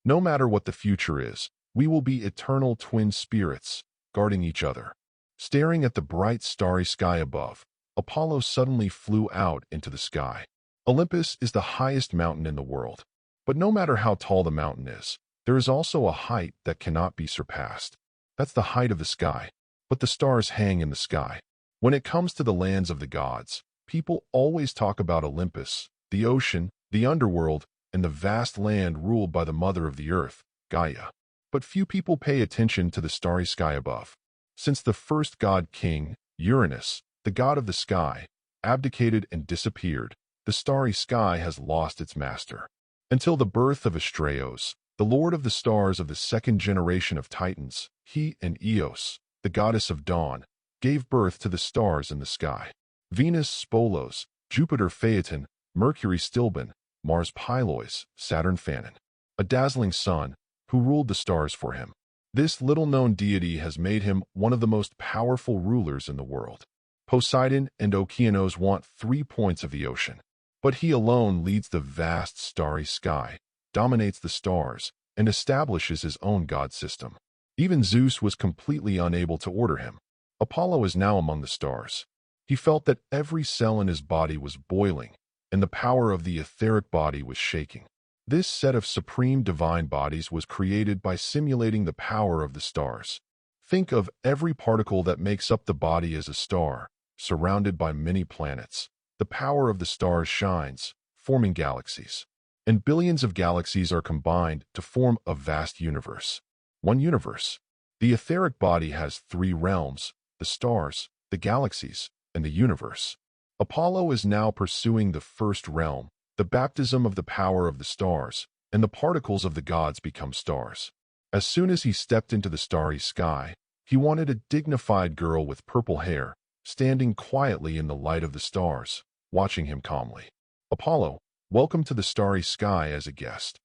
No matter what the future is, we will be eternal twin spirits, guarding each other. Staring at the bright starry sky above, Apollo suddenly flew out into the sky. Olympus is the highest mountain in the world. But no matter how tall the mountain is, there is also a height that cannot be surpassed. That's the height of the sky. But the stars hang in the sky. When it comes to the lands of the gods, people always talk about Olympus, the ocean, the underworld, and the vast land ruled by the mother of the earth, Gaia. But few people pay attention to the starry sky above. Since the first god king, Uranus, the god of the sky, abdicated and disappeared, the starry sky has lost its master. Until the birth of Astraeos, the lord of the stars of the second generation of Titans, he and Eos, the goddess of dawn, gave birth to the stars in the sky. Venus Spolos, Jupiter Phaeton, Mercury Stilben, Mars Pylois, Saturn Phanon. A dazzling sun, who ruled the stars for him. This little-known deity has made him one of the most powerful rulers in the world. Poseidon and Okeanos want 3 points of the ocean. But he alone leads the vast starry sky, dominates the stars, and establishes his own god system. Even Zeus was completely unable to order him. Apollo is now among the stars. He felt that every cell in his body was boiling, and the power of the etheric body was shaking. This set of supreme divine bodies was created by simulating the power of the stars. Think of every particle that makes up the body as a star, surrounded by many planets. The power of the stars shines, forming galaxies. And billions of galaxies are combined to form a vast universe. One universe. The etheric body has 3 realms: the stars, the galaxies, and the universe. Apollo is now pursuing the first realm, the baptism of the power of the stars, and the particles of the gods become stars. As soon as he stepped into the starry sky, he wanted a dignified girl with purple hair, standing quietly in the light of the stars, watching him calmly. "Apollo, welcome to the starry sky as a guest."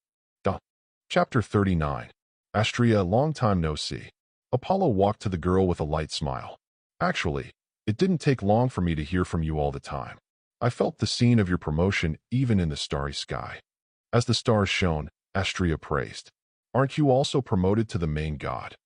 Chapter 39. Astrea, long time no see. Apollo walked to the girl with a light smile. "Actually, it didn't take long for me to hear from you all the time. I felt the scene of your promotion even in the starry sky." As the stars shone, Astrea praised. "Aren't you also promoted to the main god?"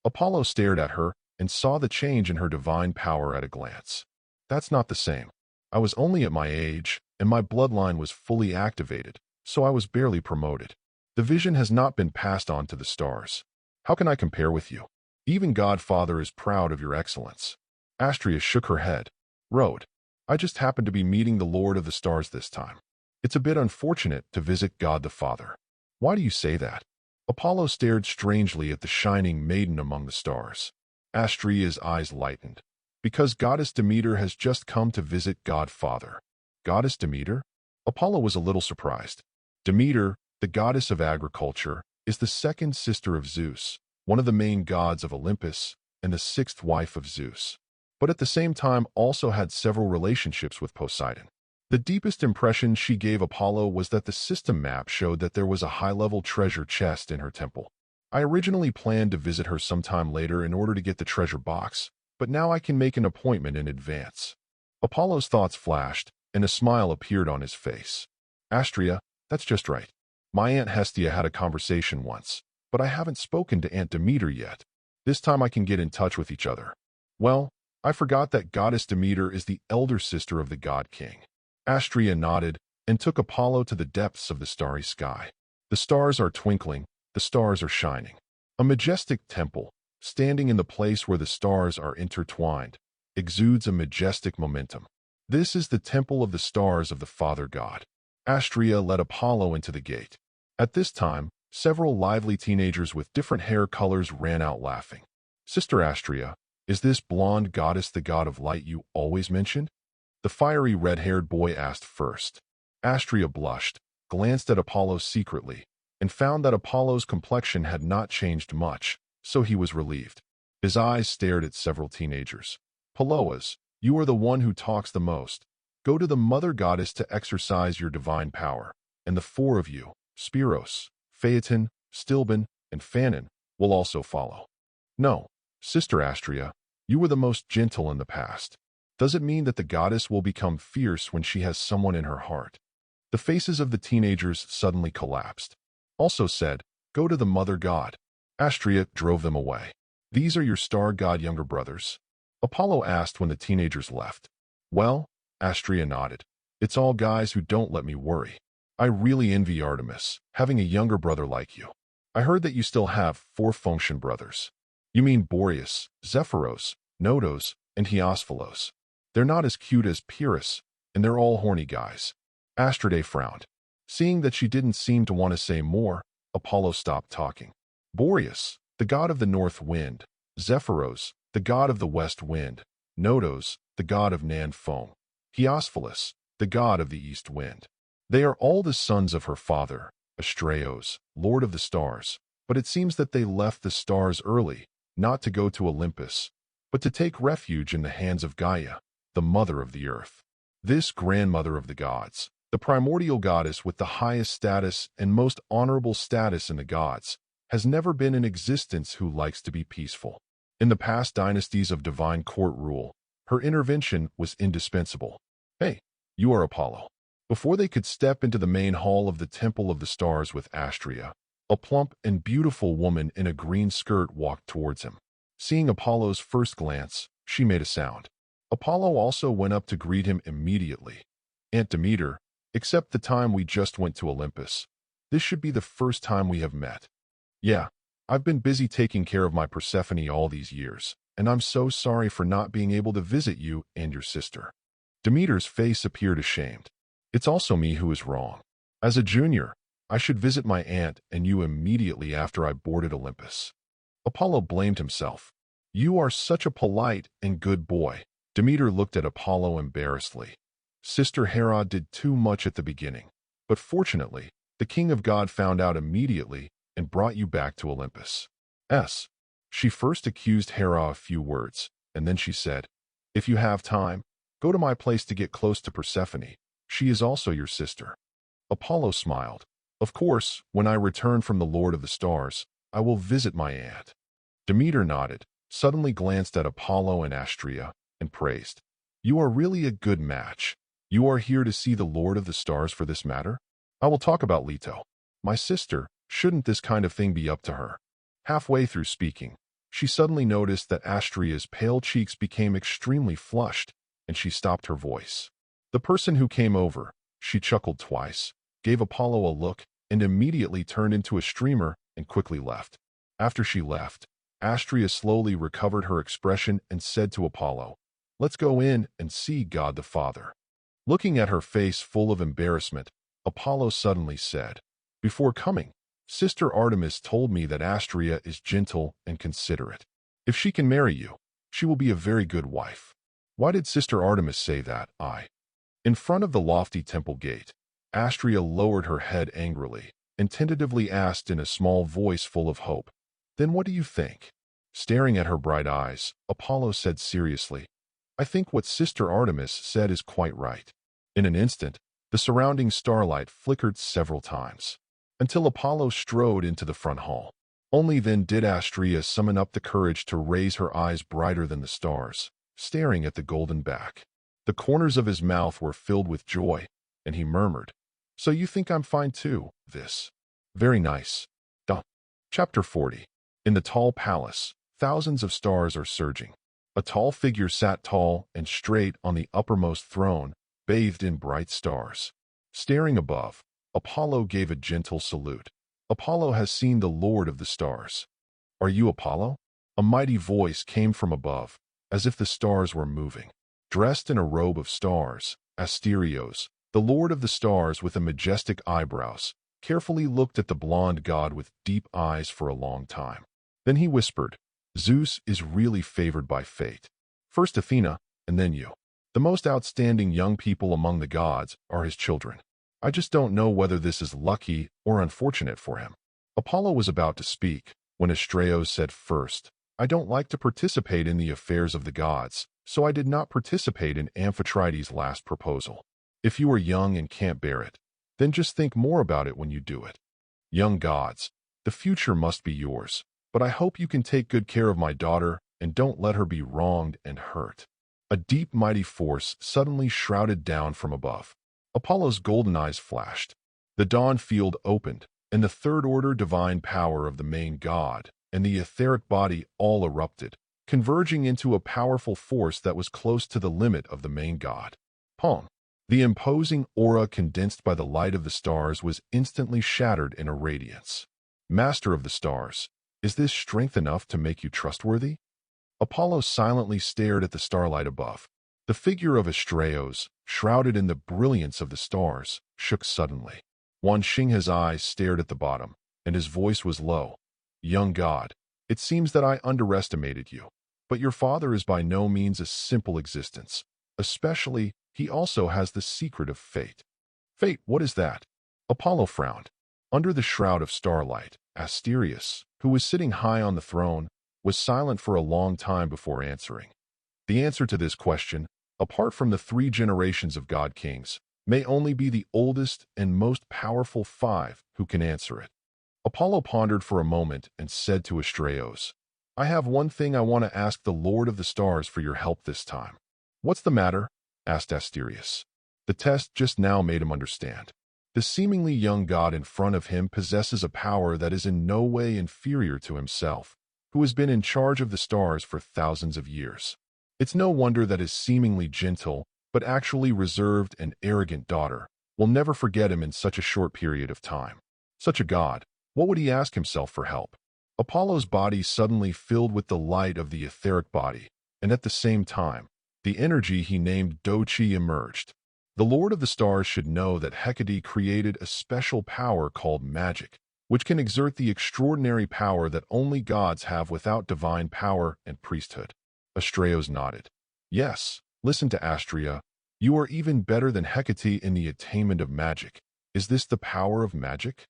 Apollo stared at her and saw the change in her divine power at a glance. "That's not the same. I was only at my age, and my bloodline was fully activated, so I was barely promoted. The vision has not been passed on to the stars. How can I compare with you? Even Godfather is proud of your excellence. Astrea shook her head. Road. I just happened to be meeting the Lord of the Stars this time. It's a bit unfortunate to visit God the Father. Why do you say that? Apollo stared strangely at the shining maiden among the stars. Astrea's eyes lightened. Because Goddess Demeter has just come to visit God Father. Goddess Demeter? Apollo was a little surprised. Demeter, the goddess of agriculture, is the second sister of Zeus, one of the main gods of Olympus, and the sixth wife of Zeus, but at the same time also had several relationships with Poseidon. The deepest impression she gave Apollo was that the system map showed that there was a high-level treasure chest in her temple. I originally planned to visit her sometime later in order to get the treasure box, but now I can make an appointment in advance. Apollo's thoughts flashed, and a smile appeared on his face. Astrea, that's just right. My Aunt Hestia had a conversation once, but I haven't spoken to Aunt Demeter yet. This time I can get in touch with each other. Well, I forgot that Goddess Demeter is the elder sister of the God King. Astrea nodded and took Apollo to the depths of the starry sky. The stars are twinkling, the stars are shining. A majestic temple, standing in the place where the stars are intertwined, exudes a majestic momentum. This is the temple of the stars of the Father God. Astrea led Apollo into the gate. At this time, several lively teenagers with different hair colors ran out laughing. Sister Astrea, is this blonde goddess the god of light you always mentioned? The fiery red-haired boy asked first. Astrea blushed, glanced at Apollo secretly, and found that Apollo's complexion had not changed much, so he was relieved. His eyes stared at several teenagers. Paloas, you are the one who talks the most. Go to the mother goddess to exercise your divine power, and the four of you, Spiros, Phaeton, Stilben, and Phanon, will also follow. No, Sister Astrea, you were the most gentle in the past. Does it mean that the goddess will become fierce when she has someone in her heart? The faces of the teenagers suddenly collapsed. Also said, go to the mother god. Astrea drove them away. These are your star god younger brothers? Apollo asked when the teenagers left. Well, Astrea nodded. It's all guys who don't let me worry. I really envy Artemis, having a younger brother like you. I heard that you still have 4 function brothers. You mean Boreas, Zephyros, Nodos, and Heosphilos. They're not as cute as Pyrrhus, and they're all horny guys. Astrea frowned. Seeing that she didn't seem to want to say more, Apollo stopped talking. Boreas, the god of the north wind, Zephyros, the god of the west wind, Nodos, the god of Nan foam, Heosphilos, the god of the east wind. They are all the sons of her father, Astraeos, lord of the stars, but it seems that they left the stars early, not to go to Olympus, but to take refuge in the hands of Gaia, the mother of the earth. This grandmother of the gods, the primordial goddess with the highest status and most honorable status in the gods, has never been in existence who likes to be peaceful. In the past dynasties of divine court rule, her intervention was indispensable. Hey, you are Apollo. Before they could step into the main hall of the Temple of the Stars with Astrea, a plump and beautiful woman in a green skirt walked towards him. Seeing Apollo's first glance, she made a sound. Apollo also went up to greet him immediately. Aunt Demeter, except the time we just went to Olympus. This should be the first time we have met. Yeah, I've been busy taking care of my Persephone all these years, and I'm so sorry for not being able to visit you and your sister. Demeter's face appeared ashamed. It's also me who is wrong. As a junior, I should visit my aunt and you immediately after I boarded Olympus. Apollo blamed himself. You are such a polite and good boy. Demeter looked at Apollo embarrassedly. Sister Hera did too much at the beginning, but fortunately, the king of God found out immediately and brought you back to Olympus. She first accused Hera a few words, and then she said, if you have time, go to my place to get close to Persephone. She is also your sister. Apollo smiled. Of course, when I return from the Lord of the Stars, I will visit my aunt. Demeter nodded, suddenly glanced at Apollo and Astrea, and praised. You are really a good match. You are here to see the Lord of the Stars for this matter? I will talk about Leto. My sister, shouldn't this kind of thing be up to her? Halfway through speaking, she suddenly noticed that Astrea's pale cheeks became extremely flushed, and she stopped her voice. The person who came over, she chuckled twice, gave Apollo a look, and immediately turned into a streamer and quickly left. After she left, Astrea slowly recovered her expression and said to Apollo, "Let's go in and see God the Father." Looking at her face full of embarrassment, Apollo suddenly said, "Before coming, Sister Artemis told me that Astrea is gentle and considerate. If she can marry you, she will be a very good wife." "Why did Sister Artemis say that?" In front of the lofty temple gate, Astrea lowered her head angrily and tentatively asked in a small voice full of hope, "Then what do you think?" Staring at her bright eyes, Apollo said seriously, "I think what Sister Artemis said is quite right." In an instant, the surrounding starlight flickered several times, until Apollo strode into the front hall. Only then did Astrea summon up the courage to raise her eyes brighter than the stars, staring at the golden back. The corners of his mouth were filled with joy, and he murmured, "So you think I'm fine too, this? Very nice." Duh. Chapter 40. In the tall palace, thousands of stars are surging. A tall figure sat tall and straight on the uppermost throne, bathed in bright stars. Staring above, Apollo gave a gentle salute. "Apollo has seen the Lord of the Stars." "Are you Apollo?" A mighty voice came from above, as if the stars were moving. Dressed in a robe of stars, Asterios, the Lord of the Stars with a majestic eyebrows, carefully looked at the blonde god with deep eyes for a long time. Then he whispered, "Zeus is really favored by fate. First Athena, and then you. The most outstanding young people among the gods are his children. I just don't know whether this is lucky or unfortunate for him." Apollo was about to speak, when Astraeus said first, "I don't like to participate in the affairs of the gods, so I did not participate in Amphitrite's last proposal. If you are young and can't bear it, then just think more about it when you do it. Young gods, the future must be yours, but I hope you can take good care of my daughter and don't let her be wronged and hurt." A deep, mighty force suddenly shrouded down from above. Apollo's golden eyes flashed. The dawn field opened, and the third-order divine power of the main god and the etheric body all erupted, converging into a powerful force that was close to the limit of the main god. Pong! The imposing aura condensed by the light of the stars was instantly shattered in a radiance. "Master of the stars, is this strength enough to make you trustworthy?" Apollo silently stared at the starlight above. The figure of Astraeus, shrouded in the brilliance of the stars, shook suddenly. Wan Xinghe's eyes stared at the bottom, and his voice was low. "Young god, it seems that I underestimated you. But your father is by no means a simple existence. Especially, he also has the secret of fate." "Fate, what is that?" Apollo frowned. Under the shroud of starlight, Asterius, who was sitting high on the throne, was silent for a long time before answering. The answer to this question, apart from the 3 generations of god kings, may only be the oldest and most powerful 5 who can answer it. Apollo pondered for a moment and said to Astraeus, "I have one thing I want to ask the Lord of the Stars for your help this time." "What's the matter?" asked Asterius. The test just now made him understand. The seemingly young god in front of him possesses a power that is in no way inferior to himself, who has been in charge of the stars for thousands of years. It's no wonder that his seemingly gentle, but actually reserved and arrogant daughter will never forget him in such a short period of time. Such a god, what would he ask himself for help? Apollo's body suddenly filled with the light of the etheric body, and at the same time, the energy he named Do-Chi emerged. The Lord of the Stars should know that Hecate created a special power called magic, which can exert the extraordinary power that only gods have without divine power and priesthood. Astraeus nodded. "Yes, listen to Astrea. You are even better than Hecate in the attainment of magic. Is this the power of magic?"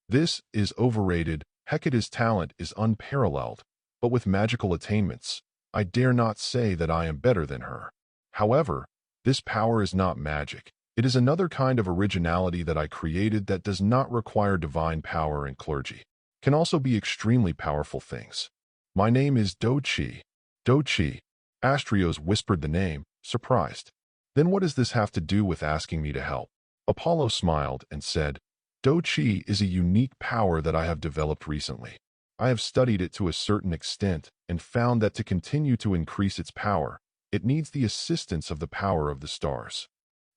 "This is overrated. Hecate's talent is unparalleled, but with magical attainments, I dare not say that I am better than her. However, this power is not magic. It is another kind of originality that I created that does not require divine power and clergy. Can also be extremely powerful things. My name is Do-Chi." "Do-Chi." Astraeus whispered the name, surprised. "Then what does this have to do with asking me to help?" Apollo smiled and said, "Do-Chi is a unique power that I have developed recently. I have studied it to a certain extent and found that to continue to increase its power, it needs the assistance of the power of the stars.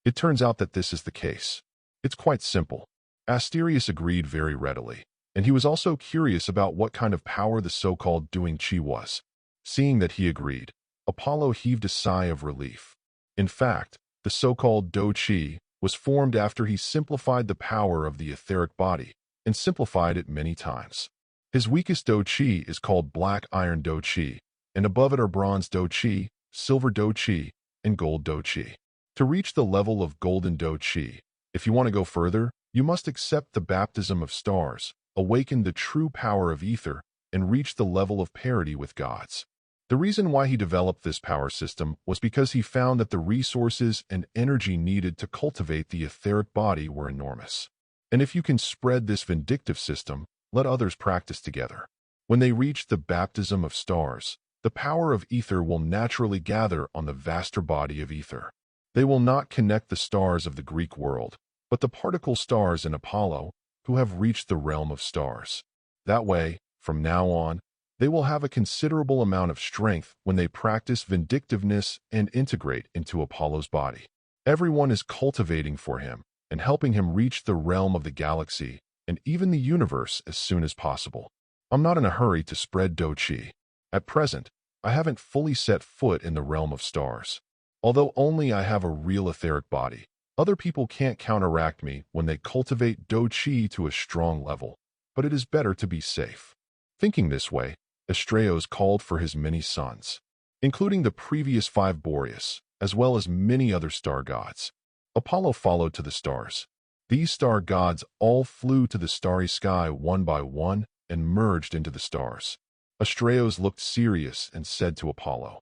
It turns out that this is the case. It's quite simple." Asterius agreed very readily. And he was also curious about what kind of power the so-called doing Qi was. Seeing that he agreed, Apollo heaved a sigh of relief. In fact, the so-called Do Qi was formed after he simplified the power of the etheric body and simplified it many times. His weakest Do Qi is called Black Iron Do Qi, and above it are Bronze Do Qi, Silver Do Qi, and Gold Do Qi. To reach the level of Golden Do Qi, if you want to go further, you must accept the baptism of stars, awaken the true power of ether, and reach the level of parity with gods. The reason why he developed this power system was because he found that the resources and energy needed to cultivate the etheric body were enormous. And if you can spread this vindictive system, let others practice together. When they reach the baptism of stars, the power of ether will naturally gather on the vaster body of ether. They will not connect the stars of the Greek world, but the particle stars in Apollo, who have reached the realm of stars. That way, from now on, they will have a considerable amount of strength when they practice vindictiveness and integrate into Apollo's body. Everyone is cultivating for him and helping him reach the realm of the galaxy and even the universe as soon as possible. I'm not in a hurry to spread Do Qi. At present, I haven't fully set foot in the realm of stars. Although only I have a real etheric body, other people can't counteract me when they cultivate Do Qi to a strong level, but it is better to be safe. Thinking this way, Astraeus called for his many sons, including the previous 5 Boreas, as well as many other star gods. Apollo followed to the stars. These star gods all flew to the starry sky one by one and merged into the stars. Astraeus looked serious and said to Apollo,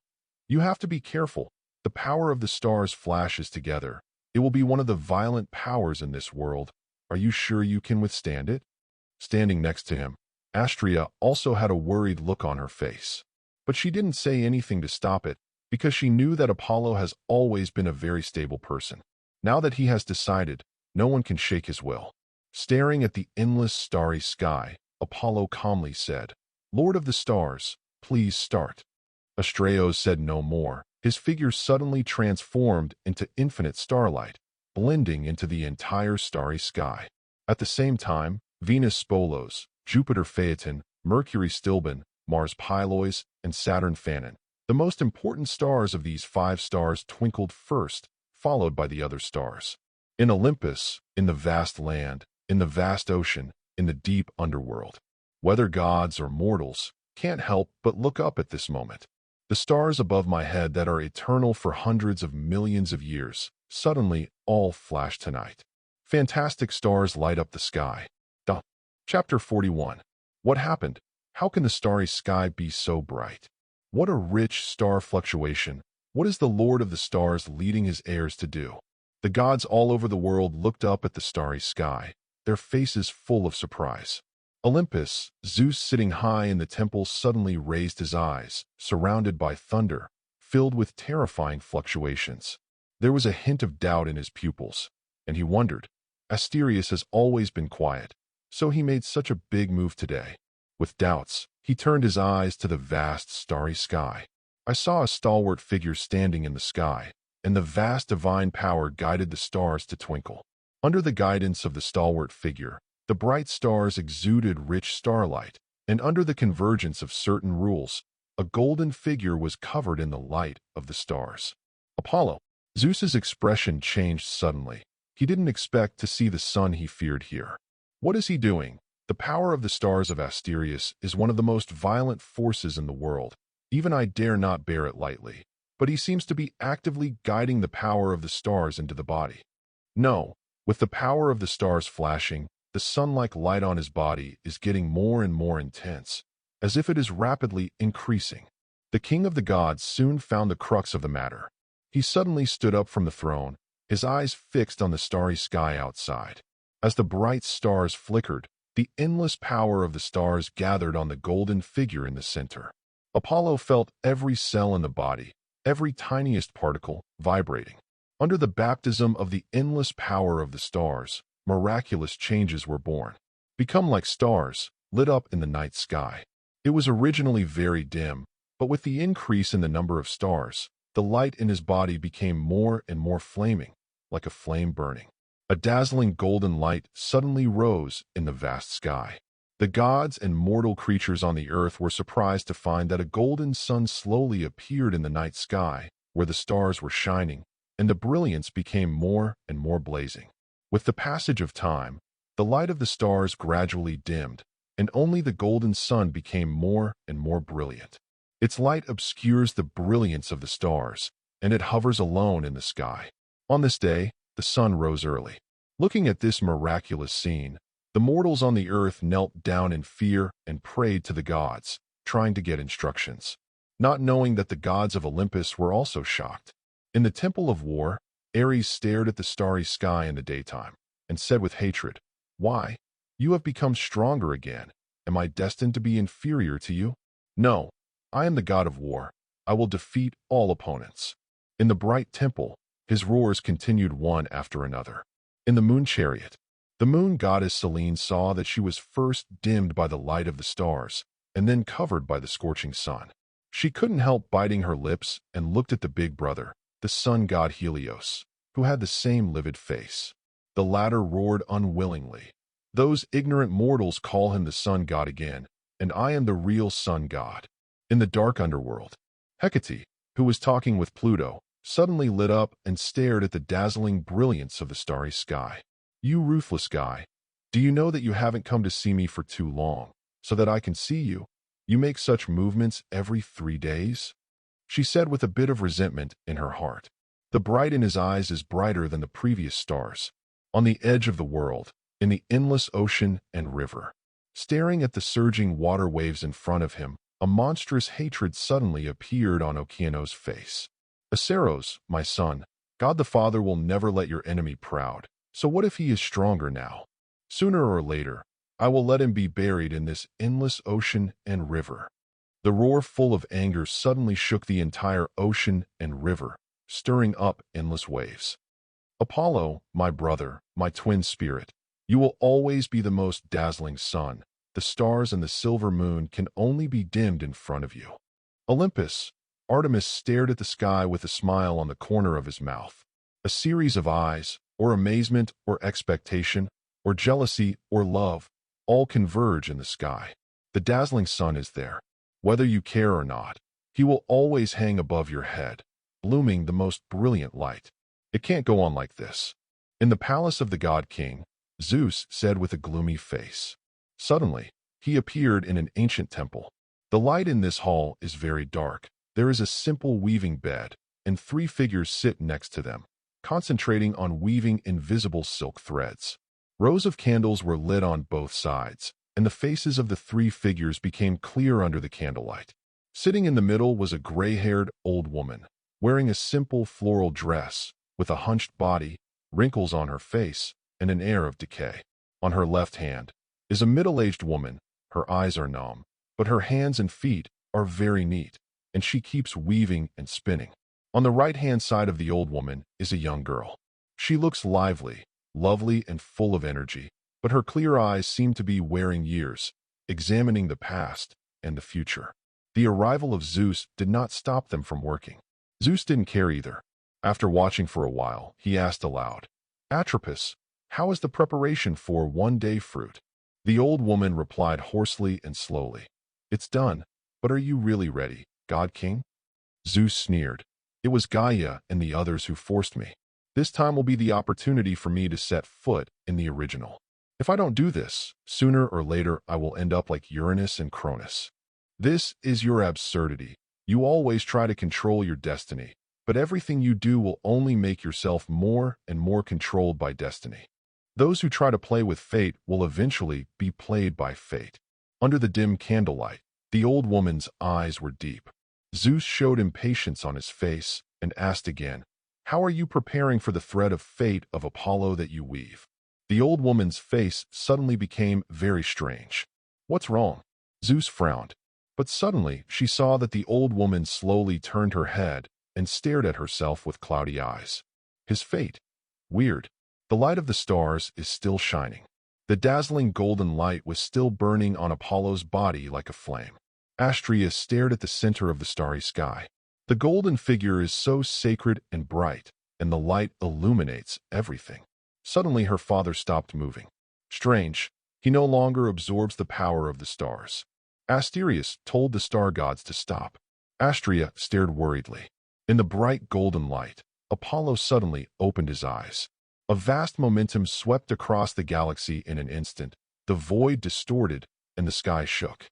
"You have to be careful. The power of the stars flashes together. It will be one of the violent powers in this world. Are you sure you can withstand it?" Standing next to him, Astrea also had a worried look on her face. But she didn't say anything to stop it, because she knew that Apollo has always been a very stable person. Now that he has decided, no one can shake his will. Staring at the endless starry sky, Apollo calmly said, "Lord of the stars, please start." Astraeus said no more. His figure suddenly transformed into infinite starlight, blending into the entire starry sky. At the same time, Venus Spolos, Jupiter Phaeton, Mercury Stilben, Mars Pylois, and Saturn Phanon, the most important stars of these 5 stars, twinkled first, followed by the other stars. In Olympus, in the vast land, in the vast ocean, in the deep underworld, whether gods or mortals, can't help but look up at this moment. The stars above my head that are eternal for hundreds of millions of years, suddenly all flash tonight. Fantastic stars light up the sky. Chapter 41. What happened? How can the starry sky be so bright? What a rich star fluctuation. What is the Lord of the stars leading his heirs to do? The gods all over the world looked up at the starry sky, their faces full of surprise. Olympus, Zeus sitting high in the temple, suddenly raised his eyes, surrounded by thunder, filled with terrifying fluctuations. There was a hint of doubt in his pupils, and he wondered. Asterius has always been quiet, so he made such a big move today. With doubts, he turned his eyes to the vast starry sky. I saw a stalwart figure standing in the sky, and the vast divine power guided the stars to twinkle. Under the guidance of the stalwart figure, the bright stars exuded rich starlight, and under the convergence of certain rules, a golden figure was covered in the light of the stars. Apollo. Zeus's expression changed suddenly. He didn't expect to see the son he feared here. What is he doing? The power of the stars of Asterius is one of the most violent forces in the world. Even I dare not bear it lightly. But he seems to be actively guiding the power of the stars into the body. No, with the power of the stars flashing, the sun-like light on his body is getting more and more intense, as if it is rapidly increasing. The king of the gods soon found the crux of the matter. He suddenly stood up from the throne, his eyes fixed on the starry sky outside. As the bright stars flickered, the endless power of the stars gathered on the golden figure in the center. Apollo felt every cell in the body, every tiniest particle, vibrating. Under the baptism of the endless power of the stars, miraculous changes were born. Become like stars, lit up in the night sky. It was originally very dim, but with the increase in the number of stars, the light in his body became more and more flaming, like a flame burning. A dazzling golden light suddenly rose in the vast sky. The gods and mortal creatures on the earth were surprised to find that a golden sun slowly appeared in the night sky, where the stars were shining, and the brilliance became more and more blazing. With the passage of time, the light of the stars gradually dimmed, and only the golden sun became more and more brilliant. Its light obscures the brilliance of the stars, and it hovers alone in the sky. On this day, the sun rose early. Looking at this miraculous scene, the mortals on the earth knelt down in fear and prayed to the gods, trying to get instructions, not knowing that the gods of Olympus were also shocked. In the temple of war, Ares stared at the starry sky in the daytime and said with hatred, "Why? You have become stronger again. Am I destined to be inferior to you? No, I am the god of war. I will defeat all opponents." In the bright temple, his roars continued one after another. In the moon chariot, the moon goddess Selene saw that she was first dimmed by the light of the stars and then covered by the scorching sun. She couldn't help biting her lips and looked at the big brother, the sun god Helios, who had the same livid face. The latter roared unwillingly, "Those ignorant mortals call him the sun god again, and I am the real sun god." In the dark underworld, Hecate, who was talking with Pluto, suddenly lit up and stared at the dazzling brilliance of the starry sky. "You ruthless guy, do you know that you haven't come to see me for too long, so that I can see you? You make such movements every 3 days?" She said with a bit of resentment in her heart. The bright in his eyes is brighter than the previous stars. On the edge of the world, in the endless ocean and river, staring at the surging water waves in front of him, a monstrous hatred suddenly appeared on Okeanos' face. "Aceros, my son, God the Father will never let your enemy proud. So what if he is stronger now? Sooner or later, I will let him be buried in this endless ocean and river." The roar full of anger suddenly shook the entire ocean and river, stirring up endless waves. "Apollo, my brother, my twin spirit, you will always be the most dazzling sun. The stars and the silver moon can only be dimmed in front of you." Olympus, Artemis stared at the sky with a smile on the corner of his mouth. A series of eyes, or amazement, or expectation, or jealousy, or love, all converge in the sky. The dazzling sun is there. Whether you care or not, he will always hang above your head, blooming the most brilliant light. It can't go on like this. In the palace of the god king, Zeus said with a gloomy face. Suddenly, he appeared in an ancient temple. "The light in this hall is very dark. There is a simple weaving bed, and 3 figures sit next to them, concentrating on weaving invisible silk threads. Rows of candles were lit on both sides, and the faces of the 3 figures became clear under the candlelight. Sitting in the middle was a gray-haired old woman, wearing a simple floral dress, with a hunched body, wrinkles on her face, and an air of decay. On her left hand is a middle-aged woman. Her eyes are numb, but her hands and feet are very neat, and she keeps weaving and spinning. On the right-hand side of the old woman is a young girl. She looks lively, lovely, and full of energy, but her clear eyes seem to be wearing years, examining the past and the future. The arrival of Zeus did not stop them from working. Zeus didn't care either. After watching for a while, he asked aloud, "Atropos, how is the preparation for one-day fruit?" The old woman replied hoarsely and slowly, "It's done, but are you really ready, God King?" Zeus sneered. "It was Gaia and the others who forced me. This time will be the opportunity for me to set foot in the original. If I don't do this, sooner or later I will end up like Uranus and Cronus." "This is your absurdity. You always try to control your destiny, but everything you do will only make yourself more and more controlled by destiny. Those who try to play with fate will eventually be played by fate." Under the dim candlelight, the old woman's eyes were deep. Zeus showed impatience on his face and asked again, "How are you preparing for the thread of fate of Apollo that you weave?" The old woman's face suddenly became very strange. "What's wrong?" Zeus frowned, but suddenly she saw that the old woman slowly turned her head and stared at herself with cloudy eyes. His fate? Weird. The light of the stars is still shining. The dazzling golden light was still burning on Apollo's body like a flame. Astrea stared at the center of the starry sky. The golden figure is so sacred and bright, and the light illuminates everything. Suddenly her father stopped moving. Strange, He no longer absorbs the power of the stars. Asterius told the star gods to stop. Astrea stared worriedly. In the bright golden light, Apollo suddenly opened his eyes. A vast momentum swept across the galaxy in an instant. The void distorted, and the sky shook.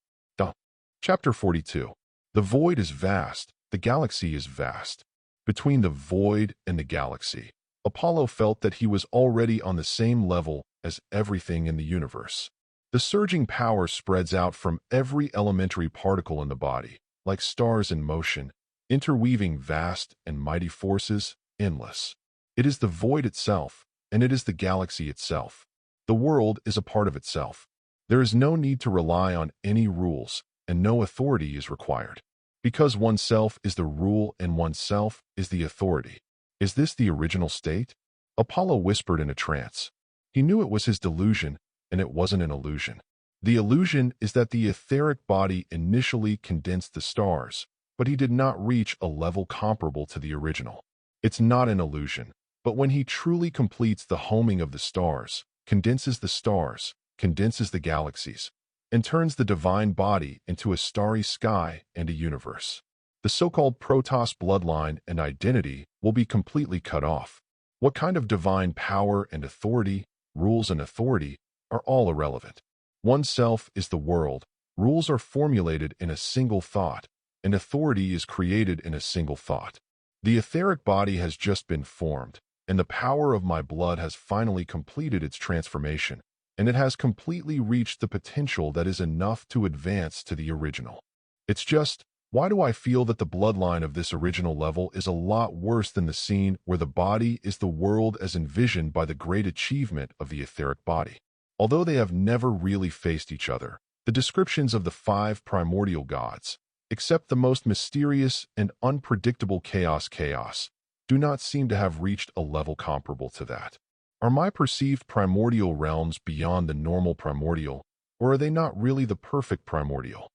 Chapter 42. The void is vast, the galaxy is vast. Between the void and the galaxy, Apollo felt that he was already on the same level as everything in the universe. The surging power spreads out from every elementary particle in the body, like stars in motion, interweaving vast and mighty forces, endless. It is the void itself, and it is the galaxy itself. The world is a part of itself. There is no need to rely on any rules, and no authority is required. Because oneself is the rule and oneself is the authority. Is this the original state? Apollo whispered in a trance. He knew it was his delusion, and it wasn't an illusion. The illusion is that the etheric body initially condensed the stars, but he did not reach a level comparable to the original. It's not an illusion, but when he truly completes the homing of the stars, condenses the galaxies, and turns the divine body into a starry sky and a universe, the so-called Protoss bloodline and identity will be completely cut off. What kind of divine power and authority, rules and authority, are all irrelevant. Oneself is the world, rules are formulated in a single thought, and authority is created in a single thought. The etheric body has just been formed, and the power of my blood has finally completed its transformation, and it has completely reached the potential that is enough to advance to the original. It's just, why do I feel that the bloodline of this original level is a lot worse than the scene where the body is the world as envisioned by the great achievement of the etheric body? Although they have never really faced each other, the descriptions of the 5 primordial gods, except the most mysterious and unpredictable chaos, do not seem to have reached a level comparable to that. Are my perceived primordial realms beyond the normal primordial, or are they not really the perfect primordial?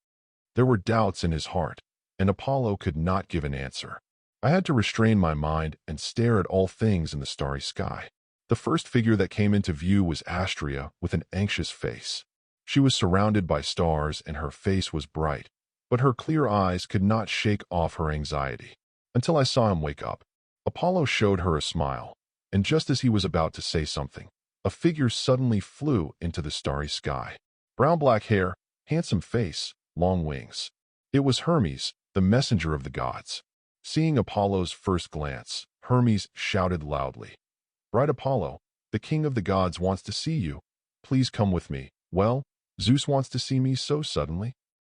There were doubts in his heart, and Apollo could not give an answer. I had to restrain my mind and stare at all things in the starry sky. The first figure that came into view was Astrea with an anxious face. She was surrounded by stars and her face was bright, but her clear eyes could not shake off her anxiety. Until I saw him wake up. Apollo showed her a smile, and just as he was about to say something, a figure suddenly flew into the starry sky. Brown-black hair, handsome face, long wings. It was Hermes, the messenger of the gods. Seeing Apollo's first glance, Hermes shouted loudly, "Bright Apollo, the king of the gods wants to see you. Please come with me." "Well, Zeus wants to see me so suddenly?"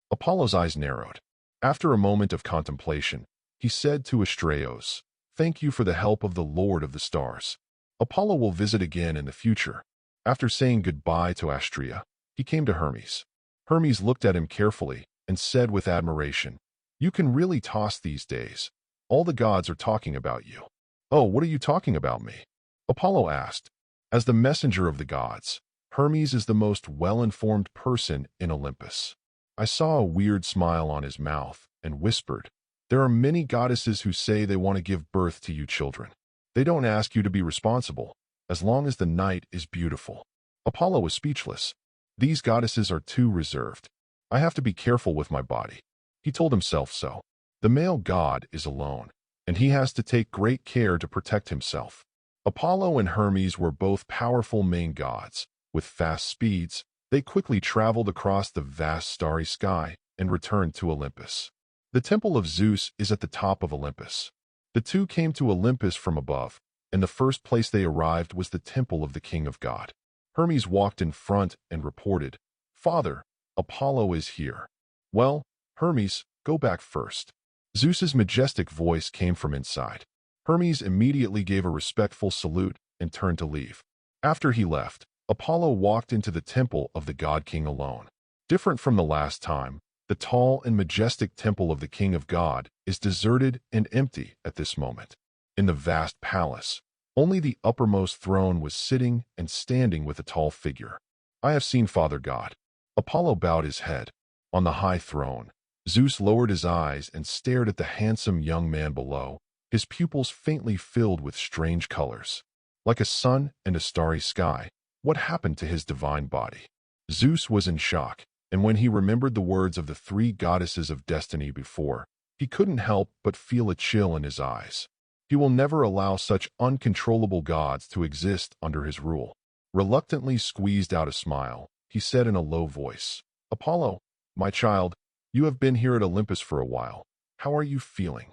Apollo's eyes narrowed. After a moment of contemplation, he said to Astraeus, "Thank you for the help of the Lord of the Stars. Apollo will visit again in the future." After saying goodbye to Astrea, he came to Hermes. Hermes looked at him carefully and said with admiration, "You can really toss these days. All the gods are talking about you." "Oh, what are you talking about me?" Apollo asked. As the messenger of the gods, Hermes is the most well-informed person in Olympus. I saw a weird smile on his mouth and whispered, "There are many goddesses who say they want to give birth to you children. They don't ask you to be responsible, as long as the night is beautiful." Apollo was speechless. These goddesses are too reserved. I have to be careful with my body. He told himself so. The male god is alone, and he has to take great care to protect himself. Apollo and Hermes were both powerful main gods. With fast speeds, they quickly traveled across the vast starry sky and returned to Olympus. The temple of Zeus is at the top of Olympus. The two came to Olympus from above, and the first place they arrived was the temple of the king of God. Hermes walked in front and reported, "Father, Apollo is here." "Well, Hermes, go back first." Zeus's majestic voice came from inside. Hermes immediately gave a respectful salute and turned to leave. After he left, Apollo walked into the temple of the god king alone. Different from the last time, the tall and majestic temple of the king of God is deserted and empty at this moment. In the vast palace, only the uppermost throne was sitting and standing with a tall figure. "I have seen Father God." Apollo bowed his head. On the high throne, Zeus lowered his eyes and stared at the handsome young man below, his pupils faintly filled with strange colors. Like a sun and a starry sky, what happened to his divine body? Zeus was in shock, and when he remembered the words of the three goddesses of destiny before, he couldn't help but feel a chill in his eyes. He will never allow such uncontrollable gods to exist under his rule. Reluctantly squeezed out a smile, he said in a low voice, "Apollo, my child, you have been here at Olympus for a while. How are you feeling?"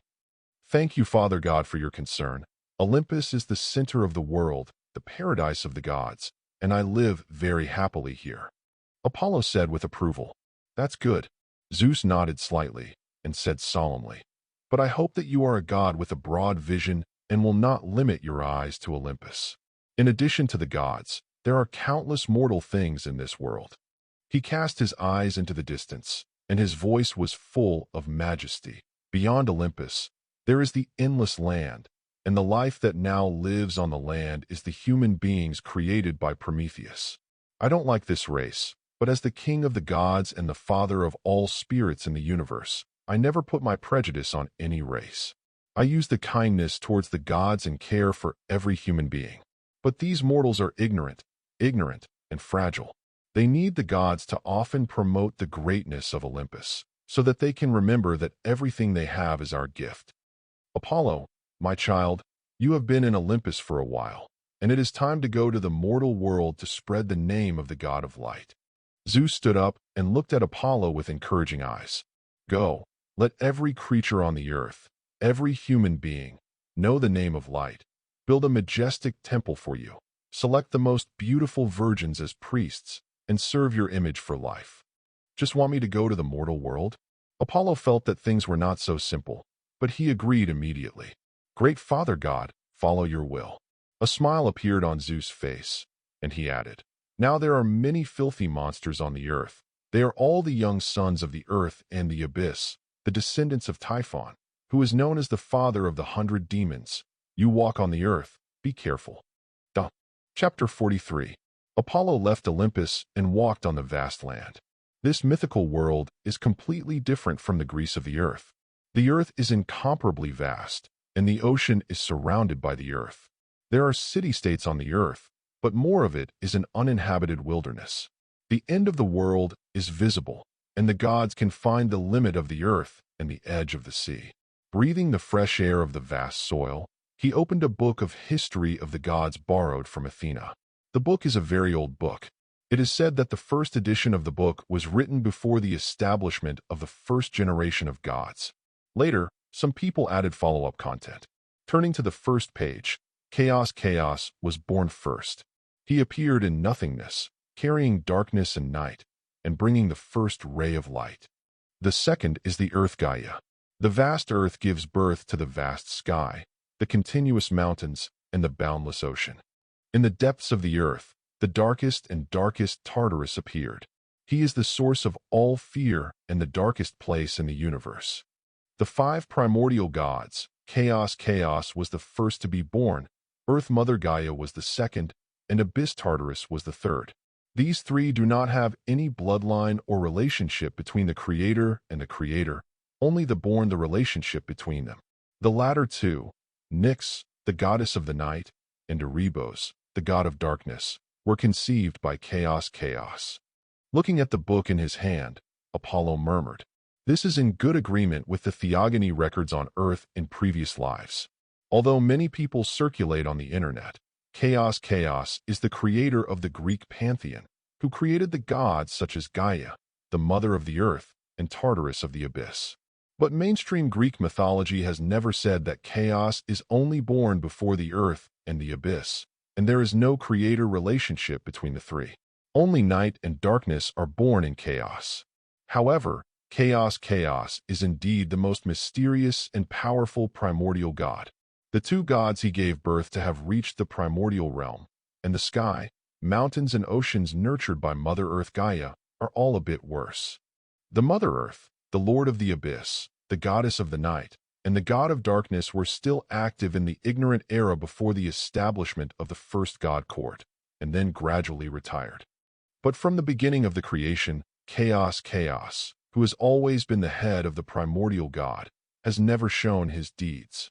"Thank you, Father God, for your concern. Olympus is the center of the world, the paradise of the gods, and I live very happily here," Apollo said with approval. "That's good." Zeus nodded slightly and said solemnly, "But I hope that you are a god with a broad vision and will not limit your eyes to Olympus. In addition to the gods, there are countless mortal things in this world." He cast his eyes into the distance, and his voice was full of majesty. "Beyond Olympus, there is the endless land, and the life that now lives on the land is the human beings created by Prometheus. I don't like this race, but as the king of the gods and the father of all spirits in the universe, I never put my prejudice on any race. I use the kindness towards the gods and care for every human being. But these mortals are ignorant, and fragile. They need the gods to often promote the greatness of Olympus, so that they can remember that everything they have is our gift. Apollo, my child, you have been in Olympus for a while, and it is time to go to the mortal world to spread the name of the god of light." Zeus stood up and looked at Apollo with encouraging eyes. "Go, let every creature on the earth, every human being, know the name of light. Build a majestic temple for you. Select the most beautiful virgins as priests, and serve your image for life." "Just want me to go to the mortal world?" Apollo felt that things were not so simple, but he agreed immediately. "Great Father God, follow your will." A smile appeared on Zeus' face, and he added, "Now there are many filthy monsters on the earth. They are all the young sons of the earth and the abyss, the descendants of Typhon, who is known as the father of the 100 demons. You walk on the earth, be careful." Chapter 43. Apollo left Olympus and walked on the vast land. This mythical world is completely different from the Greece of the earth. The earth is incomparably vast, and the ocean is surrounded by the earth. There are city-states on the earth, but more of it is an uninhabited wilderness. The end of the world is visible, and the gods can find the limit of the earth and the edge of the sea. Breathing the fresh air of the vast soil, he opened a book of history of the gods borrowed from Athena. The book is a very old book. It is said that the first edition of the book was written before the establishment of the first generation of gods. Later, some people added follow-up content. Turning to the first page, Chaos was born first. He appeared in nothingness, carrying darkness and night, and bringing the first ray of light. The second is the earth Gaia. The vast earth gives birth to the vast sky, the continuous mountains, and the boundless ocean. In the depths of the earth, the darkest and darkest Tartarus appeared. He is the source of all fear and the darkest place in the universe. The 5 primordial gods, Chaos was the first to be born, Earth Mother Gaia was the second, and Abyss Tartarus was the third. These 3 do not have any bloodline or relationship between the creator and the creator, only the relationship between them. The latter 2, Nyx, the goddess of the night, and Erebos, the god of darkness, were conceived by Chaos. Looking at the book in his hand, Apollo murmured, "This is in good agreement with the theogony records on Earth in previous lives." Although many people circulate on the internet, Chaos is the creator of the Greek pantheon, who created the gods such as Gaia, the mother of the earth, and Tartarus of the abyss. But mainstream Greek mythology has never said that chaos is only born before the earth and the abyss, and there is no creator relationship between the 3. Only night and darkness are born in chaos. However, Chaos is indeed the most mysterious and powerful primordial god. The 2 gods he gave birth to have reached the primordial realm, and the sky, mountains and oceans nurtured by Mother Earth Gaia are all a bit worse. The Mother Earth, the Lord of the Abyss, the Goddess of the Night, and the God of Darkness were still active in the ignorant era before the establishment of the first god court, and then gradually retired. But from the beginning of the creation, Chaos, who has always been the head of the primordial god, has never shown his deeds.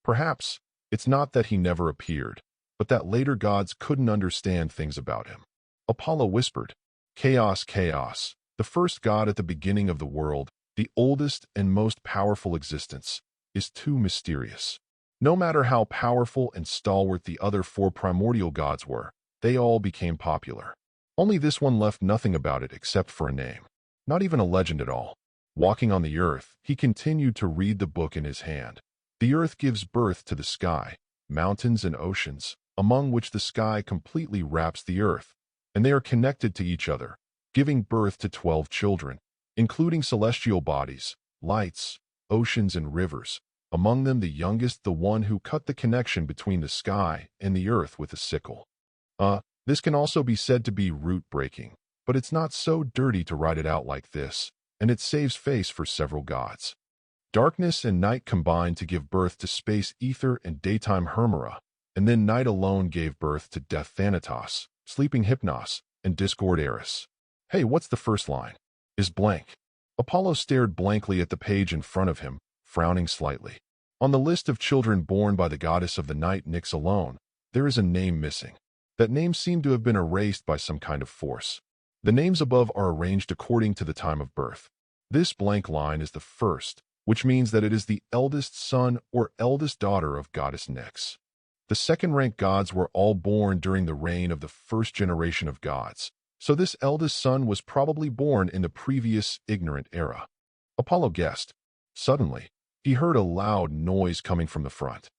Perhaps it's not that he never appeared, but that later gods couldn't understand things about him. Apollo whispered, Chaos, chaos. The first god at the beginning of the world, the oldest and most powerful existence, is too mysterious. No matter how powerful and stalwart the other four primordial gods were, they all became popular. Only this one left nothing about it except for a name. Not even a legend at all. Walking on the earth, he continued to read the book in his hand. The earth gives birth to the sky, mountains and oceans, among which the sky completely wraps the earth, and they are connected to each other, giving birth to 12 children, including celestial bodies, lights, oceans, and rivers. Among them the youngest, the one who cut the connection between the sky and the earth with a sickle. This can also be said to be root-breaking, but it's not so dirty to write it out like this, and it saves face for several gods. Darkness and night combined to give birth to space ether and daytime Hermera, and then night alone gave birth to death Thanatos, sleeping Hypnos, and discord Eris. Hey, what's the first line? Is blank. Apollo stared blankly at the page in front of him, frowning slightly. On the list of children born by the goddess of the night Nyx alone, there is a name missing. That name seemed to have been erased by some kind of force. The names above are arranged according to the time of birth. This blank line is the first, which means that it is the eldest son or eldest daughter of goddess Nyx. The second-ranked gods were all born during the reign of the first generation of gods, so this eldest son was probably born in the previous ignorant era. Apollo guessed. Suddenly, he heard a loud noise coming from the front.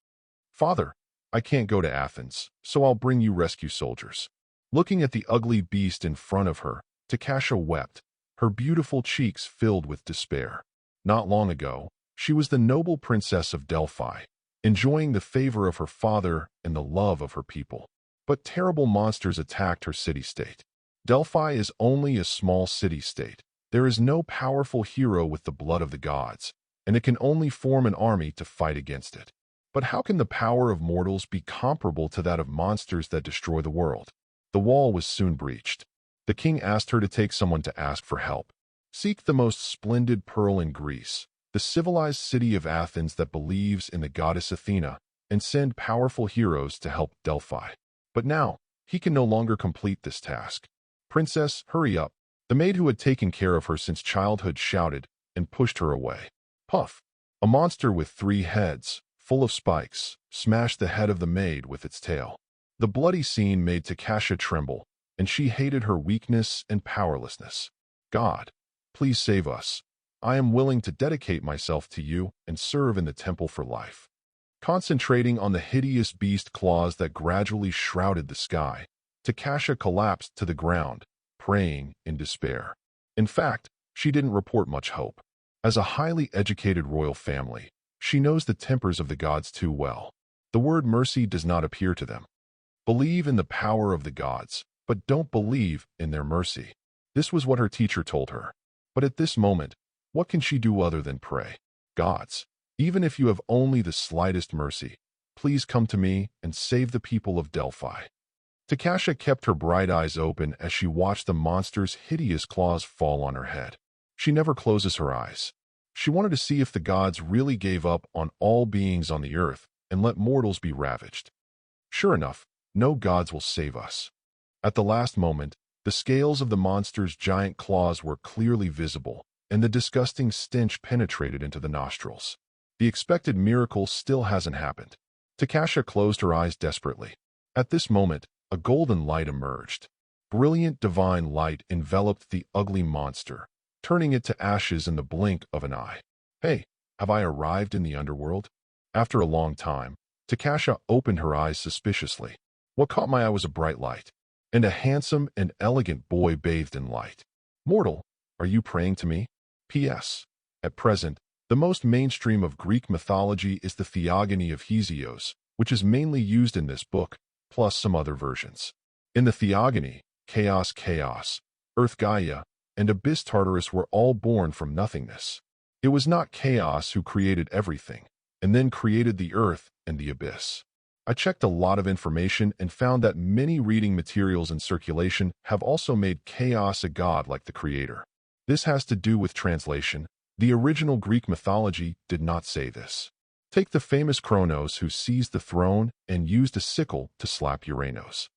"Father, I can't go to Athens, so I'll bring you rescue soldiers." Looking at the ugly beast in front of her, Takasha wept, her beautiful cheeks filled with despair. Not long ago, she was the noble princess of Delphi, enjoying the favor of her father and the love of her people. But terrible monsters attacked her city-state. Delphi is only a small city-state. There is no powerful hero with the blood of the gods, and it can only form an army to fight against it. But how can the power of mortals be comparable to that of monsters that destroy the world? The wall was soon breached. The king asked her to take someone to ask for help. Seek the most splendid pearl in Greece, the civilized city of Athens that believes in the goddess Athena, and send powerful heroes to help Delphi. But now, he can no longer complete this task. "Princess, hurry up." The maid who had taken care of her since childhood shouted and pushed her away. Puff! A monster with 3 heads, full of spikes, smashed the head of the maid with its tail. The bloody scene made Takasha tremble, and she hated her weakness and powerlessness. "God, please save us. I am willing to dedicate myself to you and serve in the temple for life." Concentrating on the hideous beast claws that gradually shrouded the sky, Takasha collapsed to the ground, praying in despair. In fact, she didn't report much hope. As a highly educated royal family, she knows the tempers of the gods too well. The word mercy does not appear to them. Believe in the power of the gods, but don't believe in their mercy. This was what her teacher told her. But at this moment, what can she do other than pray? "Gods, even if you have only the slightest mercy, please come to me and save the people of Delphi." Takasha kept her bright eyes open as she watched the monster's hideous claws fall on her head. She never closes her eyes. She wanted to see if the gods really gave up on all beings on the earth and let mortals be ravaged. Sure enough, no gods will save us. At the last moment, the scales of the monster's giant claws were clearly visible, and the disgusting stench penetrated into the nostrils. The expected miracle still hasn't happened. Takasha closed her eyes desperately. At this moment, a golden light emerged. Brilliant divine light enveloped the ugly monster, turning it to ashes in the blink of an eye. "Hey, have I arrived in the underworld?" After a long time, Takasha opened her eyes suspiciously. What caught my eye was a bright light, and a handsome and elegant boy bathed in light. "Mortal, are you praying to me?" P.S. At present, the most mainstream of Greek mythology is the Theogony of Hesios, which is mainly used in this book, plus some other versions. In the Theogony, Chaos, Earth Gaia, and Abyss Tartarus were all born from nothingness. It was not Chaos who created everything, and then created the earth and the abyss. I checked a lot of information and found that many reading materials in circulation have also made Chaos a god like the creator. This has to do with translation. The original Greek mythology did not say this. Take the famous Kronos who seized the throne and used a sickle to slap Uranos.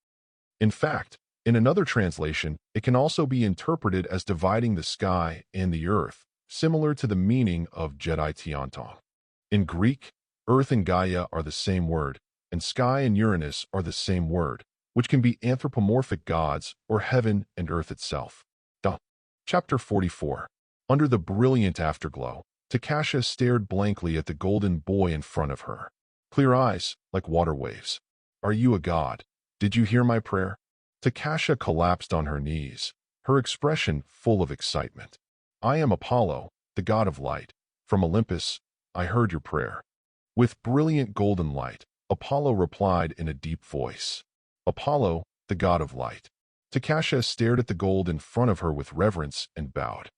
In fact, In another translation, it can also be interpreted as dividing the sky and the earth, similar to the meaning of Jedi Tiantong. In Greek, earth and Gaia are the same word, and sky and Uranus are the same word, which can be anthropomorphic gods or heaven and earth itself. Chapter 44. Under the brilliant afterglow, Takasha stared blankly at the golden boy in front of her. Clear eyes, like water waves. Are you a god? Did you hear my prayer? Takasha collapsed on her knees, her expression full of excitement. I am Apollo, the god of light. From Olympus, I heard your prayer. With brilliant golden light, Apollo replied in a deep voice. Apollo, the god of light. Takasha stared at the gold in front of her with reverence and bowed.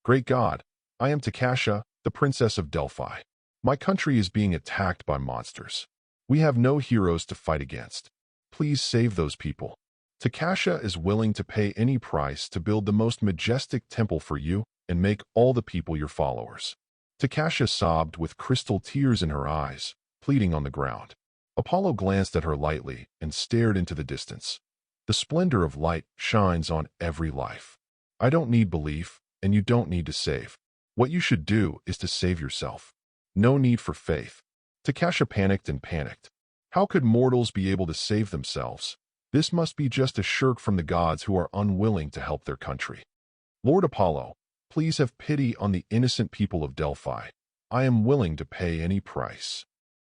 Great God, I am Takasha, the princess of Delphi. My country is being attacked by monsters. We have no heroes to fight against. Please save those people. Takasha is willing to pay any price to build the most majestic temple for you and make all the people your followers. Takasha sobbed with crystal tears in her eyes, pleading on the ground. Apollo glanced at her lightly and stared into the distance. The splendor of light shines on every life. I don't need belief, and you don't need to save. What you should do is to save yourself. No need for faith. Takasha panicked and panicked. How could mortals be able to save themselves? This must be just a shirk from the gods who are unwilling to help their country. Lord Apollo, please have pity on the innocent people of Delphi. I am willing to pay any price.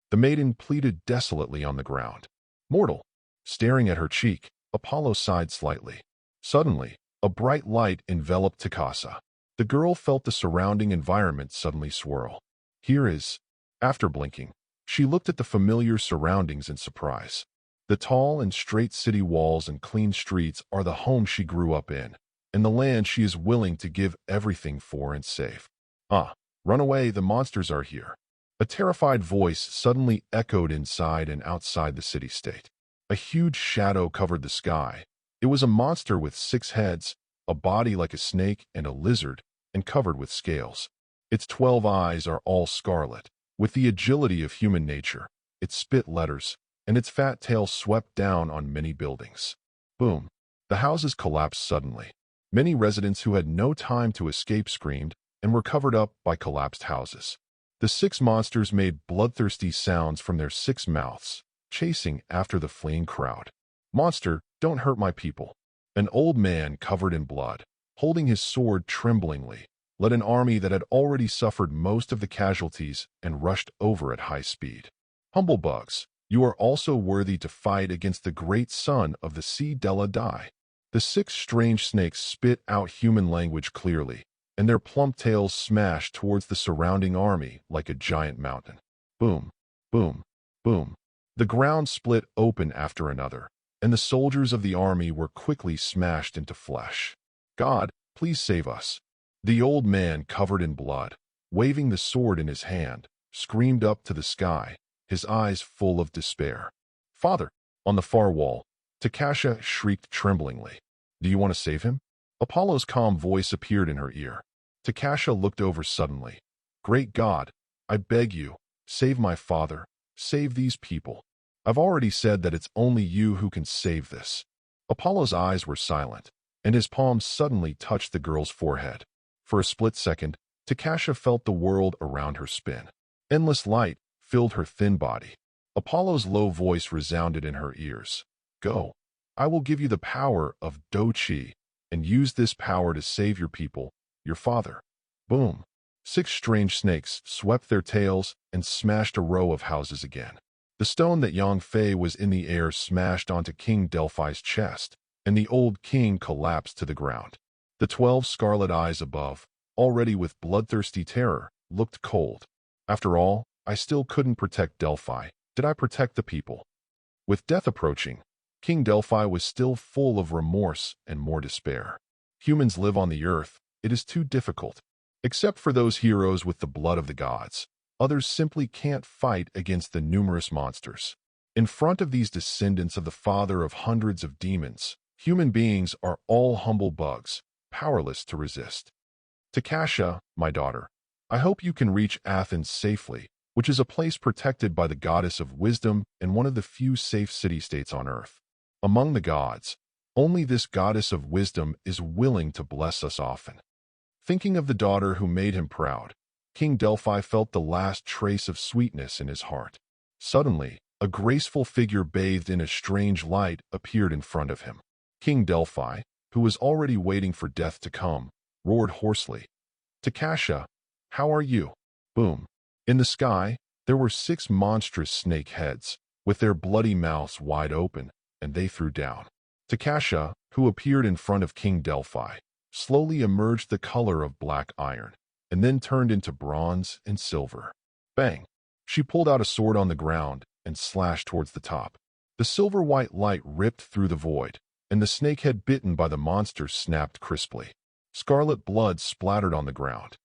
The maiden pleaded desolately on the ground. Mortal. Staring at her cheek, Apollo sighed slightly. Suddenly, a bright light enveloped Takasha. The girl felt the surrounding environment suddenly swirl. Here is. After blinking, she looked at the familiar surroundings in surprise. The tall and straight city walls and clean streets are the home she grew up in, and the land she is willing to give everything for and save. Run away, the monsters are here. A terrified voice suddenly echoed inside and outside the city-state. A huge shadow covered the sky. It was a monster with 6 heads, a body like a snake and a lizard, and covered with scales. Its 12 eyes are all scarlet. With the agility of human nature, it spit letters, and its fat tail swept down on many buildings. Boom! The houses collapsed suddenly. Many residents who had no time to escape screamed and were covered up by collapsed houses. The 6 monsters made bloodthirsty sounds from their 6 mouths, chasing after the fleeing crowd. Monster, don't hurt my people. An old man covered in blood, holding his sword tremblingly, led an army that had already suffered most of the casualties and rushed over at high speed. Humble bugs, you are also worthy to fight against the great son of the sea Della Dai. The 6 strange snakes spit out human language clearly, and their plump tails smashed towards the surrounding army like a giant mountain. Boom, boom, boom. The ground split open after another, and the soldiers of the army were quickly smashed into flesh. God, please save us. The old man, covered in blood, waving the sword in his hand, screamed up to the sky, his eyes full of despair. Father, on the far wall, Takasha shrieked tremblingly. Do you want to save him? Apollo's calm voice appeared in her ear. Takasha looked over suddenly. Great God, I beg you, save my father, save these people. I've already said that it's only you who can save this. Apollo's eyes were silent, and his palms suddenly touched the girl's forehead. For a split second, Takasha felt the world around her spin. Endless light filled her thin body. Apollo's low voice resounded in her ears. Go. I will give you the power of Do-Chi, and use this power to save your people, your father. Boom. 6 strange snakes swept their tails and smashed a row of houses again. The stone that Yang Fei was in the air smashed onto King Delphi's chest, and the old king collapsed to the ground. The 12 scarlet eyes above, already with bloodthirsty terror, looked cold. After all, I still couldn't protect Delphi. Did I protect the people? With death approaching, King Delphi was still full of remorse and more despair. Humans live on the earth. It is too difficult. Except for those heroes with the blood of the gods, others simply can't fight against the numerous monsters. In front of these descendants of the father of hundreds of demons, human beings are all humble bugs, powerless to resist. Takasha, my daughter, I hope you can reach Athens safely, which is a place protected by the goddess of wisdom and one of the few safe city-states on earth. Among the gods, Only this goddess of wisdom is willing to bless us often. Thinking of the daughter who made him proud, King Delphi felt the last trace of sweetness in his heart. Suddenly, a graceful figure bathed in a strange light appeared in front of him. King Delphi, who was already waiting for death to come, roared hoarsely, "Takasha, how are you?" Boom. In the sky, there were 6 monstrous snake heads, with their bloody mouths wide open, and they threw down. Takasha, who appeared in front of King Delphi, slowly emerged the color of black iron, and then turned into bronze and silver. Bang! She pulled out a sword on the ground and slashed towards the top. The silver-white light ripped through the void, and the snakehead bitten by the monster snapped crisply. Scarlet blood splattered on the ground.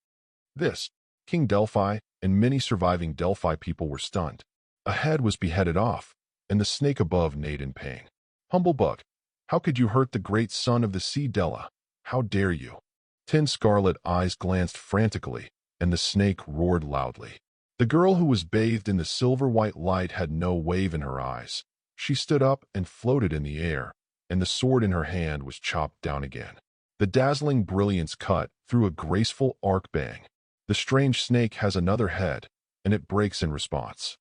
This, King Delphi and many surviving Delphi people were stunned. A head was beheaded off, and the snake above neighed in pain. "Humble bug, how could you hurt the great son of the sea Della? How dare you?" 10 scarlet eyes glanced frantically, and the snake roared loudly. The girl who was bathed in the silver-white light had no wave in her eyes. She stood up and floated in the air, and the sword in her hand was chopped down again. The dazzling brilliance cut through a graceful arc bang. The strange snake has another head, and it breaks in response.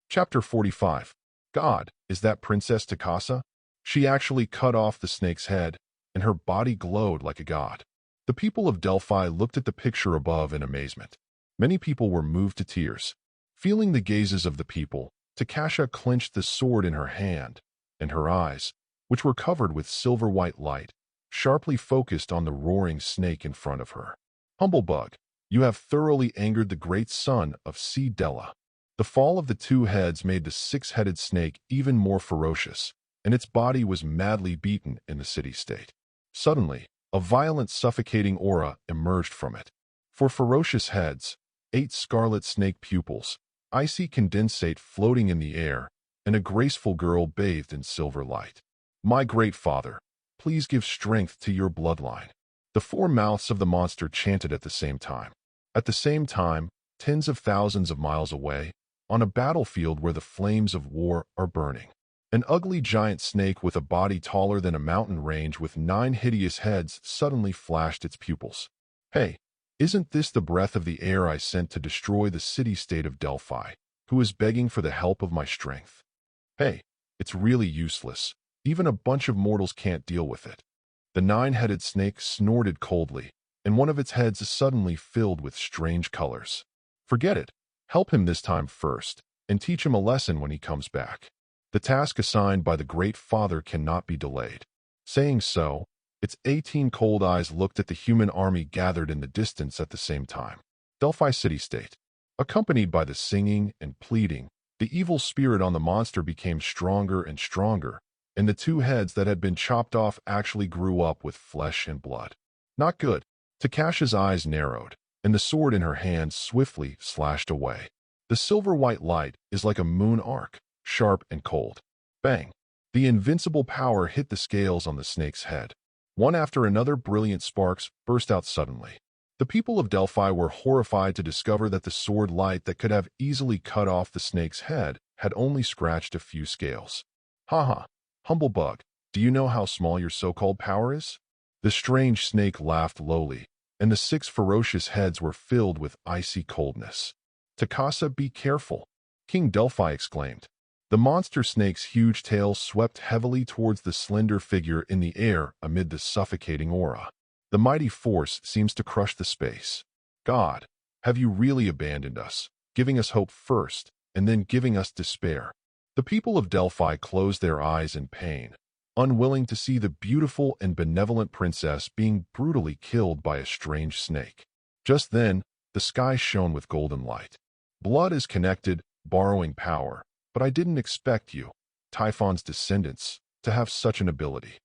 Chapter 45. God, is that Princess Takasa? She actually cut off the snake's head, and her body glowed like a god. The people of Delphi looked at the picture above in amazement. Many people were moved to tears. Feeling the gazes of the people, Takasha clenched the sword in her hand, and her eyes, which were covered with silver-white light, sharply focused on the roaring snake in front of her. "Humble bug, you have thoroughly angered the great son of sea Della." The fall of the 2 heads made the 6-headed snake even more ferocious, and its body was madly beaten in the city-state. Suddenly, a violent suffocating aura emerged from it. 4 ferocious heads, 8 scarlet snake pupils, icy condensate floating in the air, and a graceful girl bathed in silver light. "My great father, please give strength to your bloodline." The 4 mouths of the monster chanted at the same time. At the same time, tens of thousands of miles away, on a battlefield where the flames of war are burning, an ugly giant snake with a body taller than a mountain range with 9 hideous heads suddenly flashed its pupils. "Hey, isn't this the breath of the air I sent to destroy the city-state of Delphi, who is begging for the help of my strength? Hey, it's really useless. Even a bunch of mortals can't deal with it." The 9-headed snake snorted coldly, and one of its heads suddenly filled with strange colors. "Forget it. Help him this time first, and teach him a lesson when he comes back. The task assigned by the Great Father cannot be delayed." Saying so, its 18 cold eyes looked at the human army gathered in the distance at the same time. Delphi city-state. Accompanied by the singing and pleading, the evil spirit on the monster became stronger and stronger, and the 2 heads that had been chopped off actually grew up with flesh and blood. Not good. Takasha's eyes narrowed, and the sword in her hand swiftly slashed away. The silver-white light is like a moon arc, sharp and cold. Bang! The invincible power hit the scales on the snake's head. One after another, brilliant sparks burst out suddenly. The people of Delphi were horrified to discover that the sword light that could have easily cut off the snake's head had only scratched a few scales. "Haha, humble bug, do you know how small your so-called power is?" The strange snake laughed lowly, and the 6 ferocious heads were filled with icy coldness. "Takasa, be careful," King Delphi exclaimed. The monster snake's huge tail swept heavily towards the slender figure in the air amid the suffocating aura. The mighty force seems to crush the space. "God, have you really abandoned us, giving us hope first, and then giving us despair?" The people of Delphi closed their eyes in pain, unwilling to see the beautiful and benevolent princess being brutally killed by a strange snake. Just then, the sky shone with golden light. "Blood is connected, borrowing power, but I didn't expect you, Typhon's descendants, to have such an ability."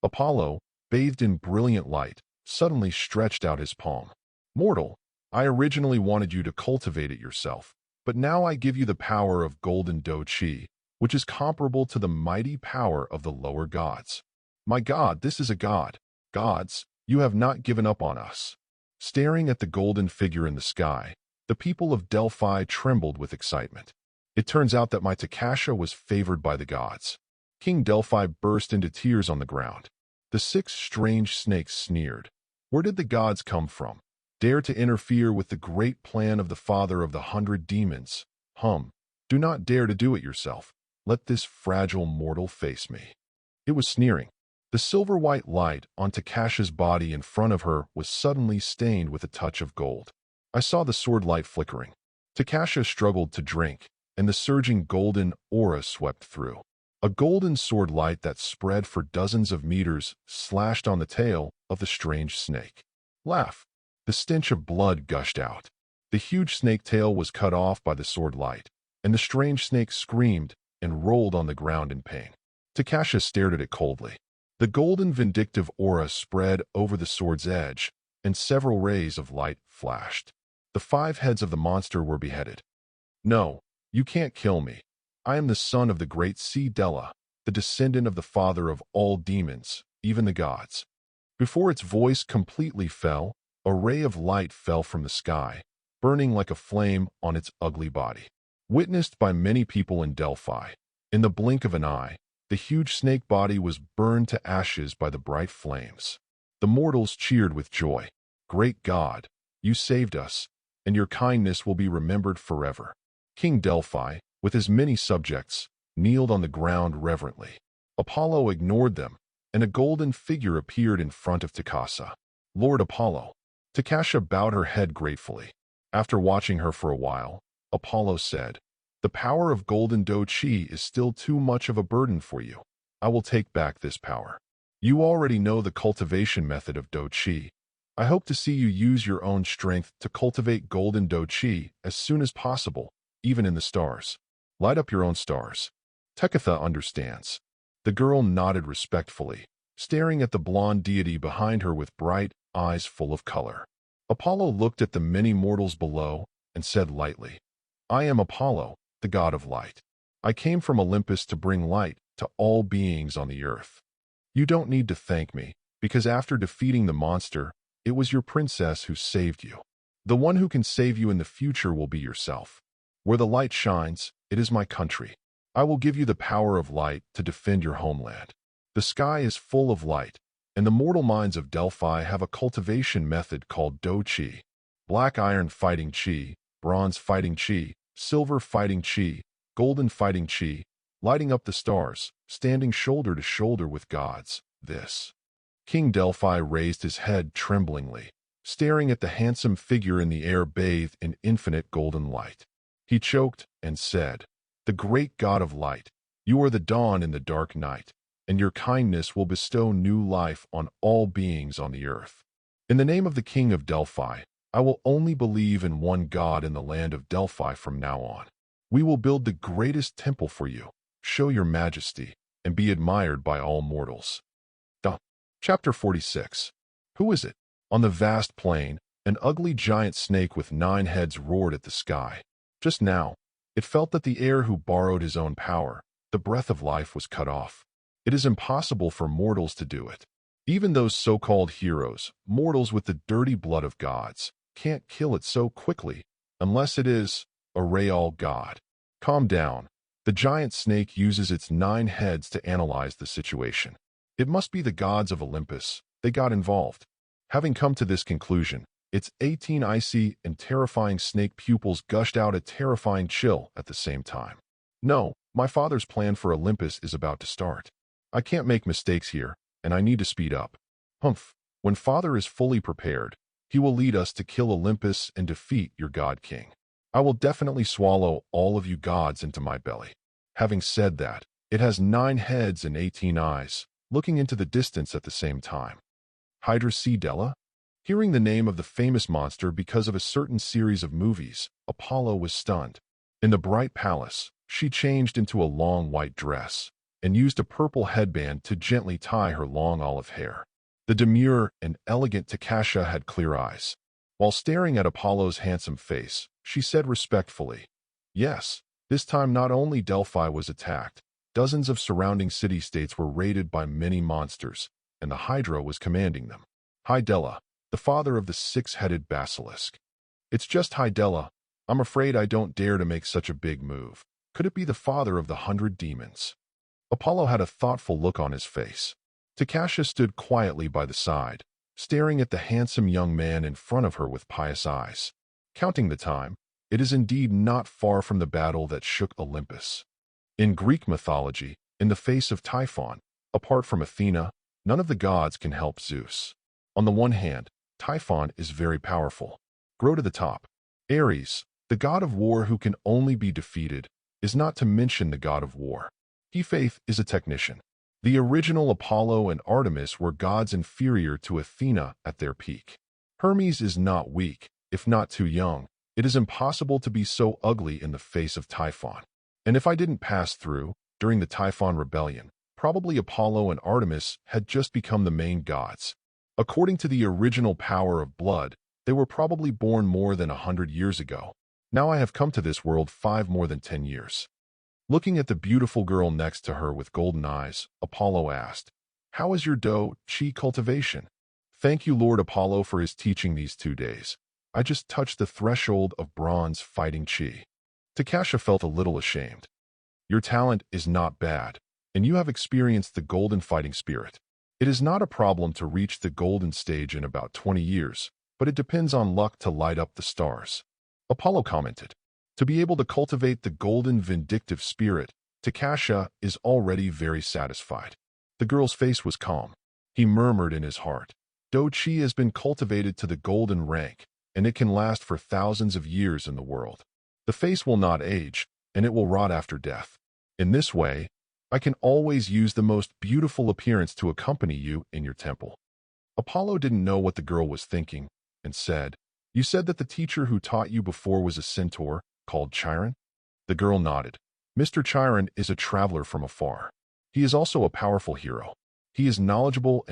Apollo, bathed in brilliant light, suddenly stretched out his palm. "Mortal, I originally wanted you to cultivate it yourself, but now I give you the power of golden Do-Chi, which is comparable to the mighty power of the lower gods." "My god, this is a god. Gods, you have not given up on us." Staring at the golden figure in the sky, the people of Delphi trembled with excitement. It turns out that my Takasha was favored by the gods. King Delphi burst into tears on the ground. The 6 strange snakes sneered. Where did the gods come from? Dare to interfere with the great plan of the father of the 100 demons? Do not dare to do it yourself. Let this fragile mortal face me. It was sneering. The silver-white light on Takasha's body in front of her was suddenly stained with a touch of gold. I saw the sword light flickering. Takasha struggled to drink, and the surging golden aura swept through. A golden sword light that spread for dozens of meters slashed on the tail of the strange snake. Laugh. The stench of blood gushed out. The huge snake tail was cut off by the sword light, and the strange snake screamed and rolled on the ground in pain. Takasha stared at it coldly. The golden vindictive aura spread over the sword's edge, and several rays of light flashed. The 5 heads of the monster were beheaded. No, you can't kill me. I am the son of the great sea Dela, the descendant of the father of all demons, even the gods. Before its voice completely fell, a ray of light fell from the sky, burning like a flame on its ugly body. Witnessed by many people in Delphi, in the blink of an eye, the huge snake body was burned to ashes by the bright flames. The mortals cheered with joy. Great God, you saved us, and your kindness will be remembered forever. King Delphi, with his many subjects, kneeled on the ground reverently. Apollo ignored them, and a golden figure appeared in front of Takasha. Lord Apollo. Takasha bowed her head gratefully. After watching her for a while, Apollo said, "The power of golden Do-Chi is still too much of a burden for you. I will take back this power. You already know the cultivation method of Do-Chi. I hope to see you use your own strength to cultivate golden Do-Chi as soon as possible, even in the stars. Light up your own stars." Tekatha understands. The girl nodded respectfully, staring at the blonde deity behind her with bright eyes full of color. Apollo looked at the many mortals below and said lightly, "I am Apollo, the god of light. I came from Olympus to bring light to all beings on the earth. You don't need to thank me, because after defeating the monster, it was your princess who saved you. The one who can save you in the future will be yourself. Where the light shines, it is my country. I will give you the power of light to defend your homeland. The sky is full of light, and the mortal minds of Delphi have a cultivation method called Do-Chi. Black iron fighting Chi, bronze fighting Chi, silver fighting Chi, golden fighting Chi, lighting up the stars, standing shoulder to shoulder with gods. This." King Delphi raised his head tremblingly, staring at the handsome figure in the air bathed in infinite golden light. He choked and said, "The great god of light, you are the dawn in the dark night, and your kindness will bestow new life on all beings on the earth. In the name of the king of Delphi, I will only believe in one god in the land of Delphi from now on. We will build the greatest temple for you, show your majesty, and be admired by all mortals." Chapter 46. Who is it? On the vast plain, an ugly giant snake with 9 heads roared at the sky. Just now, it felt that the heir who borrowed his own power, the breath of life, was cut off. It is impossible for mortals to do it. Even those so-called heroes, mortals with the dirty blood of gods, can't kill it so quickly, unless it is a real god. Calm down. The giant snake uses its 9 heads to analyze the situation. It must be the gods of Olympus. They got involved. Having come to this conclusion, its 18 icy and terrifying snake pupils gushed out a terrifying chill at the same time. No, my father's plan for Olympus is about to start. I can't make mistakes here, and I need to speed up. When father is fully prepared, he will lead us to kill Olympus and defeat your god king. I will definitely swallow all of you gods into my belly. Having said that, it has 9 heads and 18 eyes, looking into the distance at the same time. Hydra C. Dela? Hearing the name of the famous monster because of a certain series of movies, Apollo was stunned. In the bright palace, she changed into a long white dress and used a purple headband to gently tie her long olive hair. The demure and elegant Takasha had clear eyes. While staring at Apollo's handsome face, she said respectfully, "Yes, this time not only Delphi was attacked, dozens of surrounding city-states were raided by many monsters, and the Hydra was commanding them. Hydela, the father of the 6-headed basilisk. It's just Hydela. I'm afraid I don't dare to make such a big move. Could it be the father of the 100 demons?" Apollo had a thoughtful look on his face. Takasha stood quietly by the side, staring at the handsome young man in front of her with pious eyes. Counting the time, it is indeed not far from the battle that shook Olympus. In Greek mythology, in the face of Typhon, apart from Athena, none of the gods can help Zeus. On the one hand, Typhon is very powerful. Grow to the top. Ares, the god of war who can only be defeated, is not to mention the god of war. He-Faith is a technician. The original Apollo and Artemis were gods inferior to Athena at their peak. Hermes is not weak, if not too young. It is impossible to be so ugly in the face of Typhon. And if I didn't pass through, during the Typhon rebellion, probably Apollo and Artemis had just become the main gods. According to the original power of blood, they were probably born more than 100 years ago. Now I have come to this world 5 more than 10 years. Looking at the beautiful girl next to her with golden eyes, Apollo asked, "How is your Qi cultivation?" "Thank you, Lord Apollo, for his teaching these 2 days. I just touched the threshold of bronze fighting Qi." Takasha felt a little ashamed. "Your talent is not bad, and you have experienced the golden fighting spirit. It is not a problem to reach the golden stage in about 20 years, but it depends on luck to light up the stars." Apollo commented. To be able to cultivate the golden vindictive spirit, Takasha is already very satisfied. The girl's face was calm. He murmured in his heart, "Qi has been cultivated to the golden rank, and it can last for thousands of years in the world. The face will not age, and it will rot after death. In this way, I can always use the most beautiful appearance to accompany you in your temple." Apollo didn't know what the girl was thinking, and said, "You said that the teacher who taught you before was a centaur, called Chiron?" The girl nodded. "Mr. Chiron is a traveler from afar. He is also a powerful hero. He is knowledgeable,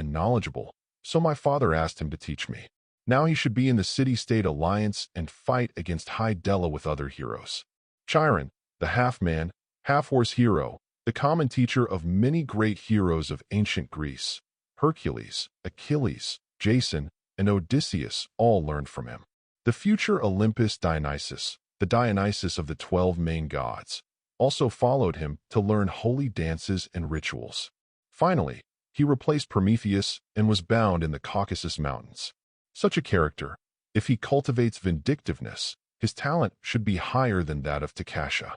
so my father asked him to teach me. Now he should be in the city-state alliance and fight against High Della with other heroes. Chiron, the half-man, half-horse hero, the common teacher of many great heroes of ancient Greece, Hercules, Achilles, Jason, and Odysseus all learned from him. The future Olympus Dionysus, the Dionysus of the 12 main gods, also followed him to learn holy dances and rituals. Finally, he replaced Prometheus and was bound in the Caucasus Mountains. Such a character, if he cultivates vindictiveness, his talent should be higher than that of Takasha."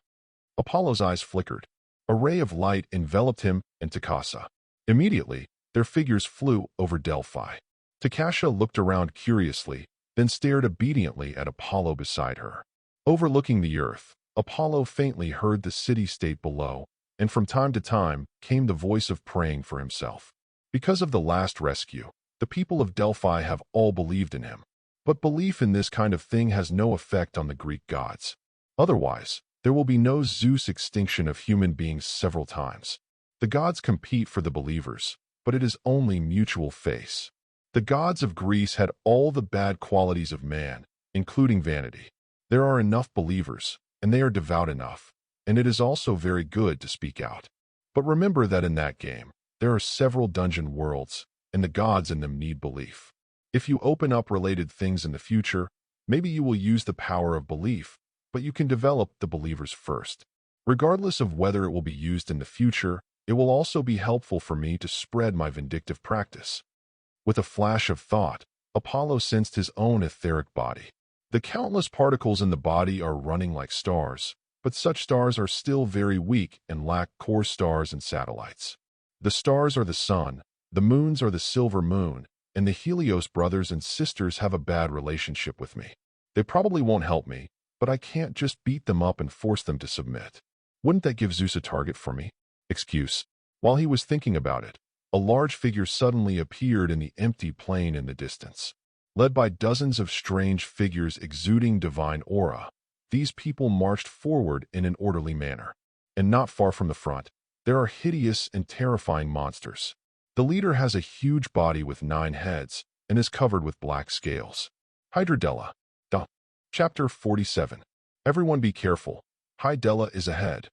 Apollo's eyes flickered. A ray of light enveloped him and Takasha. Immediately, their figures flew over Delphi. Takasha looked around curiously, then stared obediently at Apollo beside her. Overlooking the earth, Apollo faintly heard the city-state below, and from time to time came the voice of praying for himself. Because of the last rescue, the people of Delphi have all believed in him. But belief in this kind of thing has no effect on the Greek gods. Otherwise, there will be no Zeus extinction of human beings several times. The gods compete for the believers, but it is only mutual faith. The gods of Greece had all the bad qualities of man, including vanity. There are enough believers, and they are devout enough, and it is also very good to speak out. But remember that in that game, there are several dungeon worlds, and the gods in them need belief. If you open up related things in the future, maybe you will use the power of belief, but you can develop the believers first. Regardless of whether it will be used in the future, it will also be helpful for me to spread my vindictive practice." With a flash of thought, Apollo sensed his own etheric body. The countless particles in the body are running like stars, but such stars are still very weak and lack core stars and satellites. The stars are the sun, the moons are the silver moon, and the Helios brothers and sisters have a bad relationship with me. They probably won't help me, but I can't just beat them up and force them to submit. Wouldn't that give Zeus a target for me? Excuse. While he was thinking about it, a large figure suddenly appeared in the empty plain in the distance. Led by dozens of strange figures exuding divine aura, these people marched forward in an orderly manner. And not far from the front, there are hideous and terrifying monsters. The leader has a huge body with 9 heads and is covered with black scales. Hydrodella. Chapter 47. Everyone be careful. Hydella is ahead.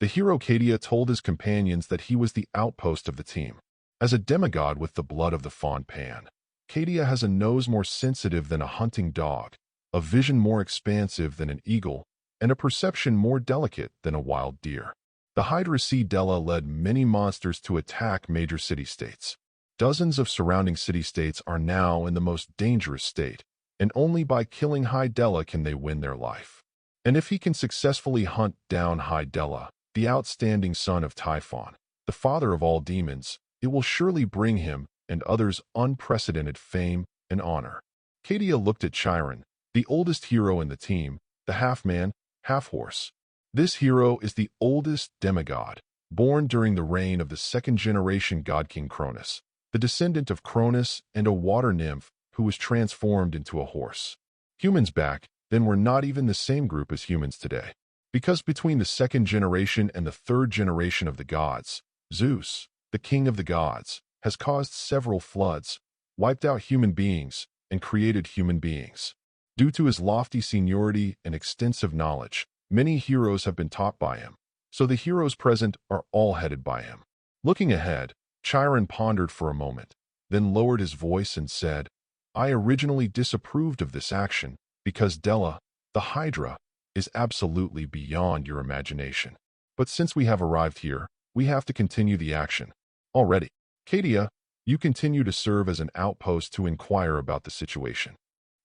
The hero Cadia told his companions that he was the outpost of the team. As a demigod with the blood of the fawn Pan, Cadia has a nose more sensitive than a hunting dog, a vision more expansive than an eagle, and a perception more delicate than a wild deer. The Hydra Sea Della led many monsters to attack major city-states. Dozens of surrounding city-states are now in the most dangerous state, and only by killing Hydella can they win their life. And if he can successfully hunt down Hydella, the outstanding son of Typhon, the father of all demons, it will surely bring him and others unprecedented fame and honor. Cadia looked at Chiron, the oldest hero in the team, the half-man, half-horse. This hero is the oldest demigod, born during the reign of the second-generation god King Cronus, the descendant of Cronus and a water nymph who was transformed into a horse. Humans back then were not even the same group as humans today, because between the second generation and the third generation of the gods, Zeus, the king of the gods, has caused several floods, wiped out human beings, and created human beings. Due to his lofty seniority and extensive knowledge, many heroes have been taught by him, so the heroes present are all headed by him. Looking ahead, Chiron pondered for a moment, then lowered his voice and said, I originally disapproved of this action because Della, the Hydra, is absolutely beyond your imagination. But since we have arrived here, we have to continue the action. Already, Cadia, you continue to serve as an outpost to inquire about the situation.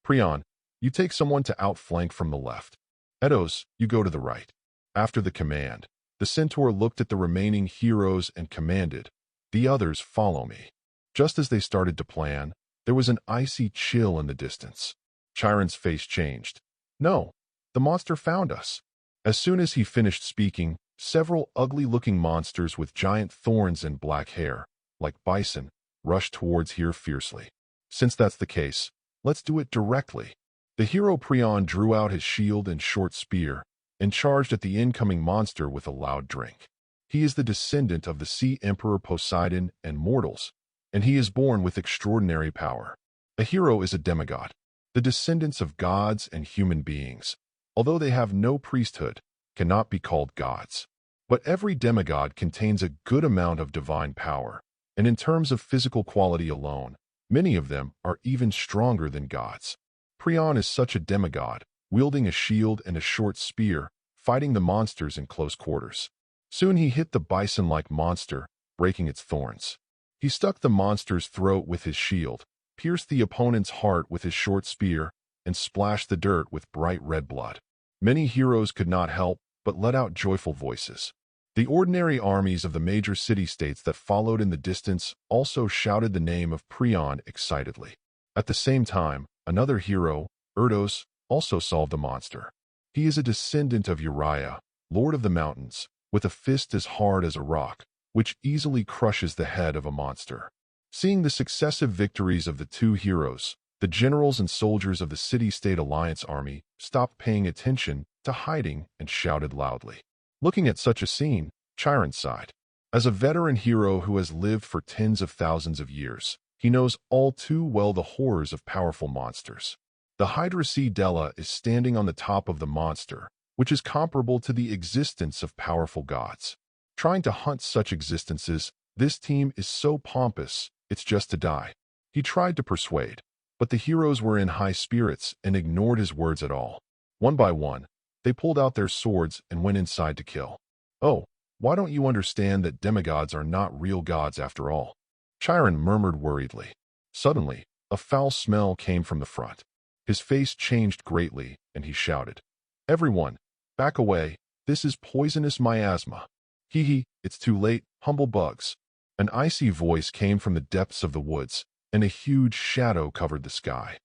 Prion, you take someone to outflank from the left. Edos, you go to the right. After the command, the centaur looked at the remaining heroes and commanded, the others follow me. Just as they started to plan, there was an icy chill in the distance. Chiron's face changed. No, the monster found us. As soon as he finished speaking, several ugly-looking monsters with giant thorns and black hair, like bison, rushed towards here fiercely. Since that's the case, let's do it directly. The hero Prion drew out his shield and short spear and charged at the incoming monster with a loud drink. He is the descendant of the Sea Emperor Poseidon and mortals, and he is born with extraordinary power. A hero is a demigod, the descendants of gods and human beings, although they have no priesthood, cannot be called gods. But every demigod contains a good amount of divine power, and in terms of physical quality alone, many of them are even stronger than gods. Prion is such a demigod, wielding a shield and a short spear, fighting the monsters in close quarters. Soon he hit the bison-like monster, breaking its thorns. He stuck the monster's throat with his shield, pierced the opponent's heart with his short spear, and splashed the dirt with bright red blood. Many heroes could not help but let out joyful voices. The ordinary armies of the major city-states that followed in the distance also shouted the name of Prion excitedly. At the same time, another hero, Erdos, also solved the monster. He is a descendant of Uriah, lord of the mountains, with a fist as hard as a rock, which easily crushes the head of a monster. Seeing the successive victories of the two heroes, the generals and soldiers of the city-state alliance army stopped paying attention to hiding and shouted loudly. Looking at such a scene, Chiron sighed. As a veteran hero who has lived for tens of thousands of years, he knows all too well the horrors of powerful monsters. The Hydra Sea Della is standing on the top of the monster, which is comparable to the existence of powerful gods. Trying to hunt such existences, this team is so pompous, it's just to die. He tried to persuade, but the heroes were in high spirits and ignored his words at all. One by one, they pulled out their swords and went inside to kill. Oh, why don't you understand that demigods are not real gods after all? Chiron murmured worriedly. Suddenly, a foul smell came from the front. His face changed greatly, and he shouted, Everyone, back away, this is poisonous miasma. Hee, it's too late, humble bugs. An icy voice came from the depths of the woods, and a huge shadow covered the sky.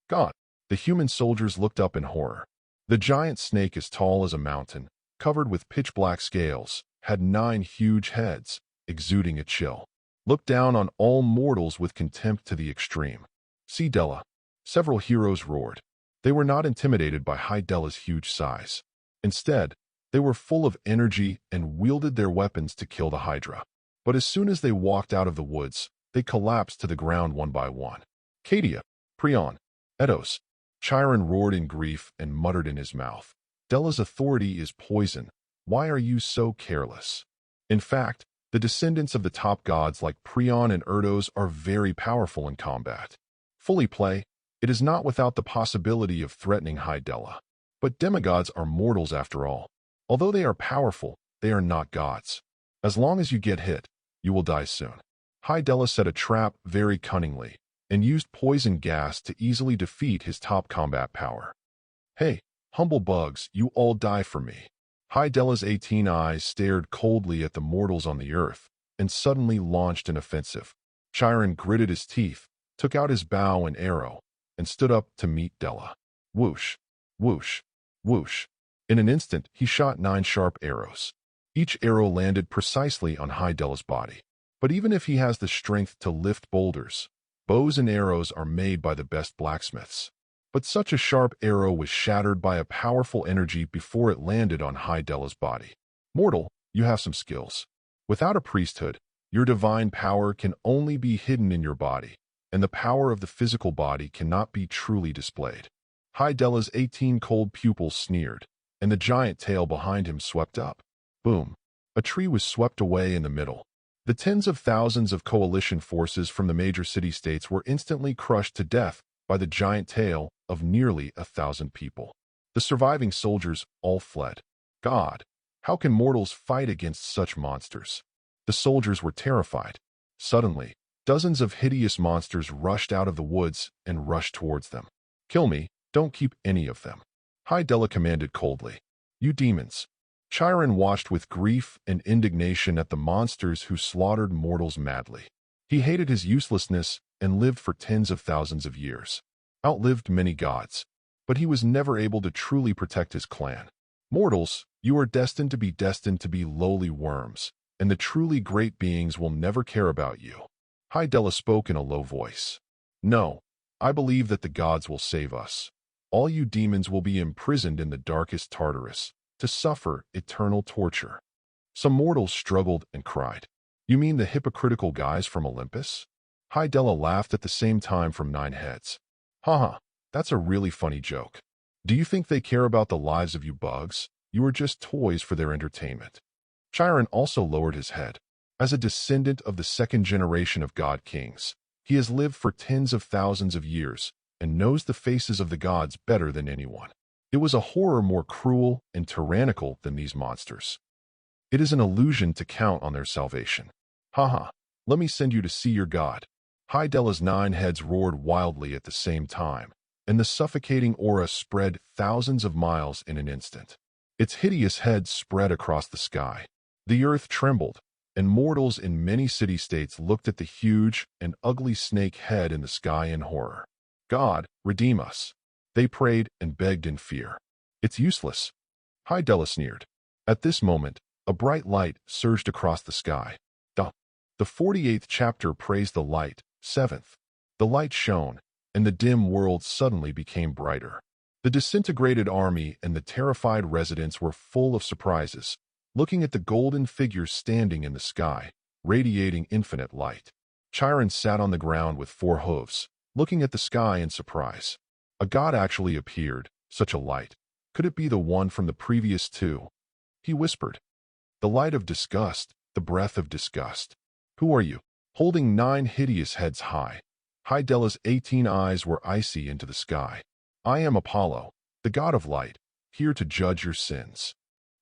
God! The human soldiers looked up in horror. The giant snake, as tall as a mountain, covered with pitch-black scales, had 9 huge heads, exuding a chill. Looked down on all mortals with contempt to the extreme. See Della. Several heroes roared. They were not intimidated by Hydella's huge size. Instead, they were full of energy and wielded their weapons to kill the Hydra. But as soon as they walked out of the woods, they collapsed to the ground one by one. Cadia, Prion, Edos. Chiron roared in grief and muttered in his mouth. Della's authority is poison. Why are you so careless? In fact, the descendants of the top gods like Prion and Erdos are very powerful in combat. Fully play, it is not without the possibility of threatening Hydella. But demigods are mortals after all. Although they are powerful, they are not gods. As long as you get hit, you will die soon. Hydela set a trap very cunningly and used poison gas to easily defeat his top combat power. Hey, humble bugs, you all die for me. Hydela's 18 eyes stared coldly at the mortals on the earth and suddenly launched an offensive. Chiron gritted his teeth, took out his bow and arrow, and stood up to meet Dela. Whoosh, whoosh, whoosh. In an instant, he shot 9 sharp arrows. Each arrow landed precisely on Hydela's body. But even if he has the strength to lift boulders, bows and arrows are made by the best blacksmiths. But such a sharp arrow was shattered by a powerful energy before it landed on Hydela's body. Mortal, you have some skills. Without a priesthood, your divine power can only be hidden in your body, and the power of the physical body cannot be truly displayed. Hydela's 18 cold pupils sneered, and the giant tail behind him swept up. Boom! A tree was swept away in the middle. The tens of thousands of coalition forces from the major city-states were instantly crushed to death by the giant tail of nearly 1,000 people. The surviving soldiers all fled. God, how can mortals fight against such monsters? The soldiers were terrified. Suddenly, dozens of hideous monsters rushed out of the woods and rushed towards them. Kill me, don't keep any of them. Hydela commanded coldly. You demons. Chiron watched with grief and indignation at the monsters who slaughtered mortals madly. He hated his uselessness and lived for tens of thousands of years. Outlived many gods, but he was never able to truly protect his clan. Mortals, you are destined to be lowly worms, and the truly great beings will never care about you. Hydela spoke in a low voice. No, I believe that the gods will save us. All you demons will be imprisoned in the darkest Tartarus, to suffer eternal torture. Some mortals struggled and cried. You mean the hypocritical guys from Olympus? Hydela laughed at the same time from 9 heads. Haha, that's a really funny joke. Do you think they care about the lives of you bugs? You are just toys for their entertainment. Chiron also lowered his head. As a descendant of the 2nd generation of god kings, he has lived for tens of thousands of years and knows the faces of the gods better than anyone. It was a horror more cruel and tyrannical than these monsters. It is an illusion to count on their salvation. Haha, let me send you to see your god. Hydela's 9 heads roared wildly at the same time, and the suffocating aura spread thousands of miles in an instant. Its hideous head spread across the sky. The earth trembled, and mortals in many city-states looked at the huge and ugly snake head in the sky in horror. God, redeem us. They prayed and begged in fear. It's useless. Hydela sneered. At this moment, a bright light surged across the sky. The 48th chapter praised the light, 7th. The light shone, and the dim world suddenly became brighter. The disintegrated army and the terrified residents were full of surprises, looking at the golden figures standing in the sky, radiating infinite light. Chiron sat on the ground with 4 hooves, looking at the sky in surprise. A god actually appeared, such a light. Could it be the one from the previous 2? He whispered. The light of disgust, the breath of disgust. Who are you? Holding 9 hideous heads high. Hydela's 18 eyes were icy into the sky. I am Apollo, the god of light, here to judge your sins.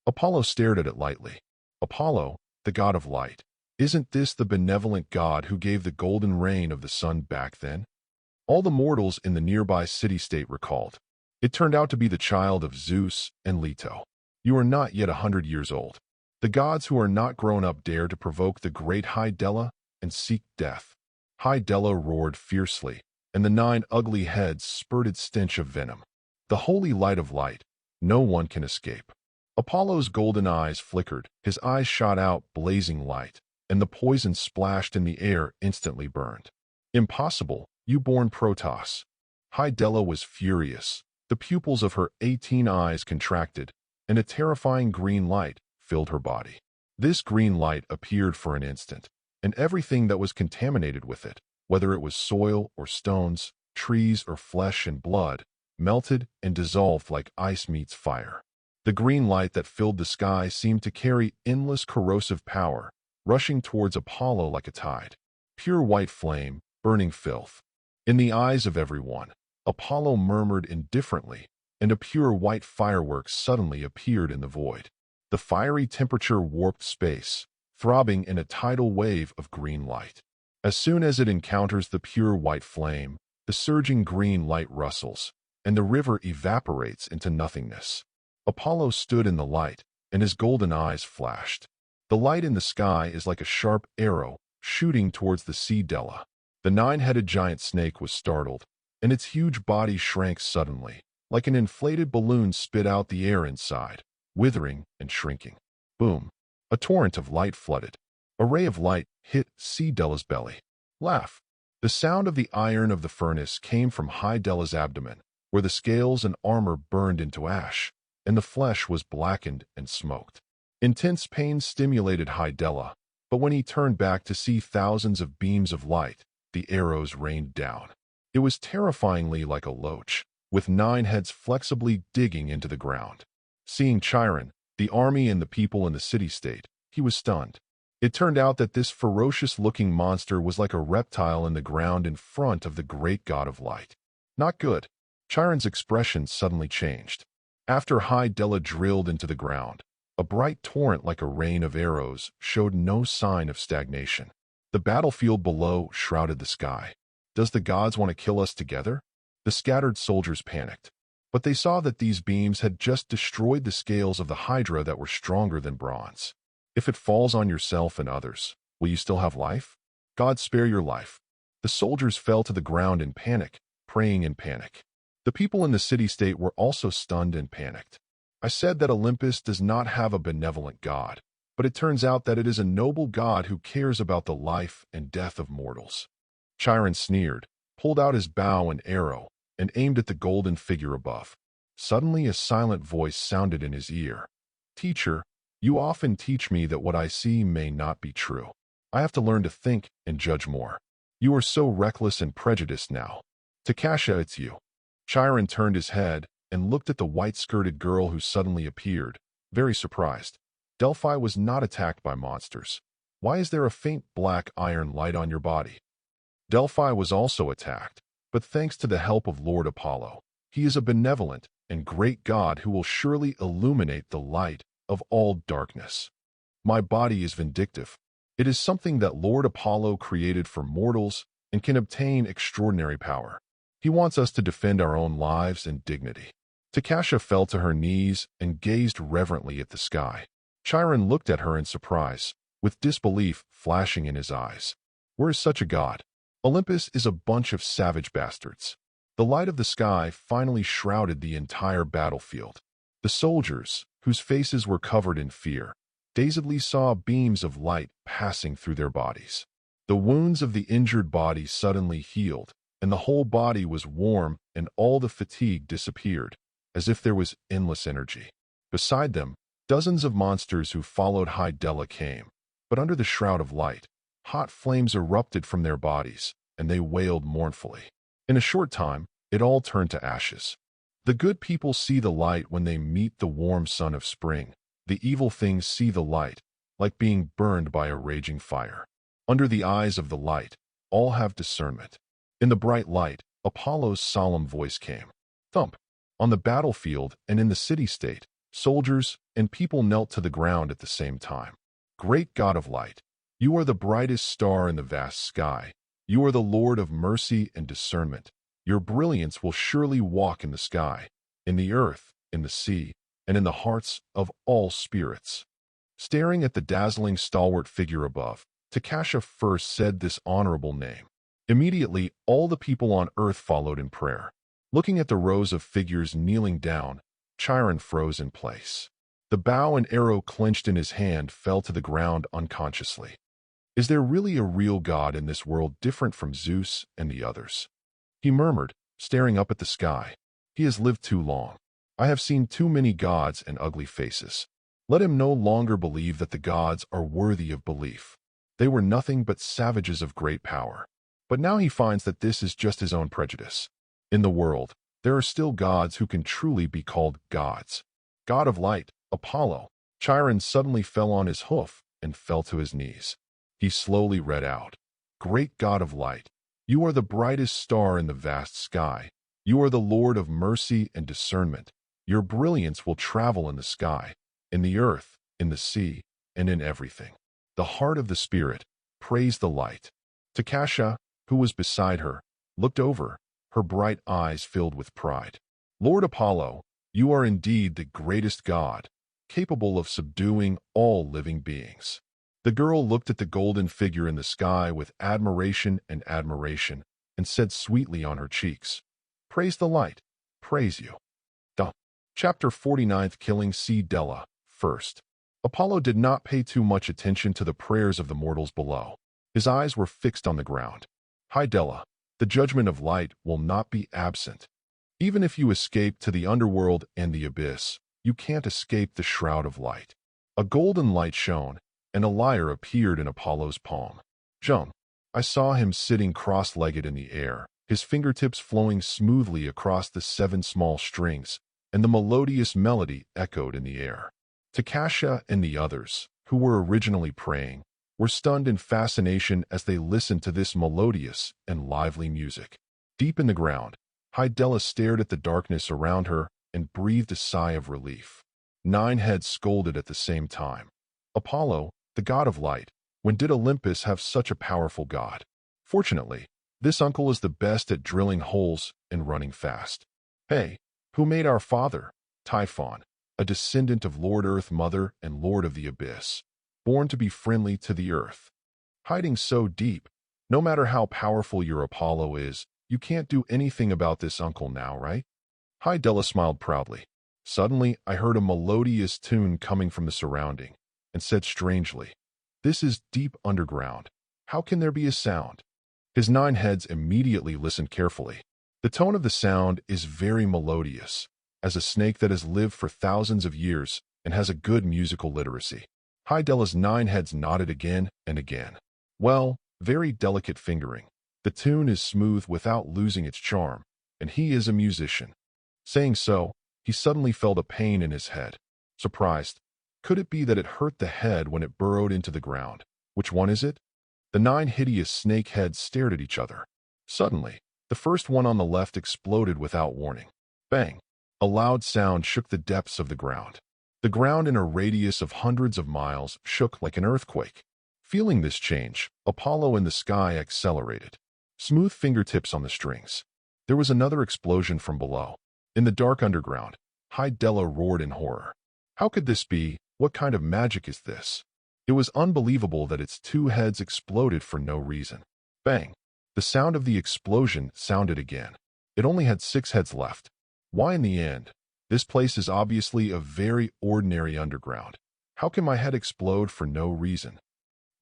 Apollo stared at it lightly. Apollo, the god of light. Isn't this the benevolent god who gave the golden rain of the sun back then? All the mortals in the nearby city-state recalled. It turned out to be the child of Zeus and Leto. You are not yet 100 years old. The gods who are not grown up dare to provoke the great Hydela and seek death. Hydela roared fiercely, and the 9 ugly heads spurted stench of venom. The holy light of light, no one can escape. Apollo's golden eyes flickered, his eyes shot out blazing light, and the poison splashed in the air instantly burned. Impossible, you born Protoss. Hydela was furious. The pupils of her 18 eyes contracted, and a terrifying green light filled her body. This green light appeared for an instant, and everything that was contaminated with it, whether it was soil or stones, trees or flesh and blood, melted and dissolved like ice meets fire. The green light that filled the sky seemed to carry endless corrosive power, rushing towards Apollo like a tide. Pure white flame, burning filth. In the eyes of everyone, Apollo murmured indifferently, and a pure white firework suddenly appeared in the void. The fiery temperature warped space, throbbing in a tidal wave of green light. As soon as it encounters the pure white flame, the surging green light rustles, and the river evaporates into nothingness. Apollo stood in the light, and his golden eyes flashed. The light in the sky is like a sharp arrow, shooting towards the sea Dela. The nine-headed giant snake was startled, and its huge body shrank suddenly, like an inflated balloon spit out the air inside, withering and shrinking. Boom! A torrent of light flooded. A ray of light hit sea Dela's belly. Laugh! The sound of the iron of the furnace came from High Dela's abdomen, where the scales and armor burned into ash, and the flesh was blackened and smoked. Intense pain stimulated High Dela, but when he turned back to see thousands of beams of light, the arrows rained down. It was terrifyingly like a loach, with 9 heads flexibly digging into the ground. Seeing Chiron, the army and the people in the city-state, he was stunned. It turned out that this ferocious-looking monster was like a reptile in the ground in front of the great god of light. Not good. Chiron's expression suddenly changed. After High Dela drilled into the ground, a bright torrent like a rain of arrows showed no sign of stagnation. The battlefield below shrouded the sky. Does the gods want to kill us together? The scattered soldiers panicked. But they saw that these beams had just destroyed the scales of the Hydra that were stronger than bronze. If it falls on yourself and others, will you still have life? God spare your life. The soldiers fell to the ground in panic, praying in panic. The people in the city-state were also stunned and panicked. I said that Olympus does not have a benevolent god, but it turns out that it is a noble god who cares about the life and death of mortals. Chiron sneered, pulled out his bow and arrow, and aimed at the golden figure above. Suddenly a silent voice sounded in his ear. Teacher, you often teach me that what I see may not be true. I have to learn to think and judge more. You are so reckless and prejudiced now. Takasha, it's you. Chiron turned his head and looked at the white-skirted girl who suddenly appeared, very surprised. Delphi was not attacked by monsters. Why is there a faint black iron light on your body? Delphi was also attacked, but thanks to the help of Lord Apollo, he is a benevolent and great god who will surely illuminate the light of all darkness. My body is vindictive. It is something that Lord Apollo created for mortals and can obtain extraordinary power. He wants us to defend our own lives and dignity. Takasha fell to her knees and gazed reverently at the sky. Chiron looked at her in surprise, with disbelief flashing in his eyes. Where is such a god? Olympus is a bunch of savage bastards. The light of the sky finally shrouded the entire battlefield. The soldiers, whose faces were covered in fear, dazedly saw beams of light passing through their bodies. The wounds of the injured body suddenly healed, and the whole body was warm and all the fatigue disappeared, as if there was endless energy. Beside them, dozens of monsters who followed High Dela came, but under the shroud of light, hot flames erupted from their bodies, and they wailed mournfully. In a short time, it all turned to ashes. The good people see the light when they meet the warm sun of spring. The evil things see the light, like being burned by a raging fire. Under the eyes of the light, all have discernment. In the bright light, Apollo's solemn voice came. Thump! On the battlefield and in the city-state, soldiers and people knelt to the ground at the same time. Great God of light, you are the brightest star in the vast sky. You are the Lord of mercy and discernment. Your brilliance will surely walk in the sky, in the earth, in the sea, and in the hearts of all spirits. Staring at the dazzling stalwart figure above, Takasha first said this honorable name. Immediately, all the people on earth followed in prayer. Looking at the rows of figures kneeling down, Chiron froze in place. The bow and arrow clenched in his hand fell to the ground unconsciously. Is there really a real god in this world different from Zeus and the others? He murmured, staring up at the sky. He has lived too long. I have seen too many gods and ugly faces. Let him no longer believe that the gods are worthy of belief. They were nothing but savages of great power. But now he finds that this is just his own prejudice. In the world, there are still gods who can truly be called gods. God of light, Apollo. Chiron suddenly fell on his hoof and fell to his knees. He slowly read out, Great God of light, you are the brightest star in the vast sky. You are the Lord of mercy and discernment. Your brilliance will travel in the sky, in the earth, in the sea, and in everything. The heart of the spirit praised the light. Takasha, who was beside her, looked over, her bright eyes filled with pride. Lord Apollo, you are indeed the greatest god, capable of subduing all living beings. The girl looked at the golden figure in the sky with admiration and said sweetly on her cheeks, "Praise the light, praise you." Chapter 49, Killing Sea Della. First, Apollo did not pay too much attention to the prayers of the mortals below. His eyes were fixed on the ground. High Della, the judgment of light will not be absent. Even if you escape to the underworld and the abyss, you can't escape the shroud of light. A golden light shone, and a lyre appeared in Apollo's palm. Jump! I saw him sitting cross-legged in the air, his fingertips flowing smoothly across the 7 small strings, and the melodious melody echoed in the air. Takasha and the others, who were originally praying, were stunned in fascination as they listened to this melodious and lively music. Deep in the ground, High Della stared at the darkness around her and breathed a sigh of relief. 9 heads scolded at the same time. Apollo, the god of light, when did Olympus have such a powerful god? Fortunately, this uncle is the best at drilling holes and running fast. Hey, who made our father, Typhon, a descendant of Lord Earth Mother and Lord of the Abyss, born to be friendly to the earth? Hiding so deep, no matter how powerful your Apollo is, you can't do anything about this uncle now, right? High Della smiled proudly. Suddenly, I heard a melodious tune coming from the surrounding, and said strangely, "This is deep underground. How can there be a sound?" His 9 heads immediately listened carefully. The tone of the sound is very melodious, as a snake that has lived for thousands of years and has a good musical literacy. High Della's 9 heads nodded again and again. Well, very delicate fingering. The tune is smooth without losing its charm, and he is a musician. Saying so, he suddenly felt a pain in his head. Surprised, could it be that it hurt the head when it burrowed into the ground? Which one is it? The 9 hideous snake heads stared at each other. Suddenly, the first one on the left exploded without warning. Bang! A loud sound shook the depths of the ground. The ground in a radius of hundreds of miles shook like an earthquake. Feeling this change, Apollo in the sky accelerated. Smooth fingertips on the strings. There was another explosion from below. In the dark underground, High Della roared in horror. How could this be? What kind of magic is this? It was unbelievable that its 2 heads exploded for no reason. Bang! The sound of the explosion sounded again. It only had 6 heads left. Why in the end? This place is obviously a very ordinary underground. How can my head explode for no reason?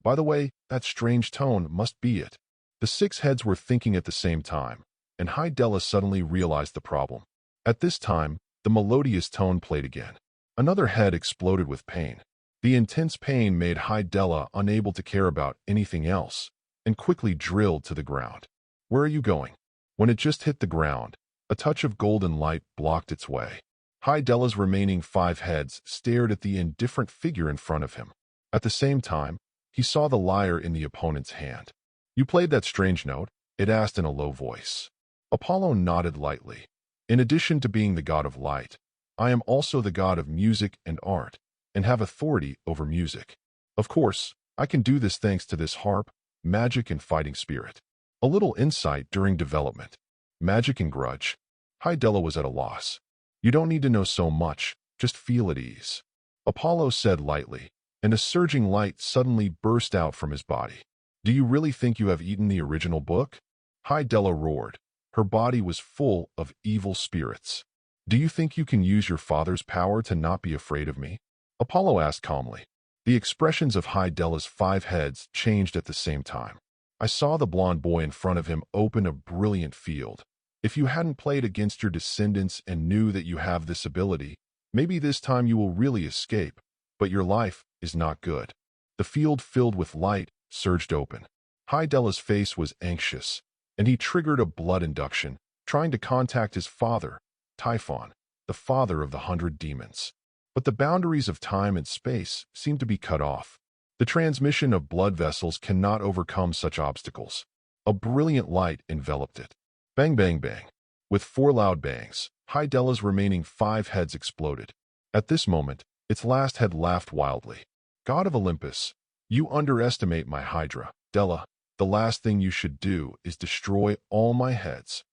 By the way, that strange tone must be it. The 6 heads were thinking at the same time, and High Della suddenly realized the problem. At this time, the melodious tone played again. Another head exploded with pain. The intense pain made High Della unable to care about anything else, and quickly drilled to the ground. Where are you going? When it just hit the ground, a touch of golden light blocked its way. High Della's remaining 5 heads stared at the indifferent figure in front of him. At the same time, he saw the lyre in the opponent's hand. "You played that strange note?" it asked in a low voice. Apollo nodded lightly. "In addition to being the god of light, I am also the god of music and art, and have authority over music. Of course, I can do this thanks to this harp, magic and fighting spirit. A little insight during development. Magic and grudge." High Della was at a loss. "You don't need to know so much, just feel at ease," Apollo said lightly, and a surging light suddenly burst out from his body. "Do you really think you have eaten the original book?" High Della roared. Her body was full of evil spirits. "Do you think you can use your father's power to not be afraid of me?" Apollo asked calmly. The expressions of High Della's 5 heads changed at the same time. I saw the blond boy in front of him open a brilliant field. If you hadn't played against your descendants and knew that you have this ability, maybe this time you will really escape, but your life is not good. The field filled with light surged open. High Della's face was anxious, and he triggered a blood induction, trying to contact his father, Typhon, the father of the 100 demons. But the boundaries of time and space seemed to be cut off. The transmission of blood vessels cannot overcome such obstacles. A brilliant light enveloped it. Bang, bang, bang. With 4 loud bangs, High Della's remaining 5 heads exploded. At this moment, Its last head laughed wildly. God of Olympus, you underestimate my Hydra. Della, the last thing you should do is destroy all my heads.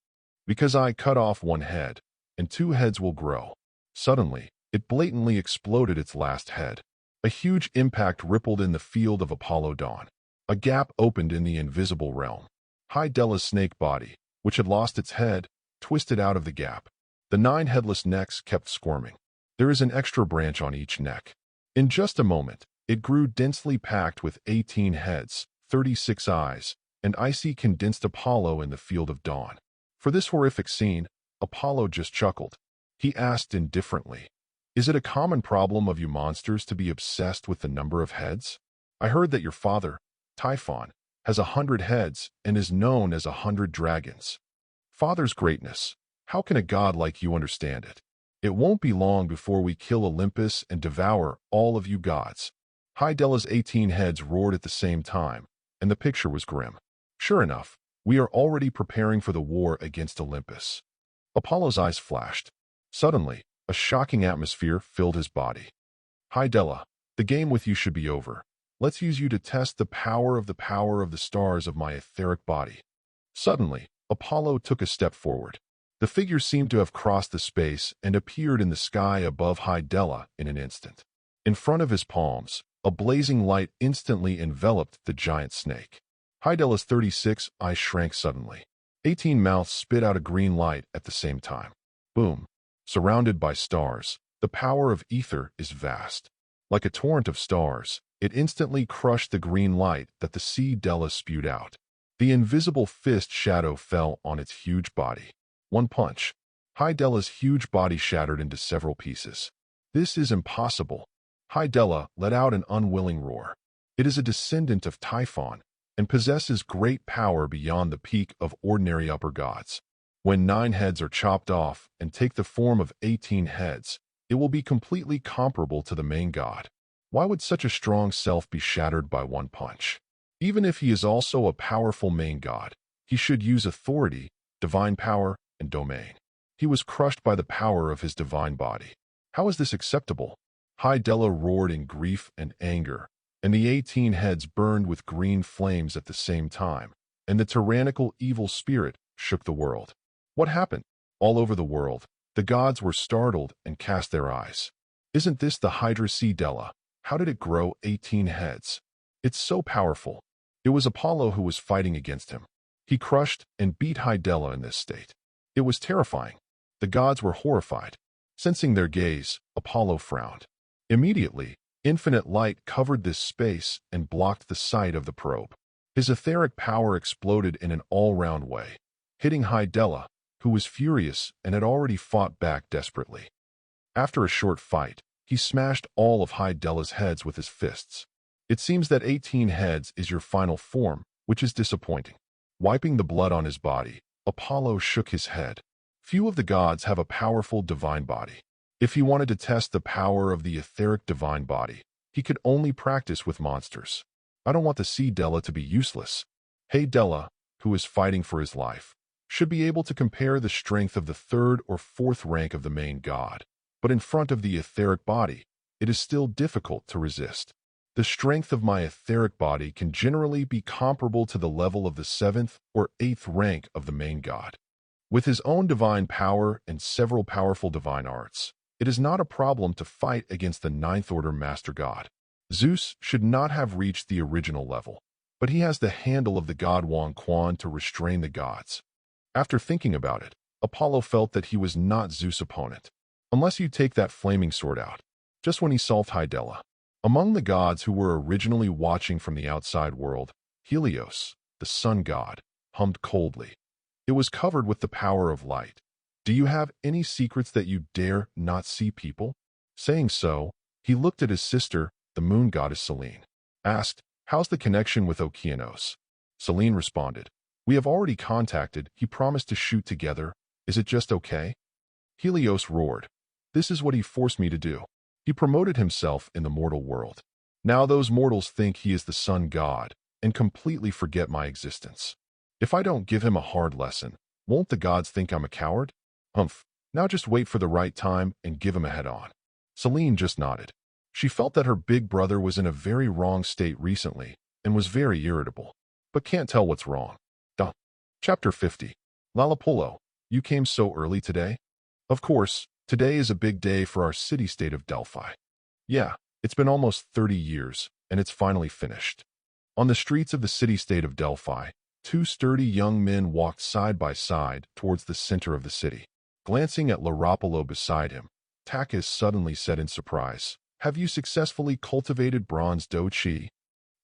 Because I cut off one head, and two heads will grow. Suddenly, it blatantly exploded its last head. A huge impact rippled in the field of Apollo Dawn. A gap opened in the invisible realm. Della's snake body, which had lost its head, twisted out of the gap. The 9 headless necks kept squirming. There is an extra branch on each neck. In just a moment, it grew densely packed with 18 heads, 36 eyes, and icy condensed Apollo in the field of dawn. For this horrific scene, Apollo just chuckled. He asked indifferently, "Is it a common problem of you monsters to be obsessed with the number of heads? I heard that your father, Typhon, has 100 heads and is known as 100 dragons. Father's greatness, how can a god like you understand it? It won't be long before we kill Olympus and devour all of you gods." Della's 18 heads roared at the same time, and the picture was grim. Sure enough, we are already preparing for the war against Olympus. Apollo's eyes flashed. Suddenly, a shocking atmosphere filled his body. Della, the game with you should be over. Let's use you to test the power of the stars of my etheric body. Suddenly, Apollo took a step forward. The figure seemed to have crossed the space and appeared in the sky above Della in an instant. In front of his palms, a blazing light instantly enveloped the giant snake. Della's 36 eyes shrank suddenly. 18 mouths spit out a green light at the same time. Boom. Surrounded by stars, the power of ether is vast. Like a torrent of stars, it instantly crushed the green light that the sea Della spewed out. The invisible fist shadow fell on its huge body. One punch. Della's huge body shattered into several pieces. This is impossible. Della let out an unwilling roar. It is a descendant of Typhon and possesses great power beyond the peak of ordinary upper gods. When 9 heads are chopped off and take the form of 18 heads, it will be completely comparable to the main god. Why would such a strong self be shattered by one punch? Even if he is also a powerful main god, he should use authority, divine power, and domain. He was crushed by the power of his divine body. How is this acceptable? Della roared in grief and anger, and the 18 heads burned with green flames at the same time, and the tyrannical evil spirit shook the world. What happened? All over the world, the gods were startled and cast their eyes. Isn't this the Hydra sea Della? How did it grow 18 heads? It's so powerful. It was Apollo who was fighting against him. He crushed and beat Della in this state. It was terrifying. The gods were horrified. Sensing their gaze, Apollo frowned. Immediately, infinite light covered this space and blocked the sight of the probe. His etheric power exploded in an all-round way, hitting Della, who was furious and had already fought back desperately. After a short fight, he smashed all of Della's heads with his fists. It seems that 18 heads is your final form, which is disappointing. Wiping the blood on his body, Apollo shook his head. Few of the gods have a powerful divine body. If he wanted to test the power of the etheric divine body, he could only practice with monsters. I don't want the sea Della to be useless. Della, who is fighting for his life, should be able to compare the strength of the 3rd or 4th rank of the main god. But in front of the etheric body, it is still difficult to resist. The strength of my etheric body can generally be comparable to the level of the 7th or 8th rank of the main god. With his own divine power and several powerful divine arts, it is not a problem to fight against the 9th order master god. Zeus should not have reached the original level, but he has the handle of the god Wang Quan to restrain the gods. After thinking about it, Apollo felt that he was not Zeus' opponent, unless you take that flaming sword out. Just when he solved Della. Among the gods who were originally watching from the outside world, Helios, the sun god, hummed coldly. It was covered with the power of light. Do you have any secrets that you dare not see, people? Saying so, he looked at his sister, the moon goddess Selene. Asked, how's the connection with Okeanos? Selene responded, we have already contacted, he promised to shoot together. Is it just okay? Helios roared. This is what he forced me to do. He promoted himself in the mortal world. Now those mortals think he is the sun god and completely forget my existence. If I don't give him a hard lesson, won't the gods think I'm a coward? Humph. Now just wait for the right time and give him a head-on. Selene just nodded. She felt that her big brother was in a very wrong state recently and was very irritable, but can't tell what's wrong. Duh. Chapter 50. Lalapolo, you came so early today? Of course, today is a big day for our city-state of Delphi. Yeah, it's been almost 30 years, and it's finally finished. On the streets of the city-state of Delphi, two sturdy young men walked side by side towards the center of the city. Glancing at Laropolo beside him, Takis suddenly said in surprise, "Have you successfully cultivated bronze Qi?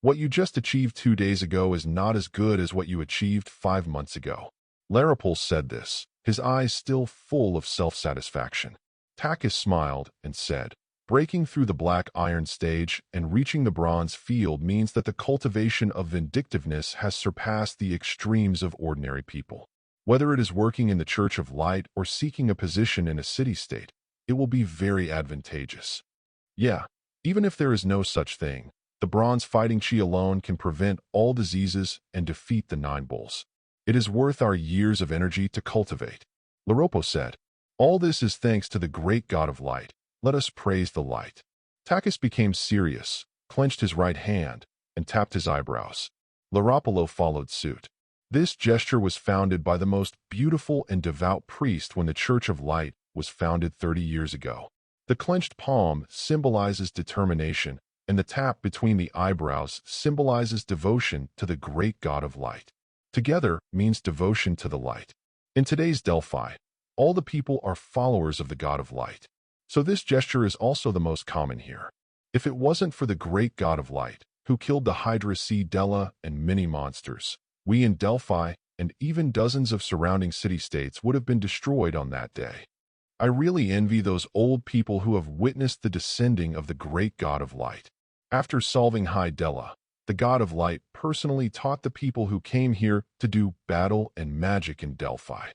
What you just achieved 2 days ago is not as good as what you achieved 5 months ago." Laropol said this, his eyes still full of self-satisfaction. Takis smiled and said, "Breaking through the black iron stage and reaching the bronze field means that the cultivation of vindictiveness has surpassed the extremes of ordinary people. Whether it is working in the Church of Light or seeking a position in a city-state, it will be very advantageous. Yeah, even if there is no such thing, the bronze fighting chi alone can prevent all diseases and defeat the 9 bulls. It is worth our years of energy to cultivate." Laropo said, "All this is thanks to the great god of light. Let us praise the light." Takis became serious, clenched his right hand, and tapped his eyebrows. Laropolo followed suit. This gesture was founded by the most beautiful and devout priest when the Church of Light was founded 30 years ago. The clenched palm symbolizes determination, and the tap between the eyebrows symbolizes devotion to the great god of light. Together means devotion to the light. In today's Delphi, all the people are followers of the god of light. So this gesture is also the most common here. If it wasn't for the great god of light, who killed the Hydra Sea Della and many monsters, we in Delphi and even dozens of surrounding city-states would have been destroyed on that day. I really envy those old people who have witnessed the descending of the great god of light. After solving Della, the god of light personally taught the people who came here to do battle and magic in Delphi.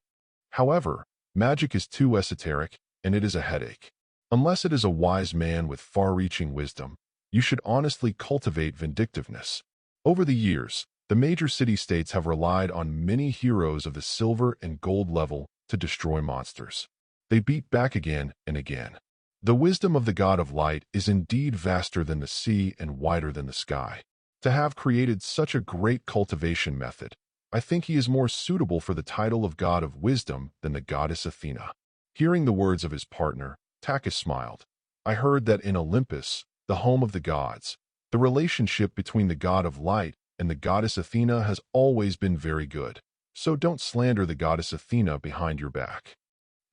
However, magic is too esoteric, and it is a headache. Unless it is a wise man with far-reaching wisdom, you should honestly cultivate vindictiveness. Over the years, the major city-states have relied on many heroes of the silver and gold level to destroy monsters. They beat back again and again. The wisdom of the god of light is indeed vaster than the sea and wider than the sky. To have created such a great cultivation method, I think he is more suitable for the title of god of wisdom than the goddess Athena. Hearing the words of his partner, Takis smiled. I heard that in Olympus, the home of the gods, the relationship between the god of light and the goddess Athena has always been very good. So don't slander the goddess Athena behind your back.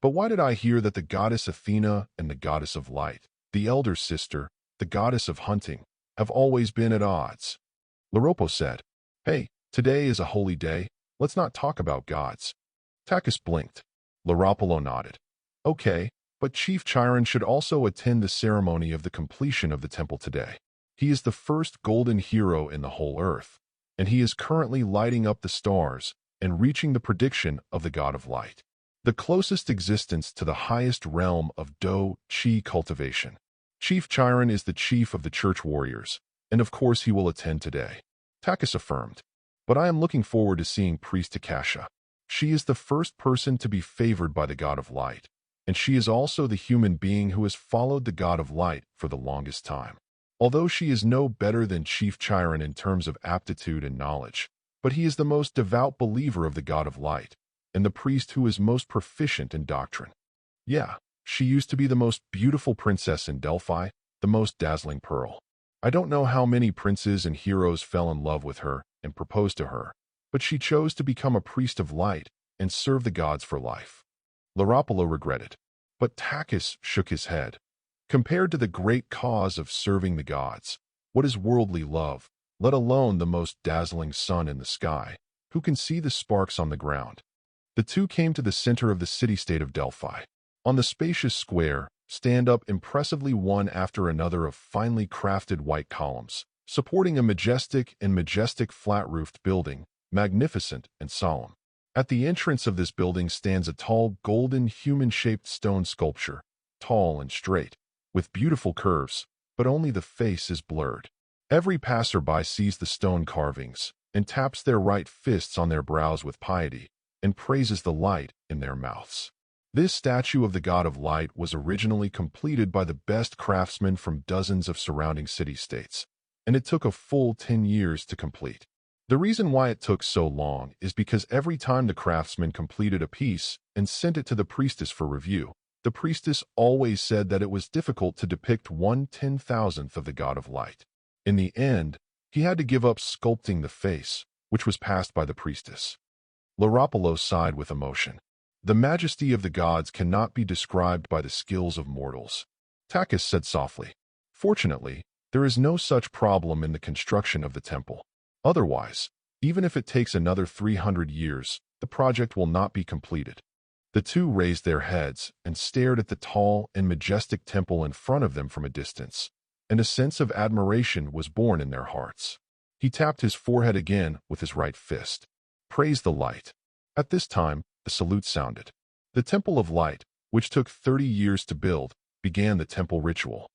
But why did I hear that the goddess Athena and the goddess of light, the elder sister, the goddess of hunting, have always been at odds? Laropo said, "Hey, today is a holy day. Let's not talk about gods." Takis blinked. Laropolo nodded. "Okay, but Chief Chiron should also attend the ceremony of the completion of the temple today. He is the first golden hero in the whole earth, and he is currently lighting up the stars and reaching the prediction of the god of light, the closest existence to the highest realm of Qi cultivation. Chief Chiron is the chief of the church warriors, and of course he will attend today," Takis affirmed. "But I am looking forward to seeing Priest Takasha. She is the first person to be favored by the god of light, and she is also the human being who has followed the god of light for the longest time. Although she is no better than Chief Chiron in terms of aptitude and knowledge, but he is the most devout believer of the god of light, and the priest who is most proficient in doctrine. Yeah, she used to be the most beautiful princess in Delphi, the most dazzling pearl. I don't know how many princes and heroes fell in love with her and proposed to her, but she chose to become a priest of light and serve the gods for life." Laropolo regretted, but Takis shook his head. Compared to the great cause of serving the gods, what is worldly love, let alone the most dazzling sun in the sky, who can see the sparks on the ground? The two came to the center of the city-state of Delphi. On the spacious square, stand up impressively one after another of finely crafted white columns, supporting a majestic flat-roofed building, magnificent and solemn. At the entrance of this building stands a tall golden human-shaped stone sculpture, tall and straight, with beautiful curves, but only the face is blurred. Every passerby sees the stone carvings and taps their right fists on their brows with piety and praises the light in their mouths. This statue of the god of light was originally completed by the best craftsmen from dozens of surrounding city-states, and it took a full 10 years to complete. The reason why it took so long is because every time the craftsman completed a piece and sent it to the priestess for review, the priestess always said that it was difficult to depict 1/10,000th of the god of light. In the end, he had to give up sculpting the face, which was passed by the priestess. Laropolo sighed with emotion. The majesty of the gods cannot be described by the skills of mortals. Takis said softly. Fortunately, there is no such problem in the construction of the temple. Otherwise, even if it takes another 300 years, the project will not be completed. The two raised their heads and stared at the tall and majestic temple in front of them from a distance, and a sense of admiration was born in their hearts. He tapped his forehead again with his right fist. Praise the light. At this time, the salute sounded. The Temple of Light, which took 30 years to build, began the temple ritual.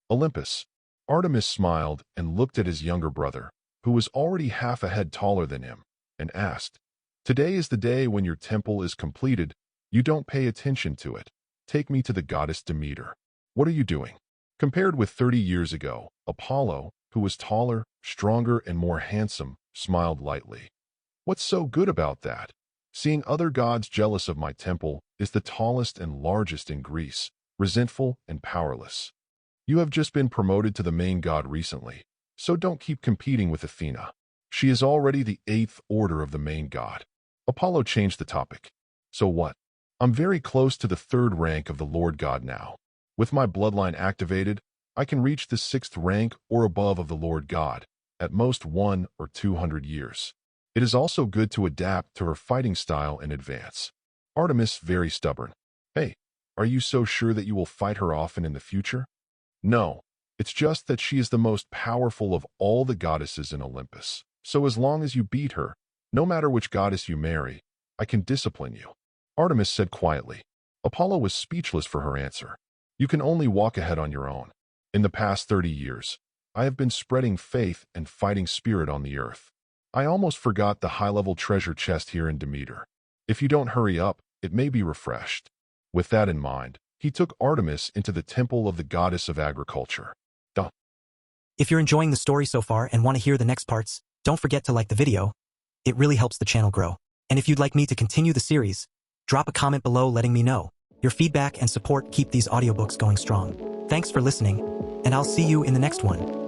Olympus. Artemis smiled and looked at his younger brother, who was already half a head taller than him, and asked, "Today is the day when your temple is completed. You don't pay attention to it. Take me to the goddess Demeter. What are you doing?" Compared with 30 years ago, Apollo, who was taller, stronger, and more handsome, smiled lightly. "What's so good about that? Seeing other gods jealous of my temple is the tallest and largest in Greece, resentful and powerless. You have just been promoted to the main god recently, so don't keep competing with Athena. She is already the 8th order of the main god." Apollo changed the topic. "So what? I'm very close to the 3rd rank of the Lord God now. With my bloodline activated, I can reach the 6th rank or above of the Lord God, at most 1 or 200 years. It is also good to adapt to her fighting style in advance." Artemis, very stubborn. "Hey, are you so sure that you will fight her often in the future?" "No, it's just that she is the most powerful of all the goddesses in Olympus. So as long as you beat her, no matter which goddess you marry, I can discipline you," Artemis said quietly. Apollo was speechless for her answer. "You can only walk ahead on your own. In the past 30 years, I have been spreading faith and fighting spirit on the earth. I almost forgot the high-level treasure chest here in Demeter. If you don't hurry up, it may be refreshed." With that in mind, he took Artemis into the temple of the goddess of agriculture. If you're enjoying the story so far and want to hear the next parts, don't forget to like the video. It really helps the channel grow. And if you'd like me to continue the series, drop a comment below letting me know. Your feedback and support keep these audiobooks going strong. Thanks for listening, and I'll see you in the next one.